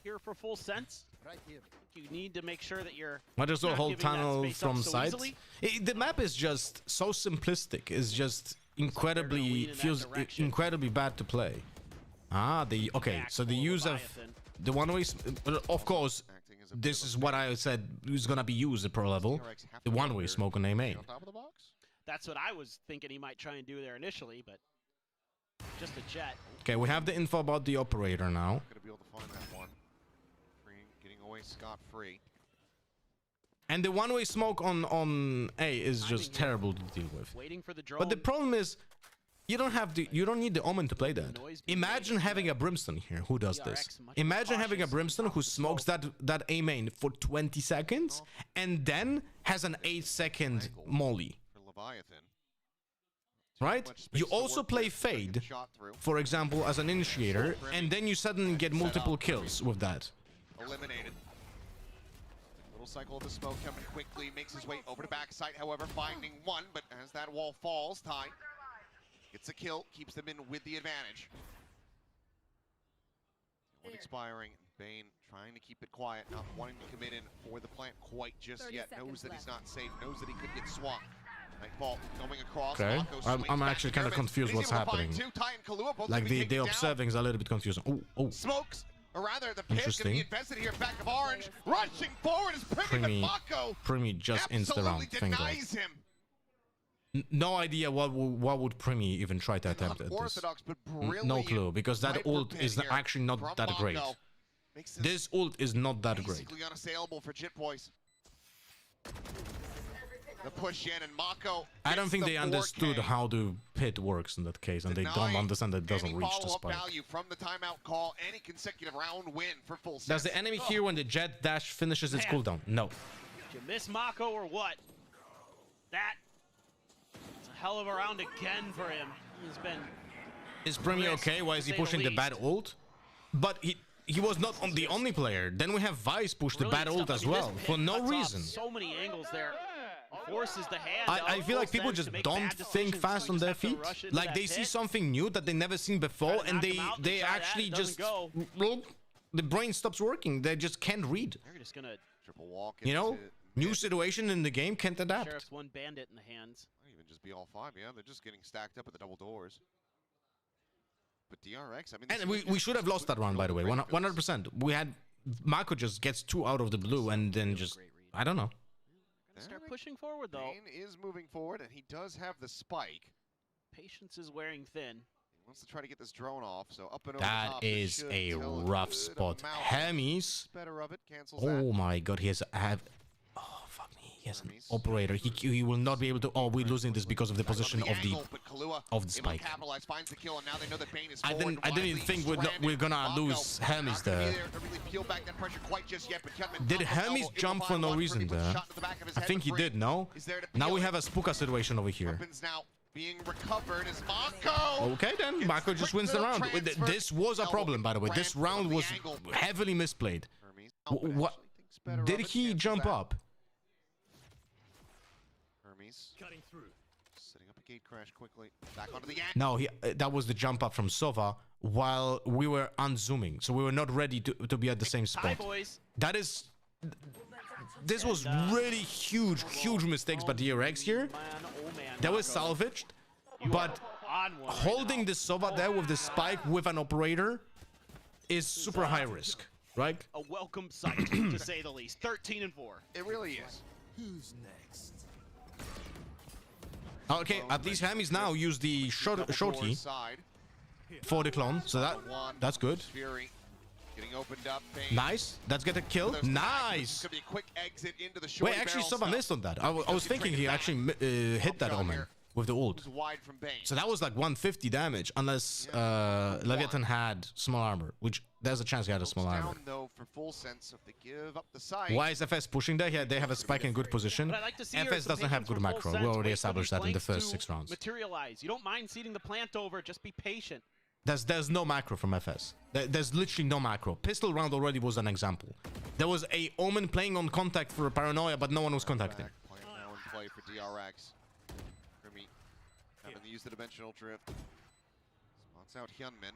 here for full sense. Right here. You need to make sure that you're Might as well not hold giving that tunnel space up from so sides. easily. The map is just so simplistic. It's just incredibly lean in that feels direction. incredibly bad to play. Ah, okay. So the use of the one-way, of course, this is what I said is gonna be used at pro level. The one-way smoke on A main. On top of the box? That's what I was thinking he might try and do there initially, but just a jet. Okay, we have the info about the operator now. Gonna be able to find that one. Getting away scot-free. And the one-way smoke on A is just terrible to deal with. Waiting for the drone. But the problem is, you don't need the Omen to play that. Imagine having a Brimstone here who does this. Imagine having a Brimstone who smokes that A main for 20 seconds and then has an 8-second molly. For Leviathan. Right? You also play Fade, for example, as an initiator, and then you suddenly get multiple kills with that. Eliminated. Little cycle of the smoke coming quickly, makes his way over to backside, however, finding one, but as that wall falls, Ty gets a kill, keeps them in with the advantage. One expiring, Bane trying to keep it quiet, not wanting to commit in for the plant quite just yet, knows that he's not safe, knows that he could get swamped. Nightfall going across. Okay, Mako I'm swings actually back kind of to confused He's what's able to find happening. two, Ty and Kahlua, both Like gonna be the taken down. observing is a little bit confusing. Oh, Smokes, or rather the pit gonna Interesting. be invested here, back of Orange, rushing forward is Primi, Primi, but Mako Primi just insta round. absolutely Thank God. denies him. No idea what would Primi even try to attempt at this. Orthodox, but brilliant. No clue, because that hyper ult pin is here actually not from that great. Mako. Makes This ult is not that great. basically unassailable for Jit Boys. The push in and Mako. I don't gets think the they understood 4K. how the pit works in that case, and they don't Denying understand that it doesn't any reach the follow-up spike. value from the timeout call, any consecutive round win for full sets. Does the enemy hear when the jet dash finishes its Man. cooldown? No. Did you miss Mako or what? It's a hell of a round again for him. He's been. Is Primi okay? Why is he pushing the bad ult? But he was not on the only player. Then we have Vice push the bad ult as well for no reason. So many angles there. Forces the hand. I feel like people just don't think fast on their feet. Like they see something new that they never seen before, and they actually just the brain stops working. They just can't read. They're just gonna triple walk. You know, new situation in the game, can't adapt. Sheriff's one bandit in the hands. Might even just be all five. Yeah, they're just getting stacked up at the double doors. But DRX, I mean, And we should have lost that round, by the way, 100%. We had Mako just gets 2 out of the blue and then just I don't know. Start pushing forward though. Bane is moving forward, and he does have the spike. Patience is wearing thin. Wants to try to get this drone off, so up and over That top, this is should a tell rough good spot. amount. Hemis. Better of it, cancels that. Oh my god, he has oh fuck me. He has an operator. He will not be able to. Oh, we're losing this because of the position of the spike. I didn't even think we're gonna lose Hemis there. Did Hemis jump for no reason there? I think he did. No. Now we have a Spooka situation over here. Being recovered is Mako. Okay, then Mako just wins the round. This was a problem, by the way. This round was heavily misplayed. What? Did he jump up? Hermes cutting through, setting up a gate crash quickly. Back onto the end. No, that was the jump up from Sova while we were unzooming, so we were not ready to be at the same spot. That is. This was really huge mistakes by DRX here. That was salvaged, but holding the Sova there with the spike with an operator is super high risk, right? A welcome sight, to say the least. 13-4. It really is. Who's next? Okay, at least Hemis now use the shorty for the clone, so that's good. Getting opened up. Nice. Let's get a kill. Nice. Be a quick exit into the Wait, actually, Sova missed on that. I was thinking he actually hit that Omen with the ult. So that was like 150 damage, unless Leviathan had small armor, which there's a chance he had a small armor. Why is FS pushing there? Yeah, they have a spike in good position. FS doesn't have good macro. We already established that in the first 6 rounds. Materialize. You don't mind seeding the plant over. Just be patient. There's no macro from FS. There's literally no macro. Pistol round already was an example. There was a Omen playing on contact for a paranoia, but no one was contacting. Now in play for DRX. Grimmy having to use the dimensional drift. Spots out Hyunmin.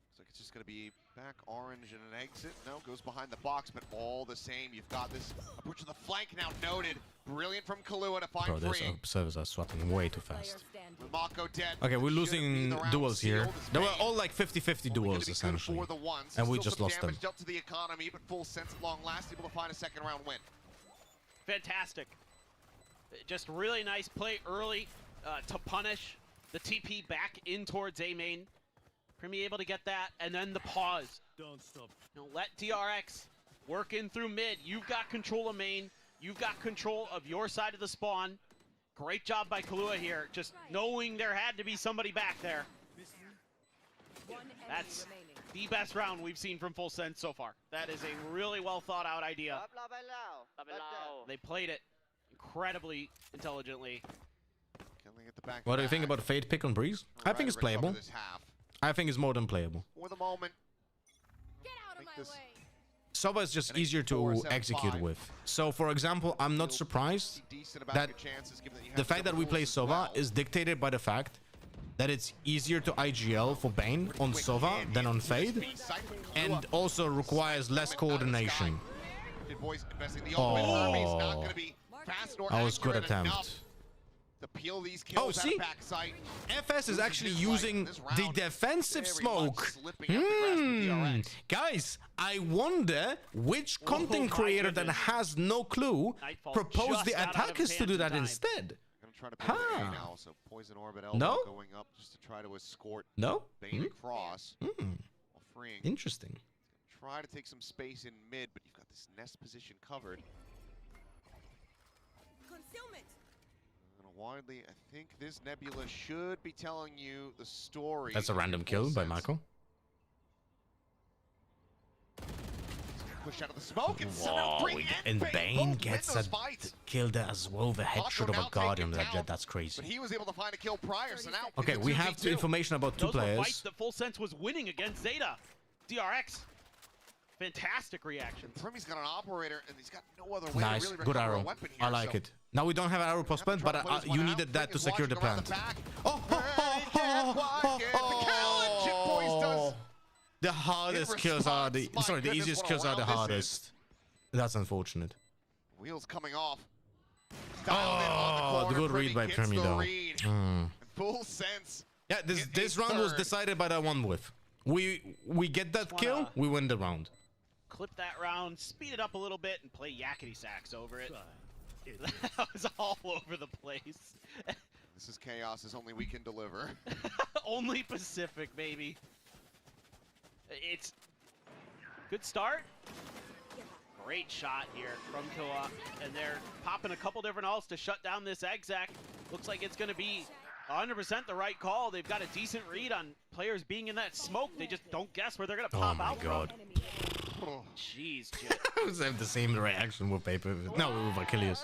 Looks like it's just going to be back orange and an exit. No, goes behind the box, but all the same, you've got this approach to the flank now noted. Brilliant from Kahlua to find Bro, those free. servers are swapping way too fast. With Mako dead. Okay, we're losing duels here. They were all like 50-50 duels, essentially. And we just lost them. Dealt to the economy, but full sense at long last, able to find a second round win. Fantastic. Just really nice play early to punish the TP back in towards A main. Primi able to get that, and then the pause. Don't stop. Let DRX work in through mid. You've got control of main. You've got control of your side of the spawn. Great job by Kahlua here, just knowing there had to be somebody back there. That's the best round we've seen from Full Sense so far. That is a really well thought out idea. They played it incredibly intelligently. What do you think about Fade pick on Breeze? I think it's playable. I think it's more than playable. For the moment. Get out of my way. Sova is just easier to execute with. So, for example, I'm not surprised that the fact that we play Sova is dictated by the fact that it's easier to IGL for Bane on Sova than on Fade, and also requires less coordination. Oh, that was a good attempt. Oh, see? FS is actually using the defensive smoke. Guys, I wonder which content creator that has no clue proposed the attackers to do that instead. No? Going up just to try to escort No? Bane across. Freeing. Interesting. Try to take some space in mid, but you've got this nest position covered. Concealment. Widely, I think this Nebula should be telling you the story. That's a random kill by Mako. Push out of the smoke and whoa, and Bane gets a kill there as well. The headshot of a Guardian that Jet, that's crazy. But he was able to find a kill prior, so now okay, we have information about 2 Those players. Were fights that Full Sense was winning against Zeta. DRX. Fantastic reaction. Primi's got an operator, and he's got no other way nice, to really good recover arrow. a weapon here, I like it. Now we don't have arrow post plant, but you needed that to secure the plant. The hardest kills are the the easiest kills are the hardest. That's unfortunate. Wheels coming off. Oh, the good read by Primi though. Full sense. Yeah, this round was decided by that one whiff. We get that kill, we win the round. Clip that round, speed it up a little bit, and play yakety sax over it. That was all over the place. This is chaos as only we can deliver. Only Pacific, baby. It's good start. Great shot here from Killa, and they're popping a couple different ults to shut down this Exec. Looks like it's going to be 100% the right call. They've got a decent read on players being in that smoke. They just don't guess where they're going to pop out God. from. Jeez, Jet. I was having the same reaction with Paper. No, with Achilles.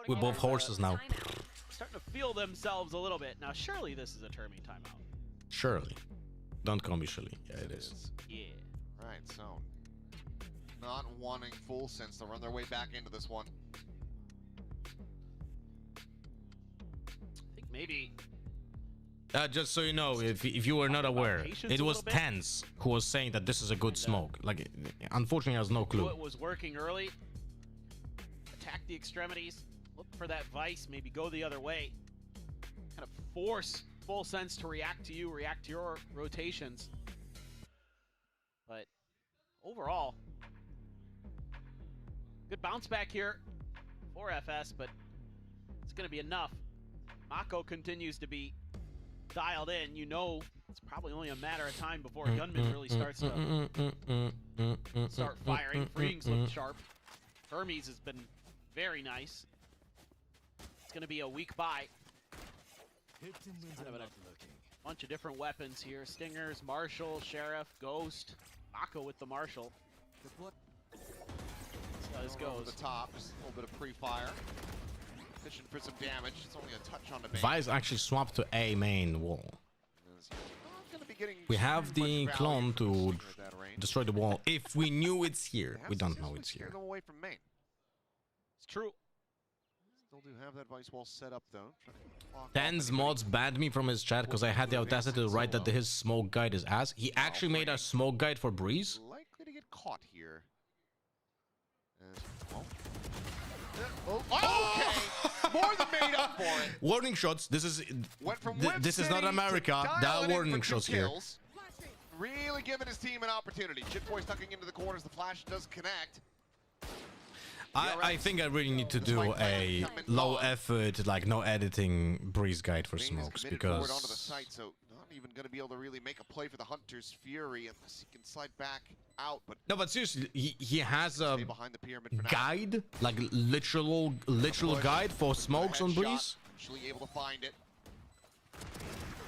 We're both horses now. Starting to feel themselves a little bit. Now, surely this is a Termi timeout. Surely. Don't call me Shirley. Yeah, it is. Yeah. Right, so not wanting full sense to run their way back into this one. I think maybe. Just so you know, if you were not aware, it was Tens who was saying that this is a good smoke. Like, unfortunately, I has no clue. It was working early. Attack the extremities. Look for that vice. Maybe go the other way. Kind of force full sense to react to you, react to your rotations. But overall, good bounce back here for FS, but it's going to be enough. Mako continues to be dialed in. You know, it's probably only a matter of time before Gunman really starts to start firing. Freeing's looked sharp. Hermes has been very nice. It's going to be a weak buy. Kind of a bunch of different weapons here. Stingers, Marshall, Sheriff, Ghost. Mako with the Marshall. That's how this goes. Over the top, just a little bit of pre-fire. Fishing for some damage. It's only a touch on the base. Vice actually swapped to A main wall. We have the clone to destroy the wall. If we knew it's here, we don't know it's here. Them away from main. It's true. Still do have that vice wall set up though. Tens mods banned me from his chat because I had the audacity to write that his smoke guide is ass. He actually made a smoke guide for Breeze. Likely to get caught here. Okay, more than made up for it. Warning shots. This is this is not America. There are warning shots here. Really giving his team an opportunity. Jitboy's tucking into the corners. The flash does connect. I think I really need to do a low effort, like no editing Breeze guide for smokes because onto the site, so not even going to be able to really make a play for the Hunter's Fury unless he can slide back out. But no, but seriously, he has a behind the pyramid for guide, like literal guide for smokes on Breeze. Actually able to find it.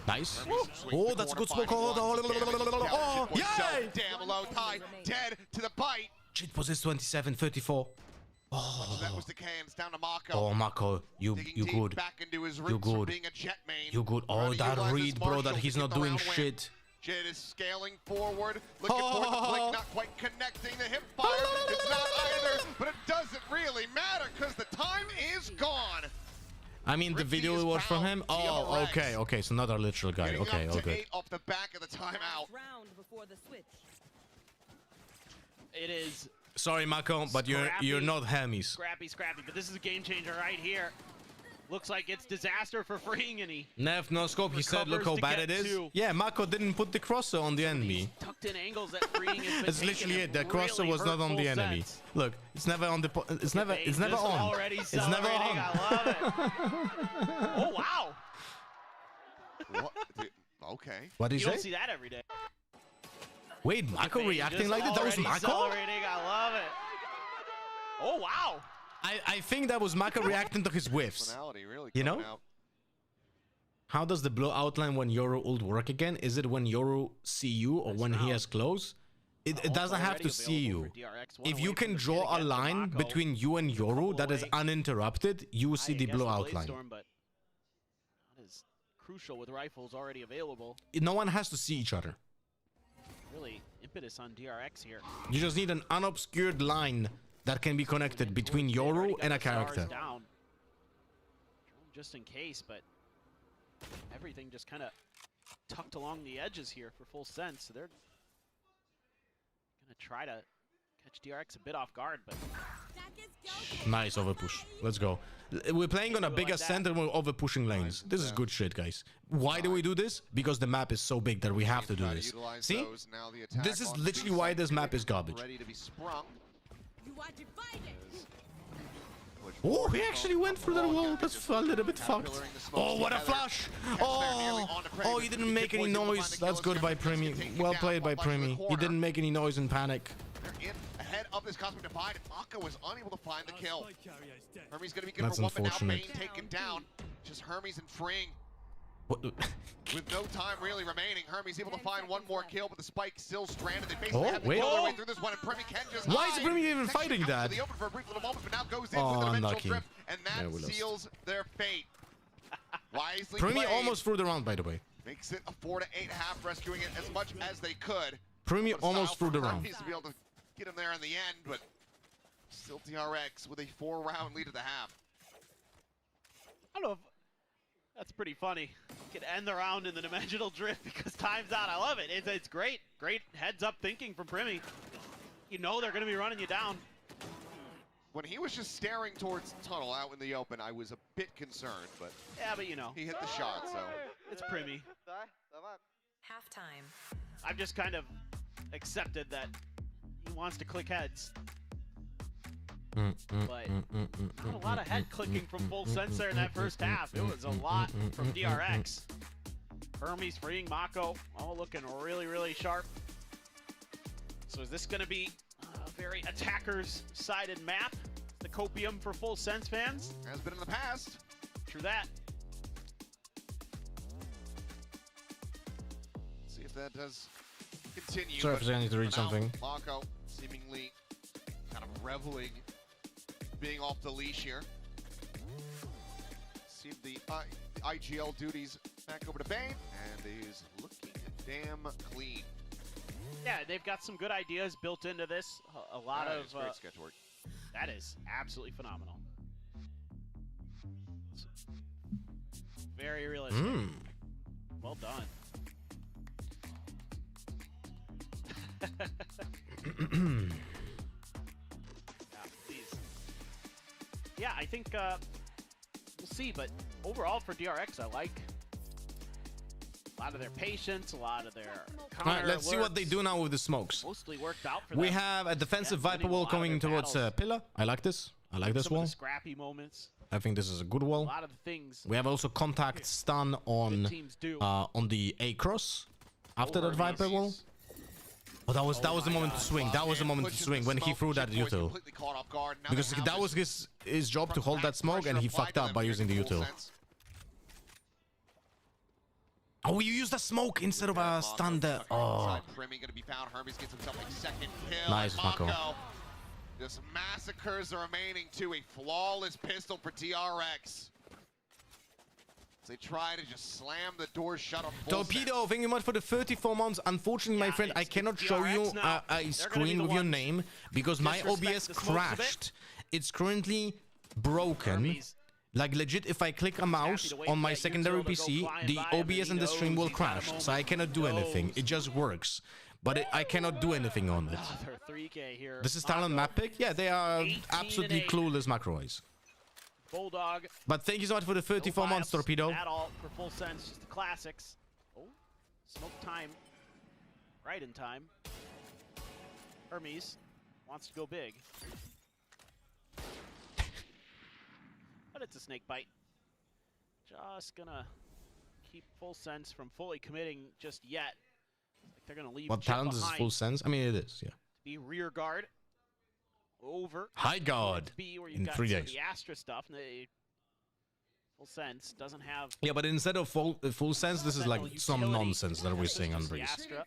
Nice. Oh, that's a good smoke. Oh, yay! Damn low tie, dead to the bite. Cheat possess 27, 34. Oh, that was the cans down to Mako. Oh, Mako, you good. Back into his you good. Being a jet main. You good. Oh, that read, bro, that he's not doing shit. Jet is scaling forward, looking for the flick, not quite connecting the hip fire. It's not either, but it doesn't really matter because the time is gone. I mean, the video we watched from him. Oh, okay, so not our literal guide. Okay, okay. Off the back of the timeout. It is. Sorry, Mako, but you're not Hermes. Scrappy, but this is a game changer right here. Looks like it's disaster for Freeing, and he Nev, no scope, he said, look how bad it is. Yeah, Mako didn't put the crosser on the enemy. Tucked in angles that Freeing has been That's literally it. The crosser was not on the enemy. Look, it's never on the. It's never on. It's never on. I love it. Oh wow. What? Okay. What did you say? don't see that every day. Wait, Mako reacting like that? That was Mako? I love it. Oh wow. I think that was Mako reacting to his whiffs. Really, you know? How does the blow outline when Yoru ult work again? Is it when Yoru see you or when he has close? It doesn't have to see you. If you can draw a line between you and Yoru that is uninterrupted, you see the blow outline. But that is crucial with rifles already available. No one has to see each other. Really impetus on DRX here. You just need an unobscured line that can be connected between Yoru and a character. Down. Just in case, but everything just kind of tucked along the edges here for full sense. So they're gonna try to catch DRX a bit off guard, but nice overpush. Let's go. We're playing on a bigger center, we're overpushing lanes. This is good shit, guys. Why do we do this? Because the map is so big that we have to do this. See? This is literally why this map is garbage. Ready to be sprung. You are divided. Push Oh, he actually went through that wall. That's a little bit fucked. Oh, what a flash! Oh, he didn't make any noise. That's good by Primi. Well played by Primi. He didn't make any noise in panic. They're in ahead of this Cosmic Divide, and Maka was unable to find the kill. Hermes gonna be good That's for one, but now unfortunate. Bane taken down. Just Hermes and Fring. What? With no time really remaining, Hermes able to find one more kill, but the spike still stranded. They basically Oh, have to wait. kill their way through this one, and Premi can just Why is hide. Primi even It's actually fighting out that? to the open for a brief little moment, but now goes in Oh, with an dimensional unlucky. drift, and Yeah, we that lost. seals their fate. Wisely Primi played. almost threw the round, by the way. Makes it a 4-8 half, rescuing it as much as they could. Primi What a almost style threw the for round. Hermes to be able to get him there in the end, but still DRX with a 4-round lead at the half. I don't know if that's pretty funny. You can end the round in the dimensional drift because time's out. I love it. It's great. Great heads-up thinking from Primi. You know they're going to be running you down. When he was just staring towards the tunnel out in the open, I was a bit concerned, but Yeah, but you know. he hit the shot, so. It's Primi. Halftime. I've just kind of accepted that he wants to click heads. But not a lot of head clicking from Full Sense there in that first half. It was a lot from DRX. Hermes freeing Mako, all looking really, really sharp. So is this going to be a very attackers-sided map? The copium for Full Sense fans? Has been in the past. True that. See if that does continue. Sorry but if I need to read for now, something. Mako seemingly kind of reveling, being off the leash here. See the IGL duties back over to Bane, and he's looking damn clean. Yeah, they've got some good ideas built into this. A lot That of is great sketch work. That is absolutely phenomenal. It's very realistic. Well done. Yeah, please. Yeah, I think we'll see, but overall for DRX, I like a lot of their patience, a lot of their counter Alright, let's see what they alerts. do now with the smokes. Mostly worked out for We them. have a defensive Yeah, Viper winning a wall lot of coming their towards battles. Pillar. I like this. I like this Some of wall. the scrappy moments. I think this is a good A wall. lot of the things We have also contact stun on teams do. on the A cross after that Over Viper these. wall. Oh, that was the moment to swing. That was the moment to Pushes swing the when he smoke, threw that Shit Boys util. completely caught off guard. Now Because they have that this was his job to front hold back that smoke, and pressure he applied fucked to up them by here using the in full util. sense. Oh, you used a smoke instead of a stun there. Oh, Primi gonna be found. Hermes gets himself a second kill. Nice, and Mako. Just massacres the remaining two. A flawless pistol for DRX. As they try to just slam the door shut on full Torpedo, thank you much for the 34 months. Unfortunately, my friend, I cannot show you DRX now. a They're gonna be screen the with your ones name because my disrespect OBS the smokes a bit. crashed. It's currently broken. Hermes. Like legit, if I click a mouse to wait on for my that secondary util to go PC, flying the by, and then OBS he and the stream will knows he's at a crash. moment. So I cannot do anything. It just works. But I cannot do anything on it. They're 3K here. This is Talon map pick. Yeah, they are 18 absolutely and 8. clueless macro-wise. Bulldog. But thank you so much for the 34 No months, bias Torpedo. At all for Full Sense, just the classics. Oh, smoke time. Right in time. Hermes wants to go big. But it's a snake bite. Just gonna keep Full Sense from fully committing just yet. Like they're gonna leave What Jet talent is behind. full sense? I mean, it is, yeah. Be rear guard. Over. High guard B, where you've in got 3 some of days. the Astra stuff. And Full Sense doesn't have Yeah, but instead of full sense, this is like Sentinel some utility. nonsense that we're seeing on Just the Breeze. Astra.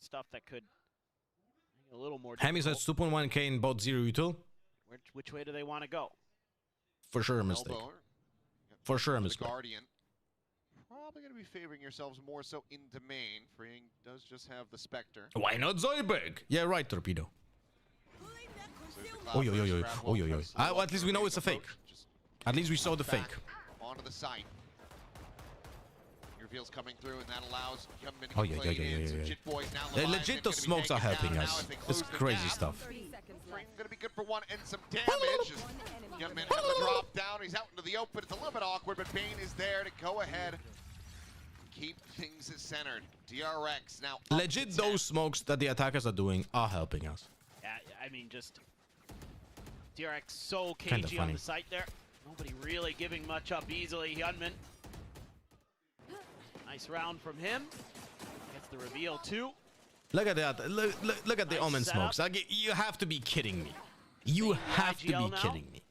Stuff that could make it a little more Hammy says difficult. 2.1k in bot 0 util. Which way do they want to go? For sure a mistake. Elbow. For sure a The mistake. Guardian. Probably going to be favoring yourselves more so into main. Freeing does just have the Spectre. Why not Zoidberg? Yeah, right, Torpedo. So there's the Cloud Oh, yo, yo, Burst, yo. grab Oh, yo, yo. Wolfpack's Well, at least we know it's a fake. approach. Just At least we saw the back fake. onto the site. Reveals coming through, and that allows Youngmin to Oh, get yeah, played yeah, in. yeah, Some yeah. Jit Boys now They Leviathan legit, those gonna be smokes are taken helping down us. now as they It's close the crazy gap. stuff. Frame gonna be good for one and some damage. Youngmin has the drop down. He's out into the open. It's a little bit awkward, but Bane is there to go ahead. Keep things centered. DRX now. up Legit, to those smokes that the attackers are doing are helping us. Yeah, I mean, just DRX so Kinda cagey on funny. the site there. Nobody really giving much up easily. Hyunmin. Nice round from him. Gets the reveal too. Look at that. Look at the Nice Omen setup. smokes. Like, you have to be kidding me. You have to be IGL now. kidding me.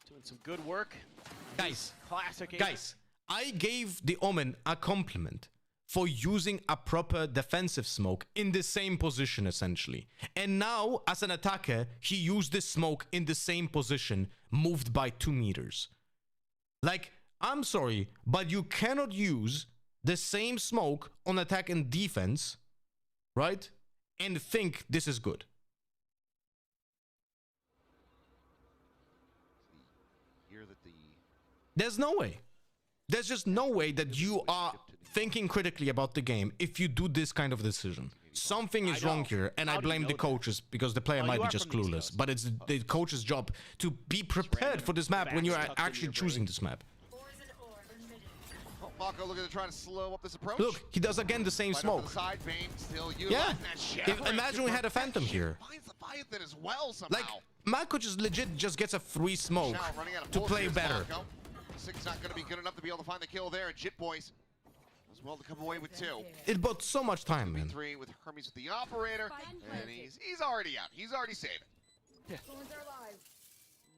Doing some good work. Guys, Classic. guys, I gave the Omen a compliment for using a proper defensive smoke in the same position, essentially. And now, as an attacker, he used this smoke in the same position, moved by 2 meters. Like, I'm sorry, but you cannot use the same smoke on attack and defense, right? And think this is good. Here that the There's no way. There's just no way that you are thinking critically about the game if you do this kind of decision. Something is wrong here, and I blame the coaches because the player might be just clueless. But it's the coach's job to be prepared for this map when you are actually choosing this map. oh, Mako looking to try to slow up this approach. Look, he does again the same Right up to the smoke. side, Bane still Yeah. utilizing that shattering Imagine we had a Phantom here. Finds Leviathan as well somehow. Like, Mako just legit just gets a free smoke Now running out of to pulse play here is better. Mako. Six not going to be good enough to be able to find the kill there. And Jit Boys as well to come away with 2. It bought so much time, man. 3 with Hermes with the operator, and he's already out. He's already saving.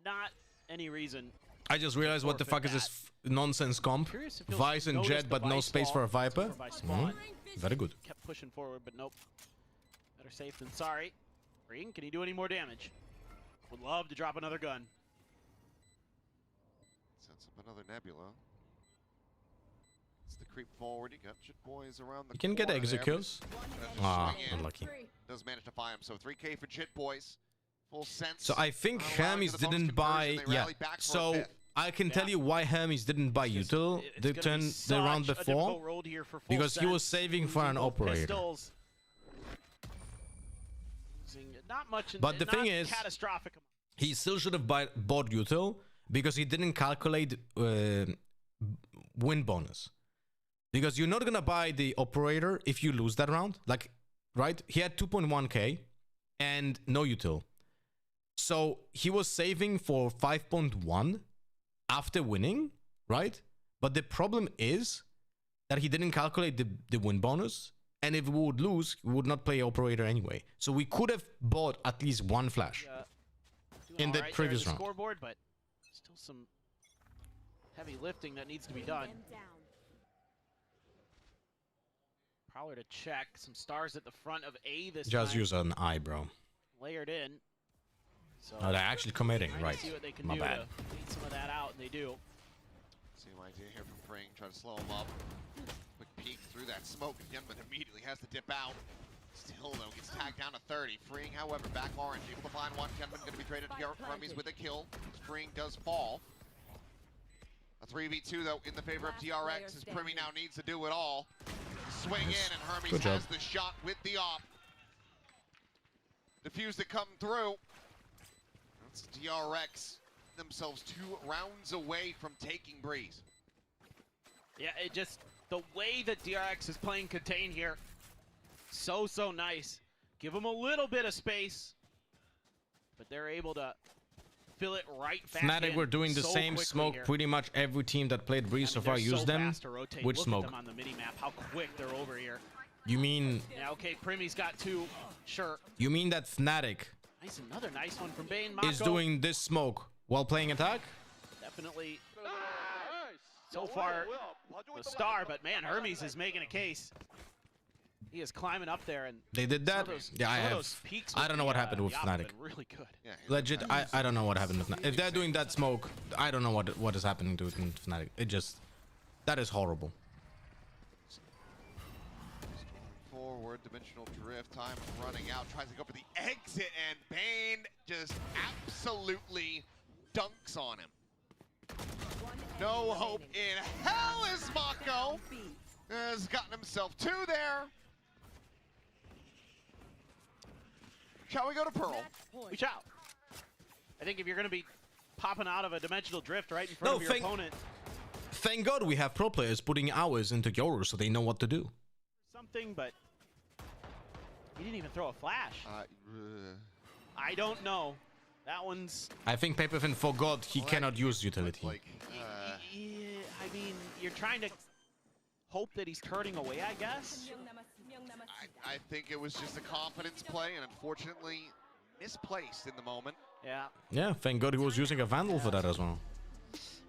Not any reason. I just realized what the fuck is this nonsense comp? Curious if you'll Vice and notice Jet, the but no Vice space for a wall Viper? for Vice spawn. Very good. Kept pushing forward, but nope. Better safe than sorry. Green, can he do any more damage? Would love to drop another gun. Sets up another Nebula. It's the creep forward. You got Jit Boys around the You can get corner there, executes. but Ah, swing in. unlucky. Does manage to find him. So 3K for Jit Boys. Full sense. So I think allowing Hermes for the bonus didn't buy. conversion. They Yeah. rally back for a So 5th. I can tell you why Hermes didn't buy Util the gonna turn be the round such a before, difficult road here for full because he was sense. saving for an Losing both operator. pistols. Losing not much. But the not thing is, catastrophic. he still should have bought Util because he didn't calculate win bonus. Because you're not gonna buy the operator if you lose that round. Like, right? He had 2.1k and no Util. So he was saving for 5.1 after winning, right? But the problem is that he didn't calculate the win bonus. And if we would lose, we would not play operator anyway. So we could have bought at least 1 flash in the previous round. Scoreboard, but still some heavy lifting that needs to be done. Prowler to check. Some stars at the front of A this Just time. use an eye, bro. Layered in. So Oh, they're actually committing, trying to right. see what they can My do bad. to beat some of that out, and they do. Same idea here from Fring. Try to slow him up. Quick peek through that smoke. Again, but immediately has to dip out. Still, though, gets tagged down to 30. Fring, however, back orange. Able to find one. Kenman going to be traded to Hermes with a kill. Fring does fall. A 3v2, though, in the favor of DRX, as Primi now needs to do it all. Swing in, and Hermes Good job. has the shot with the op. Defuse to come through. That's DRX themselves 2 rounds away from taking Breeze. Yeah, it just, the way that DRX is playing contain here, so nice. Give them a little bit of space, but they're able to fill it right back Fnatic in were doing the so same quickly smoke. here. Pretty much every team that played Breeze I so mean, far they're used them. fast to rotate. Which Look smoke? at them on the mini-map, how quick they're over here. You mean Yeah, okay, Primi's got 2, sure. that Fnatic Nice, another nice one from Bane. is Mako, doing this smoke while playing attack? definitely so far the star, but man, Hermes is making a case. He is climbing up there, and They did some that? of those, Yeah, I some of have. those peaks I don't know what happened with the op have Fnatic. been really good. Yeah, Legit, I don't know what happened with Fnatic. If they're doing that smoke, I don't know what is happening to it in Fnatic. It just, that is horrible. Forward, dimensional drift, time running out, tries to go for the exit, and Bane just absolutely dunks on him. No hope in hell is Mako. Has gotten himself 2 there. Shall we go to Pearl? We shall. I think if you're going to be popping out of a dimensional drift right in front of your opponent, Thank God we have pro players putting hours into Yoru so they know what to do. something, but he didn't even throw a flash. I don't know. That one's... I think Paperfin forgot he cannot use utility. I mean, you're trying to hope that he's turning away, I guess. I think it was just a confidence play, and unfortunately misplaced in the moment. Yeah. Yeah, thank God he was using a Vandal for that as well.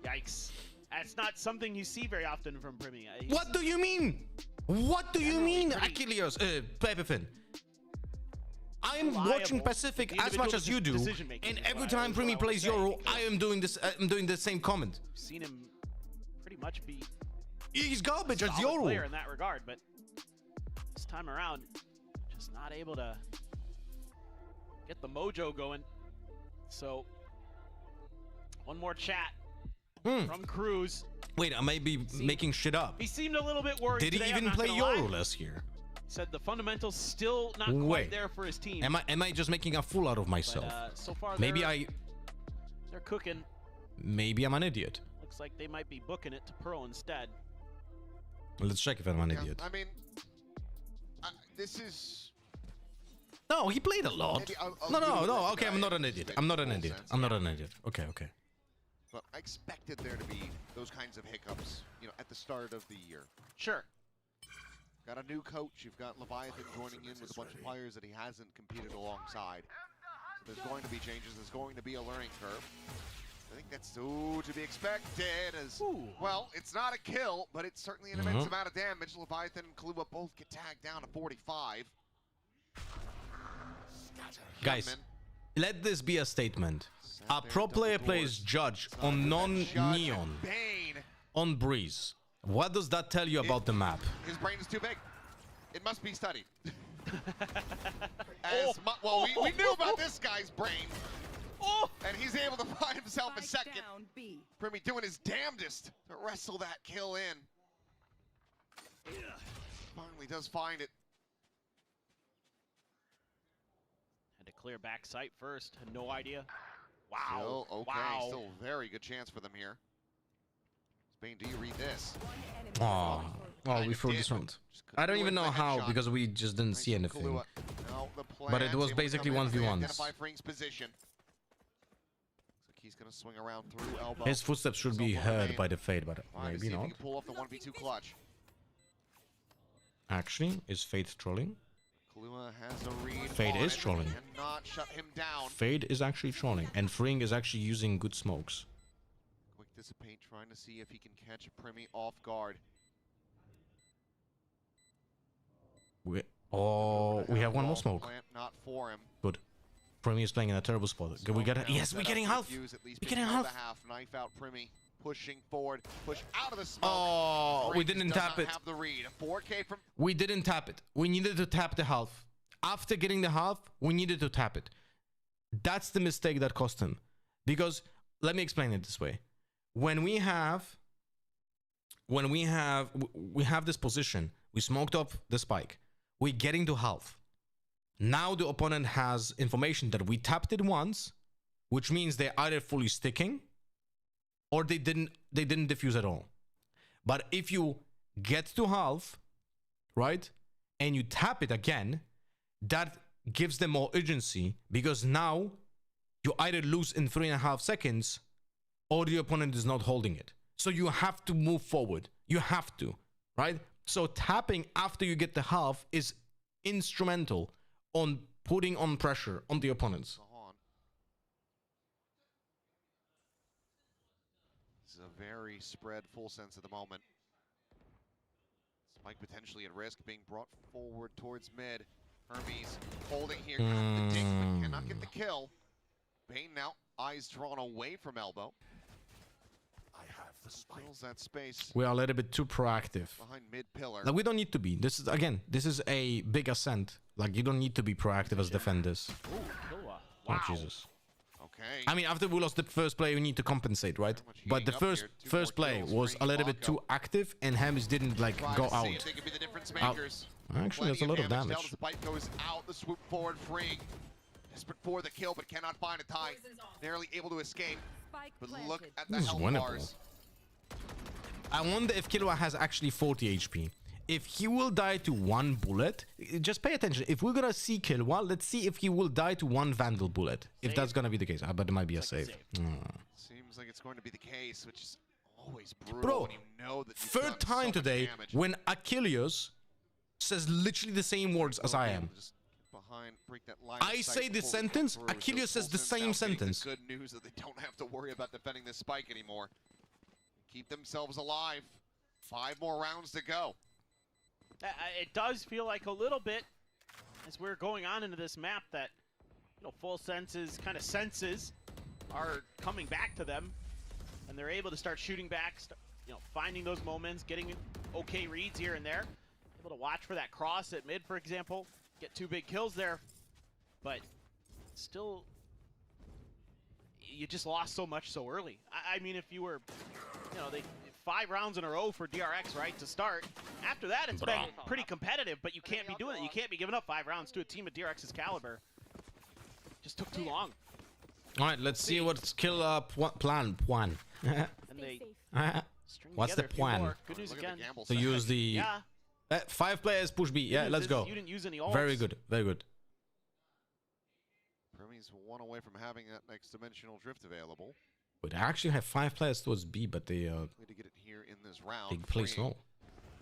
Yikes. That's not something you see very often from Primi. What do you mean? What do you mean, Achilles? Paperfin? I'm watching Pacific as much as you do, and every time Primi plays Yoru, I am doing this. I'm doing the same comment. We've seen him pretty much be... He's garbage as solid Yoru. player in that regard, but this time around, just not able to get the mojo going. So, one more chat from Cruz. Wait, I may be making shit up. He seemed a little bit worried. Did he today, even I'm not play gonna lie. Yoru last year? Said the fundamentals still not quite Wait. there for his team. Am I just making a fool out of myself? But, so far Maybe they're cooking. Maybe I'm an idiot. Looks like they might be booking it to Pearl instead. Let's check if I'm an idiot. I mean, this is... No, he played a lot. No. Okay, I'm not an idiot. I'm not an idiot. I'm not an idiot. Okay. But I expected there to be those kinds of hiccups, at the start of the year. Sure. Got a new coach. You've got Leviathan joining in with a bunch of players that he hasn't competed alongside. So there's going to be changes. There's going to be a learning curve. I think that's to be expected as, well, it's not a kill, but it's certainly an immense amount of damage. Leviathan and Kalua both get tagged down to 45. Guys, let this be a statement. A pro player plays Judge on non-Neon, on Breeze. What does that tell you about the map? His brain is too big. It must be studied. Well, we knew about this guy's brain. And he's able to find himself a second. Primi doing his damnedest to wrestle that kill in. Finally does find it. Had to clear back sight first. Had no idea. Wow. Still, okay, wow. still very good chance for them here. Spain, do you read this? Oh, we threw this round. I don't even know how, because we just didn't see anything. But it was basically 1v1s. Identify Fring's position. He's gonna swing around through elbow. His footsteps should be heard by the Fade, but maybe not. If he can pull off the 1v2 clutch. Actually, is Fade trolling? Kalua has a read. Fade is trolling. Cannot shut him down. Fade is actually trolling, and Fring is actually using good smokes. Quick dissipate, trying to see if he can catch Primi off guard. We have one more smoke. Not for him. Good. Primi is playing in a terrible spot. Can we get it? Yes, we're getting half. We're getting half. Knife out Primi, pushing forward, push out of the smoke. Oh, we didn't tap it. Have the read. 4K from. We didn't tap it. We needed to tap the half. After getting the half, we needed to tap it. That's the mistake that cost him. Because let me explain it this way. When we have this position, we smoked up the spike. We're getting to half. Now the opponent has information that we tapped it once, which means they're either fully sticking or they didn't defuse at all. But if you get to half, right, and you tap it again, that gives them more urgency, because now you either lose in 3.5 seconds or the opponent is not holding it. So you have to move forward. You have to, right? So tapping after you get the half is instrumental on putting on pressure on the opponents. This is a very spread full sense at the moment. Spike potentially at risk, being brought forward towards mid. Hermes holding here, got the dink, but cannot get the kill. Bane now, eyes drawn away from elbow. Fills that space. We are a little bit too proactive. Behind mid pillar. Like, we don't need to be. This is a big ascent. Like, you don't need to be proactive as defenders. Ooh, Killua. Wow. Oh, Jesus. Okay. I mean, after we lost the first play, we need to compensate, right? But the first play was a little bit too active, and Hermes didn't like go out. If they could be the difference makers. Actually, that's a lot of damage. The bite goes out, the swoop forward, Fring. Desperate for the kill, but cannot find a tie. Narrowly able to escape. But look at the This is health winnable. bars. I wonder if Killua has actually 40 HP. if he will die to one bullet, just pay attention. If we're gonna see kill one, let's see if he will die to one Vandal bullet. If that's gonna be the case, but it might be a save. Seems like it's going to be the case, which is always brutal Bro, when you know that you've third done time so much today damage. when Achilles says literally the same words as I am. Just behind, break that line of I sight say this before we come sentence, through. Achilles So says the Fulton's same now getting the sentence. Good news that they don't have to worry about defending this spike anymore. Keep themselves alive. 5 more rounds to go. It does feel like a little bit, as we're going on into this map, that Full Sense's kind of senses are coming back to them, and they're able to start shooting back, finding those moments, getting okay reads here and there, able to watch for that cross at mid, for example, get 2 big kills there, but still, you just lost so much so early. I mean, if you were, they 5 rounds in a row for DRX, right, to start. After that, it's been pretty competitive, but you can't be doing it. You can't be giving up 5 rounds to a team of DRX's caliber. Just took too long. All right, let's see what's kill plan. And they What's the plan? Good news again. To use the 5 players push B. Yeah, let's go. You didn't use any ults. Very good, very good. Premi's 1 away from having that next dimensional drift available. But I actually have 5 players towards B, but they Way to get it here in this round. they play slow.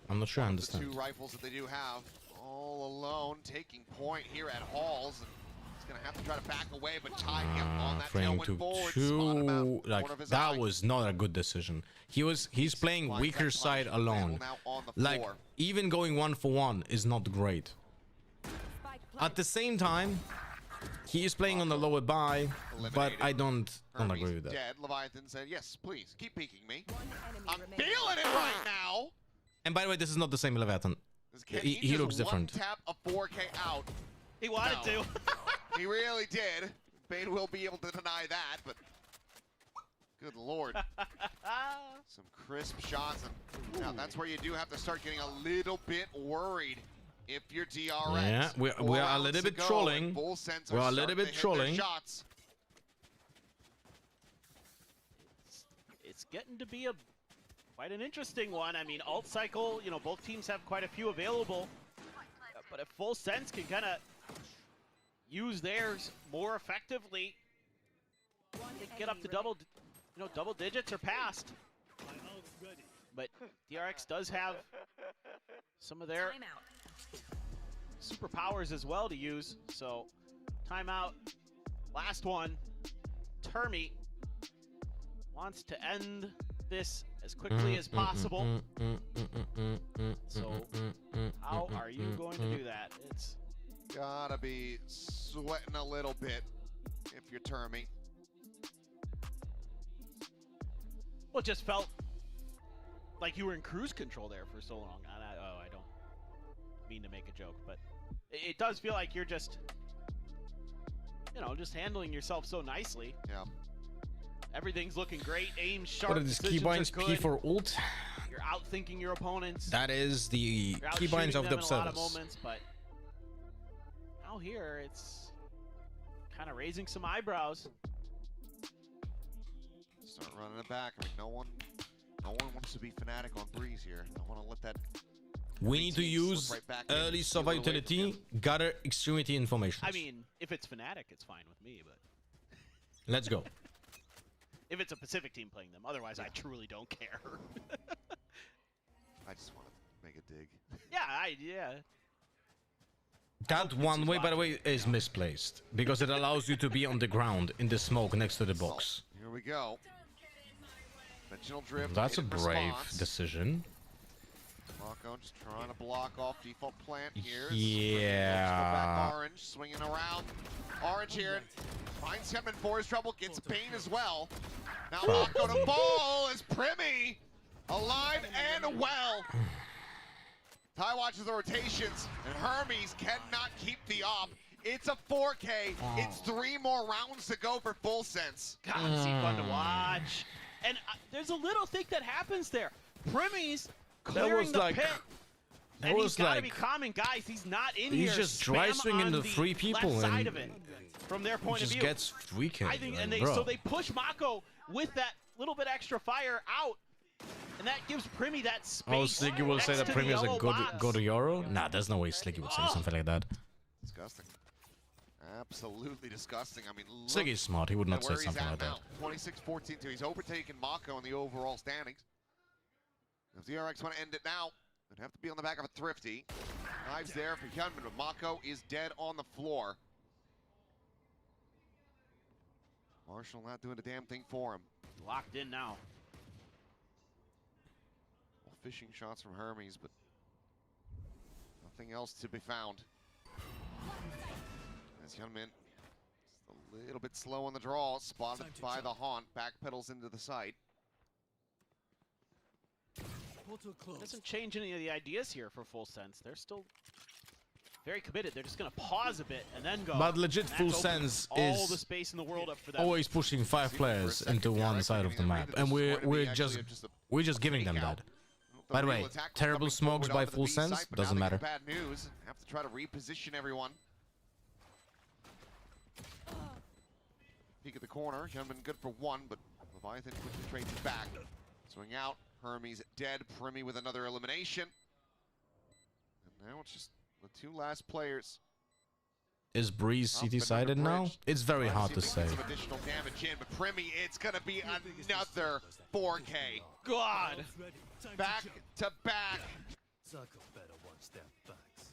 I'm not sure I understand. The 2 rifles that they do have, all alone, taking point here at Halls. And he's gonna have to try to back away, but tidying up on that Frame tailwind to forward. 2, like that was not a good decision. He's playing weaker side alone. Like even going 1-for-1 is not great. At the same time, he is playing on the lower buy, but I don't agree with that. Dead. Leviathan said, "Yes, please keep peeking me. I'm feeling it right now." And by the way, this is not the same Leviathan. He looks different. Tap a 4K out. He wanted to. He really did. Bane will be able to deny that, but good lord. Some crisp shots, and now that's where you do have to start getting a little bit worried if you're DRX. Yeah, we are a little bit trolling. We're a little bit trolling. It's getting to be quite an interesting one. I mean, ult cycle, both teams have quite a few available, but if Full Sense can kind of use theirs more effectively, they get up to double digits or past. But DRX does have some of their superpowers as well to use. So, timeout. Last one. Termi wants to end this as quickly as possible. So, how are you going to do that? It's gotta be sweating a little bit if you're Termi. Well, it just felt like you were in cruise control there for so long. I don't mean to make a joke, but it does feel like you're just, just handling yourself so nicely. Yeah. Everything's looking great. Aim sharp. What are these keybinds? P for ult. You're outthinking your opponents. That is the keybinds of the observers. A lot of moments, but now here it's kind of raising some eyebrows. Start running it back. I mean, no one wants to be fanatic on Breeze here. I want to let that. We need to use early survival utility, gather extremity information. I mean, if it's Fnatic, it's fine with me, but let's go. If it's a Pacific team playing them, otherwise I truly don't care. I just want to make a dig. Yeah. That one way, by the way, is misplaced because it allows you to be on the ground in the smoke next to the box. Here we go. Dimensional drift. That's a brave decision. Marco just trying to block off default plant here. Yeah. Back Orange swinging around. Orange here finds him in forest trouble. Gets Bane as well. Now Marco to ball as Primi alive and well. Ty watches the rotations, and Hermes cannot keep the op. It's a 4K. It's 3 more rounds to go for Full Sense. God, it's fun to watch. And there's a little thing that happens there. Primi's clearing the pit. And he's got to be calming guys. He's not in here. He's just dry swinging the 3 people left side and of it, from their point of just view. gets 3 kills. I think, and so they push Mako with that little bit extra fire out. And that gives Primy that space. Oh, Slicky will say next that to the Primy is a yellow box. good Euro? Nah, there's no way Slicky would say something like that. Disgusting. Absolutely disgusting. I mean, look Slicky's smart. He would not at say where he's something at like now. that. 26-14-2. He's overtaken Mako in the overall standings. If DRX want to end it now, it'd have to be on the back of a Thrifty. Knives there for Hyunmin, but Mako is dead on the floor. Marshall not doing a damn thing for him. Locked in now. Well, fishing shots from Hermes, but nothing else to be found. As Hyunmin just a little bit slow on the draw, spotted by the Haunt, backpedals into the site. Doesn't change any of the ideas here for Full Sense. They're still very committed. They're just going to pause a bit and then go. But legit, And Full that's opened Sense all is the space in the world up for them. always pushing 5 players into one side of the map, and we're just giving them that. By the way, terrible smokes by Full Sense doesn't matter. Bad news. Have to try to reposition everyone. Peek at the corner. Hyunmin good for one, but Leviathan quickly trades it back. Swing out. Hermes dead. Primy with another elimination. And now it's just the 2 last players. Is Breeze CT sided now? It's very hard to say. Some additional damage in, but Primy, it's gonna be another 4K. God! Back to back.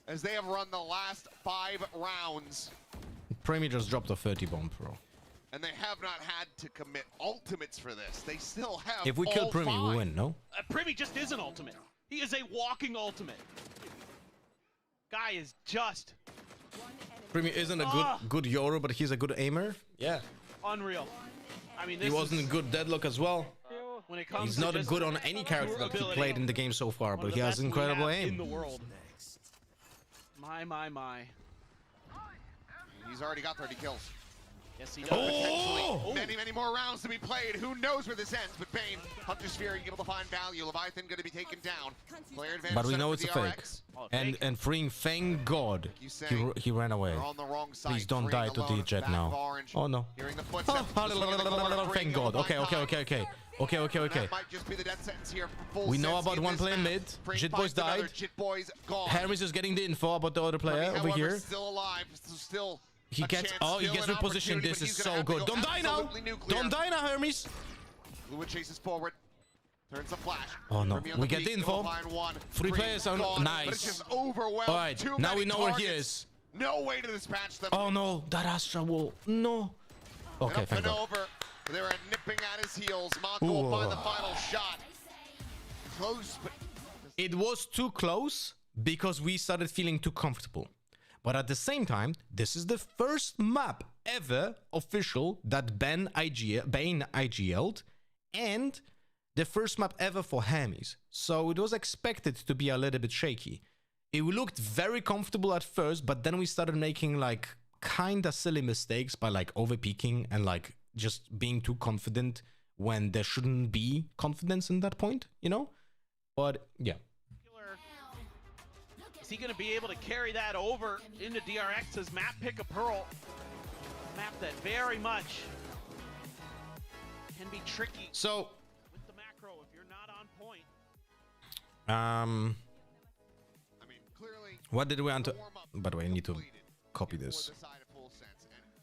As they have run the last 5 rounds. Primy just dropped a 30 bomb, bro. And they have not had to commit ultimates for this. They still have. If we kill Primy, we win, no? Primy just is an ultimate. He is a walking ultimate. Guy is just Primy isn't a good Euro, but he's a good aimer. Yeah. unreal. I mean, He wasn't a good deadlock as well. When it comes He's to not just good on any character that he played in the game so far, but he has incredible aim. In the world. My. He's already got 30 kills. Yes, he does. Potentially many more rounds to be played. Who knows where this ends? But Bane, Hunter Sphere able to find value. Leviathan going to be taken down. Player advantage. But we know it's a fake. DRX. And freeing, thank God, he ran away. They're on the wrong side. Please don't die to the jet now. Oh no. Hearing the footsteps. Thank God. Okay. That might just be the death sentence here for Full We know Sense about in one this player map. mid. Frame Jit finds Boys another. died. Jit Boys gone. Hermes is getting the info about the other player Primy, over however, here. still alive. Still He gets repositioned. This is so good. Don't die now. Don't die now, Hermes. Fluid chases forward. Turns the flash. Oh no. Primy on We the get the peak, info. he'll find one. 3 players are Gone, but it's nice. just overwhelmed. All right. Too Now we many know where he targets. is. No way to dispatch them. Oh no. That Astra will. No. Okay, Up thank and God. over. They were nipping at his heels. Mako will find the final shot. Close, but It was too close because we started feeling too comfortable. But at the same time, this is the first map ever official that Bane IGL'd, and the first map ever for Hermes. So it was expected to be a little bit shaky. It looked very comfortable at first, but then we started making like kinda silly mistakes by like overpeaking and like just being too confident when there shouldn't be confidence in that point, you know? But yeah. Is he going to be able to carry that over into DRX's map pick a pearl? A map that very much can be tricky. So with the macro if you're not on point. What did we enter? By the way, I need to copy this.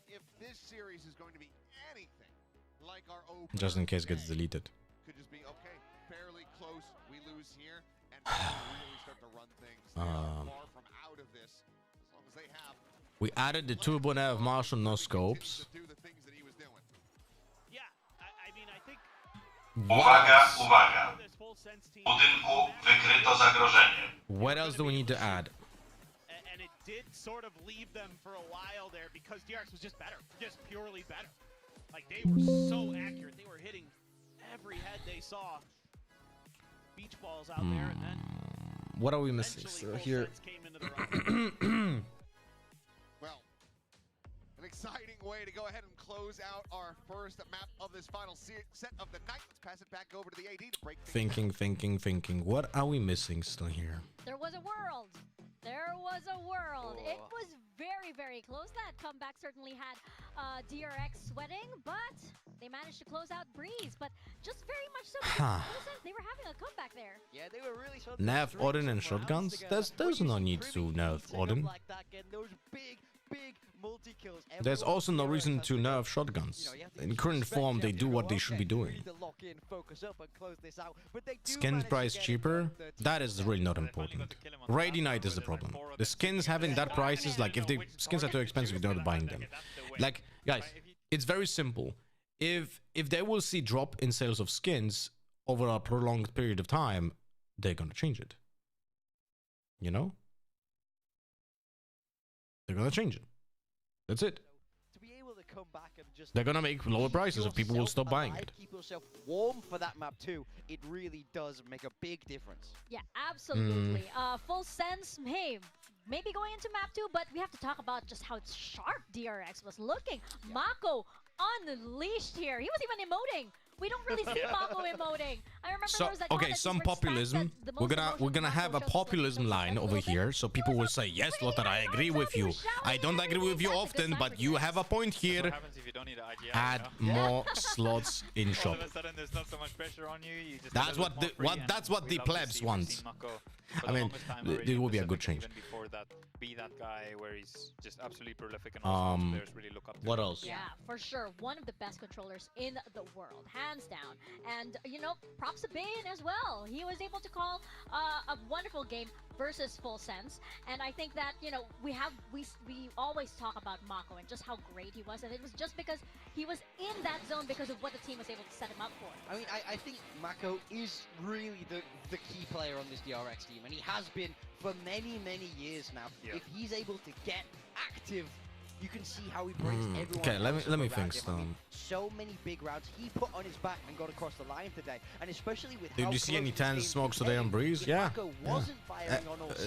if this series is going to be anything like our opener Just in case it gets today, deleted. could just be okay, fairly close. We lose here, and really start to run things. They are far from out of this, as long as they have. We added the Turbo Nav Marshall no scopes. Uwaga! W budynku wykryto zagrożenie. What else do we need to add? And it did sort of leave them for a while there because DRX was just better, just purely better. Like they were so accurate, they were hitting every head they saw. Beach balls out there, and then What are we missing still here? Well, an exciting way to go ahead and close out our first map of this final set of the night. Let's pass it back over to the AD to break things down. Thinking. What are we missing still here? There was a world. There was a world. It was very, very close. That comeback certainly had DRX sweating, but they managed to close out Breeze. But just very much so, because they were having a comeback there. Yeah, they were really Nerf Odin and shotguns? There's no need to nerf Odin. Like that, getting those big multi-kills. There's also no reason to nerf shotguns. In current form, they do what they should be doing. Skin price cheaper? That is really not important. Raid Unite is the problem. The skins having that price is like, if the skins are too expensive, you're not buying them. Like, guys, it's very simple. If they will see drop in sales of skins over a prolonged period of time, they're gonna change it. You know? They're gonna change it. That's it. To be able to come back and just They're gonna make lower prices if people will stop buying it. Keep yourself warm for that map too. It really does make a big difference. Yeah, absolutely. Full sense, hey, maybe going into map 2, but we have to talk about just how sharp DRX was looking. Mako unleashed here. He was even emoting. We don't really see Mako emoting. I remember there was that one that some just like populism. stacked the most We're gonna emotions have a Mako shows populism line over here, so people will say, yes, Lothar, I agree with you. I don't agree with you often, but you have a point here. What happens if you don't need an IGL, Add more slots in shop. All of a sudden, there's not so much pressure on you. You just That's what the plebs want. I mean, it will be a good change. Before that, be that guy where he's just absolutely prolific and all players really look up to what him. else? Yeah, for sure. One of the best controllers in the world, hands down. And, you know, props to Bayan as well. He was able to call a wonderful game versus Full Sense. And I think that, you know, we always talk about Mako and just how great he was. And it was just because he was in that zone because of what the team was able to set him up for. I mean, I think Mako is really the key player on this DRX team. And he has been for many years now. If he's able to get active, you can see how he breaks everyone. Okay, let me think. So many big rounds he put on his back and got across the line today, and especially with. Did you see any 10 smokes today on Breeze? Yeah.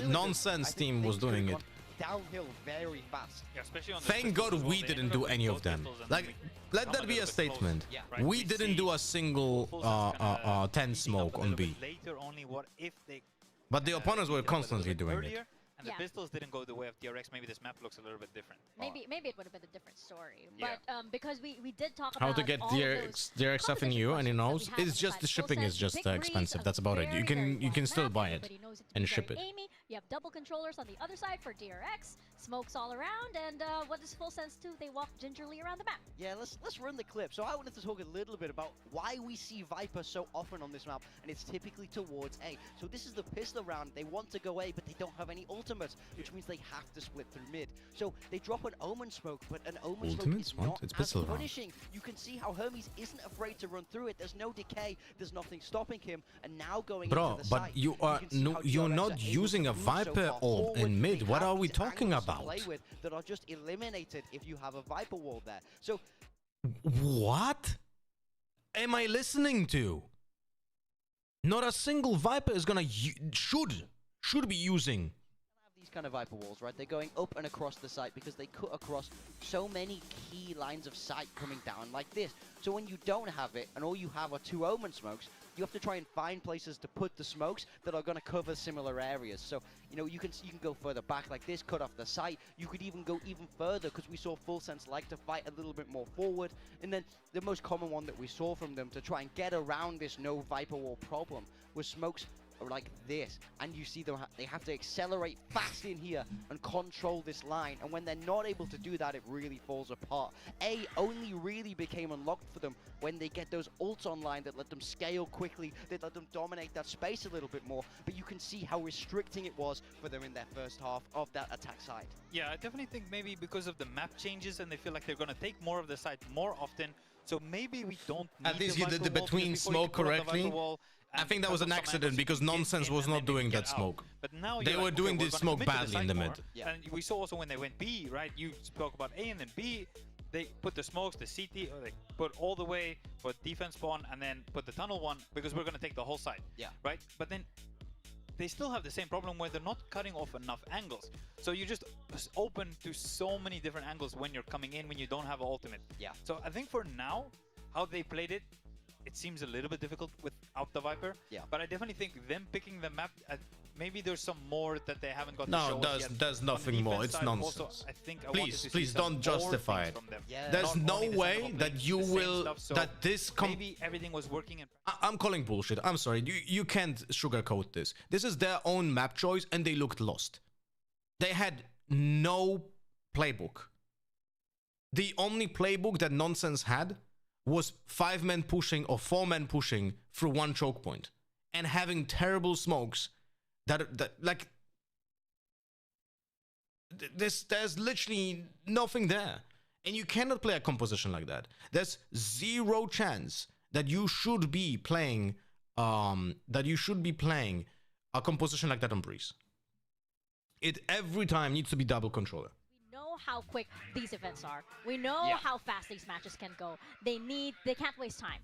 Nonsense team was doing it. Downhill very fast. Yeah, especially on Thank God we didn't do any of them. Like, let that be a statement. We didn't do a single 10 smoke on B. Later only what if they. But the opponents were constantly doing it. And the pistols didn't go the way of DRX. Maybe this map looks a little bit different. Maybe it would have been a different story. Yeah. But because we did talk about How to get DRX stuff in you, and he knows it's just the shipping is just expensive. That's about it. You can still buy it and ship it. Amy, you have double controllers on the other side for DRX, smokes all around, and what does Full Sense do? They walk gingerly around the map. Yeah, let's run the clip. So I wanted to talk a little bit about why we see Viper so often on this map, and it's typically towards A. So this is the pistol round. They want to go A, but they don't have any ultimates, which means they have to split through mid. So they drop an Omen smoke, but an Omen smoke is not as punishing. You can see how Hermes isn't afraid to run through it. There's no decay. There's nothing stopping him. And now going into the site, you're not using a Viper orb in mid. What are we talking about? That are just eliminated if you have a Viper wall there. So what am I listening to? Not a single Viper is gonna should be using these kind of Viper walls, right? They're going up and across the site because they cut across so many key lines of sight coming down like this. So when you don't have it and all you have are 2 Omen smokes, you have to try and find places to put the smokes that are going to cover similar areas. So, you know, you can go further back like this, cut off the site. You could even go even further because we saw Full Sense like to fight a little bit more forward. And then the most common one that we saw from them to try and get around this no Viper wall problem was smokes like this, and you see them they have to accelerate fast in here and control this line, and when they're not able to do that, it really falls apart. A only really became unlocked for them when they get those ults online that let them scale quickly, that let them dominate that space a little bit more, but you can see how restricting it was for them in their first half of that attack side. Yeah, I definitely think maybe because of the map changes and they feel like they're going to take more of the site more often, so maybe we don't need at least you did the between smoke correctly. I think that was an accident because Nonsense was not doing that smoke. But now they were doing this smoke badly in the mid. Yeah. And we saw also when they went B, right? You spoke about A and then B. They put the smokes, the CT, or they put all the way for defense spawn and then put the tunnel one because we're going to take the whole side. Yeah. Right? But then they still have the same problem where they're not cutting off enough angles. So you're just open to so many different angles when you're coming in when you don't have an ultimate. Yeah. So I think for now, how they played it, it seems a little bit difficult without the Viper. Yeah. But I definitely think them picking the map at maybe there's some more that they haven't got to No, show us yet. there's On the nothing more. defense It's side, nonsense. also, I think I wanted to see Please some don't more justify things it. from them. There's Not no only the way same that you the same will stuff, so that this maybe everything was working in I'm calling bullshit. I'm sorry. You can't sugarcoat this. This is their own map choice, and they looked lost. They had no playbook. The only playbook that Nonsense had was 5 men pushing or 4 men pushing through one choke point and having terrible smokes that like there's literally nothing there. And you cannot play a composition like that. There's zero chance that you should be playing a composition like that on Breeze. It every time needs to be double controller. We know how quick these events are. We know how fast these matches can go. They can't waste time.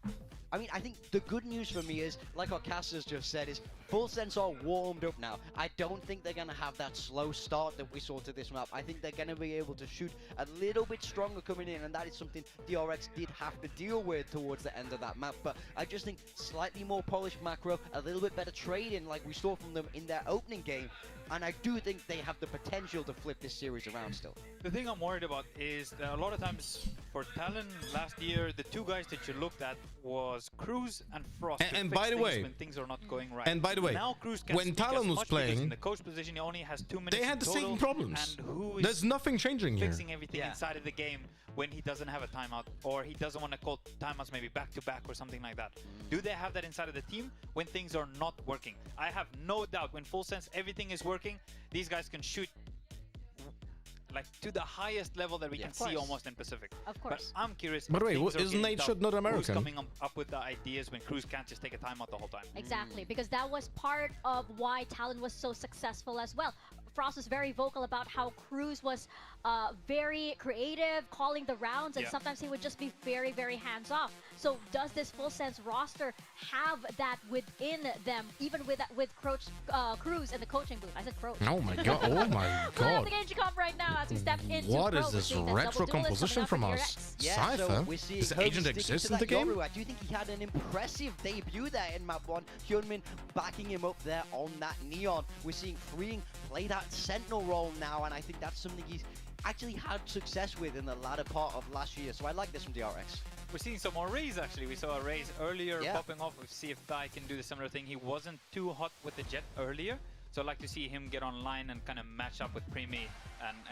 I mean, I think the good news for me is, like what Cass has just said, is Full Sense are warmed up now. I don't think they're going to have that slow start that we saw to this map. I think they're going to be able to shoot a little bit stronger coming in, and that is something DRX did have to deal with towards the end of that map. But I just think slightly more polished macro, a little bit better trading like we saw from them in their opening game. And I do think they have the potential to flip this series around still. The thing I'm worried about is that a lot of times for Talon last year, the two guys that you looked at was Cruz and Frost. And by the way, when things are not going right. And by the way, now Cruz can when speak Talon as was much because playing, in the coach position, he only has 2 minutes. they had the total, same problems. And who is There's nothing changing here. fixing everything inside of the game when he doesn't have a timeout, or he doesn't want to call timeouts maybe back to back or something like that? Do they have that inside of the team when things are not working? I have no doubt when Full Sense everything is working, these guys can shoot like to the highest level that we can see almost in Pacific. Of course. But I'm curious. By the way, things are isn't getting Nate tough, Shot not who's American? coming up with the ideas when Cruz can't just take a timeout the whole time? Exactly, because that was part of why Talon was so successful as well. Frost was very vocal about how Cruz was very creative, calling the rounds, and sometimes he would just be very, very hands-off. So does this Full Sense roster have that within them, even with Cruz in the coaching booth? I said Croach. Oh my god! Oh my We're at god! the Gage Comp right now as we step into What Pro. is We're this seeing that retro double duelist composition coming from up us? with DRX. Yeah, Cypher? so we're seeing Does the Kobe agent sticking exist to in the that game? Yoru. I do think he had an impressive debut there in map 1. Hyunmin backing him up there on that Neon. We're seeing Freeing play that Sentinel role now, and I think that's something he's actually had success with in the latter part of last year. So I like this from DRX. We're seeing some more Rays actually. We saw a Rays earlier popping off. We'll see if Dai can do the similar thing. He wasn't too hot with the Jet earlier, so I'd like to see him get online and kind of match up with Primi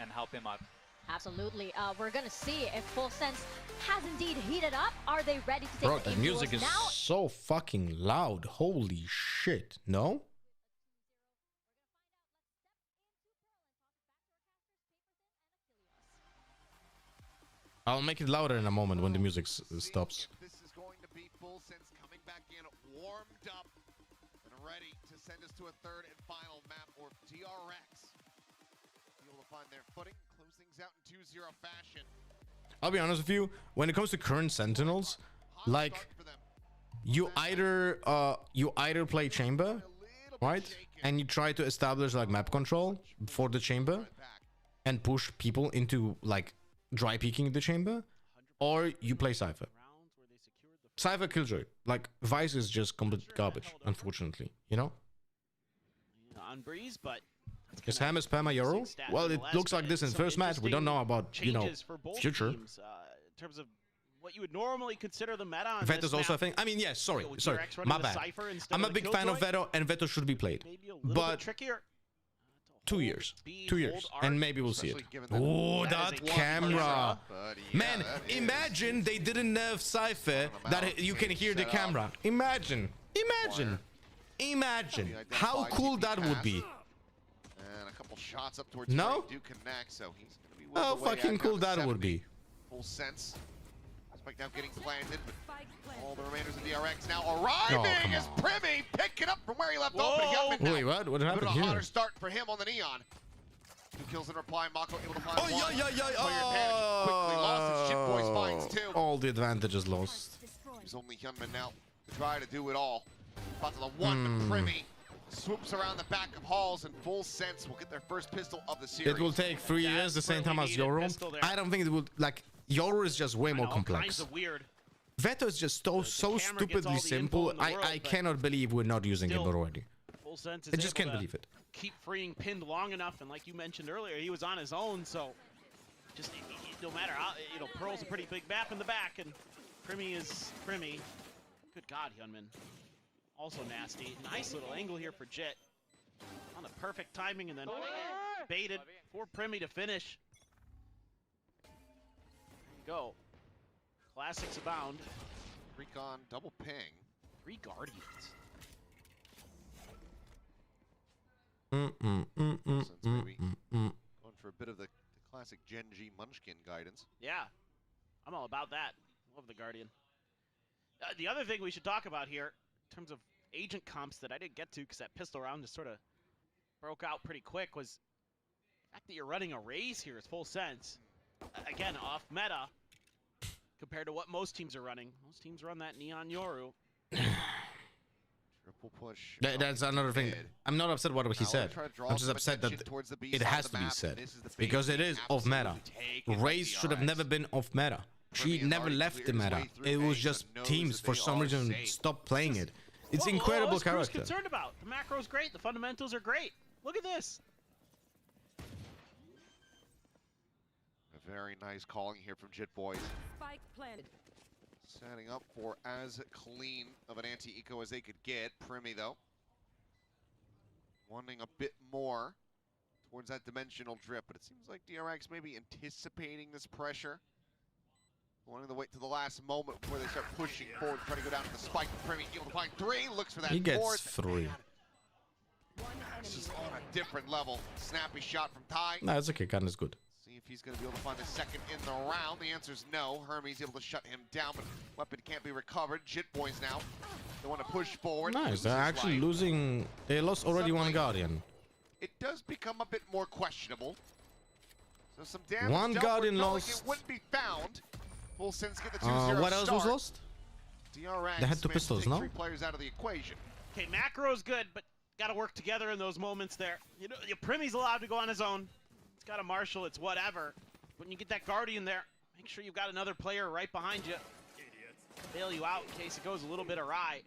and help him out. Absolutely. We're going to see if Full Sense has indeed heated up. Are they ready to take Bro, the the aim music duels is now? so fucking loud. Holy shit! No? I'll make it louder in a moment when the music stops. This is going to be Full Sense coming back in, warmed up, and ready to send us to a third and final map, or DRX able to find their footing, close things out in 2-0 fashion. I'll be honest with you, when it comes to current Sentinels, like you either play chamber, right? And you try to establish like map control for the chamber and push people into like dry peeking the chamber, or you play Cypher. Cypher Killjoy. Like Vice is just complete garbage, unfortunately, you know? On Breeze, but Is Ham is Pama Euro? Well, it looks like this in first match. We don't know about, you know, future. In terms of what you would normally consider the meta on Veto's also a thing. I mean, yes, sorry, my bad. I'm a big fan of Veto, and Veto should be played. But trickier. 2 years. 2 years. And maybe we'll see it. Oh, that camera. Man, imagine they didn't nerf Cypher that you can hear the camera. Imagine. How cool that would be. And a couple shots up towards No? do connect, so he's going to be How fucking cool that would be. Full Sense. Spike now getting planted, but all the remainders of DRX now arriving as Primi picking up from where he left off. Wait, what? What happened a here? hotter start for him on the Neon. 2 kills in reply. Mako able to find one. Yeah. Quickly lost his ship boys finds 2. All the advantages lost. There's only Hyunmin now to try to do it all. About to the one, but Primi swoops around the back of Halls, and Full Sense will get their first pistol of the series. It will take 3 years, the same time as Yoru. I don't think it will, like, Yoru is just way more complex. Veto is just so stupidly simple. I cannot believe we're not using it already. Full Sense is I just able can't to believe it. keep freeing pinned long enough, and like you mentioned earlier, he was on his own, so just no matter how, you know, Pearl's a pretty big map in the back, and Primy is Primy. Good God, Hyunmin. Also nasty. Nice little angle here for Jit. On the perfect timing, and then baited for Primy to finish. There you go. Classics abound. Recon double ping. 3 Guardians. Going for a bit of the classic Gen G Munchkin guidance. Yeah, I'm all about that. Love the Guardian. The other thing we should talk about here, in terms of agent comps that I didn't get to because that pistol round just sort of broke out pretty quick, was the fact that you're running a Raze here is Full Sense. Again, off meta compared to what most teams are running. Most teams run that Neon Yoru. Triple push. That's another thing. I'm not upset what he said. I'm just upset that it has to be said because it is off meta. Raze should have never been off meta. She never left the meta. It was just teams for some reason stopped playing it. It's incredible character. Concerned about the macro's great. The fundamentals are great. Look at this. A very nice calling here from Jit Boys. Spike planted. Setting up for as clean of an anti-eco as they could get. Primy, though, wanting a bit more towards that dimensional drip, but it seems like DRX may be anticipating this pressure. Wanting to wait to the last moment before they start pushing forward, trying to go down to the spike. Primy able to find 3, looks for that He gets fourth. 3. This is on a different level. Snappy shot from Ty. No, it's okay. Gun is good. See if he's going to be able to find the second in the round. The answer is no. Hermes able to shut him down, but weapon can't be recovered. Jit Boys now. They want to push forward. Nice. They're actually losing. They lost already one Guardian. It does become a bit more questionable. So some damage. One Guardian lost. It wouldn't be found. Full Sense get the 2-0 what else was start. lost? DRX They had 2 pistols, no? 3 players out of the equation. Okay, macro's good, but got to work together in those moments there. You know, Primy's allowed to go on his own. It's got a marshal, it's whatever. When you get that Guardian there, make sure you've got another player right behind you. Bail you out in case it goes a little bit awry.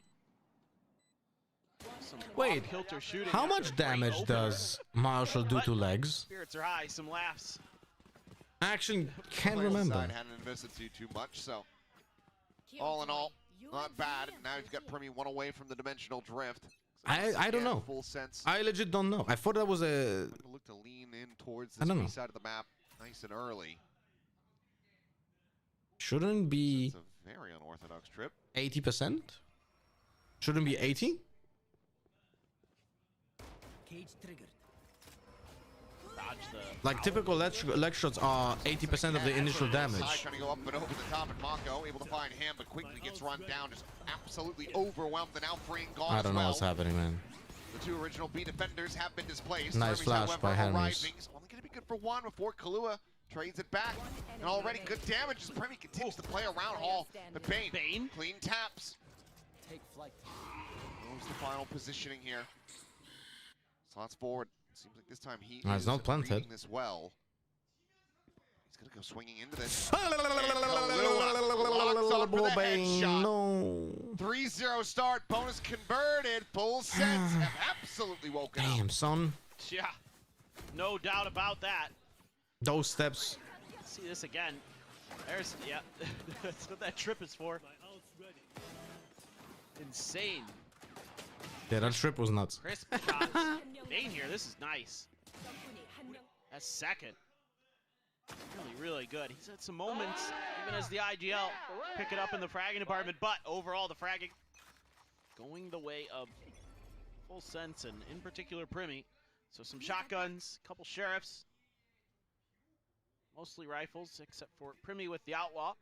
Some Wait, kilter shooting how after a much great damage opener. does Marshall do to legs? Spirits are high, some laughs. I actually can't Player remember. side hadn't invested too much, so all in all, not bad. Now he's got Primy 1 away from the dimensional drift. I don't know. Full Sense. I legit don't know. I thought that was a. Look to lean in towards I this don't know. B side of the map, nice and early. Shouldn't be It's a very unorthodox trip. 80%. Shouldn't be 80. Cage triggered. Dodge the Like typical leg shots are 80% of the initial damage. Trying to go up and over the top, and Mako able to find him, but quickly gets run down, just absolutely overwhelmed, and now freeing Gone I as don't know well. what's happening, man. The 2 original B defenders have been displaced. Nice Hermes, flash however, by Hermes. arriving. It's only going to be good for 1 before Kahlua trades it back. And already good damage as Primy continues to play around Hall. But Bane, clean taps. Take flight. Moves the final positioning here. Slots forward. Seems like this time he It's is not planted. reading this well. He's going to go swinging into this. No. 3-0 start, bonus converted, Full Sense have absolutely woken up. Damn, son. Yeah, no doubt about that. Those steps. Let's see this again. There's, yeah, that's what that trip is for. Insane. Yeah, that trip was nuts. Crisp shots. Bane here, this is nice. That's second. Really good. He's had some moments, even as the IGL, pick it up in the fragging department, but overall the fragging going the way of Full Sense and in particular Primy. So some shotguns, couple sheriffs, mostly rifles, except for Primy with the Outlaw.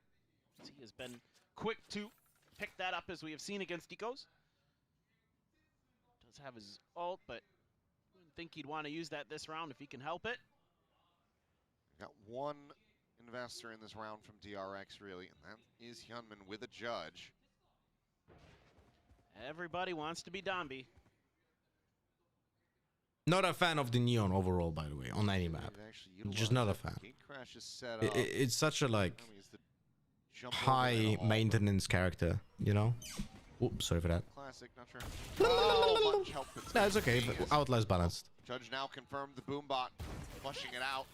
He has been quick to pick that up as we have seen against Decos. Does have his ult, but wouldn't think he'd want to use that this round if he can help it. Got 1 investor in this round from DRX, really, and that is Hyunmin with a judge. Everybody wants to be Dombi. Not a fan of the Neon overall, by the way, on any map. Just not a fan. Gate crash is set up. It's such a like Hermes to jump over high that hall. maintenance character, you know? Oops, sorry for that. Classic, not sure. Oh, much help. No, it's okay. But Outlast balanced. Judge now confirmed the boombot, flushing it out.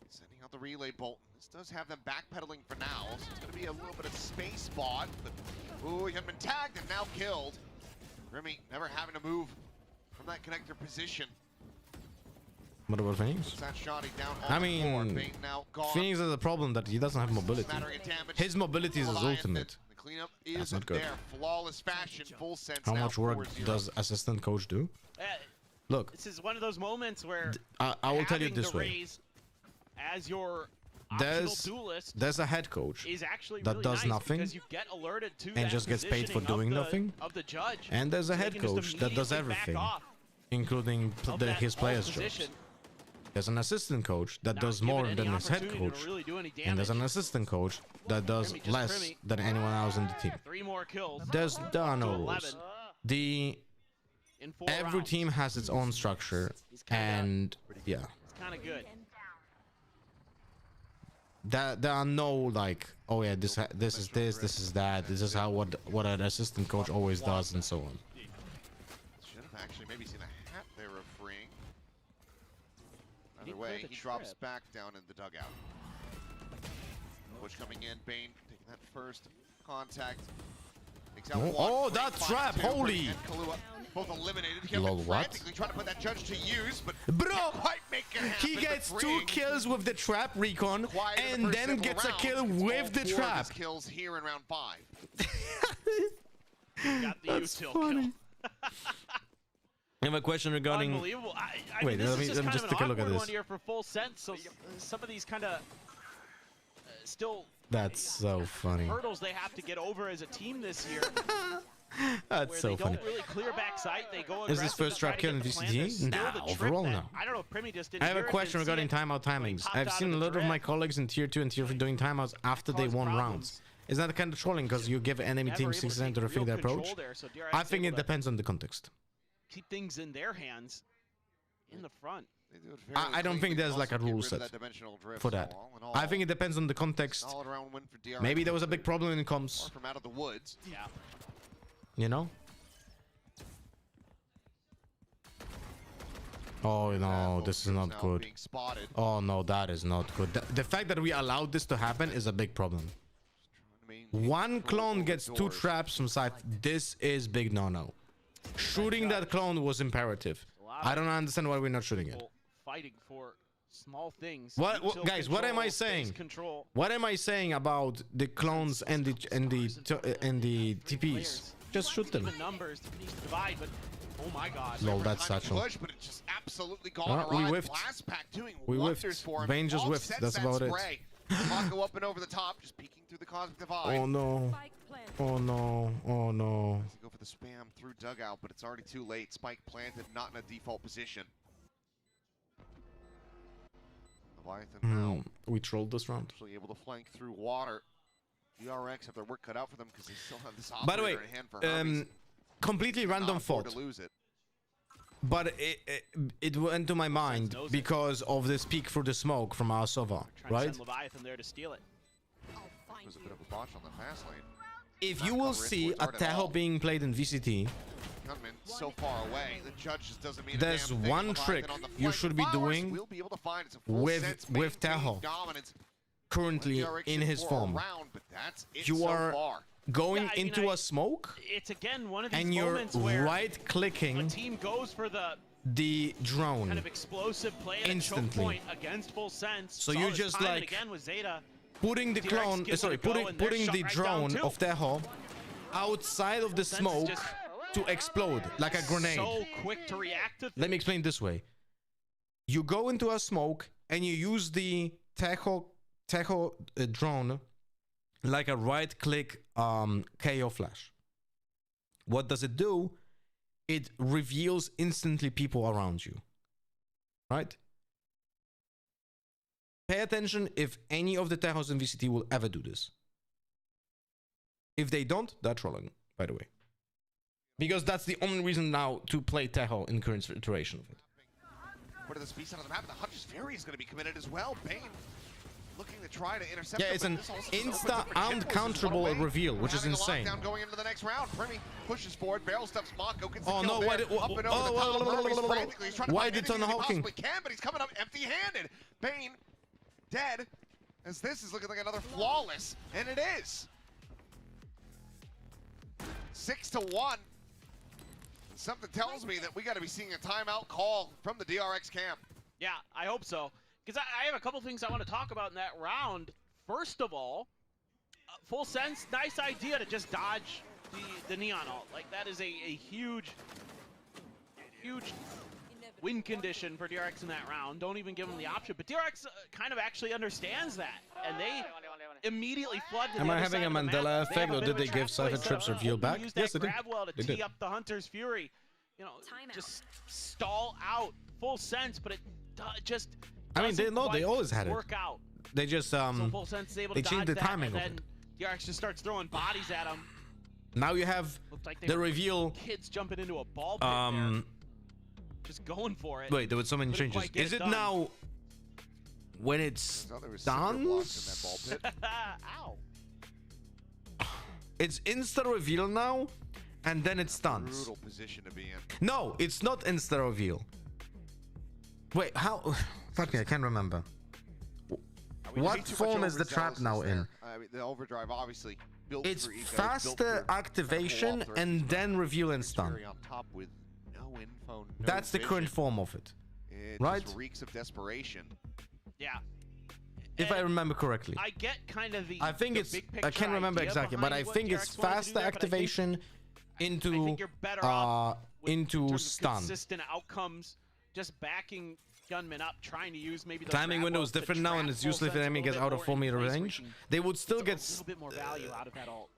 Sending out the relay bolt. This does have them backpedaling for now, so it's going to be a little bit of space spot. But ooh, he had been tagged and now killed. Grimmy never having to move from that connector position. What about Phoenix? That shot down I mean, Phoenix has a problem that he doesn't have mobility. His mobility is his ultimate. The cleanup That's is not good. there. Flawless fashion, full sense. How now, much work 4-0. does assistant coach do? Look, This is one of those moments where I will tell you having this the way. Raze as your optional duelist There's a head coach is actually that really does nice nothing because you get alerted to and that just gets paid for positioning doing of the, nothing. of the judge. And there's a So they head can just coach that does immediately back everything, off including of that his false players' jobs. position. There's an assistant coach that does given more any than his head opportunity to coach. really do any And there's an assistant coach that does Grimmy, just less Grimmy. than anyone else in the team. 3 more kills. There are no to 11 rules. The in 4 every rounds. team has its own structure, and yeah, It's kind of good. there are no like, oh yeah, this is this is that, this is how what an assistant coach always does, and so on. Should have actually maybe seen a hat there of freeing. Either way, he drops back down in the dugout. Push coming in, Bane taking that first contact. Takes out one, Oh, Free that finds trap, 2, holy! Free and Kahlua both eliminated. He Lol, been what? frantically trying to put that judge to use, but Bro, can't quite make it happen. he but gets 2 freeing kills with the trap recon, quiet in and the first then several gets a rounds, kill gets with all the 4 of trap. his kills here in round 5. Got the That's util funny. kill. I have a question regarding. Unbelievable. I Wait, mean, let this me is just kind just of take an a look at awkward this. one here for full sense. So some of these kind of still That's so funny. hurdles they have to get over as a team this year. That's where so they funny. don't really clear back sight. They go Is this aggressive first to try trap to kill get in the plan. There's VCT? still Nah, the trick overall that- no. I don't know if Primi just didn't I have a hear it, question didn't see regarding it. timeout timings. popped I've out seen of a the lot of my drift. colleagues in tier 2 and tier 3 doing timeouts after they won rounds. Is that kind of trolling because you give enemy Never team able to 6 to take rethink real their control approach? there, so DRX I think able it to depends on the context. keep things in their hands in the front. They do it fairly I don't think cleanly, there's like a also get rule rid of set that dimensional drift, for so that. all in all, I think it depends on the context. solid round win for DRX. Maybe there was a big problem in comms, Or from out of the woods. Yeah. you know? Oh no, this is not now good. being spotted. Oh no, that is not good. The fact that we allowed this to happen is a big problem. One clone gets 2 traps from side. This is big no-no. Shooting that clone was imperative. I don't understand why we're not shooting it. Fighting for small things. What util guys? What am I control, space saying? Control. What am I saying about the clones and the TPs? Just shoot them. Even numbers to finish the divide, but oh my god. Lol, that's Trying to satchel. push, but it's just absolutely gone Ah, we awry. whiffed. Blast pack doing We wonders whiffed. for him. Vayne just whiffed. Offsets That's that about it. spray. Mako up and over the top, just peeking through the cosmic divide. Oh no. Oh no. Oh no. Tries to go for the spam through dugout, but it's already too late. Spike planted, not in a default position. Leviathan now We trolled this round. actually able to flank through water. DRX have their work cut out for them because they still have this By the way, operator in hand for Hermes. completely random Cannot afford thought. to lose it. But it went to my mind because of this peek through the smoke from our Sova, Trying to right? send Leviathan there to steal it. There's a bit of a botch on the fast lane. If you will see a Tahoe being played in VCT, Gunman so far away, the judge just doesn't mean a there's damn thing. one Leviathan trick on the you flank. should be Flowers doing will be able to find it's a full sense with maintaining Tahoe dominance. currently DRX in is his for a form. round, but that's it You so are far. going Yeah, I mean, into a smoke It's again one of these and you're moments where a right-clicking team goes for the the kind drone. of explosive play at a choke Instantly. point against full sense. So Saw you this just time and like again with Zeta. putting the DRX clone, gives sorry, it a go, putting and they're the shot right down drone too. of Tahoe outside of the Sense is smoke just to explode like a grenade. So quick to react to. Let me explain this way. You go into a smoke and you use the Tahoe drone like a right-click KO flash. What does it do? It reveals instantly people around you. Right? Pay attention if any of the Tahoes in VCT will ever do this. If they don't, they're trolling, by the way. Because that's the only reason now to play Tahoe in current iteration of it. What are the speeds out of the map? The Hunter's Fury is going to be committed as well. Bane looking to try to intercept. Yeah, him, it's but an this also just opens up insta for Chipmunk to run uncounterable away. reveal, which is Having a insane. lockdown going into the next round. Primi pushes forward, barrel stuffs Mako, gets the Oh, kill no, there. why did- Up and over the top. Hermes frantically, he's trying to why find did anything Tony he Hawking? possibly can, but he's coming up empty-handed. Bane dead, as this is looking like another flawless, and it is. 6-1. Something tells me that we got to be seeing a timeout call from the DRX camp. Yeah, I hope so. Because I have a couple things I want to talk about in that round. First of all, full sense, nice idea to just dodge the Neon ult. Like, that is a huge win condition for DRX in that round. Don't even give them the option. But DRX kind of actually understands that. And they immediately flood to Am the I other having side a of the map. Mandela They effect, have a or bit did of a they give trap Cypher play set Trips up. reveal back? Use Yes, that they did. grab well to They tee did. up the Hunter's Fury. You know, just stall out full sense, but it just I mean, they doesn't always had it. work out. They just So full sense is able they to changed dodge the that, timing and of then it. DRX just starts throwing bodies at him. Now you have Looked like they the were reveal. Kids jumping into a ball pit there, just going for it. Wait, there was so many Couldn't changes. quite get Is it it done. now when it's done? Ow. It's insta reveal now, and then it stuns. Brutal position to be in. No, it's not insta reveal. Wait, how? Fuck me, I can't remember. We What see too much form is the trap overzealousness now in? there. I mean, the overdrive obviously built It's for Eco, built faster for activation Walter. and then reveal and stun. Fury on top with no info, no That's the current vision. form of it, It right? just reeks of desperation. Yeah. If I remember correctly. I get kind of the. I think the it's. big I picture can't remember idea exactly, but I behind what think it's DRX wanted to do faster there, but I think- activation into think you're better off in into terms of stun. consistent outcomes, just backing gunmen up, trying to use maybe the Timing grab window wells is to different now, and trap it's full usually if sense the a enemy little gets bit out of more 4 in meter place, range. we can They would still get get. a little bit more value out of that ult.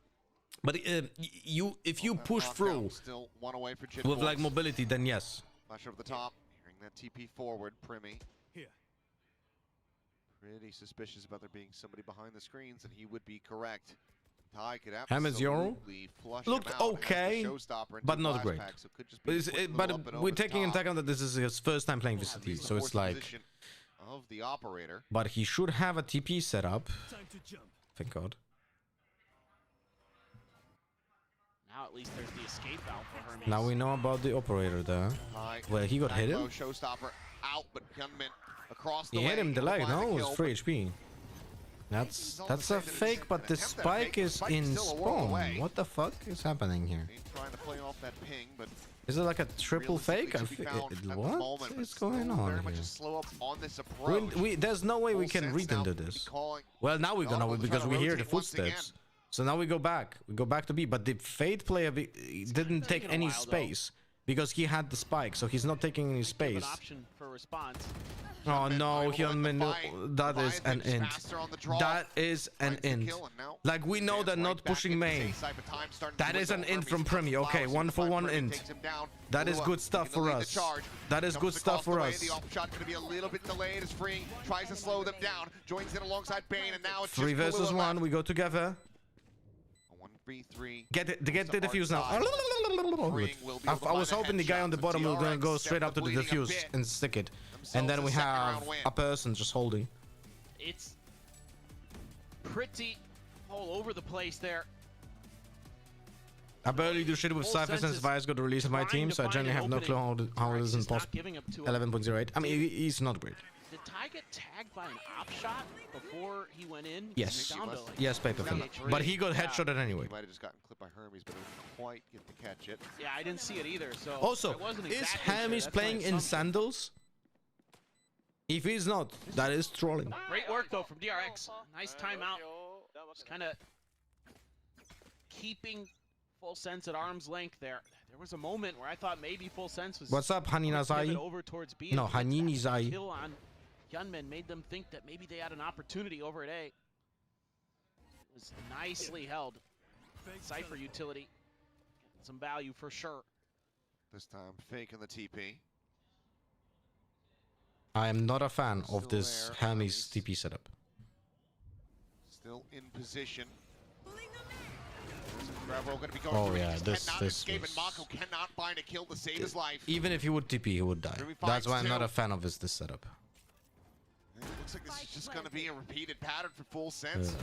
But if you push Knockdown through still one away for Chit with like Boys. mobility, then yes. Flash over the top, hearing that TP forward, Primi. Here. Pretty suspicious about there being somebody behind the screens, and he would be correct. Ty could Hammers Euro absolutely flush looked him out, has the okay, showstopper into but not blast great. pack, so could just be putting But them up and over we're the taking into top. account that this is his first time playing VCT, so it's Fourth like. position of the operator. But he should have a TP set up. Time to jump. Thank God. Now at least there's the escape valve for Hermes. Now we know about the operator there. Ty, Well, he got hit him. low, showstopper out, but gunman across the He way. hit him the able to leg. find No, the it was kill, 3 HP. That's a fake, but the attempt at a spike fake, the is spike in is still a world spawn. away. What the fuck is happening here? He's trying to play off that ping, but Is it like a triple fake? I realistically to be found at the what moment, but is going still on very much here? a slow up on this approach. There's no way we Full can sense read now into to be this. calling. Well, now we're gonna Alpha because trying we to hear the rotate once again. footsteps. So now we go back. We go back to B. But the Fade player didn't take taking a any while, though. space because he had the spike, so he's not taking any Give space. an option for response. Oh no, Hyunmin, that is an Leviathan's int. faster on the draw. That is an Finds the int. kill, and now Like we know they're advance not right back pushing into main. safe side, but time starting to That is an dwindle. int Hermes from gets Primi. the Okay, flowers, 1 for but 1 Primi int. takes him down. That is Lua good stuff looking to for lead the us. charge. That is Comes good stuff across the for way. us. The off shot going to be a little bit delayed as Free tries to slow them down. Joins in alongside Bane, and now it's 3 just versus Lua 1. left. We go together. A 1v3. Get the defuse now. Freeing will be able to I was find a hoping the guy on the headshot, bottom so was gonna go DRX straight up to the definitely bleeding a defuse bit. and stick it, Themselves and then a we second have round win. a person just holding. It's pretty all over the place there. I barely do shit with Full Cypher sense since is Vice got released in my trying team, to so I find generally an have no clue opening. how it DRX is is not impossible. giving him to him. 11.08. I mean, he's not great. Did Ty get tagged by an op shot before he went in? Yes. Down to, like, Yes, paper down flip. to 3. But he got Yeah. headshotted anyway. He might have just gotten clipped by Hermes, but didn't quite get to catch it. Yeah, I didn't see it either. So I Also, wasn't is exactly sure. Hermes That's my playing in assumption. sandals? If he's not, that is trolling. Great work though from DRX. Nice timeout. Just kind of keeping Full Sense at arm's length there. There was a moment where I thought maybe Full Sense was What's up, Hanina gonna pivot Zai? over towards B. No, and get Hanini that Zai. kill on Gunman made them think that maybe they had an opportunity over at A. It was nicely held. Cypher utility. Getting some value for sure. This time, fake on the TP. I am not a fan of Still this there, Hermes TP setup. Still in position. Gravel going to be going Oh, through it. He yeah, just this cannot escape, was- and Mako cannot find a kill to save his life. Even if he would TP, he would die. Primi That's why I'm finds not two. a fan of this setup. It looks like this is just going to be a repeated pattern for Full Sense.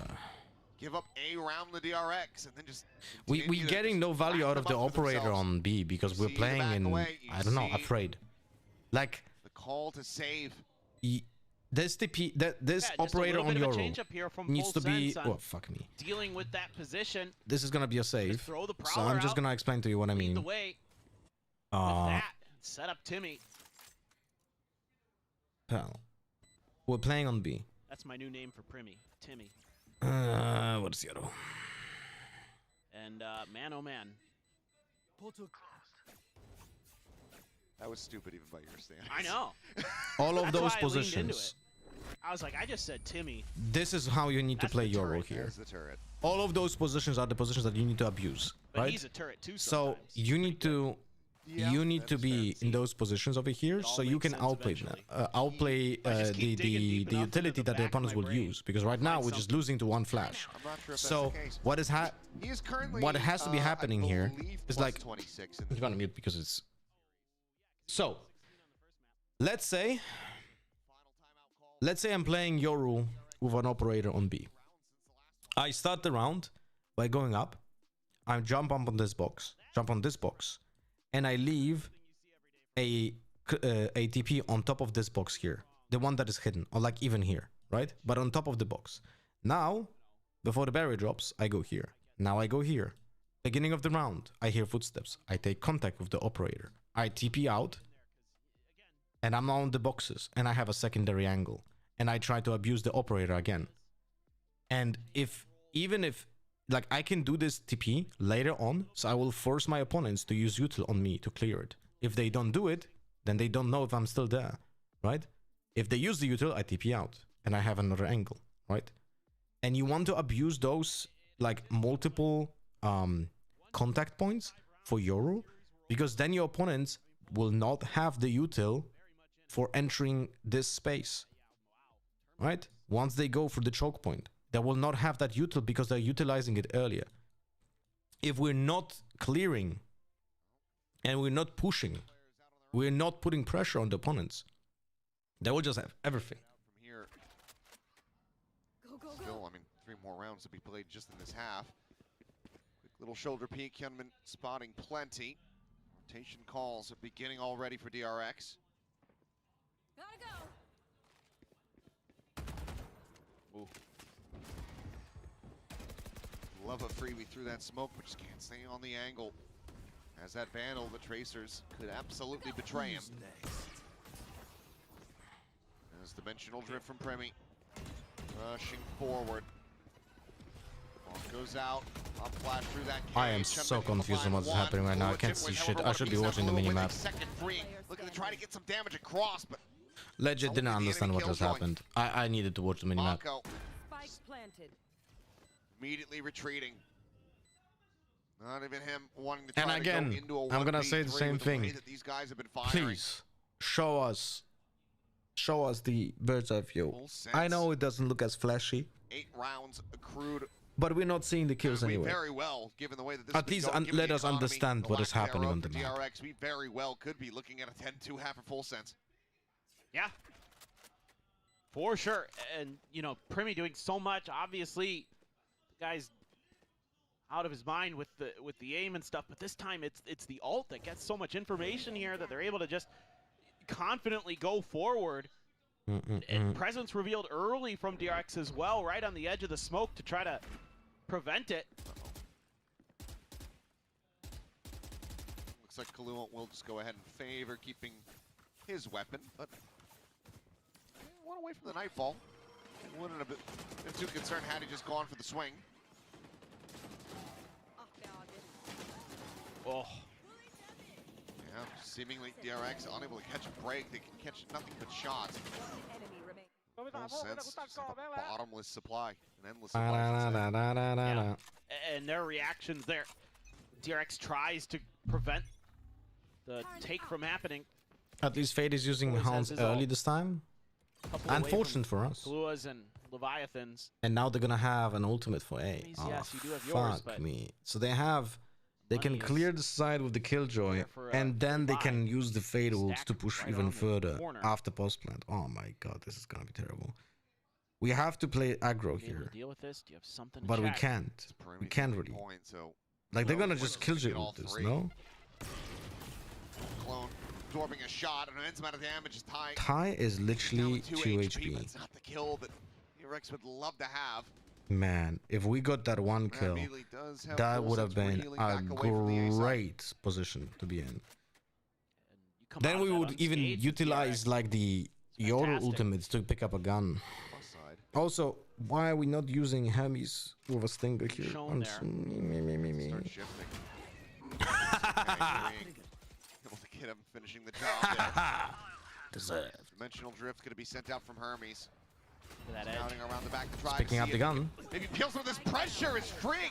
Give up A around the DRX and then just we getting no value out of the operator on B because we're playing in I don't know, afraid. Like the call to save. This TP this operator on your needs to be fuck me. Dealing with that position. This is gonna be a save. So I'm just gonna explain to you what I mean. The way with that, set up Timmy. Pal. We're playing on B. That's my new name for Primmy, Timmy. What is the other? And man, oh man. That was stupid even by your standards. I know. All of That's those why positions. I was like, I just said Timmy. This is how you need to play Euro here. All of those positions are the positions that you need to abuse, But right? he's a turret too. So you need to be in those positions over here, so you can outplay them. Outplay the utility that the opponents will use, because right now we're just losing to one flash. So what has to be happening here is like I'm gonna mute because it's so. Let's say I'm playing Yoru with an operator on B. I start the round by going up. I jump up on this box, and I leave a TP on top of this box here, the one that is hidden, or like even here, right? But on top of the box. Now, before the barrier drops, I go here. Now I go here. Beginning of the round, I hear footsteps. I take contact with the operator. I TP out, and I'm on the boxes, and I have a secondary angle, and I try to abuse the operator again. And even if like I can do this TP later on, so I will force my opponents to use util on me to clear it. If they don't do it, then they don't know if I'm still there, right? If they use the util, I TP out, and I have another angle, right? And you want to abuse those like multiple contact points for Yoru, because then your opponents will not have the util for entering this space, right? Once they go for the choke point, they will not have that util because they're utilizing it earlier. If we're not clearing and we're not pushing, we're not putting pressure on the opponents, they will just have everything. From here, still, I mean, 3 more rounds to be played just in this half. Quick little shoulder peek, Hyunmin spotting plenty. Rotation calls are beginning already for DRX. Gotta go. Ooh. Love a freebie through that smoke, but just can't stay on the angle. As that vandal, the tracers could absolutely betray him. As dimensional drift from Premi, rushing forward. Ball goes out, up flash through that cage. I am so confused on what's happening right now. I can't see shit. I should be watching the minimap. Second free, looking to try to get some damage across, but Legit didn't understand what just happened. I needed to watch the minimap. Spike planted. Immediately retreating. Not even him wanting to try And again, to go into a I'm gonna 1v3 say the same with thing. way that these guys have been firing. Please show us the bird's eye view. I know it doesn't look as flashy, 8 rounds accrued. But we're not seeing the kills anyway. Very well, given the way that this At least let us understand what is happening on the map. DRX, we very well could be looking at a 10-2 half for Full Sense. Yeah. For sure. And, you know, Primi doing so much. Obviously, the guy's out of his mind with the aim and stuff, but this time it's the ult that gets so much information here that they're able to just confidently go forward. And presence revealed early from DRX as well, right on the edge of the smoke to try to prevent it. Looks like Kahlua will just go ahead and favor keeping his weapon, but one away from the Nightfall. Wouldn't have been too concerned had he just gone for the swing. Oh. Yeah, seemingly DRX unable to catch a break. They can catch nothing but shots. Full Sense just have a bottomless supply, an endless supply. Yeah. And their reactions there. DRX tries to prevent the take from happening. At least Fade is using Hounds early this time. Unfortunate for us. Kahluas and Leviathans. And now they're gonna have an ultimate for A. Yes, Oh, you do have yours, fuck but me. So they have They can clear the side with the Killjoy, and then they can use the Fade ult to push even further after post plant. Oh my god, this is gonna be terrible. We have to play aggro here, Deal with this? Do you have something to but we check? can't. We can't really. So Like they're gonna just Killjoy ult this, no? Clone absorbing a shot, an immense amount of damage. Ty is literally 2 HP. But it's not the kill that DRX would love to have. Man, if we got that one kill, that would have been a great position to be in. Then we would even utilize like the Yoro ultimates to pick up a gun. Also, why are we not using Hermes with a stinger here? Me. Able to get him finishing the job there. Deserved. Dimensional drift going to be sent out from Hermes. Scouting around the back to try Picking up the gun. Maybe peels some of this pressure. It's String.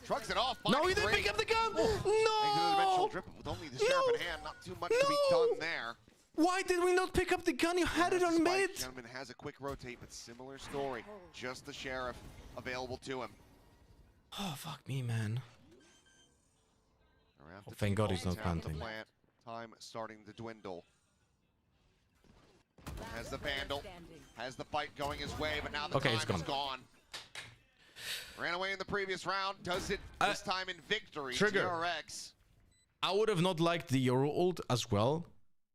Shrugs it off. No, he didn't pick up the gun. No. Dimensional drift with only the sheriff in hand. Not too much to be done there. Why did we not pick up the gun? You had it on mid. Gentleman has a quick rotate, but similar story. Just the sheriff available to him. Oh, fuck me, man. Oh, thank God he's not planting. Time starting to dwindle. Has the Vandal, has the fight going his way, but now the time is gone. Ran away in the previous round, does it this time in victory. Trigger. DRX. I would have not liked the Euro ult as well,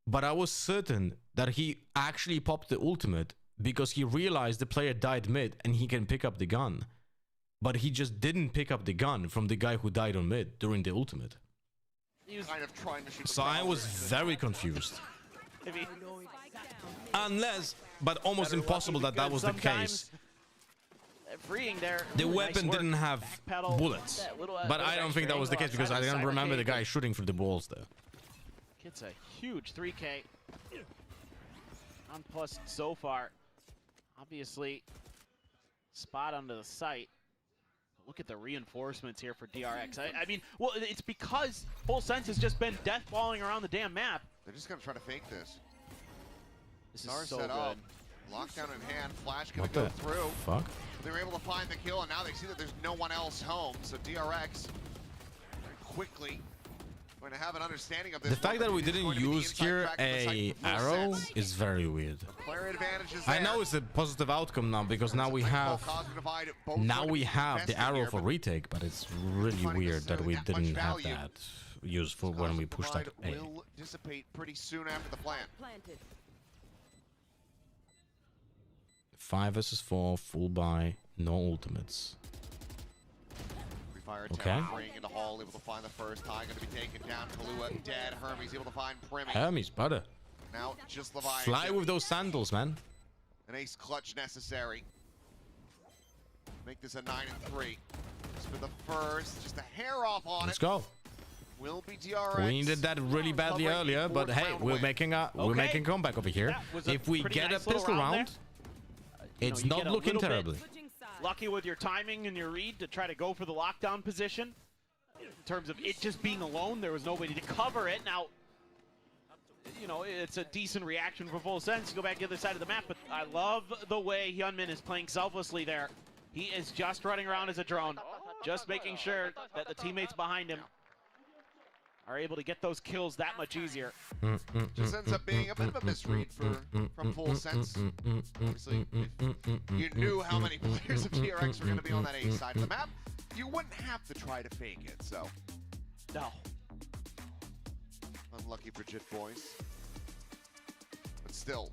but I was certain that he actually popped the ultimate because he realized the player died mid and he can pick up the gun. But he just didn't pick up the gun from the guy who died on mid during the ultimate. He was kind of trying to shoot. So I was very confused. Unless, but almost impossible that that was the case. Freeing there. The weapon didn't have bullets, but I don't think that was the case because I don't remember the guy shooting through the walls there. Gets a huge 3K. Unplussed so far. Obviously, spot onto the site. Look at the reinforcements here for DRX. I mean, well, it's because Full Sense has just been death balling around the damn map. They're just going to try to fake this. This Star is so set good. Up. Lockdown in hand. Flash going What to go the through. fuck? They were able to find the kill, and now they see that there's no one else home. So DRX very quickly going to have an understanding of this. The fact that we didn't use here a arrow is very weird. Player advantages I know it's a positive outcome now because now we have the arrow for retake, but it's really weird that we didn't have that useful when we pushed that A. Will dissipate pretty soon after the plant. 5 versus 4, full buy, no ultimates. Fire Okay. ring in the hall, able to find the first. Tie going to be taken down. Kalua dead. Hermes able to find Primmy. Hermes, butter. Now just Leviathan. Fly with those sandals, man. An ace clutch necessary. Make this a 9-3. Just for the first, just a hair off on Let's it. go. Will be DRX. We needed that really badly earlier, but hey, we're making a comeback over here. If we get a pistol round, it's not looking terribly. Lucky with your timing and your read to try to go for the lockdown position. In terms of it just being alone, there was nobody to cover it. Now, you know, it's a decent reaction for Full Sense. You go back to the other side of the map, but I love the way Hyunmin is playing selflessly there. He is just running around as a drone, just making sure that the teammates behind him are able to get those kills that much easier. Just ends up being a bit of a misread from Full Sense. Obviously, if you knew how many players of DRX were going to be on that A side of the map, you wouldn't have to try to fake it, so. No. Unlucky for Jit Boys. But still,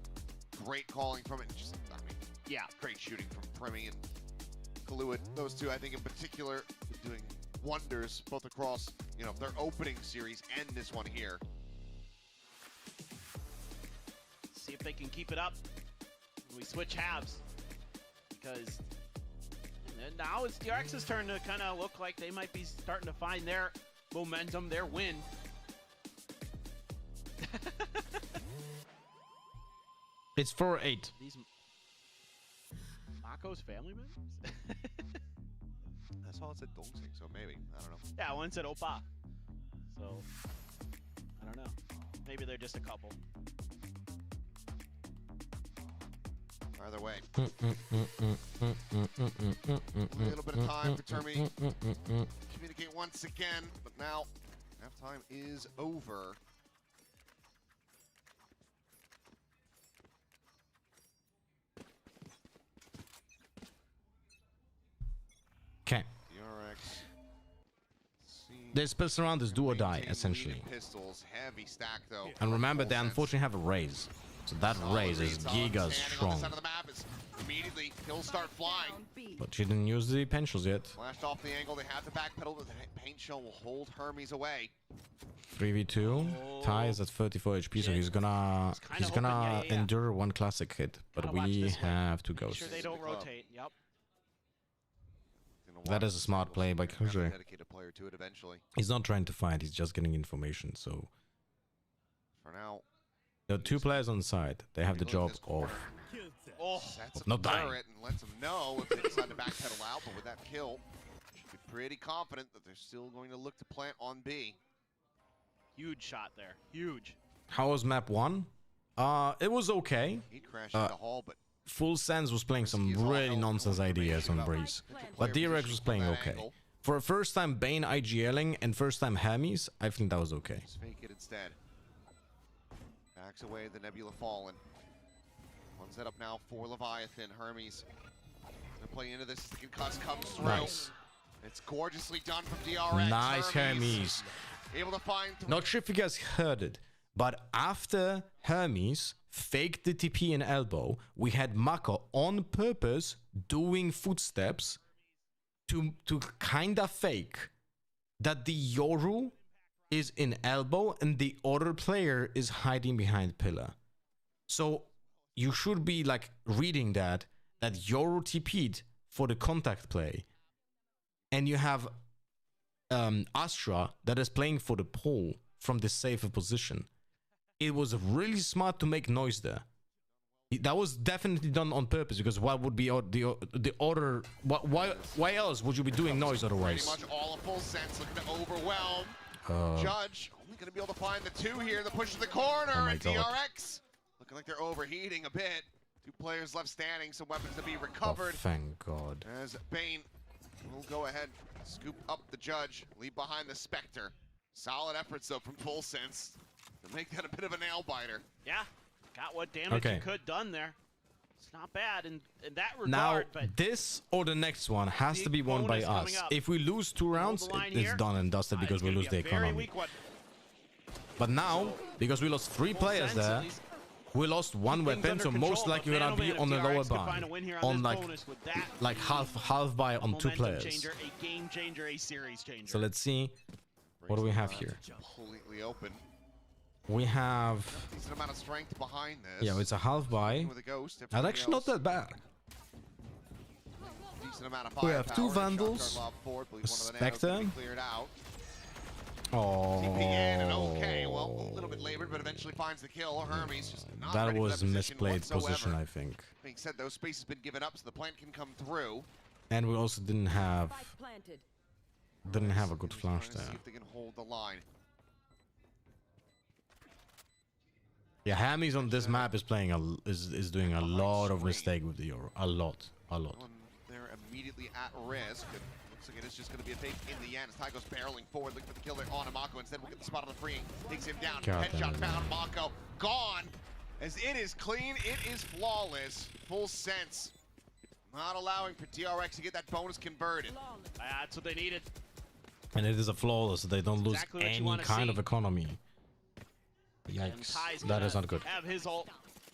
great calling from it. Just, I mean, yeah, great shooting from Primmy and Kalua. Those two, I think, in particular, doing wonders both across, you know, their opening series and this one here. See if they can keep it up when we switch halves, because now it's DRX's turn to kind of look like they might be starting to find their momentum, their win. It's 4-8. These Mako's family members? I saw it said Dongsing, so maybe. I don't know. Yeah, one said Oppa. So, I don't know. Maybe they're just a couple. Either way. A little bit of time for Termi. it once again, but now halftime is over. Okay. DRX. This pistol round is do or die, essentially. Pistols, heavy stack though. And remember, they unfortunately have a raise. So that raise is giga strong. Immediately, he'll start flying. But she didn't use the pencils yet. Flashed off the angle, they have to backpedal, the paint shell will hold Hermes away. 3v2. Ty is at 34 HP, so he's gonna endure one classic hit. But we have two ghosts. Sure they don't rotate. Yep. That is a smart play by Kujay. Dedicated player to it eventually. He's not trying to fight, he's just getting information. So for now, there are two players on side. They have the job of not dying. And lets them know if they decide to backpedal out, but with that kill, should be pretty confident that they're still going to look to plant on B. Huge shot there. Huge. How was map 1? It was okay. He crashed into Hall, but Full Sense was playing some really nonsense ideas on Breeze. But DRX was playing okay. For a first time Bane IGLing and first time Hermes, I think that was okay. Just fake it instead. Backs away the Nebula Fallen. One set up now for Leviathan. Hermes gonna play into this. The concuss comes through. Nice. It's gorgeously done from DRX. Nice Hermes. Able to find. Not sure if you guys heard it, but after Hermes faked the TP and elbow, we had Mako on purpose doing footsteps to kinda fake that the Yoru is in elbow and the other player is hiding behind pillar. So you should be like reading that Yoru TP'd for the contact play, and you have Astra that is playing for the pole from the safer position. It was really smart to make noise there. That was definitely done on purpose, because what would be the order? Why else would you be doing noise otherwise? Pretty much all of Full Sense looking to overwhelm. Judge only going to be able to find the two here. The push to the corner. Oh my and God. DRX looking like they're overheating a bit. Two players left standing. Some weapons to be recovered. Oh, thank God. As Bane will go ahead, scoop up the Judge, leave behind the Spectre. Solid efforts though from Full Sense to make that a bit of a nail biter. Yeah, got what damage you could done there. It's not bad in that regard. Now, but this or the next one has to be won by us. If we lose 2 rounds, it's done and dusted because we lose the economy. But now, because we lost 3 players there, we lost 1 weapon, so most likely we're gonna be on a lower buy, on like half buy on 2 players. A game changer, a series changer. So let's see, what do we have here? Completely open. We have Decent amount of strength behind this. yeah, it's a half buy. With a ghost, That's actually not that bad. Decent amount of We have 2 firepower. Vandals, a Spectre. Cleared out. Oh, TP in and okay, well, a little bit labored, but eventually finds the kill. Hermes just not that ready for was that misplayed whatsoever. position, I think. Being said, though, space has been given up, so the plant can come through. And we also didn't have a good flash there. See if they can hold the line. Yeah, Hermes on this map is playing is doing a lot of mistake with the Euro. A lot. They're immediately at risk. It looks like it is just going to be a fake in the end. As Ty goes barreling forward, looking for the kill there on Mako. Instead, we'll get the spot on the freeing. Takes him down. Headshot found. Mako gone. As it is clean, it is flawless. Full Sense. Not allowing for DRX to get that bonus converted. That's what they needed. And it is a flawless, so they don't lose Exactly what you any wanna kind see. of economy. Yikes. That is not good. Have his ult.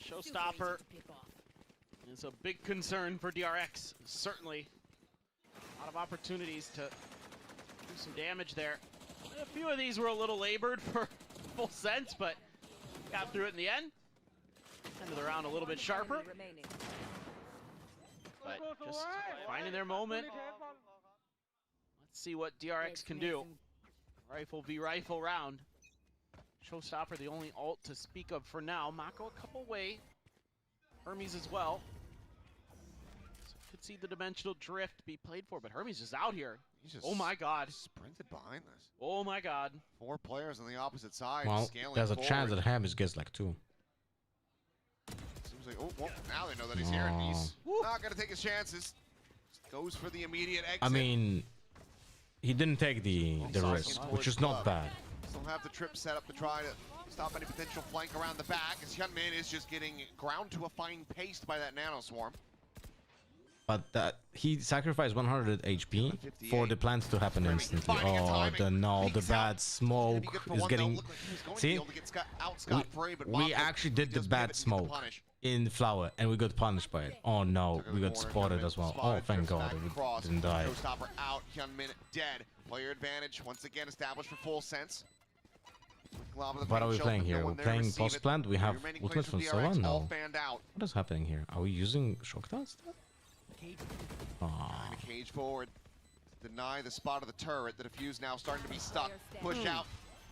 Showstopper is a big concern for DRX. Certainly. A lot of opportunities to do some damage there. A few of these were a little labored for Full Sense, but got through it in the end. End of the round a little bit sharper. But just finding their moment. Let's see what DRX can do. Rifle v rifle round. Showstopper, the only ult to speak of for now. Mako a couple away. Hermes as well. So could see the dimensional drift be played for, but Hermes is out here. Oh my God. Sprinted behind this. Oh my God. 4 players on the opposite side. Well, scaling there's a forward. chance that Hermes gets like 2. Seems like, oh, well, now they know that he's here, and he's not going to take his chances. Just goes for the immediate exit. I mean, he didn't take the risk, which is not bad. Still have the trip set up to try to stop any potential flank around the back, as Hyunmin is just getting ground to a fine paste by that Nano Swarm. But that he sacrificed 100 HP for the plants to happen instantly. Oh, the bad smoke is getting. See, we actually did the bad smoke in flower, and we got punished by it. Oh no, we got spotted as well. Oh, thank God, we didn't die. Showstopper out, Hyunmin dead. Player advantage once again established for full sense. What are we playing here? We're playing post plant. We have ultimate from Sova. No. What is happening here? Are we using shock dust? Cage forward. Deny the spot of the turret. The defuse now starting to be stuck. Push out.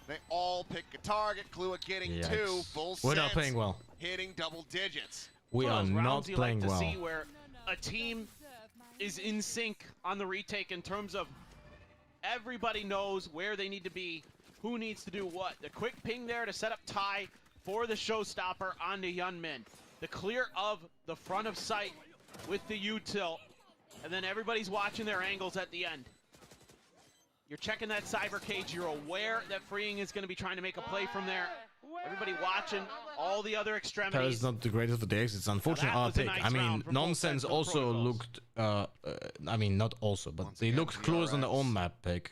They all pick a target. Klua getting two. Full We're not playing well. Hitting double digits. We are not playing well. See where a team is in sync on the retake in terms of everybody knows where they need to be, who needs to do what. The quick ping there to set up Ty for the showstopper onto Hyunmin. The clear of the front of sight with the U-tilt, and then everybody's watching their angles at the end. You're checking that cyber cage. You're aware that Freeing is going to be trying to make a play from there. Everybody watching all the other extremities. That is not the greatest of the DX. It's unfortunate our pick. I mean, Nonsense also looked. I mean, not also, but they looked close on their own map pick.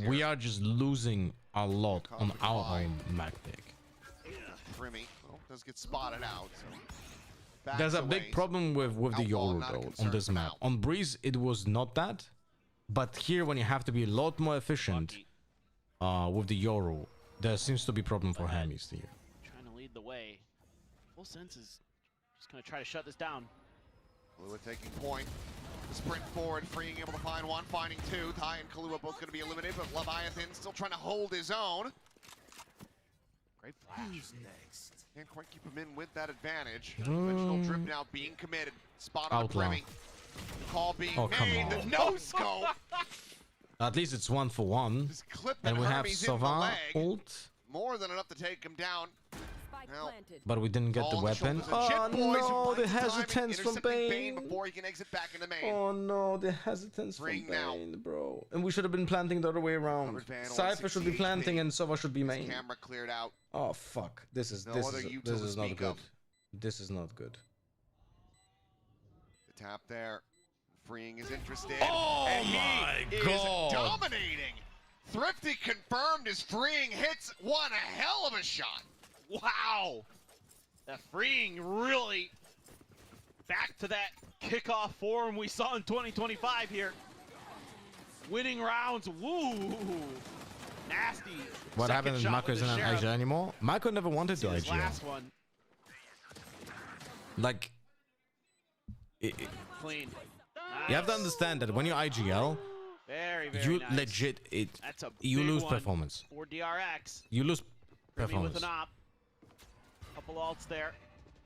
We are just losing a lot on our own map pick. Grimmy does get spotted out. There's a big problem with the Yoru though on this map. On Breeze it was not that, but here when you have to be a lot more efficient with the Yoru, there seems to be problem for Hammys here. Trying to lead the way. Full Sense is just going to try to shut this down. Kalua taking point. The sprint forward, Freeing able to find one, finding two. Ty and Kalua both going to be eliminated, but Leviathan still trying to hold his own. Great flash. Who's next? Can't quite keep him in with that advantage. Conventional drip now being committed. Spot on Grimmy. Call being made. The no scope. At least it's 1-for-1. And we have Sova ult. More than enough to take him down. Now, but we didn't get the weapon. Oh no, the hesitance from Bane. Before he can exit back into main. Oh no, the hesitance from Bane, bro. And we should have been planting the other way around. Cypher should be planting and Sova should be main. Camera cleared out. Oh fuck, this is not good. This is not good. The tap there. Freeing is interested. Oh and my he God. is dominating. Thrifty confirmed his Freeing hits one hell of a shot. Wow! That Freeing really back to that kickoff form we saw in 2025 here. Winning rounds, woo! Nasty. What happened is Mako isn't an IGL anymore? Mako never wanted to IGL. Last one. Like, clean. You have to understand that when you IGL, you nice. legit you lose performance. For DRX. You lose With performance. an op. Couple ults there.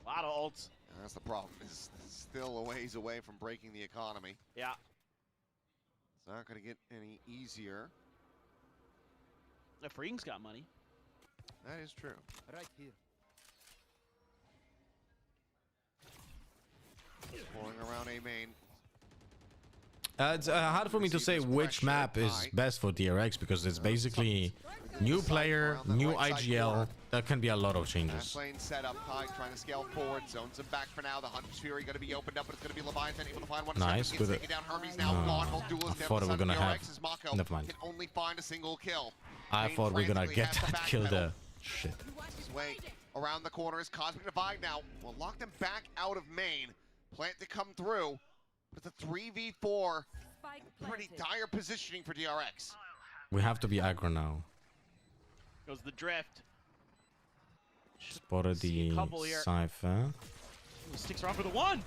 A lot of ults. That's the problem. It's still a ways away from breaking the economy. Yeah. It's not going to get any easier. The Freeing's got money. That is true. Right here. Pulling around A main. It's hard for me to say which map is best for DRX because it's basically new player, new IGL. There can be a lot of changes. Lane set up high, trying to scale forward. Zones him back for now. The Hunter's Fury going to be opened up, but it's going to be Leviathan able to find one. Nice. Good. Down. Hermes now gone. Both duelists I thought we were gonna have. Never mind. Can only find a single kill. I thought we were gonna get that kill there. Shit. His way around the corner is Cosmic Divide now. Will lock them back out of main. Plant to come through. But it's a 3v4. Pretty dire positioning for DRX. We have to be aggro now. Goes the drift. Spotted the Cypher. Sticks around for the one.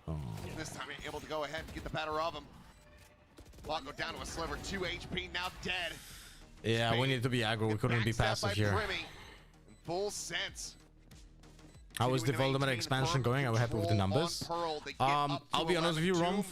Oh. This time able to go ahead and get the better of him. Clock go down to a sliver. 2 HP now dead. Yeah, we need to be aggro. We couldn't be passive here. In full sense. How is the Voldemort expansion going? Are we happy with the numbers? I'll be honest with you, Rom.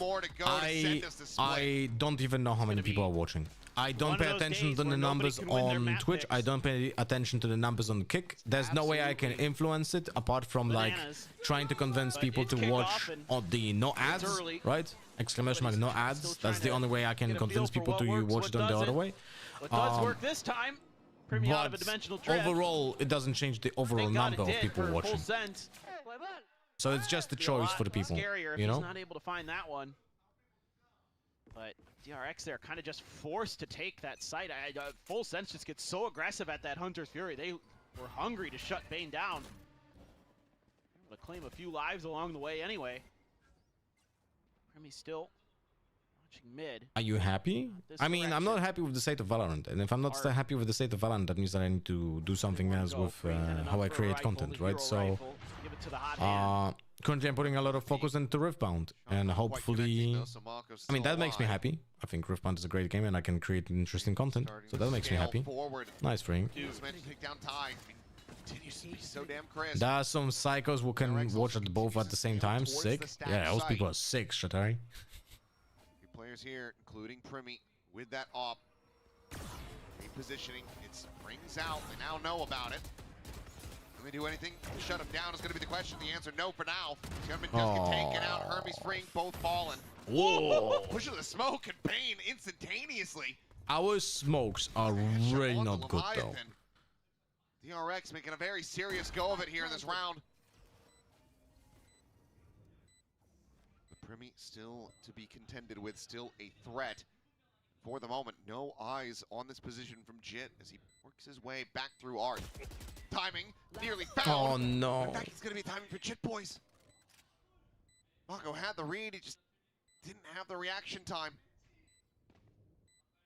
I don't even know how many people are watching. I don't pay attention to the numbers on Twitch. I don't pay attention to the numbers on Kick. There's no way I can influence it apart from like trying to convince people to watch on the no ads, right? exclamation mark, no ads. That's the only way I can get a feel convince for people what to works, watch what them the other doesn't. way. What does work this time? Primi out of a But dimensional drift. overall, it doesn't change the overall Thank God number it of did people for watching. Full sense. So it's just a Be a choice lot for the people, Scarier if you know? he's not able to find that one. But DRX there kind of just forced to take that site. Full sense just gets so aggressive at that Hunter's Fury. They were hungry to shut Bane down. Able to claim a few lives along the way anyway. Primi still watching mid. Are you happy? I mean, I'm not happy with the state of Valorant, and if I'm not happy with the state of Valorant, that means that I need to do something else with how I create content, right? So, currently I'm putting a lot of focus into Riftbound, and hopefully, I mean, that makes me happy. I think Riftbound is a great game, and I can create interesting content, so that makes me happy. Nice for him. So damn crisp. There are some psychos who can watch it both at the same time. Sick. Yeah, those people are sick, Shatari. Players here, including Primi, with that op. Repositioning, it springs out. They now know about it. Can they do anything to shut him down is going to be the question. The answer, no for now. Gunman does get taken out. Hermes freeing, both fallen. Whoa. Pushing the smoke and Bane instantaneously. Our smokes are really not good, though. DRX making a very serious go of it here in this round. Primi still to be contended with, still a threat. For the moment, no eyes on this position from Jit as he works his way back through Art. Timing, nearly found. Oh no. In fact, it's going to be timing for Jit Boys. Mako had the read, he just didn't have the reaction time.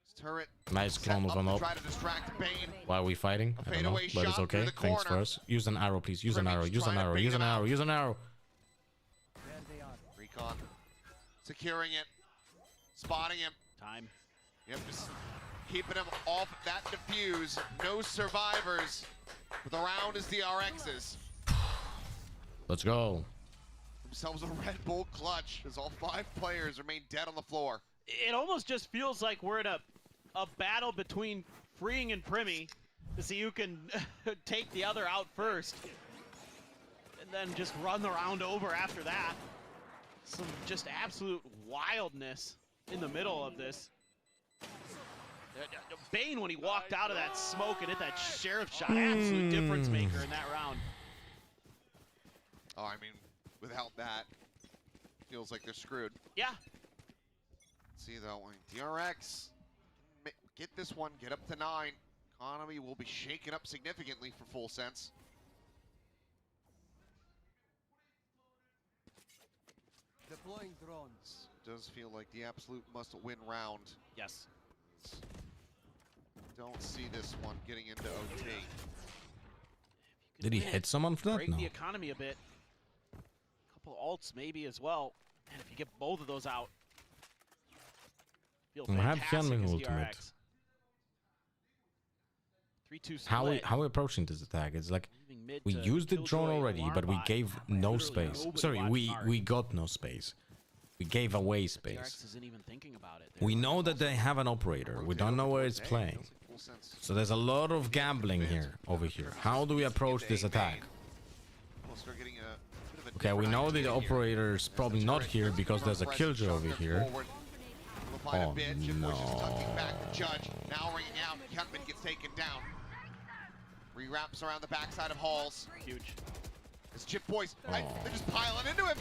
His turret. Nice clone of an op. Try to distract Bane. Why are we fighting? I don't know, but it's okay. Thanks for us. Use an arrow, please. Use an arrow. Use an arrow. Use an arrow. Use an arrow. Recon. Securing it. Spotting him. Time. Yep, just keeping him off that defuse. No survivors. But the round is DRX's. Let's go. Themselves a Red Bull clutch as all 5 players remain dead on the floor. It almost just feels like we're in a battle between Freeing and Primi to see who can take the other out first. And then just run the round over after that. Some just absolute wildness in the middle of this. Bane, when he walked out of that smoke and hit that sheriff shot, absolute difference maker in that round. Oh, I mean, without that, feels like they're screwed. Yeah. Let's see though, DRX get this one, get up to 9. Economy will be shaken up significantly for Full Sense. Deploying drones. Does feel like the absolute must-win round. Yes. Don't see this one getting into OT. Did he hit someone for that? Break No. the economy a bit. A couple ults maybe as well. And if you get both of those out, feel We have fantastic Hyunmin as ultimate. DRX. 3-2 How split. we approaching this attack? It's like mid we to used the drone Killjoy already, alarm but we bot. gave no Literally space. nobody Sorry, watching Art. we got no space. We gave away DRX space. isn't even thinking about it. We know that they have an operator. We don't know where it's playing. So there's a lot of gambling here, over here. How do we approach this attack? Okay, we know the operator's probably not here because there's a killjoy over here. Oh no. Judge now ringing out. Hyunmin gets taken down. Rewraps around the backside of Halls. Huge. It's Chip Boys. They're just piling into him.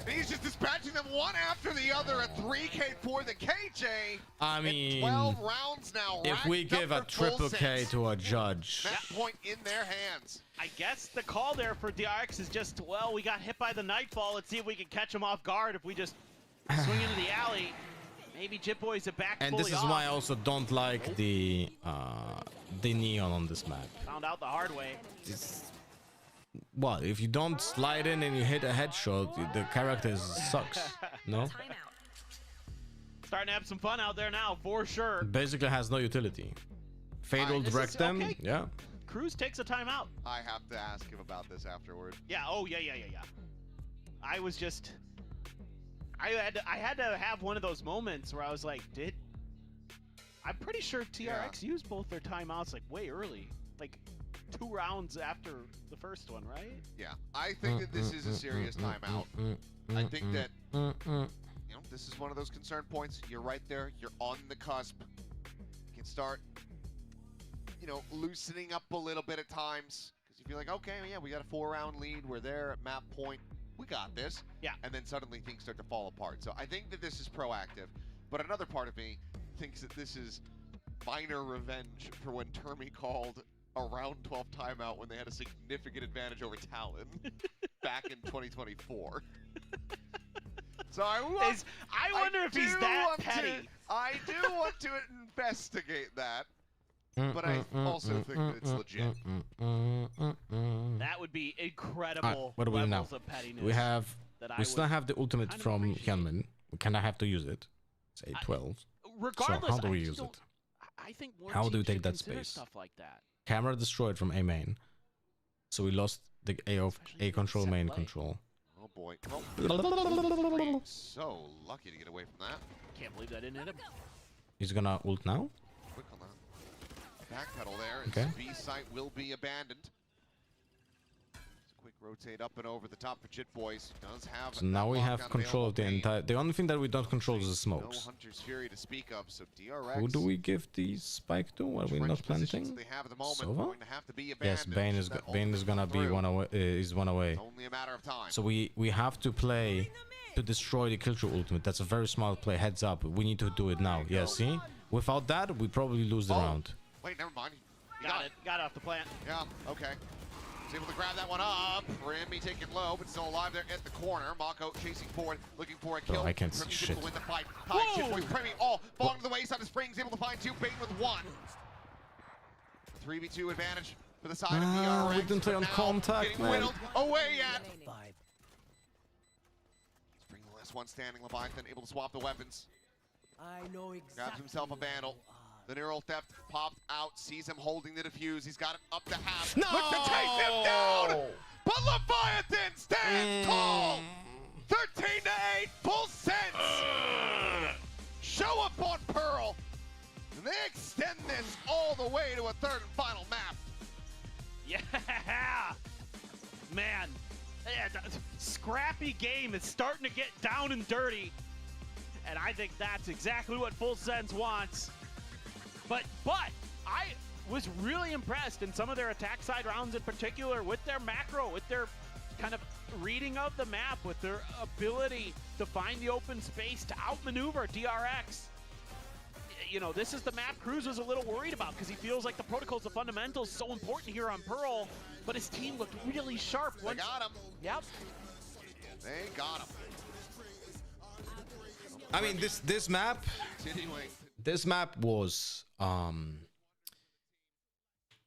And he's just dispatching them one after the other. A 3K for the KJ. I mean, 12 rounds now. if we give a triple K to a judge, That point in their hands. I guess the call there for DRX is just, well, we got hit by the Nightfall. Let's see if we can catch him off guard. If we just swing into the alley, maybe Jit Boys are back and fully this is off. why I also don't like the neon on this map. Found out the hard way. Well, if you don't slide in and you hit a headshot, the character sucks. No? Starting to have some fun out there now, for sure. Basically has no utility. Fatal This is direct them, okay. yeah. Cruz takes a timeout. I have to ask him about this afterward. Yeah, oh, yeah. I was just... I had to have one of those moments where I was like, I'm pretty sure TRX used both their timeouts like way early. Like 2 rounds after the first one, right? Yeah, I think that this is a serious timeout. I think that, you know, this is one of those concern points. You're right there. You're on the cusp. You can start, you know, loosening up a little bit at times because you feel like, okay, yeah, we got a 4-round lead. We're there at map point. We got this. Yeah. And then suddenly things start to fall apart. So I think that this is proactive. But another part of me thinks that this is minor revenge for when Termi called a round 12 timeout when they had a significant advantage over Talon back in 2024. So I wonder if he's that petty. I do want to investigate that, but I also think that it's legit. That would be incredible what do we do now? levels of pettiness. We still have the ultimate from Hyunmin. We kind of have to use it. It's 8-12. Regardless, so how do we use it? I think more How do we teams take should that consider space? Stuff like that. Camera destroyed from A main. So we lost the A control, main control. Oh boy. Oh. So lucky to get away from that. Can't believe that didn't hit him. He's gonna ult now. Quick on that. Backpedal there. Okay. B site will be abandoned. Quick rotate up and over the top for Chit Boys. Does have So now we have control of the entire. The only thing that we don't control is the no smokes. Hunter's Fury to speak of. So DRX. Who do we give the spike to? Are we not planting? They have at the moment Sova? going to have to be Yes, abandoned. Bane is gonna be one away. Is one away. Only a matter of time. So we have to play to destroy the Killjoy ultimate. That's a very smart play. Heads up. We need to do it now. Yeah, see? Without that, we probably lose the round. Wait, never mind. You Got it. Got it off the plant. Yeah, okay. Was able to grab that one up. Remy taken low, but still alive there at the corner. Mako chasing forward, looking for a kill. I can't see Premi shit. able to win the fight. High Chit Boys, Premi all falling to the wayside of Springs, able to find two. Bane with one. 3v2 advantage for the side of DRX. We didn't play on contact, getting man. whittled away yet. Spring the last one standing. Leviathan able to swap the weapons. I know exactly. Grabs himself a vandal. The neural theft pops out, sees him holding the defuse. He's got it up to half. No! Look to chase him down! But Leviathan stands tall! 13-8, full sense! Show up on Pearl! And they extend this all the way to a third and final map. Yeah! Man, scrappy game is starting to get down and dirty. And I think that's exactly what Full Sense wants. But I was really impressed in some of their attack side rounds in particular with their macro, with their kind of reading of the map, with their ability to find the open space to outmaneuver DRX. You know, this is the map Cruz was a little worried about because he feels like the protocols, the fundamentals, so important here on Pearl. But his team looked really sharp. They got him. Yep. They got him. I mean, this map. Continuing. This map was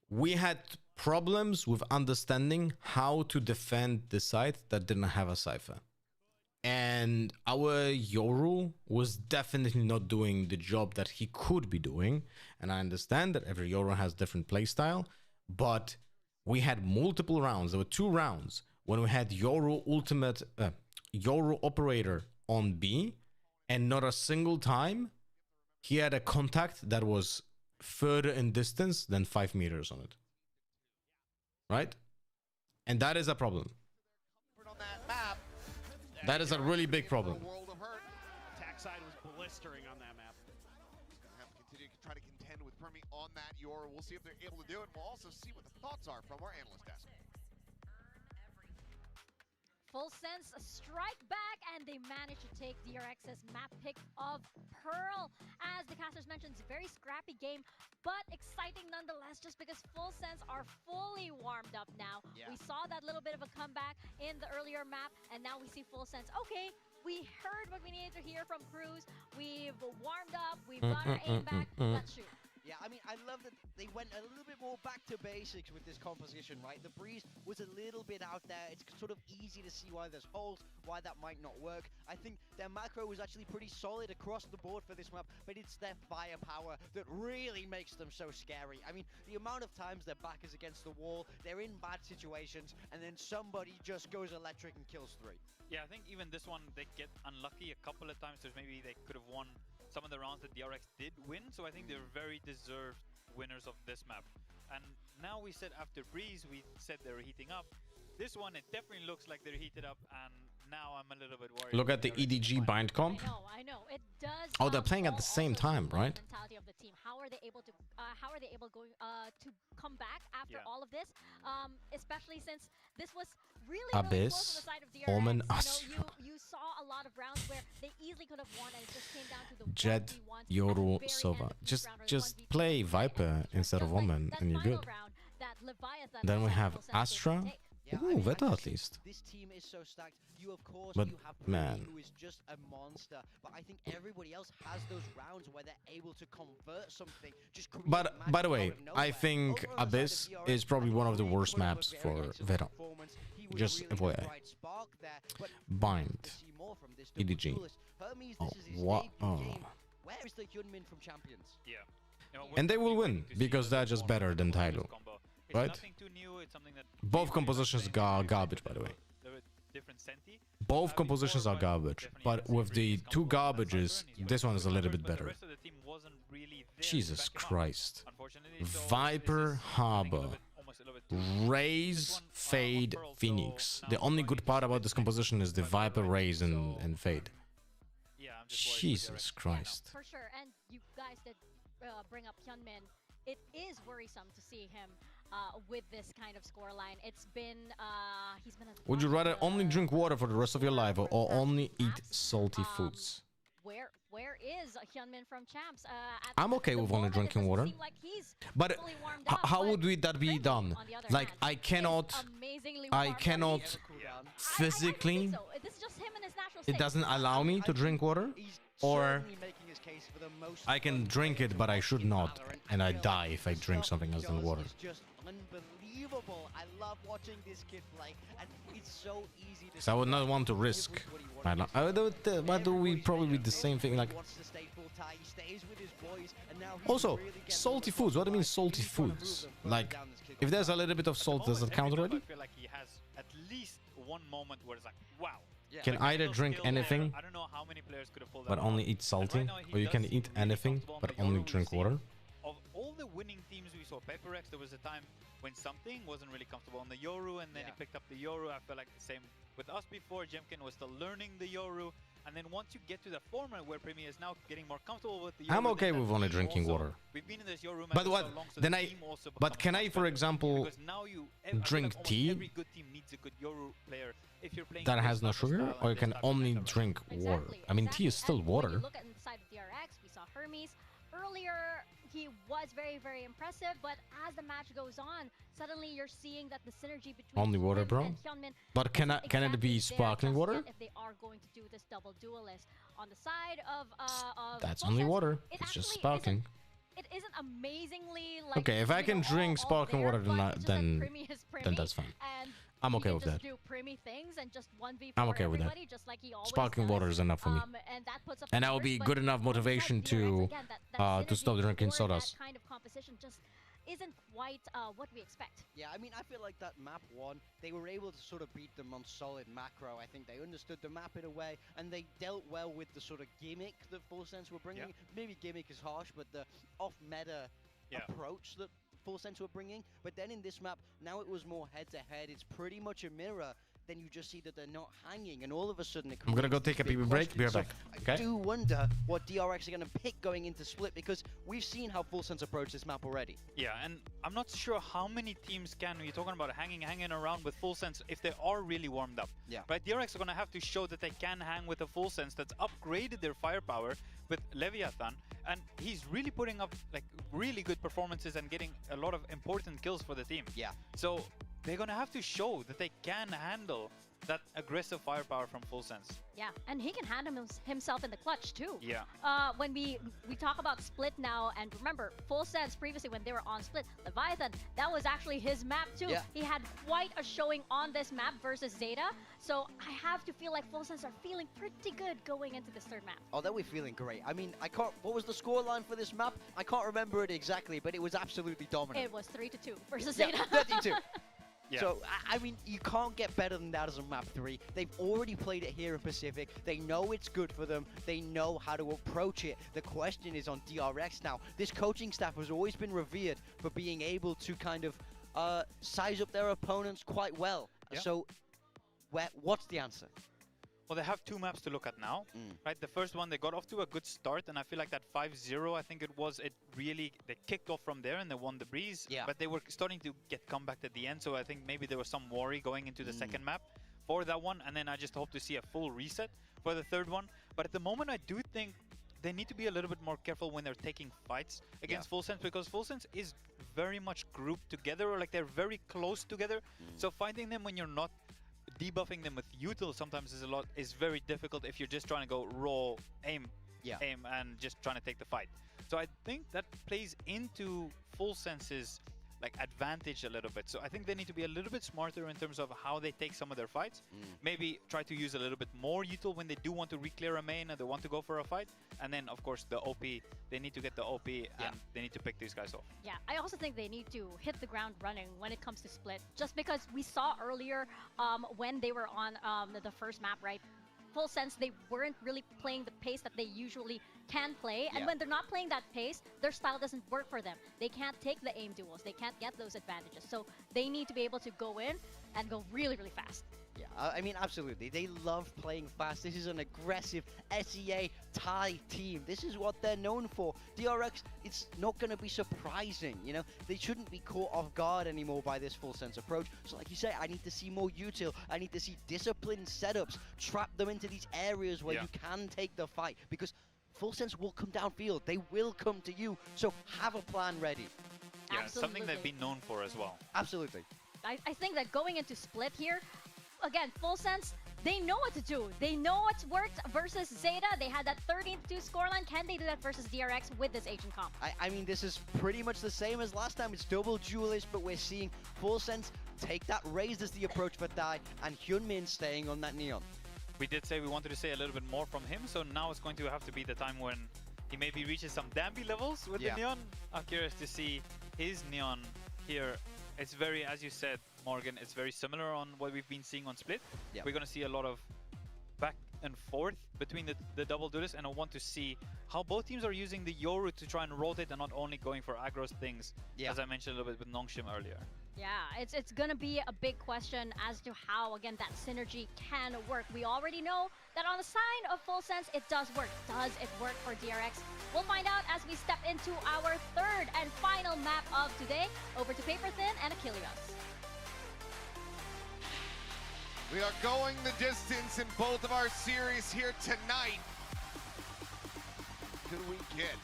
we had problems with understanding how to defend the site that didn't have a cipher. And our Yoru was definitely not doing the job that he could be doing. And I understand that every Yoru has different playstyle, but we had multiple rounds. There were 2 rounds when we had Yoru ultimate, Yoru operator on B, and not a single time he had a contact that was further in distance than 5 meters on it. Right? And that is a problem. That is a really big problem. Attack side was blistering on that map. Have to continue to try to contend with Permi on that Yoru. We'll see if they're able to do it. We'll also see what the thoughts are from our analyst desk. Full Sense strike back, and they managed to take DRX's map pick of Pearl. As the casters mentioned, it's a very scrappy game, but exciting nonetheless, just because Full Sense are fully warmed up now. Yeah. We saw that little bit of a comeback in the earlier map, and now we see Full Sense. Okay, we heard what we needed to hear from Cruz. We've warmed up, we've got our aim back, let's shoot. Yeah, I mean, I love that they went a little bit more back to basics with this composition, right? The breeze was a little bit out there. It's sort of easy to see why there's holes, why that might not work. I think their macro was actually pretty solid across the board for this map, but it's their firepower that really makes them so scary. I mean, the amount of times their back is against the wall, they're in bad situations, and then somebody just goes electric and kills 3. Yeah, I think even this one, they get unlucky a couple of times, so maybe they could have won some of the rounds that DRX did win, so I think they're very deserved winners of this map. And now we said after Breeze, we said they were heating up. This one, it definitely looks like they're heated up, and now I'm a little bit worried. Look at the EDG bind comp. I know. It does. Oh, they're playing at the same time, right? Mentality of the team. How are they able to? How are they able to come back after all of this? Especially since this was really close Abyss, on the side of DRX. Omen, You saw a lot of rounds where they easily could have won, and it just came down to the Jet, 1v1s Yoru, at the very Sova. end of each Just round, or just 1v2. play Viper instead of Omen, and you're good. Then we have Astra. Ooh, Veta at least. This team is so stacked. You of course But, you have man. Primi, who is just a monster. But I think everybody else has those rounds where they're able to convert something. Just create But by the way, magic out of I nowhere. think Over on the side Abyss of DRX, is probably one of the Primi worst put up a maps very for excellent Veta. performance. He was Just really the FYI. bright spark there, but Bind. to see more from this double EDG. duelist. Hermes, Oh, this is his what? debut Oh. game. Where is the Hyunmin from Champions? Yeah. You know, And they will we're win, waiting to see because the they're just better than performance of Tyloo. this combo. It's Right? nothing too new. It's something that Both compositions are garbage, by the way. different senti. Both compositions are garbage, but with the two garbages, this one is a little bit But the better. rest of the team wasn't really there to Jesus back him up, Christ. unfortunately. So Viper, this is Harbor, almost a little bit Raze, Fade, Phoenix. The only good part about this composition is the Viper, Raze, and Fade. Jesus Christ. For sure, and you guys did bring up Hyunmin. It is worrisome to see him with this kind of scoreline. It's been he's been. Would you rather only drink water for the rest of your life or only eat salty foods? Where is Hyunmin from Champs? I'm okay with only drinking water. But how would that be done? Like I cannot physically. It doesn't allow me to drink water, or I can drink it, but I should not, and I die if I drink something else than water. Just unbelievable. I love watching this kid play, and it's so easy to. So I would not want to risk my life. Why do we probably the same thing? Like also salty foods. What do you mean salty foods? Like if there's a little bit of salt, does it count already? I feel like he has at least one moment where it's like, wow. Can Like, either mental drink skill anything, there. I don't know how many players could have pulled but that only off. eat salty, And right now, or you he can does eat seem really anything, comfortable on but the only Euro drink scene. water. Of all the winning teams we saw, PaperX, there was a time when something wasn't really comfortable on the Yoru, and then he picked up the Yoru. I feel like the same with us before. Jemkin was still learning the Yoru, and then once you get to the format where Primi is now getting more comfortable with the Yoru, I'm okay then with the only team drinking also- water. We've been in this Yoru But match what? so long, so Then the I. team also But becomes can much I, for better. example, Because now you I feel like drink almost tea every good team needs a good Yoru player. If you're playing that this has no type of sugar, style or you and can this type of only meta, right? drink water? I mean, tea is still And when water. you look at inside of DRX, we saw Hermes. Earlier, he was very, very impressive, but as the match goes on, suddenly you're seeing that the synergy between Only water, him bro. and Hyunmin But can isn't can it be exactly there sparkling just water? yet if they are going to do this double duelist. On the side of That's Full only Sense, water. it It's just actually sparkling. it isn't amazingly like Okay, if I can drink sparkling water, then but it's just that then Primi is then Primi, that's fine. and I'm he okay can with just that. do Primi things and just 1v4 I'm okay with that. everybody, just like he always Sparkling does. water is enough for me. And that puts up And the that will numbers, be but good enough motivation DRX, to again, that to stop synergy drinking for sodas. That kind of competition just isn't quite what we expect. Yeah, I mean, I feel like that map one, they were able to sort of beat them on solid macro. I think they understood the map in a way, and they dealt well with the sort of gimmick that Full Sense were bringing. Maybe gimmick is harsh, but the off-meta approach that Full Sense were bringing. But then in this map, now it was more head-to-head. It's pretty much a mirror. Then you just see that they're not hanging, and all of a sudden it I'm gonna go creates take a these pee big break. Be right questions. back. So Okay. I do wonder what DRX are going to pick going into Split, because we've seen how Full Sense approach this map already. Yeah, and I'm not sure how many teams can. You're talking about hanging around with Full Sense if they are really warmed up. Yeah. Right, DRX are going to have to show that they can hang with a Full Sense that's upgraded their firepower with Leviathan, and he's really putting up like really good performances and getting a lot of important kills for the team. Yeah. So they're going to have to show that they can handle that aggressive firepower from Full Sense. Yeah, and he can handle himself in the clutch too. Yeah. When we talk about Split now, and remember, Full Sense previously when they were on Split, Leviathan, that was actually his map too. Yeah. He had quite a showing on this map versus Zeta. So I have to feel like Full Sense are feeling pretty good going into this third map. Oh, they were feeling great. I mean, I can't. What was the scoreline for this map? I can't remember it exactly, but it was absolutely dominant. It was 3-2 versus Yeah, Zeta. 32. Yeah. So, I mean, you can't get better than that as a map 3. They've already played it here in Pacific. They know it's good for them. They know how to approach it. The question is on DRX now. This coaching staff has always been revered for being able to kind of size up their opponents quite well. Yeah. So, what's the answer? Well, they have two maps to look at now, right? The first one, they got off to a good start, and I feel like that 5-0, I think it was, they kicked off from there and they won the breeze. Yeah. But they were starting to get comeback at the end, so I think maybe there was some worry going into the second map for that one, and then I just hope to see a full reset for the third one. But at the moment, I do think they need to be a little bit more careful when they're taking fights against Full Sense, because Full Sense is very much grouped together, or like they're very close together. So fighting them when you're not debuffing them with util sometimes is very difficult if you're just trying to go raw aim and just trying to take the fight. So I think that plays into Full Sense's like advantage a little bit. So I think they need to be a little bit smarter in terms of how they take some of their fights. Maybe try to use a little bit more util when they do want to re-clear a main and they want to go for a fight. And then of course the OP, they need to get the OP and they need to pick these guys off. Yeah, I also think they need to hit the ground running when it comes to split. Just because we saw earlier when they were on the first map, right? Full Sense, they weren't really playing the pace that they usually can play. And when they're not playing that pace, their style doesn't work for them. They can't take the aim duels. They can't get those advantages. So they need to be able to go in and go really, really fast. Yeah, I mean, absolutely. They love playing fast. This is an aggressive SEA Thai team. This is what they're known for. DRX, it's not going to be surprising, you know? They shouldn't be caught off guard anymore by this Full Sense approach. So like you say, I need to see more util. I need to see disciplined setups. Trap them into these areas where you can take the fight. Because Full Sense will come downfield. They will come to you. So have a plan ready. Yeah, something they've been known for as well. Absolutely. I think that going into split here, again, Full Sense, they know what to do. They know what's worked versus Zeta. They had that 13-2 scoreline. Can they do that versus DRX with this Asian comp? I mean, this is pretty much the same as last time. It's double duelist, but we're seeing Full Sense take that raised as the approach for Dai, and Hyunmin staying on that Neon. We did say we wanted to say a little bit more from him, so now it's going to have to be the time when he maybe reaches some Danby levels with the Neon. I'm curious to see his Neon here. It's very, as you said, Morgan, it's very similar on what we've been seeing on Split. We're going to see a lot of back and forth between the double duelists, and I want to see how both teams are using the Yoru to try and rotate and not only going for aggro things, as I mentioned a little bit with Nongshim earlier. Yeah, it's going to be a big question as to how, again, that synergy can work. We already know that on the side of Full Sense, it does work. Does it work for DRX? We'll find out as we step into our third and final map of today. Over to Paper Thin and Achilles. We are going the distance in both of our series here tonight. Who do we get?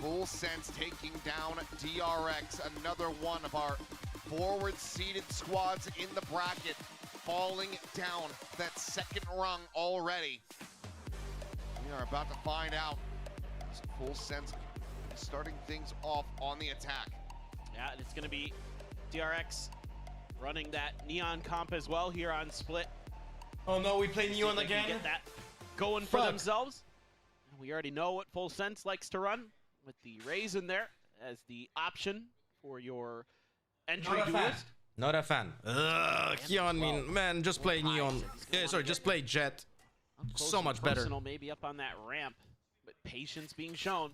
Full Sense taking down DRX, another one of our forward-seated squads in the bracket, falling down that second rung already. We are about to find out. Full Sense starting things off on the attack. Yeah, and it's going to be DRX running that Neon comp as well here on Split. Oh no, we play Neon again? Get that going for themselves. We already know what Full Sense likes to run, with the Raze in there as the option for your entry duelist. Not a fan. Hyunmin, man, just play Neon. Yeah, sorry, just play Jet. So much better. Maybe up on that ramp, but patience being shown.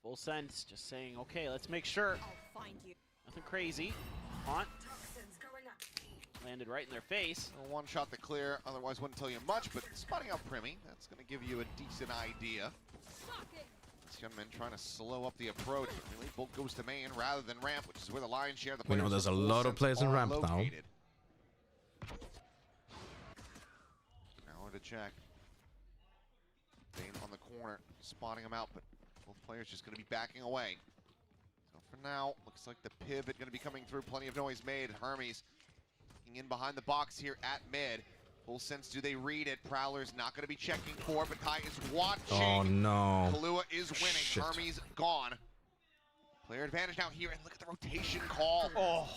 Full Sense just saying, okay, let's make sure. I'll find you. Nothing crazy. Haunt. Landed right in their face. A one shot to clear, otherwise wouldn't tell you much, but spotting out Primi, that's going to give you a decent idea. Hyunmin trying to slow up the approach, but really bolt goes to main rather than ramp, which is where the lion's share of the We players know there's a of Full lot of Sense players in are ramp now. located. Now to check. Dane on the corner, spotting him out, but both players just going to be backing away. So for now, looks like the pivot going to be coming through. Plenty of noise made. Hermes in behind the box here at mid. Full Sense, do they read it? Prowler's not going to be checking for it, but Kai is watching. Oh no. Kahlua is winning. Shit. Hermes gone. Player advantage now here, and look at the rotation call. Oh,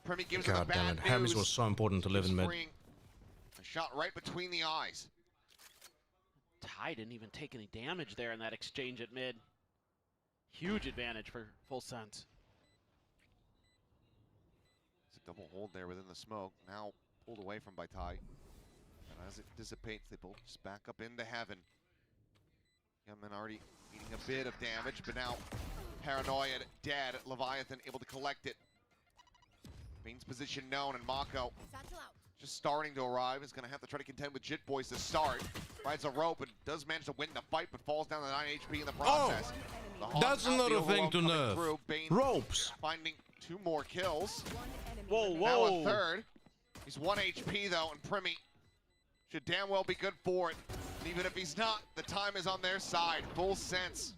Primi gives him the God damn bad it. news. Hermes was so important to live in mid. A shot right between the eyes. Ty didn't even take any damage there in that exchange at mid. Huge advantage for Full Sense. Double hold there within the smoke. Now pulled away from by Ty. And as it dissipates, they both just back up into heaven. Hyunmin already eating a bit of damage, but now Paranoia dead. Leviathan able to collect it. Bane's position known, and Mako just starting to arrive, is going to have to try to contend with Jit Boys to start. Rides a rope and does manage to win the fight, but falls down to 9 HP in the process. The Hawk That's out, the another thing overwhelm to coming nerf. through. Bane Ropes. finding 2 more kills. Whoa, Now whoa. a third. He's 1 HP though, and Primi should damn well be good for it. And even if he's not, the time is on their side. Full sense.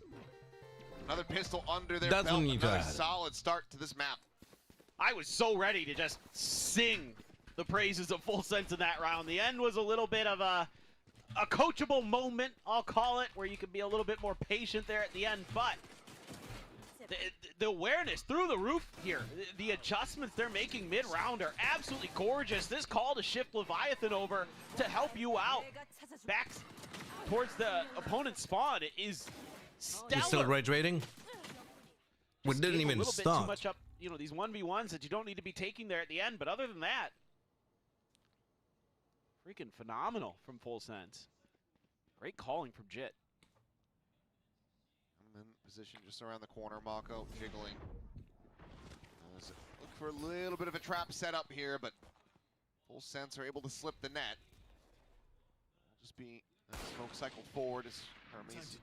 Another pistol under their Doesn't belt. need to Another add. solid start to this map. I was so ready to just sing the praises of Full Sense in that round. The end was a little bit of a coachable moment, I'll call it, where you can be a little bit more patient there at the end, but the awareness through the roof here, the adjustments they're making mid-round are absolutely gorgeous. This call to shift Leviathan over to help you out back towards the opponent's spawn is stellar. You still rage rating? We Just didn't gave even a little bit start. too much up, you know, these 1v1s that you don't need to be taking there at the end, but other than that, freaking phenomenal from Full Sense. Great calling from Jit. I'm in position just around the corner. Mako jiggling. Look for a little bit of a trap setup here, but Full Sense are able to slip the net. Just be smoke cycle forward as Hermes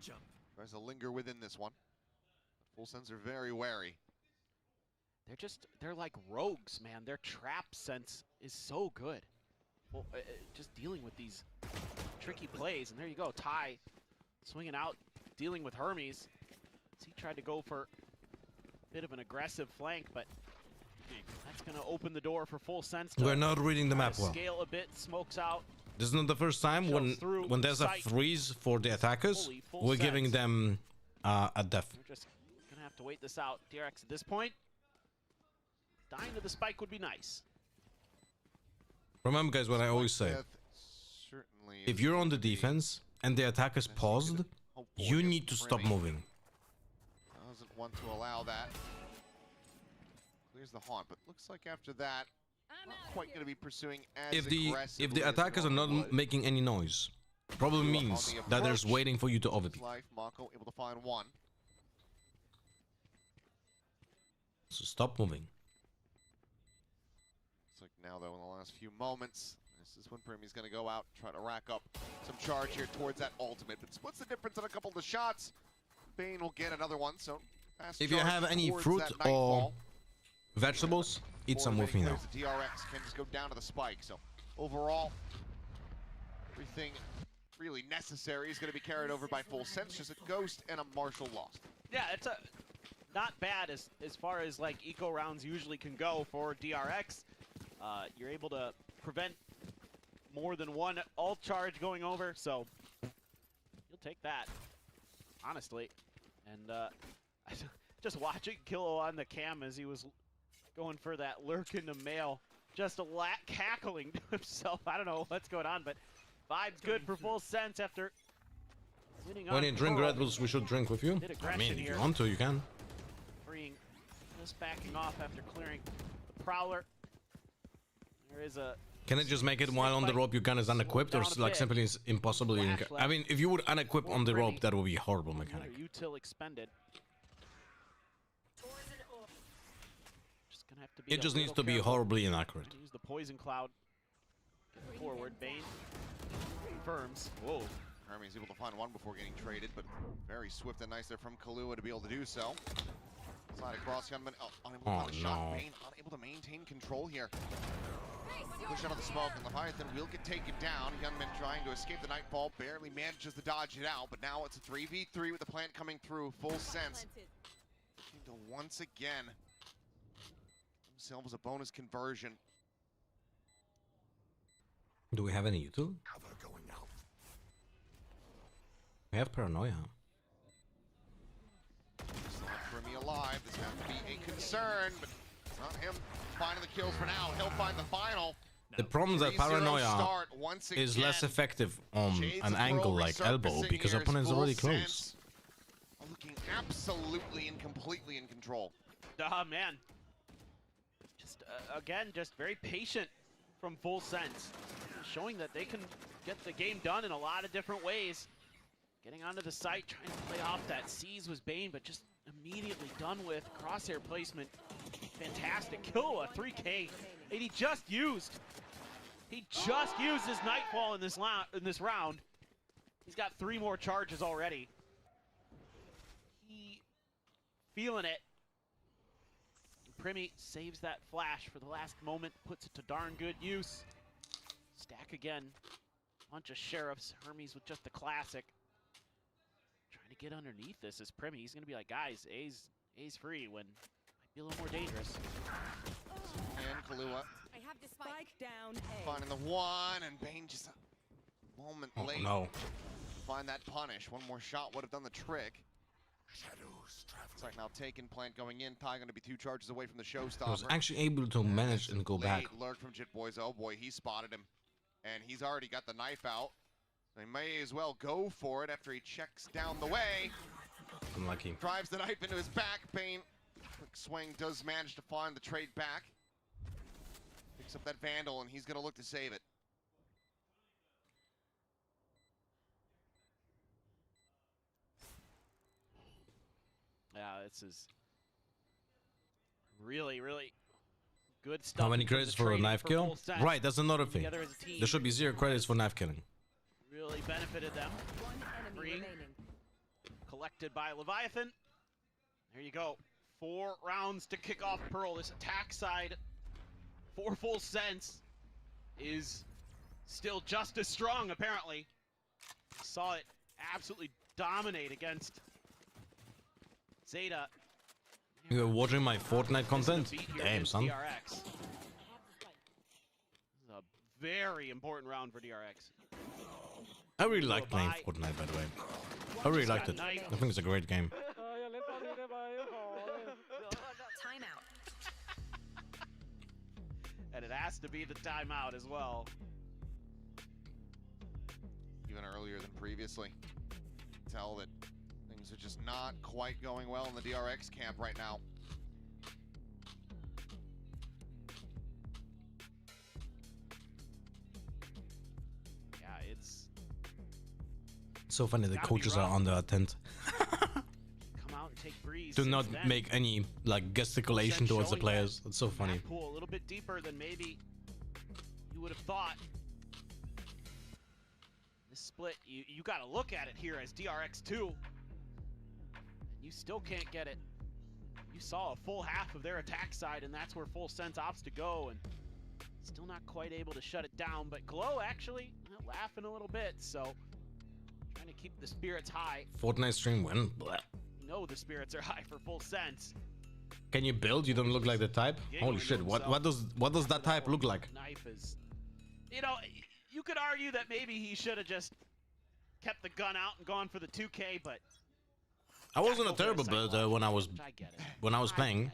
tries to linger within this one. But Full Sense are very wary. They're like rogues, man. Their trap sense is so good. Well, just dealing with these tricky plays, and there you go, Ty swinging out, dealing with Hermes. He tried to go for a bit of an aggressive flank, but that's going to open the door for Full Sense. We're not reading the map well. Scale a bit, smokes out. This is not the first time when there's a freeze for the attackers. We're giving them a death. We're just going to have to wait this out. DRX at this point, dying to the spike would be nice. Remember, guys, what I always say. If you're on the defense and the attack is paused, you need to stop moving. Doesn't want to allow that. Clears the haunt, but looks like after that, not quite going to be pursuing as If the aggressively attackers are not making any noise, probably means that there's waiting for you to overpeak. Life, Mako able to find one. So stop moving. Looks like now though in the last few moments, this is when Primi's going to go out, try to rack up some charge here towards that ultimate, but splits the difference on a couple of the shots. Bane will get another one, so fast If you charge have any towards fruit that or nightfall. vegetables, eat some with me now. The DRX can just go down to the spike, so overall, everything really necessary is going to be carried over by Full Sense, just a Ghost and a Marshall lost. Yeah, it's not bad as far as like eco rounds usually can go for DRX. You're able to prevent more than one ult charge going over, so you'll take that, honestly. And just watching Kilo on the cam as he was going for that lurk into mail, just cackling to himself. I don't know what's going on, but vibes good for Full Sense after winning on When you drink Pearl. Red Bulls, we should drink with you. I mean, if you want to, you can. Freeing, just backing off after clearing the Prowler. There is a... Can it just make it while on the rope your gun is unequipped, or like simply is impossible? I mean, if you would unequip on the rope, that would be a horrible mechanic. Util expended. Just gonna have to be It just needs to be horribly inaccurate. Use the poison cloud. Forward, Bane confirms. Whoa. Hermes able to find one before getting traded, but very swift and nice there from Kahlua to be able to do so. Slide across, Gunman unable to find the shot. Bane unable to maintain control here. Push out of the smoke, and Leviathan will get taken down. Gunman trying to escape the Nightfall, barely manages to dodge it out, but now it's a 3v3 with the plant coming through. Full Sense. Looking to once again themselves a bonus conversion. Do we have any util? Cover going out. We have paranoia. Primi alive. This has to be a concern, but it's not him finding the kills for now. He'll find the final. The problem is that paranoia is less effective on an angle like elbow because opponent's already close. Looking absolutely and completely in control. Man. Just, again, just very patient from Full Sense. Showing that they can get the game done in a lot of different ways. Getting onto the site, trying to play off that seize was Bane, but just immediately done with. Crosshair placement, fantastic. Kill a 3K, and he just used He just used his Nightfall in this round. He's got 3 more charges already. He feeling it. Primy saves that flash for the last moment, puts it to darn good use. Stack again. Bunch of sheriffs. Hermes with just the classic. Trying to get underneath this is Primy. He's gonna be like, guys, A's free when might be a little more dangerous. And Kahlua I have the spike down A. finding the one, and Bane just a moment late. No. Find that punish. One more shot would have done the trick. Looks like now taken plant going in. Ty going to be 2 charges away from the showstopper. I was actually able to manage and go back. Lurk from Jit Boys. Oh boy, he spotted him. And he's already got the knife out. They may as well go for it after he checks down the way. Unlucky. Drives the knife into his back. Bane, quick swing, does manage to find the trade back. Picks up that Vandal, and he's going to look to save it. Yeah, this is really, really good stuff. How many credits for a knife kill? Right, that's another thing. There should be 0 credits for knife killing. Really benefited them. One enemy remaining. Collected by Leviathan. There you go. 4 rounds to kick off Pearl. This attack side, for full sense, is still just as strong, apparently. Saw it absolutely dominate against Zeta. You're watching my Fortnite content? Damn, son. DRX. This is a very important round for DRX. I really like playing Fortnite, by the way. I really liked it. I think it's a great game. Timeout. And it has to be the timeout as well. Even earlier than previously. Tell that things are just not quite going well in the DRX camp right now. Yeah, it's So funny the coaches are on the tent. come out and take breeze. Do not since then. make any like gesticulation towards the players. It's so funny. Pool a little bit deeper than maybe you would have thought. This split, you got to look at it here as DRX2. And you still can't get it. You saw a full half of their attack side, and that's where full sense opts to go, and still not quite able to shut it down. But Glow actually laughing a little bit, so trying to keep the spirits high. Fortnite stream win. Blech. You know the spirits are high for full sense. Can you build? You don't look like the type. Holy shit! What does that type look like? Knife is, you know, you could argue that maybe he should have just kept the gun out and gone for the 2K, but I wasn't a terrible build when I was playing.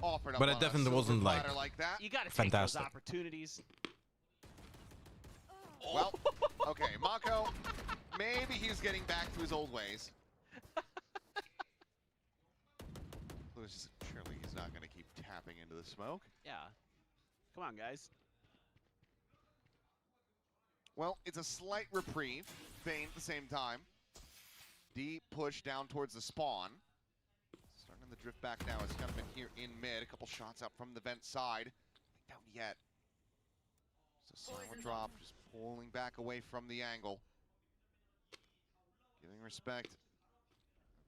Offered up But on it a definitely silver wasn't like platter like that. you got to take fantastic. those opportunities. Well, okay, Mako, maybe he's getting back to his old ways. Surely he's not going to keep tapping into the smoke. Yeah. Come on, guys. Well, it's a slight reprieve. Bane at the same time. Deep push down towards the spawn. Starting the drift back now. It's kind of been here in mid. A couple shots out from the vent side. Not down yet. It's a silent drop. Just pulling back away from the angle. Giving respect.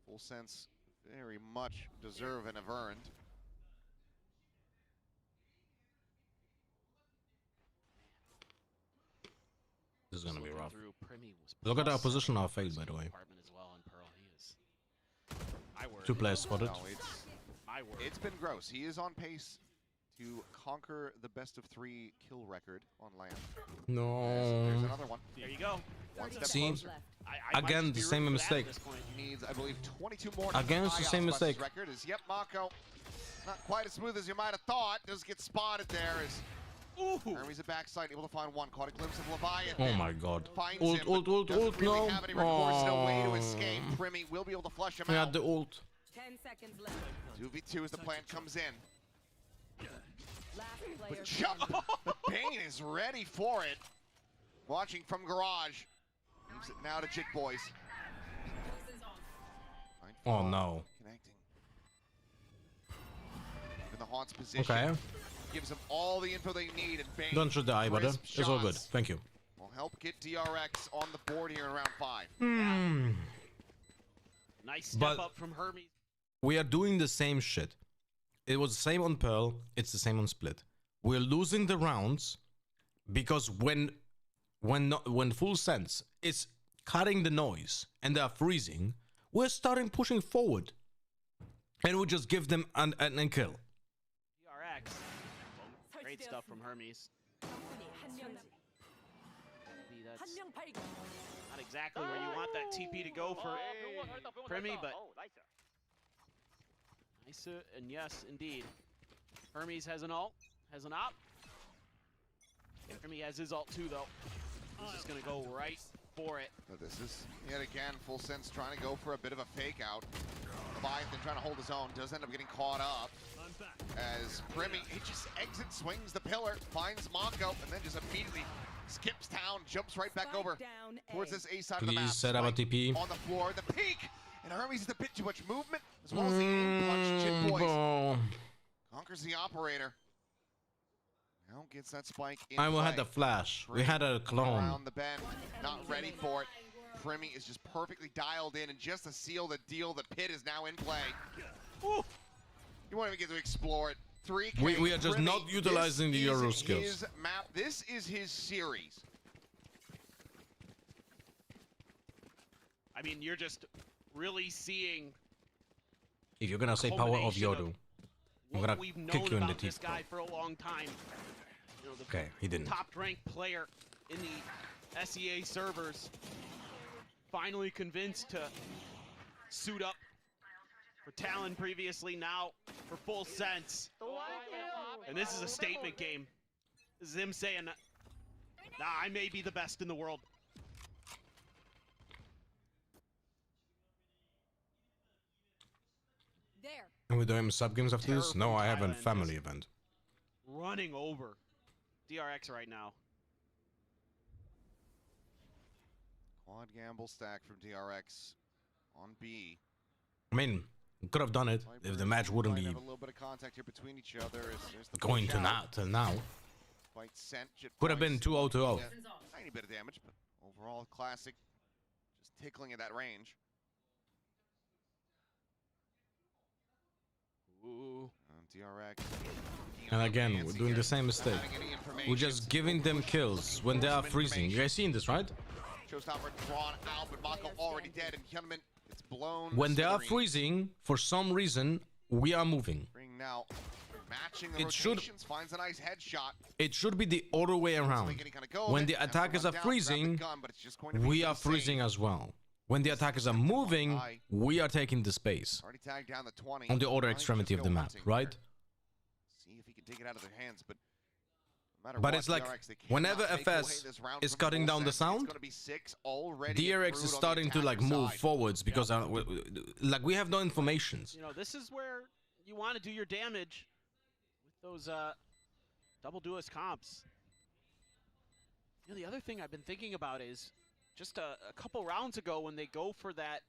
Full sense. Very much deserve and have earned. This is gonna be rough. Primy was Look at our plus position, our failed, by the way. department as well, and Pearl, he is. My word. 2 players spotted. No, My word. it's been gross. He is on pace to conquer the best of 3 kill record on land. No. There's another one. There you go. One step See? closer. I might Again, just be the same rooting for that at mistake. this point. He needs, I believe, 22 more. to Again, it's the tie same Osbus's mistake. Record is, yep, Mako. Not quite as smooth as you might have thought. Does get spotted there as Hermes at backside, able to find one. Caught a glimpse of Leviathan. Oh my god. Finds Ult, him, ult, but ult, doesn't ult, really no. have any recourse, no way to escape. Primy will be able to flush him We out. had the ult. 10 seconds left. 2v2 as the plant comes in. Last player With jump, but Bane is ready for it. Watching from garage. Moves it now to Jit Boys. Oh no. Connecting. In the Haunt's position. Okay. gives them all the info they need, and bang, Don't shoot the eye button. crisp It's all good. shots Thank you. will help get DRX on the board here in round 5. Nice step But- up from Hermes. We are doing the same shit. It was the same on Pearl. It's the same on Split. We're losing the rounds because when full sense is cutting the noise and they're freezing, we're starting pushing forward, and we just give them an kill. DRX. Great stuff from Hermes. That's not exactly where you want that TP to go for Primi, but nice, and yes, indeed. Hermes has an ult, has an op. Primi has his ult too, though. He's just gonna go right for it. So this is, yet again, full sense trying to go for a bit of a fake out. Leviathan trying to hold his own, does end up getting caught up. As Primi, he just exits, swings the pillar, finds Mako, and then just immediately skips town, jumps right back over towards this A side of the map. Please set up a TP. On the floor, the peak! And Hermes is a bit too much movement, as well as the aim punch. Jit Boys Bro. conquers the operator. Now gets that spike in I will play. had the flash. We had a clone. Around the bend, not ready for it. Primi is just perfectly dialed in, and just to seal the deal, the pit is now in play. Ooh. You won't even get to explore it. 3K. We are just Primi, not utilizing the Euro this skills. is his map. This is his series. I mean, you're just really seeing If you're gonna say power of culmination Yoru, I'm gonna we've known kick you in the about this teeth. guy for a long time. You know, the Okay, he didn't. top-ranked player in the SEA servers, finally convinced to suit up for Talon previously, now for full sense. And this is a statement game. This is him saying, nah, I may be the best in the world. There. And we're doing sub games after this? No, I have a Thailand family just- event. Running over DRX right now. Quad gamble stack from DRX on B. I mean, we could have done it if the match wouldn't Might be have a little bit of contact here between each other. There's the going push to out. not till now. Spike sent. Jit Could have been Boys 2-0 to 0. taking a tiny bit of damage, but overall classic. Just tickling at that range. Ooh. DRX. And again, we're doing the same mistake. We're just giving them kills when they are freezing. You guys seen this, right? Showstopper drawn out, but Mako already dead, and Hyunmin gets blown. When they are smithereens. freezing, for some reason, we are moving. Ring now, matching the It should- rotations, finds a nice headshot. It should be the other way around. When the attackers are freezing, we are freezing as well. When the attackers are moving, we are taking the space. Already tagged down the 20. On the other Now he's extremity just of the go map, hunting right? here. See if he can take it out of their hands, but no matter But what, it's like, DRX, they cannot whenever take away FS this round is from cutting full down the sense. sound, It's gonna be 6 already DRX accrued is on the starting to like attacker move side. forwards because like we have no informations. You know, this is where you want to do your damage with those double duelist comps. You know, the other thing I've been thinking about is just a couple rounds ago when they go for that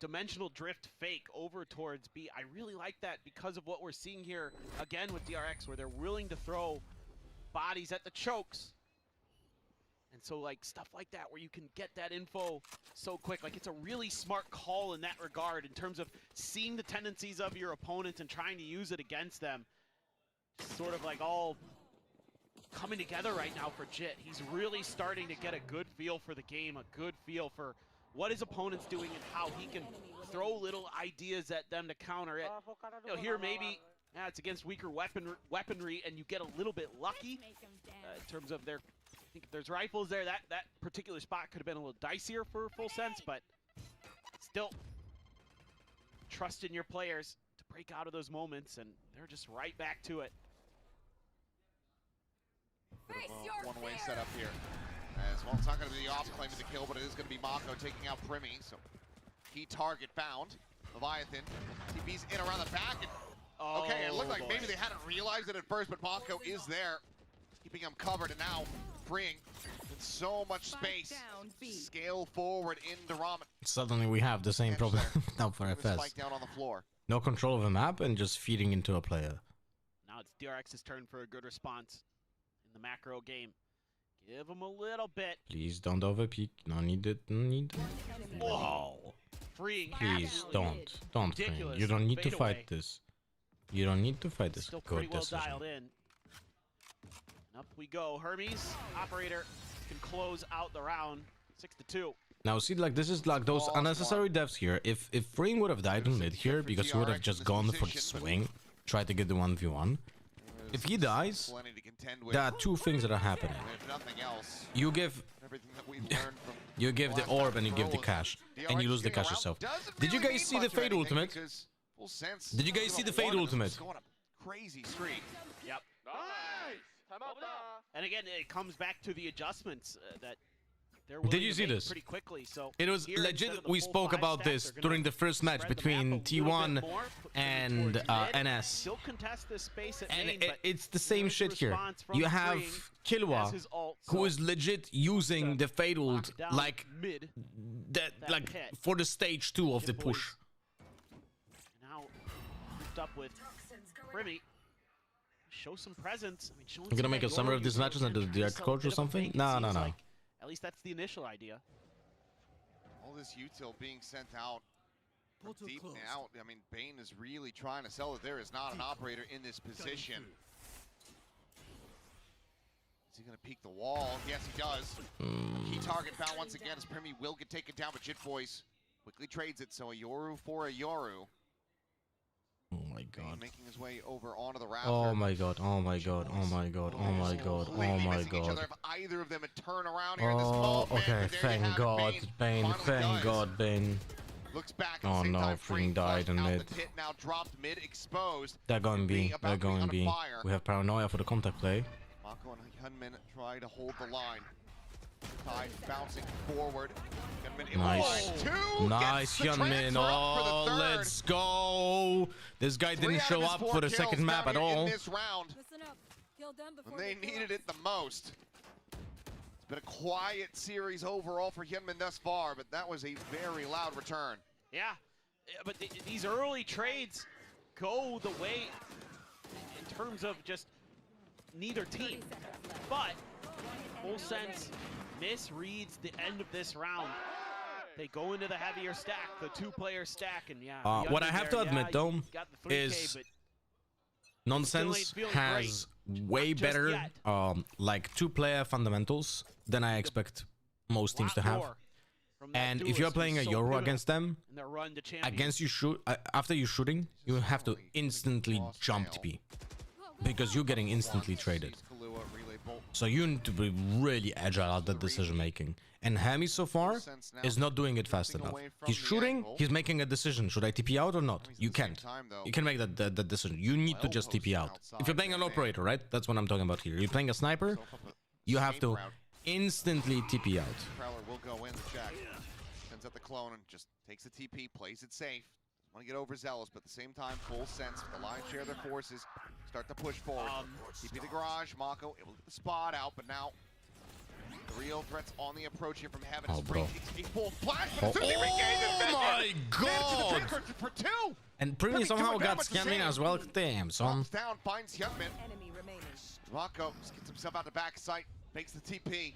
dimensional drift fake over towards B. I really like that because of what we're seeing here again with DRX, where they're willing to throw bodies at the chokes. And so like stuff like that where you can get that info so quick, like it's a really smart call in that regard in terms of seeing the tendencies of your opponent and trying to use it against them. Sort of like all coming together right now for Jit. He's really starting to get a good feel for the game, a good feel for what his opponent's doing and how he can throw little ideas at them to counter it. You know, here maybe it's against weaker weaponry and you get a little bit lucky in terms of their, I think if there's rifles there, that particular spot could have been a little dicier for full sense, but still trust in your players to break out of those moments, and they're just right back to it. Bit of a one-way setup here. As well, it's not going to be the off claiming the kill, but it is going to be Mako taking out Primi. So, key target found. Leviathan. TP's in around the back. And, okay, it looked like maybe they hadn't realized it at first, but Mako is there, keeping him covered, and now freeing with so much space. Scale forward into Ramen. Suddenly we have the same problem now for FS. Spike down on the floor. No control of a map and just feeding into a player. Now it's DRX's turn for a good response in the macro game. Give him a little bit. Please don't overpeak. No need it. No need it. Wow. Freeing. Please don't. Don't freeing. Ridiculous. You don't need to Fade fight away. this. You don't need to fight this. Still Good pretty well decision. dialed in. And up we go. Hermes, operator, can close out the round. 6-2. Now see, like this is like those unnecessary deaths here. If Freeing would have died in mid here because he would have just gone for the swing, tried to get the 1v1. If he dies, there are two things that are happening. You give the orb and you give the cash, and you lose the cash yourself. Did you guys see the Fade ultimate? Did you guys see the Fade ultimate? Crazy streak. Yep. And again, it comes back to the adjustments that they're willing Did you to see make this? pretty quickly. So It was here, instead legit. of the We full spoke 5 about stacks, this they're gonna during the first match spread the map between a little T1 bit more, put and towards mid. NS. Still contest this space at And main, but it's the same nice shit here. response from You have Freeing as Killua, his ult, who so is legit using the Fade ult down like mid. that, that like pit. for the stage 2 of the Boys. push. Now hooked up with Primi. Show some presence. I mean, showing I'm gonna some make a that summary of Yoru these matches and do the and direct sell a coach or bit of a something. fake, it No, no, seems no. like. At least that's the initial idea. All this util being sent out from deep out. I mean, Bane is really trying to sell that there is not an operator in this position. Is he going to peek the wall? Yes, he does. Key target found once again as Primi will get taken down, but Jit Voice quickly trades it. So a Yoru for a Yoru. Oh my Bane god. making his way over onto the rafter. Oh my god. Oh my god. Oh my god. Oh my god. Oh Completely my missing each other. god. If either of them would turn around here in this Oh, moment, okay. but there you Thank have it. God, Bane. finally Thank does. God, Bane. Looks back at Oh the same no, time, Freeing died in out mid. the pit, now dropped mid, exposed. They're going B. Being about They're to be going under B. fire. We have Paranoia for the contact play. Mako and Hyunmin try to hold the line. Tide bouncing forward. Hyunmin Nice. two, Nice, gets the Hyunmin. transfer up for the Oh, third. let's go. This guy Three didn't out of show his up 4 for the kills second map down at here all. in this round. Listen up. Kill them before When they kill needed us. it the most. It's been a quiet series overall for Hyunmin thus far, but that was a very loud return. Yeah, but these early trades go the way in terms of just neither team. But Full Sense misreads the end of this round. They go into the heavier stack, the 2-player stack, and yeah. What I have to admit, though, got the 3K, is but Nonsense Still ain't feeling has way just better yet. like 2-player fundamentals than I expect most teams to have. more from that And if duelist you're who's playing a so Yoru pivotal against them, in their run to champion. against you shoot after you shooting, you have to instantly jump TP because you're getting instantly traded. So you need to be really agile at that decision making. And Hami so far is not doing it fast enough. He's shooting, he's making a decision. Should I TP out or not? You can't. You can make that decision. You need to just TP out. If you're playing an operator, right? That's what I'm talking about here. You're playing a sniper, you have to instantly TP out. Prowler will go in the check. Sends out the clone and just takes the TP, plays it safe. Doesn't want to get overzealous, but at the same time, Full Sense, the lion's share of their forces, start to push forward. TP the garage, Mako able to get the spot out, but now the real threats on the approach here from Heaven. Oh, bro. A full flash, Oh, but it's my God! for two! And Primi Primi somehow doing got damage to scanning Sam. as well. Damn, son. Drops down, finds Hyunmin. Mako just gets himself out the back sight, makes the TP.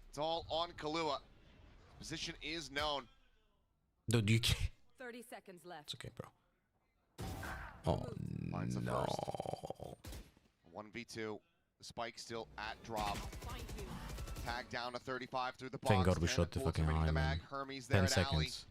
It's all on Kahlua. Position is known. Dude, you can't. 30 seconds left. It's okay, bro. Oh, no. 1v2. The spike still at drop. Tag down to 35 through the box. Thank God we and shot the Bullets fucking bringing high, the man. mag. Hermes there 10 at alley. seconds.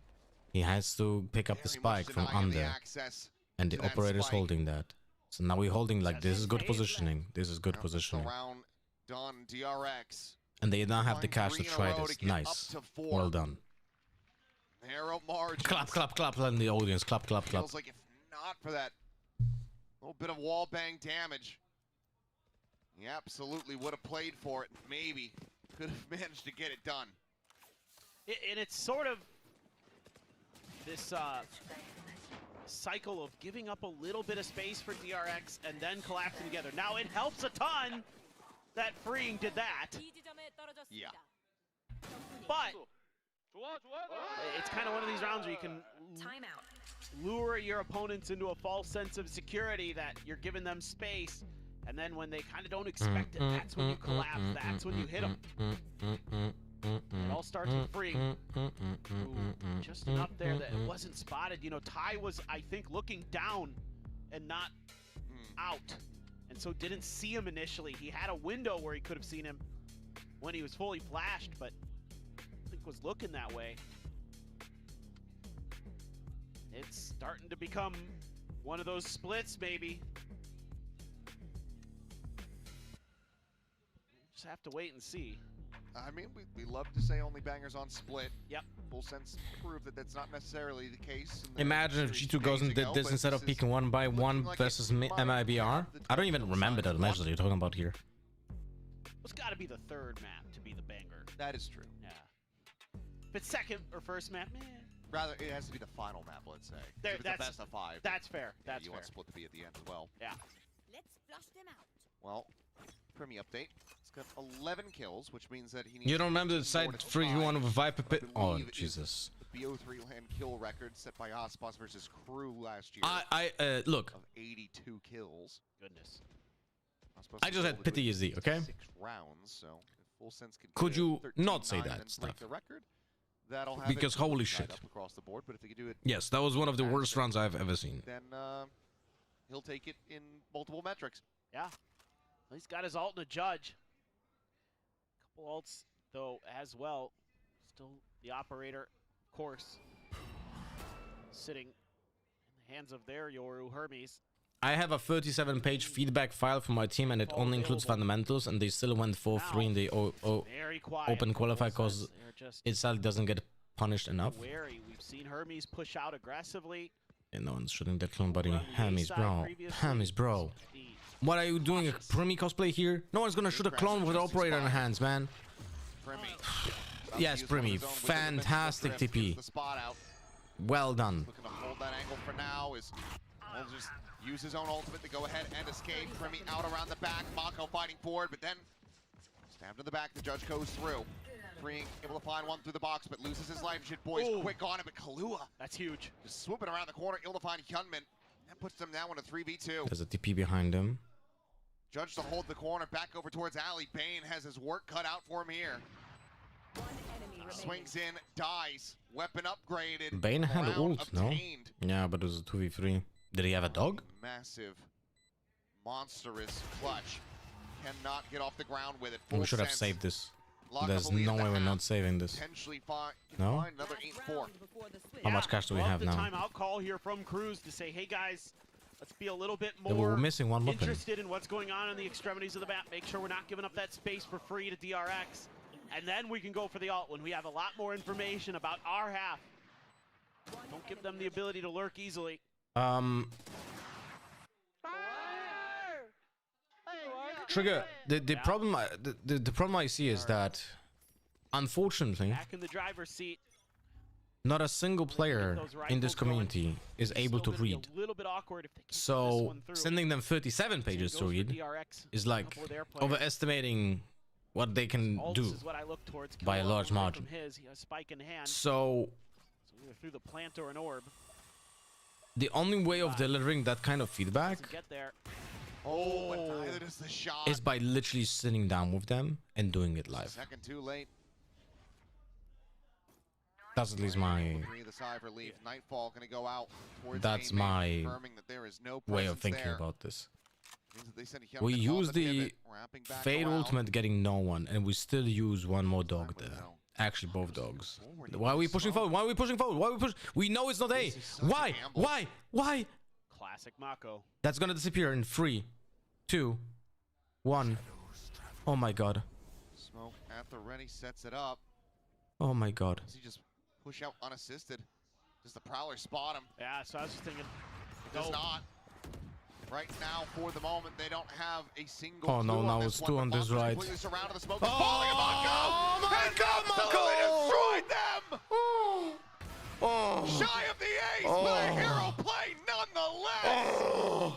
He has to pick up the Very much spike from denying him the under. access And the to that operator's spike. holding that. So now we're holding like this is good positioning. This is good Now positioning. The round done. DRX. And they now have the Find cash to 3 in a try row this. to get up Nice. to 4. Well done. Narrow margins. Clap, clap, clap in the audience. Clap, clap, clap. Feels like if not for that little bit of wall bang damage, he absolutely would have played for it. Maybe could have managed to get it done. And it's sort of this cycle of giving up a little bit of space for DRX and then collapsing together. Now it helps a ton that Freeing did that. Yeah. But it's kind of one of these rounds where you can lure your opponents into a false sense of security that you're giving them space, and then when they kind of don't expect it, that's when you collapse. That's when you hit them. It all starts with Free. Ooh, just enough there that it wasn't spotted. You know, Ty was, I think, looking down and not out, and so didn't see him initially. He had a window where he could have seen him when he was fully flashed, but I think was looking that way. It's starting to become one of those splits, maybe. Just have to wait and see. I mean, we love to say only bangers on split. Yep. Full sense prove that that's not necessarily the case. In the Imagine if series G2 goes and days did ago, this but instead of is picking 1-by-1 like versus it might MIBR. have the I don't even technical remember side that match that you're talking about here. It's got to be the third map to be the banger. That is true. Yeah. If it's second or first map, meh. Rather, it has to be the final map, let's say. There, If it's a best of 5. That's fair. Yeah, That's you fair. want split to be at the end as well. Yeah. Let's flush them out. Well, Primi update. It's got 11 kills, which means that he needs. You don't remember the side 3v1 of a Viper pit? Oh, believe is Jesus. The BO3 land kill record set by Ospas versus Crew last year. Look. Of 82 kills. Goodness. I just had PTSD, okay? 6 rounds, so if Full Sense Could you not say 13-9 that and stuff? break the record, that'll have Because it holy tied shit. up across the board. But if they could do it, Yes, that was one of the worst runs I've ever seen. then he'll take it in multiple metrics. Yeah. He's got his ult and a judge. Couple ults, though, as well. Still the operator, of course, sitting in the hands of their Yoru Hermes. I have a 37-page feedback file for my team, and it only includes fundamentals, and they still went 4-3 in the open qualifier because it sadly doesn't get punished enough. Wary. We've seen Hermes push out aggressively. And no one's shooting that clone, buddy. Hermes, bro. Hermes, bro. What are you doing, a Primi cosplay here? No one's gonna shoot a clone with an operator in the hands, man. Yes, Primi. Fantastic TP. Well done. Looking to hold that angle for now. Will just use his own ultimate to go ahead and escape. Primi out around the back. Mako fighting forward, but then stabbed in the back. The judge goes through. Freeing, able to find one through the box, but loses his life. Shit, boys, quick on him. But Kalua, that's huge. Just swooping around the corner, able to find Hyunmin. That puts them down with a 3v2. There's a TP behind him. Judge to hold the corner, back over towards Ali. Bane has his work cut out for him here. Swings in, dies. Weapon upgraded. Bane had Round ult, no? obtained. Yeah, but it was a 2v3. Did he have a dog? Massive, monstrous clutch. Cannot get off the ground with it. We should have saved this. There's no way we're not saving this. No? Find another 8-4. How much cash do we have now? Timeout call here from Cruz to say, hey guys, let's be a little bit Yeah, more we're missing one weapon. interested in what's going on in the extremities of the map. Make sure we're not giving up that space for free to DRX. And then we can go for the ult when we have a lot more information about our half. Don't give them the ability to lurk easily. Trigger, the problem I see is that, unfortunately, Back in the driver's seat. not a single player in this community is able to read. A little bit awkward if they keep this So one through. sending them 37 pages to read is like overestimating what they can do Is what I look towards. by a large margin. From his, he has spike in hand. So Either through the plant or an orb. the only way of delivering that kind of feedback Get there. Oh, but neither does the shot. is by literally sitting down with them and doing it live. Second too late. That's at least my The side relief. Nightfall going to go out towards that's A-main, my confirming that there is no way of presence thinking there. about this. Means that they send Hyunmin We off use the the pivot, wrapping back Fade around. ultimate getting no one, and we still use one more dog there. Actually, both dogs. Why are we pushing forward? Why are we pushing forward? Why are we pushing? We know it's not A. Why? Why? Why? Classic Mako. That's gonna disappear in 3, 2, 1. Oh my god. Smoke at the ready, sets it up. Oh my god. Does he just push out unassisted? Does the Prowler spot him? Yeah, so I was just thinking. Does not. Right now, for the moment, they don't have a single. Oh no, clue now on it's this two one. on The this Monster's right. completely surrounded. The smoke is falling on Mako. Oh my god, Mako! Destroyed them. Oh. Shy of the ace, but a hero play nonetheless.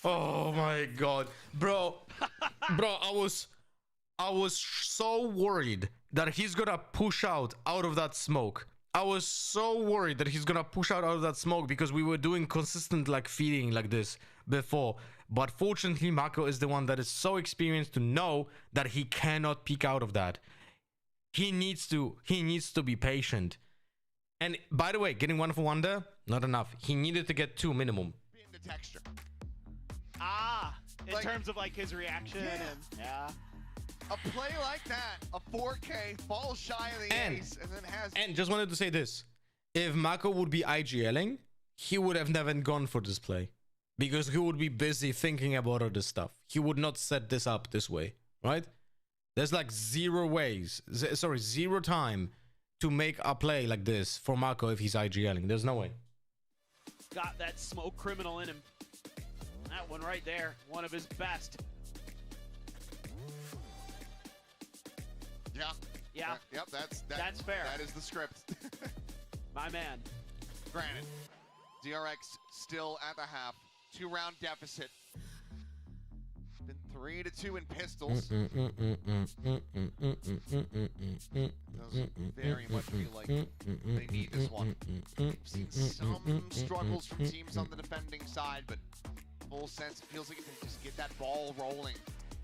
Oh my god, bro, I was so worried that he's gonna push out of that smoke. I was so worried that he's gonna push out of that smoke because we were doing consistent like feeding like this before. But fortunately, Mako is the one that is so experienced to know that he cannot peek out of that. He needs to be patient. And by the way, getting 1 for Wonder, not enough. He needed to get 2 minimum. The texture. In terms of like his reaction and a play like that, a 4K falls shy of the ace, and then has. And just wanted to say this: if Mako would be IGLing, he would have never gone for this play, because he would be busy thinking about all this stuff. He would not set this up this way, right? There's like zero time to make a play like this for Mako if he's IGLing. There's no way. Got that smoke criminal in him. That one right there, one of his best. Yeah. Yep, that's fair. That is the script. My man. Granted, DRX still at the half. 2-round deficit. Been 3-2 in pistols. Doesn't very much feel like they need this one. We've seen some struggles from teams on the defending side, but full sense, it feels like if they just get that ball rolling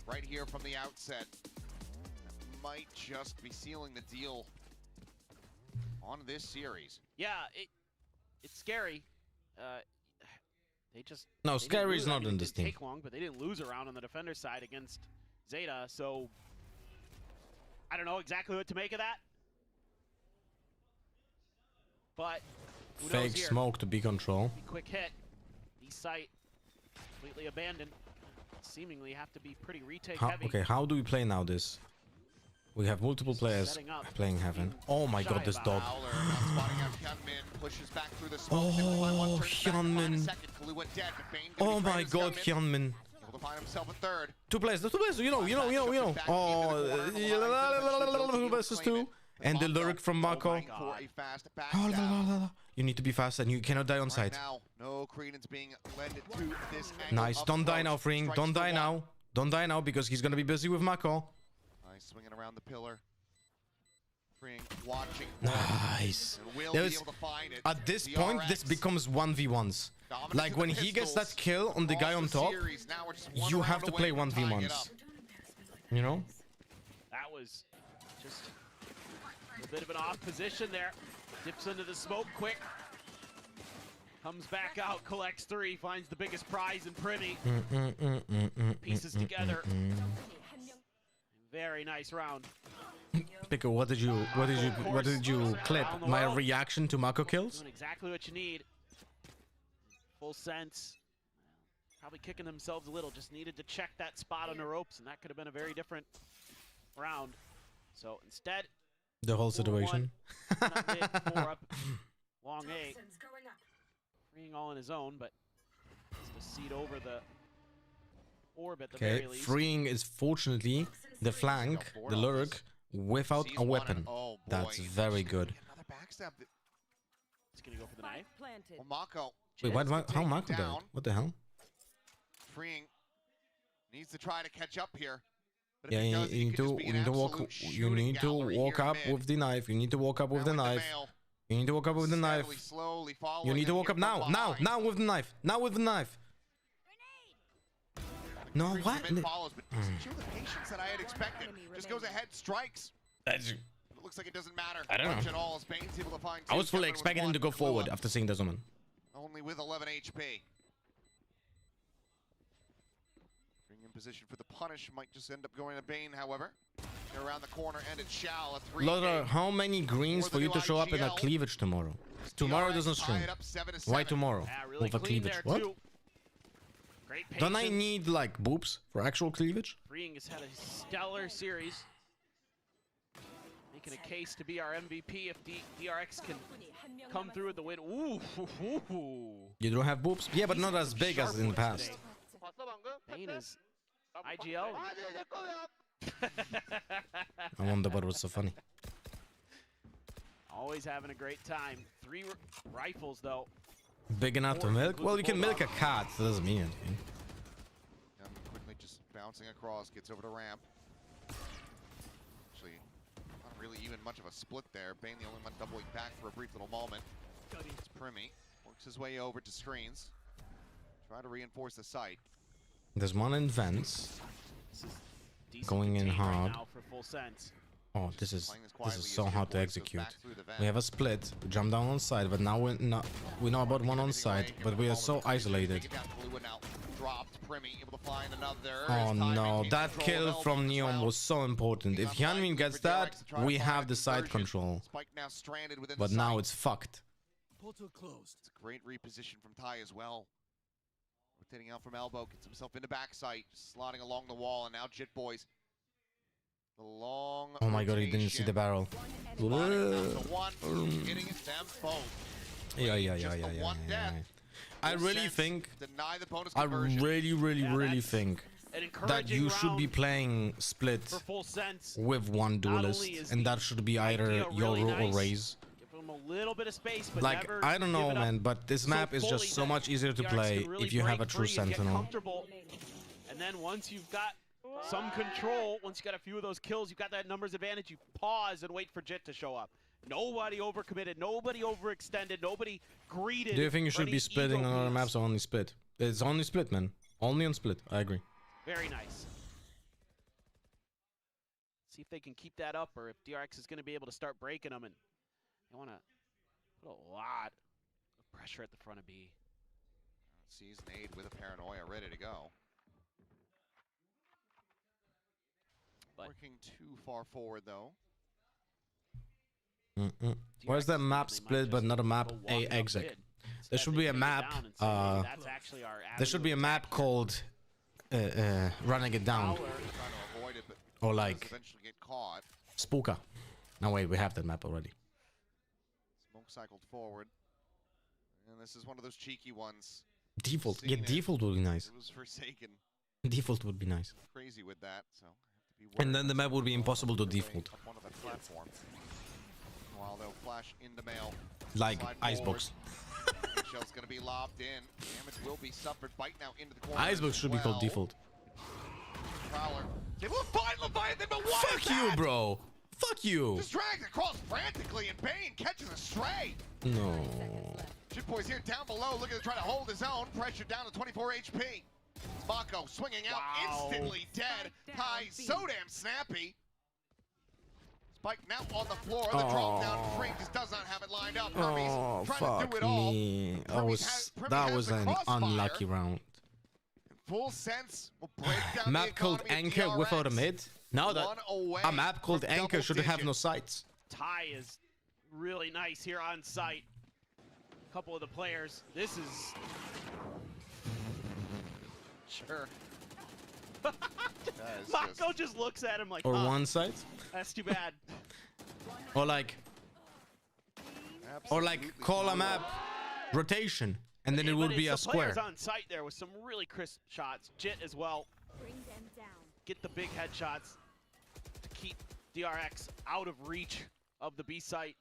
right here from the outset, that might just be sealing the deal on this series. Yeah, it's scary. They just scary is not in this team. Take long, but they didn't lose a round on the defender side against Zeta, so I don't know exactly what to make of that. But who knows Fake here? smoke to B control. Quick hit. East site completely abandoned. Seemingly have to be pretty retake heavy. Okay, how do we play now this? We have multiple players playing Heaven. Oh my god, this dog. Oh, Hyunmin. Oh my god, Hyunmin. 2 players, you know. Oh, 2 versus 2. And the lyric from Mako. You need to be fast and you cannot die on site. Nice, don't die now, Freeing. Don't die now. Don't die now because he's gonna be busy with Mako. Nice swinging around the pillar. Freeing, watching. Nice. At this point, this becomes 1v1s. Like when he gets that kill on the guy on top, you have to play 1v1s. You know? That was just a bit of an off position there. Dips into the smoke quick. Comes back out, collects 3, finds the biggest prize in Privy. Pieces together. Very nice round. Pico, what did you clip? My reaction to Mako kills? Doing exactly what you need. Full sense. Probably kicking themselves a little. Just needed to check that spot on the ropes, and that could have been a very different round. So instead, the whole situation. 4 up, long 8. Freeing all on his own, but has to seed over the orb at the very least. Freeing is fortunately the flank, the lurk, without a weapon. Oh, that's very good. Another backstab. He's gonna go for the knife. Well, Mako. Wait, how Mako died? What the hell? Freeing needs to try to catch up here. Yeah, you need to walk up with the knife. You need to walk up with the knife. You need to walk up with the knife. You need to walk up now with the knife. Now with the knife. No, what? Follows, but doesn't show the patience that I had expected. Just goes ahead, strikes. It looks like it doesn't matter. I don't know. At all, as Bane's able to find I was fully expecting him to go forward after seeing this woman. Only with 11 HP. Being in position for the punish might just end up going to Bane, however. They're around the corner and it's Shao, a 3. Lothar, how many greens for you to show up in a cleavage tomorrow? Tomorrow doesn't stream. Why tomorrow? With a cleavage. What? Don't I need like boobs for actual cleavage? Freeing has had a stellar series. Making a case to be our MVP if DRX can come through with the win. Ooh. You don't have boobs? Yeah, but not as big as in the past. Bane is IGL. I wonder what was so funny. Always having a great time. 3 rifles though. Big enough to milk? Well, you can milk a cat. That doesn't mean anything. Quickly just bouncing across, gets over to ramp. Actually, not really even much of a split there. Bane the only one doubling back for a brief little moment. It's Primi. Works his way over to screens. Try to reinforce the site. There's one in vents. Going in hard. Oh, this is so hard to execute. We have a split. We jump down on side, but now we know about one on side, but we are so isolated. Oh no, that kill from Neon was so important. If Hyunmin gets that, we have the side control. But now it's fucked. It's a great reposition from Ty as well. Rotating out from elbow, gets himself into backside, slotting along the wall, and now Jit Boys. The long Oh my god, he didn't see the barrel. Hitting it them both. Yeah. I really think, I really think that you should be playing split with one duelist, and that should be either Yoru or Raze. A little bit of space, but like, I don't know, man, but this map is just so much easier to play if you have a true sentinel. And then once you've got some control, once you got a few of those kills, you've got that numbers advantage, you pause and wait for Jit to show up. Nobody overcommitted, nobody overextended, nobody greeted. Do you think you should be splitting on other maps or only split? It's only split, man. Only on split, I agree. Very nice. See if they can keep that up, or if DRX is going to be able to start breaking them, and they want to put a lot of pressure at the front of B. Sees Nade with a paranoia ready to go. But working too far forward though. Where's that map split but not a map A exec? There should be a map. There should be a map called running it down. Or like Spooker. No wait, we have that map already. Smoke cycled forward. And this is one of those cheeky ones. Default. Yeah, default would be nice. It was Forsaken. Default would be nice. Crazy with that, so and then the map would be impossible to default. One of the platforms. While they'll flash in the mail. Like Icebox. Shell's gonna be lobbed in. Damage will be suffered. Bite now into the corner. Icebox should be called default. Prowler. They will find Leviathan, but what? Fuck you, bro. Fuck you. Just dragged across frantically, and Bane catches a stray. No. Jit Boy's here down below, looking to try to hold his own. Pressure down to 24 HP. Mako swinging out, instantly dead. Ty so damn snappy. Spike now on the floor. The drop down frame just does not have it lined up. Oh, fuck me. That was an unlucky round. Full sense will break down map called Anchor without a mid. Now that a map called Anchor should have no sights. Ty is really nice here on site. A couple of the players. This is sure. Mako just looks at him like, or one side. That's too bad. Or like call a map rotation, and then it would be a square. Players on site there with some really crisp shots. Jit as well. Bring them down. Get the big headshots to keep DRX out of reach of the B site.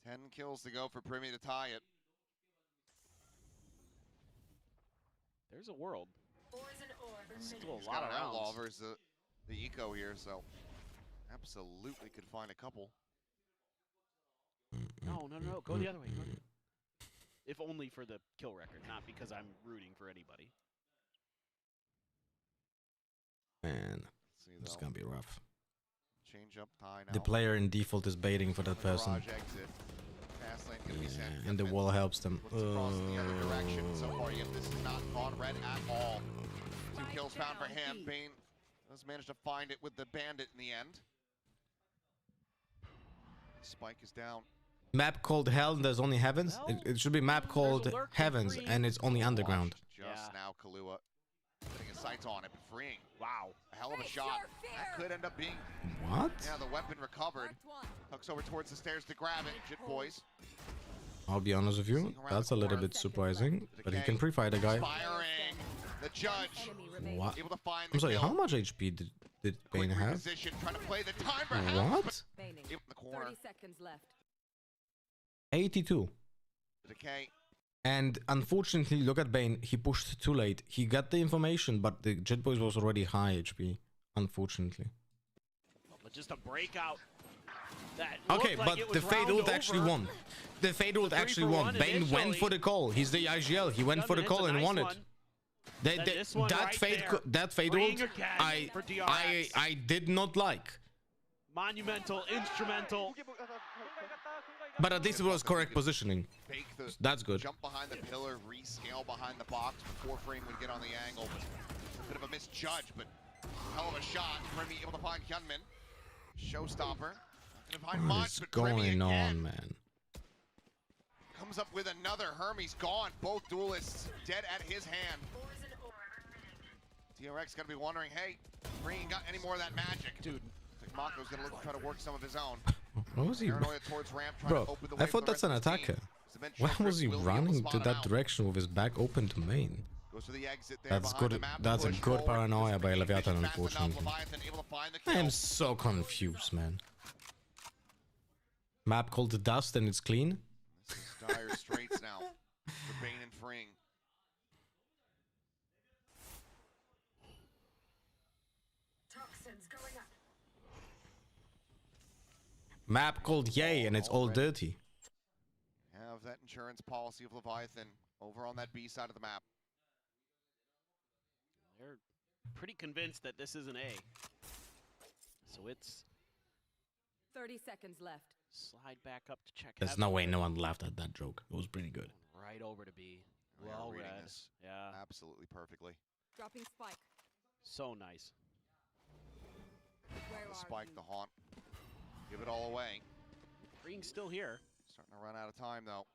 10 kills to go for Primi to tie it. There's a world. Still a lot of rounds. Outlaw versus the eco here, so absolutely could find a couple. No, go the other way. If only for the kill record, not because I'm rooting for anybody. Man, it's gonna be rough. Change up Ty now. The player in default is baiting for that person. Yeah, and the wall helps them. Across the other direction. So far, yet this is not gone red at all. 2 kills found for him. Bane does manage to find it with the bandit in the end. Spike is down. Map called Hell and there's only Heavens? It should be map called Heavens and it's only underground. Just now, Kahlua putting his sights on it, freeing. Wow. A hell of a shot. That could end up being... What? Yeah, the weapon recovered. Hooks over towards the stairs to grab it. Jit Boys. I'll be honest with you, that's a little bit surprising, but he can pre-fight a guy. Firing. The judge. What? Able to find I'm sorry, how much HP did Bane have? Trying to play the time what? In the corner. 30 seconds left. 82. Decay. And unfortunately, look at Bane, he pushed too late. He got the information, but the Jit Boys was already high HP, unfortunately. But just a breakout That Okay, looked like but it the was Fade round ult actually over. won. The Fade ult actually won. 3-for-1 Bane went for initially. the call. He's the IGL. He went for the Gunman hits call a and nice won it. one. Then this one That right Fade, there. that Fade Freeing ult, again for DRX. I did not like. Monumental, instrumental. But at least it was correct positioning. Fake the That's good. Jump behind the pillar, rescale behind the box before Frame would get on the angle. A bit of a misjudge, but hell of a shot. Remy able to find Hyunmin. Showstopper. And find What Munch, is but Remy going again on, man? comes up with another Hermes gone. Both duelists dead at his hand. DRX gonna be wondering, hey, Free ain't got any more of that magic. Dude. Mako's gonna look to try to work some of his own. What was he? Paranoia towards ramp, trying to Bro, open the way I for thought the that's an rest of the attacker. team. Why was he Will be able to running spot to him that out. direction with his back open to main? Goes to the exit there That's behind good. the map to That's a push good forward. paranoia by Leviathan, Fast enough, unfortunately. Leviathan able to find the I kill. am so confused, man. Map called the dust and it's clean. This is dire straits now for Bane and Fring. Toxins going up. Map called yay and it's all dirty. Have that insurance policy of Leviathan over on that B side of the map. They're pretty convinced that this is an A. So it's 30 seconds left. slide back up to check. There's no way no one laughed at that joke. It was pretty good. Right over to B. We are Well reading read. this Yeah. absolutely perfectly. Dropping spike. So nice. Where The are spike, you? the haunt. Give it all away. Freeing's still here. Starting to run out of time though.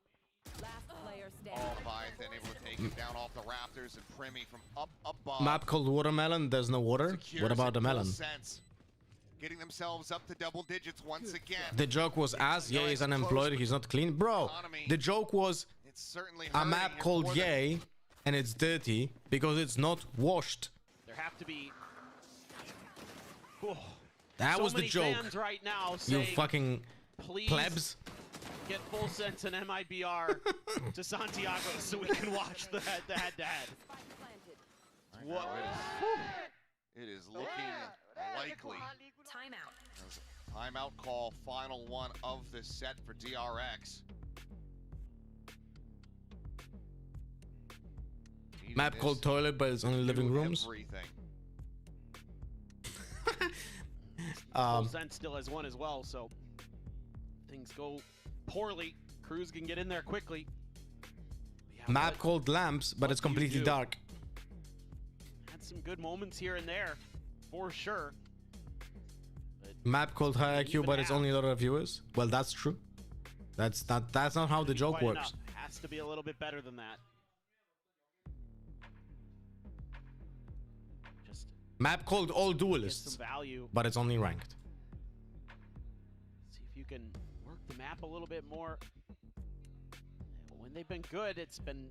Last player Oh, standing. Leviathan able to take him down off the rafters and Primmy from up above. Map called watermelon. There's no water. secures What about it the full melon? sense. Getting themselves up to double digits once again. The joke was as Yay is unemployed, he's not clean. Bro, the joke was It's certainly a hurting map him called more than- Yay and it's dirty because it's not washed. There have to be. Whew. That So was the many joke. fans right now You saying, fucking please plebs. get full sense and MIBR to Santiago so we can watch the head-to-head. What? It is looking likely. Timeout. As a timeout call, final one of this set for DRX. Map called toilet, but it's only living rooms. Everything. Full sense still has one as well, so things go poorly. Cruz can get in there quickly. Yeah, Map called lamps, but it's do you completely do? dark. Had some good moments here and there, for sure. Map called high IQ, Even but it's now. only a lot of viewers. Well, that's true. That's not how the joke Quite works. enough. Has to be a little bit better than that. Just Map called all get duelists, some value. but it's only ranked. See if you can work the map a little bit more. When they've been good, it's been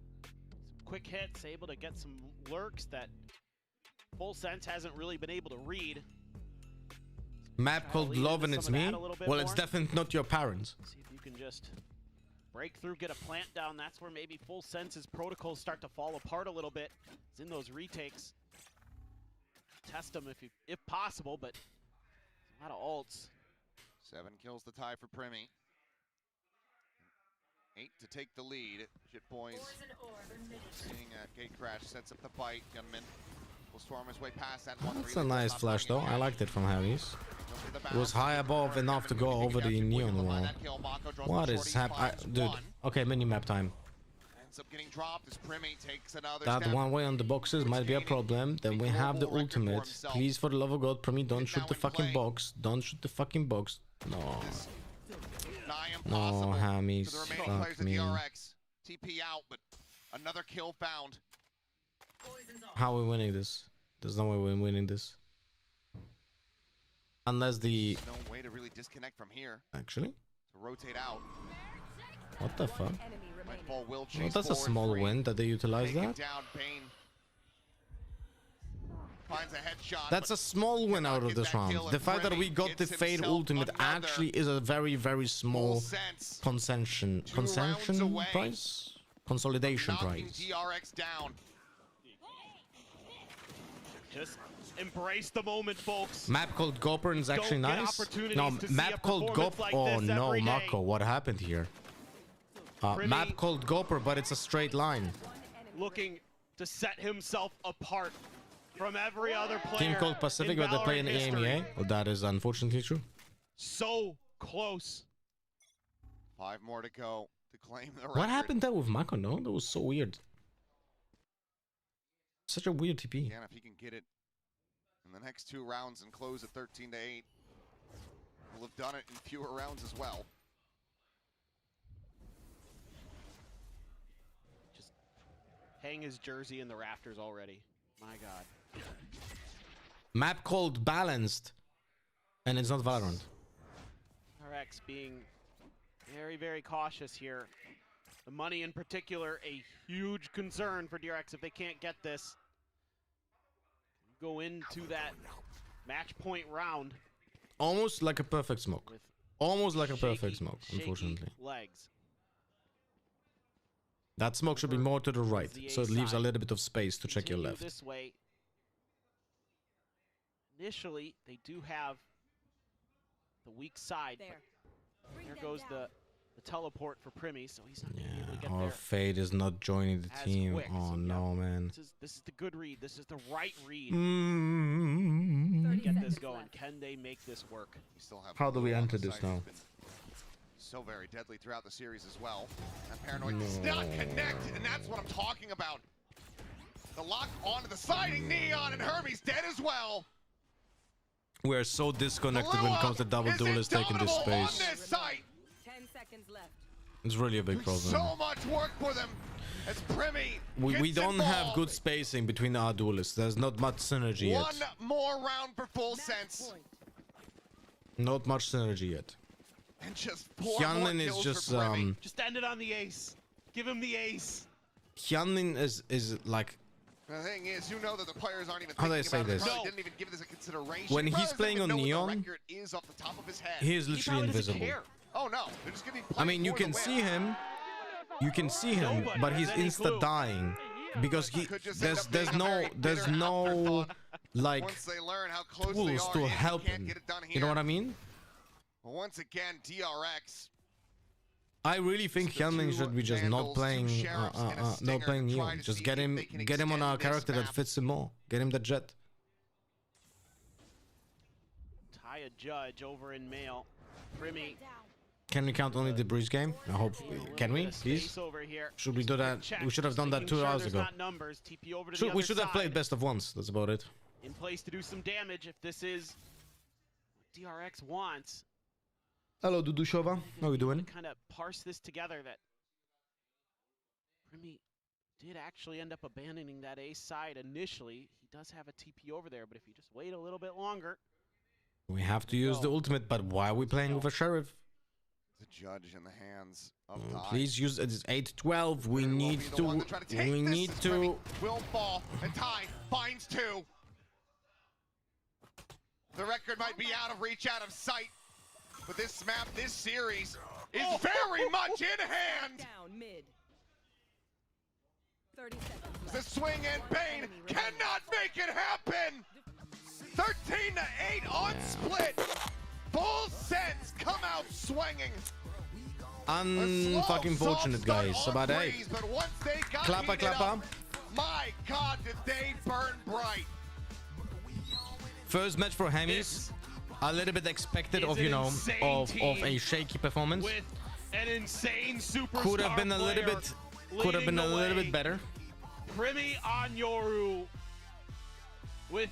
some quick hits, able to get some lurks that Full Sense hasn't really been able to read. Map Try to called lean love into and it's some of me. that a little bit Well, it's more. definitely not your parents. See if you can just break through, get a plant down. That's where maybe Full Sense's protocols start to fall apart a little bit. It's in those retakes. Test them if possible, but a lot of ults. 7 kills the tie for Primmy. 8 to take the lead. Shit boys seeing a gate crash, sets up the bite. Gunman will storm his way past that one. That's a nice flash though. I liked it from Harry's. It was high above enough to go over the neon wall. What is happening? Dude, okay, mini-map time. Ends up getting dropped as Primmy takes another That step. one way on the boxes might be a problem. Then we have the ultimate. Please, for the love of God, Primi, don't shoot the fucking box. Don't shoot the fucking box. No. No, Hammies. To the remaining players Fuck of me. DRX. TP out, but another kill found. How are we winning this? There's no way we're winning this. Unless the... No way to really disconnect from here. Actually? To rotate out. What the fuck? Nightfall will Well, chase that's a forward. small Free. win that they utilize Take it that. down, Bane. Finds a headshot. That's a small win out of this round. The fact that we got the Fade ultimate actually is a very, very small consolidation price? Consolidation knocking price. DRX down. Just Embrace the moment, folks. Map called Gopper is actually Don't get nice. opportunities No, to see map a called performance Gop. like Oh this no, every day. Marco, what happened here? Map called Gopper, but it's a straight line. Looking to set himself apart from every other player. Team called Pacific, in but they play in Valorant history. EMEA. Well, that is unfortunately true. So close. 5 more to go to claim the record. What happened there with Mako? No, that was so weird. Such a weird TP. Again, if he can get it in the next 2 rounds and close at 13-8, we'll have done it in fewer rounds as well. Just hang his jersey in the rafters already. My God. Map called Balanced, and it's not Valorant. DRX being very, very cautious here. The money in particular, a huge concern for DRX if they can't get this. Go into that match point round. Almost like a perfect smoke. Almost like a perfect smoke, shaky unfortunately. Legs. That smoke should be more to the right, so it leaves a little bit of space to check your Continue left. This way. Initially, they do have the weak side. There goes the teleport for Primi, so he's not going to be able to get Our there. Fade is not joining the as team. quick, Oh so no, man. This is the good read. This is the right read. Get this going. Can they make this work? You still have How do we Blue on enter the this side now? who's been so very deadly throughout the series as well. And Paranoid No. still connected, and that's what I'm talking about. The lock onto the siding, Neon and Hermes dead as well. We're so disconnected when it comes to double duelists taking this Indomitable space. on this site. 10 seconds left. It's really a big problem. So much work for them as Primi We gets don't have involved. good spacing between our duelists. There's not much synergy yet. One more round for full sense. Not much synergy yet. And just 4 more Hyunmin is kills just for Primi. Just end it on the ace. Give him the ace. Hyunmin is like, The thing is, you know that the players aren't even how do I thinking say about it. this? Probably didn't even give this a consideration. When he's Players playing don't on even know what the Neon, record is off the top of his head. he is literally probably doesn't invisible. care. Oh no, they're just gonna be I playing mean, you for the can win. see him. You can see him, Nobody but has he's any insta clue. dying because he Could just end there's up being a very there's bitter no afterthought like once they learn how close they tools are to and help can't him. get it done You know here. what I mean? Well, once again, DRX. I really think The Hyunmin two should be just Vandals, not two playing Sheriffs, and a not Stinger playing to try Neon. to Just see get if him they can get him on a extend this character that map. fits him more. Get him the jet. Taya Judge over in male. Primi. Can we count only the breeze game? I hope. Can we, please? Space over here. Should we do that? Check, We should have just done that making 2 sure hours there's ago. not numbers. TP over to the We other should have played side. best of ones. That's about it. In place to do some damage if this is what DRX wants. Hello, Dudushova. How we doing? Kind of parse this together that Primi did actually end up abandoning that A side initially. He does have a TP over there, but if you just wait a little bit longer. We have to use the ultimate, but why are we playing with a sheriff? The judge in the hands of Please use it. It's 8-12. We need to. We need to. Will fall, and Ty finds 2. The record might be out of reach, out of sight, but this map, this series, is very much in hand. Down mid. 30 seconds The left. swing and Bane cannot make it happen. 13-8 on split. Full sets come out swinging. Unfucking fortunate, guys. About 8. But once they got Clapper, heated clapper. up, my God, did they burn bright. First match for Hemis. A little bit expected Is of, an you know, insane of team a shaky performance. With an insane superstar Could have been a little player bit. Could have been a leading the little way. bit better. Primi on Yoru with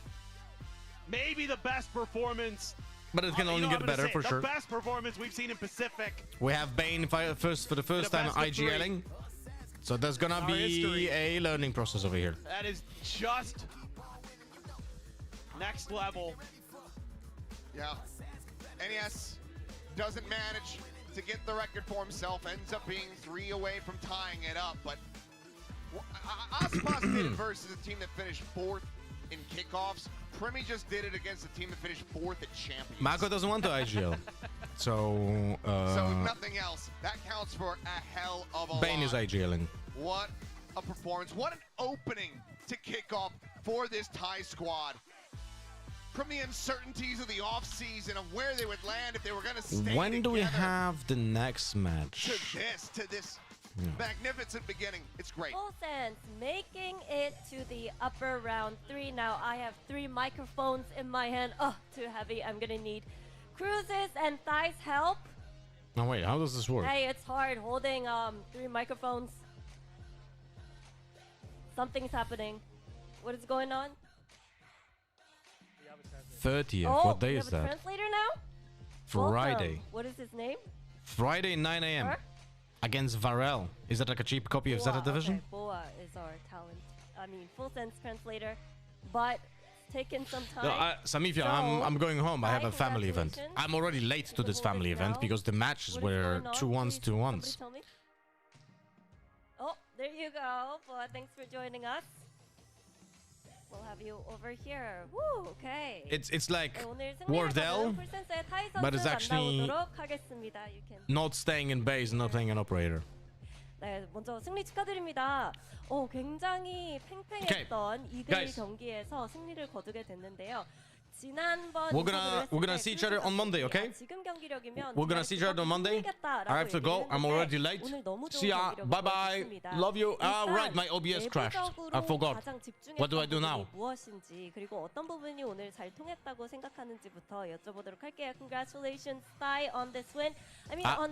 maybe the best performance. But it can You only know what get I'm gonna better say, for sure. The best performance we've seen in Pacific. We have Bane for the first time best of three. IGLing. So there's gonna Our be history. a learning process over here. That is just next level. Yeah. NES doesn't manage to get the record for himself, ends up being 3 away from tying it up, but Aspas did it versus a team that finished 4th in kickoffs. Primi just did it against a team that finished 4th at Champions. Marco doesn't want to IGL. So, So nothing else. That counts for a hell of a Bane lot. is IGLing. What a performance. What an opening to kick off for this Thai squad. from the uncertainties of the off-season of where they would land if they were going to stay When do we together have the next match? to this magnificent beginning. It's great. Full sense, making it to the upper round 3. Now I have 3 microphones in my hand. Oh, too heavy. I'm gonna need Cruz's and Thai's help. No, wait, how does this work? Hey, it's hard holding 3 microphones. Something's happening. What is going on? 30th. Oh, What day we is have a that? translator now? Friday. Welcome. What is his name? Friday, 9 a.m. Huh? Against Varel. Is that like a cheap copy of Boa, Zeta Division? Okay, Boa is our talent. I mean, full sense translator, but it's taken some time. No, Samifia, So, I'm going home. I have a Thai, family event. congratulations. I'm already late to this family event because the matches were 2-1s, 2-1s. Tell me. Oh, there you go. Boa, thanks for joining us. We'll have you over here. Woo, okay. It's like 네, 오늘 승리를 Wardell, 거둔 풀센스의 타이 but it's 선수 actually 만나보도록 하겠습니다. You can. not staying in base, not playing an operator. 네, 먼저 승리 축하드립니다. 굉장히 팽팽했던 2대1 guys. 경기에서 승리를 거두게 됐는데요. 지난번 We're gonna see each other on Monday, okay? 지금 경기력이면 We're gonna see each other on Monday. I have to go. I'm already late. See ya. Bye bye. Love you. Right, my OBS crashed. I forgot. What do I do now? 무엇인지 그리고 어떤 부분이 오늘 잘 통했다고 생각하는지부터 여쭤보도록 할게요. Congratulations, Thai, on this win. I mean, on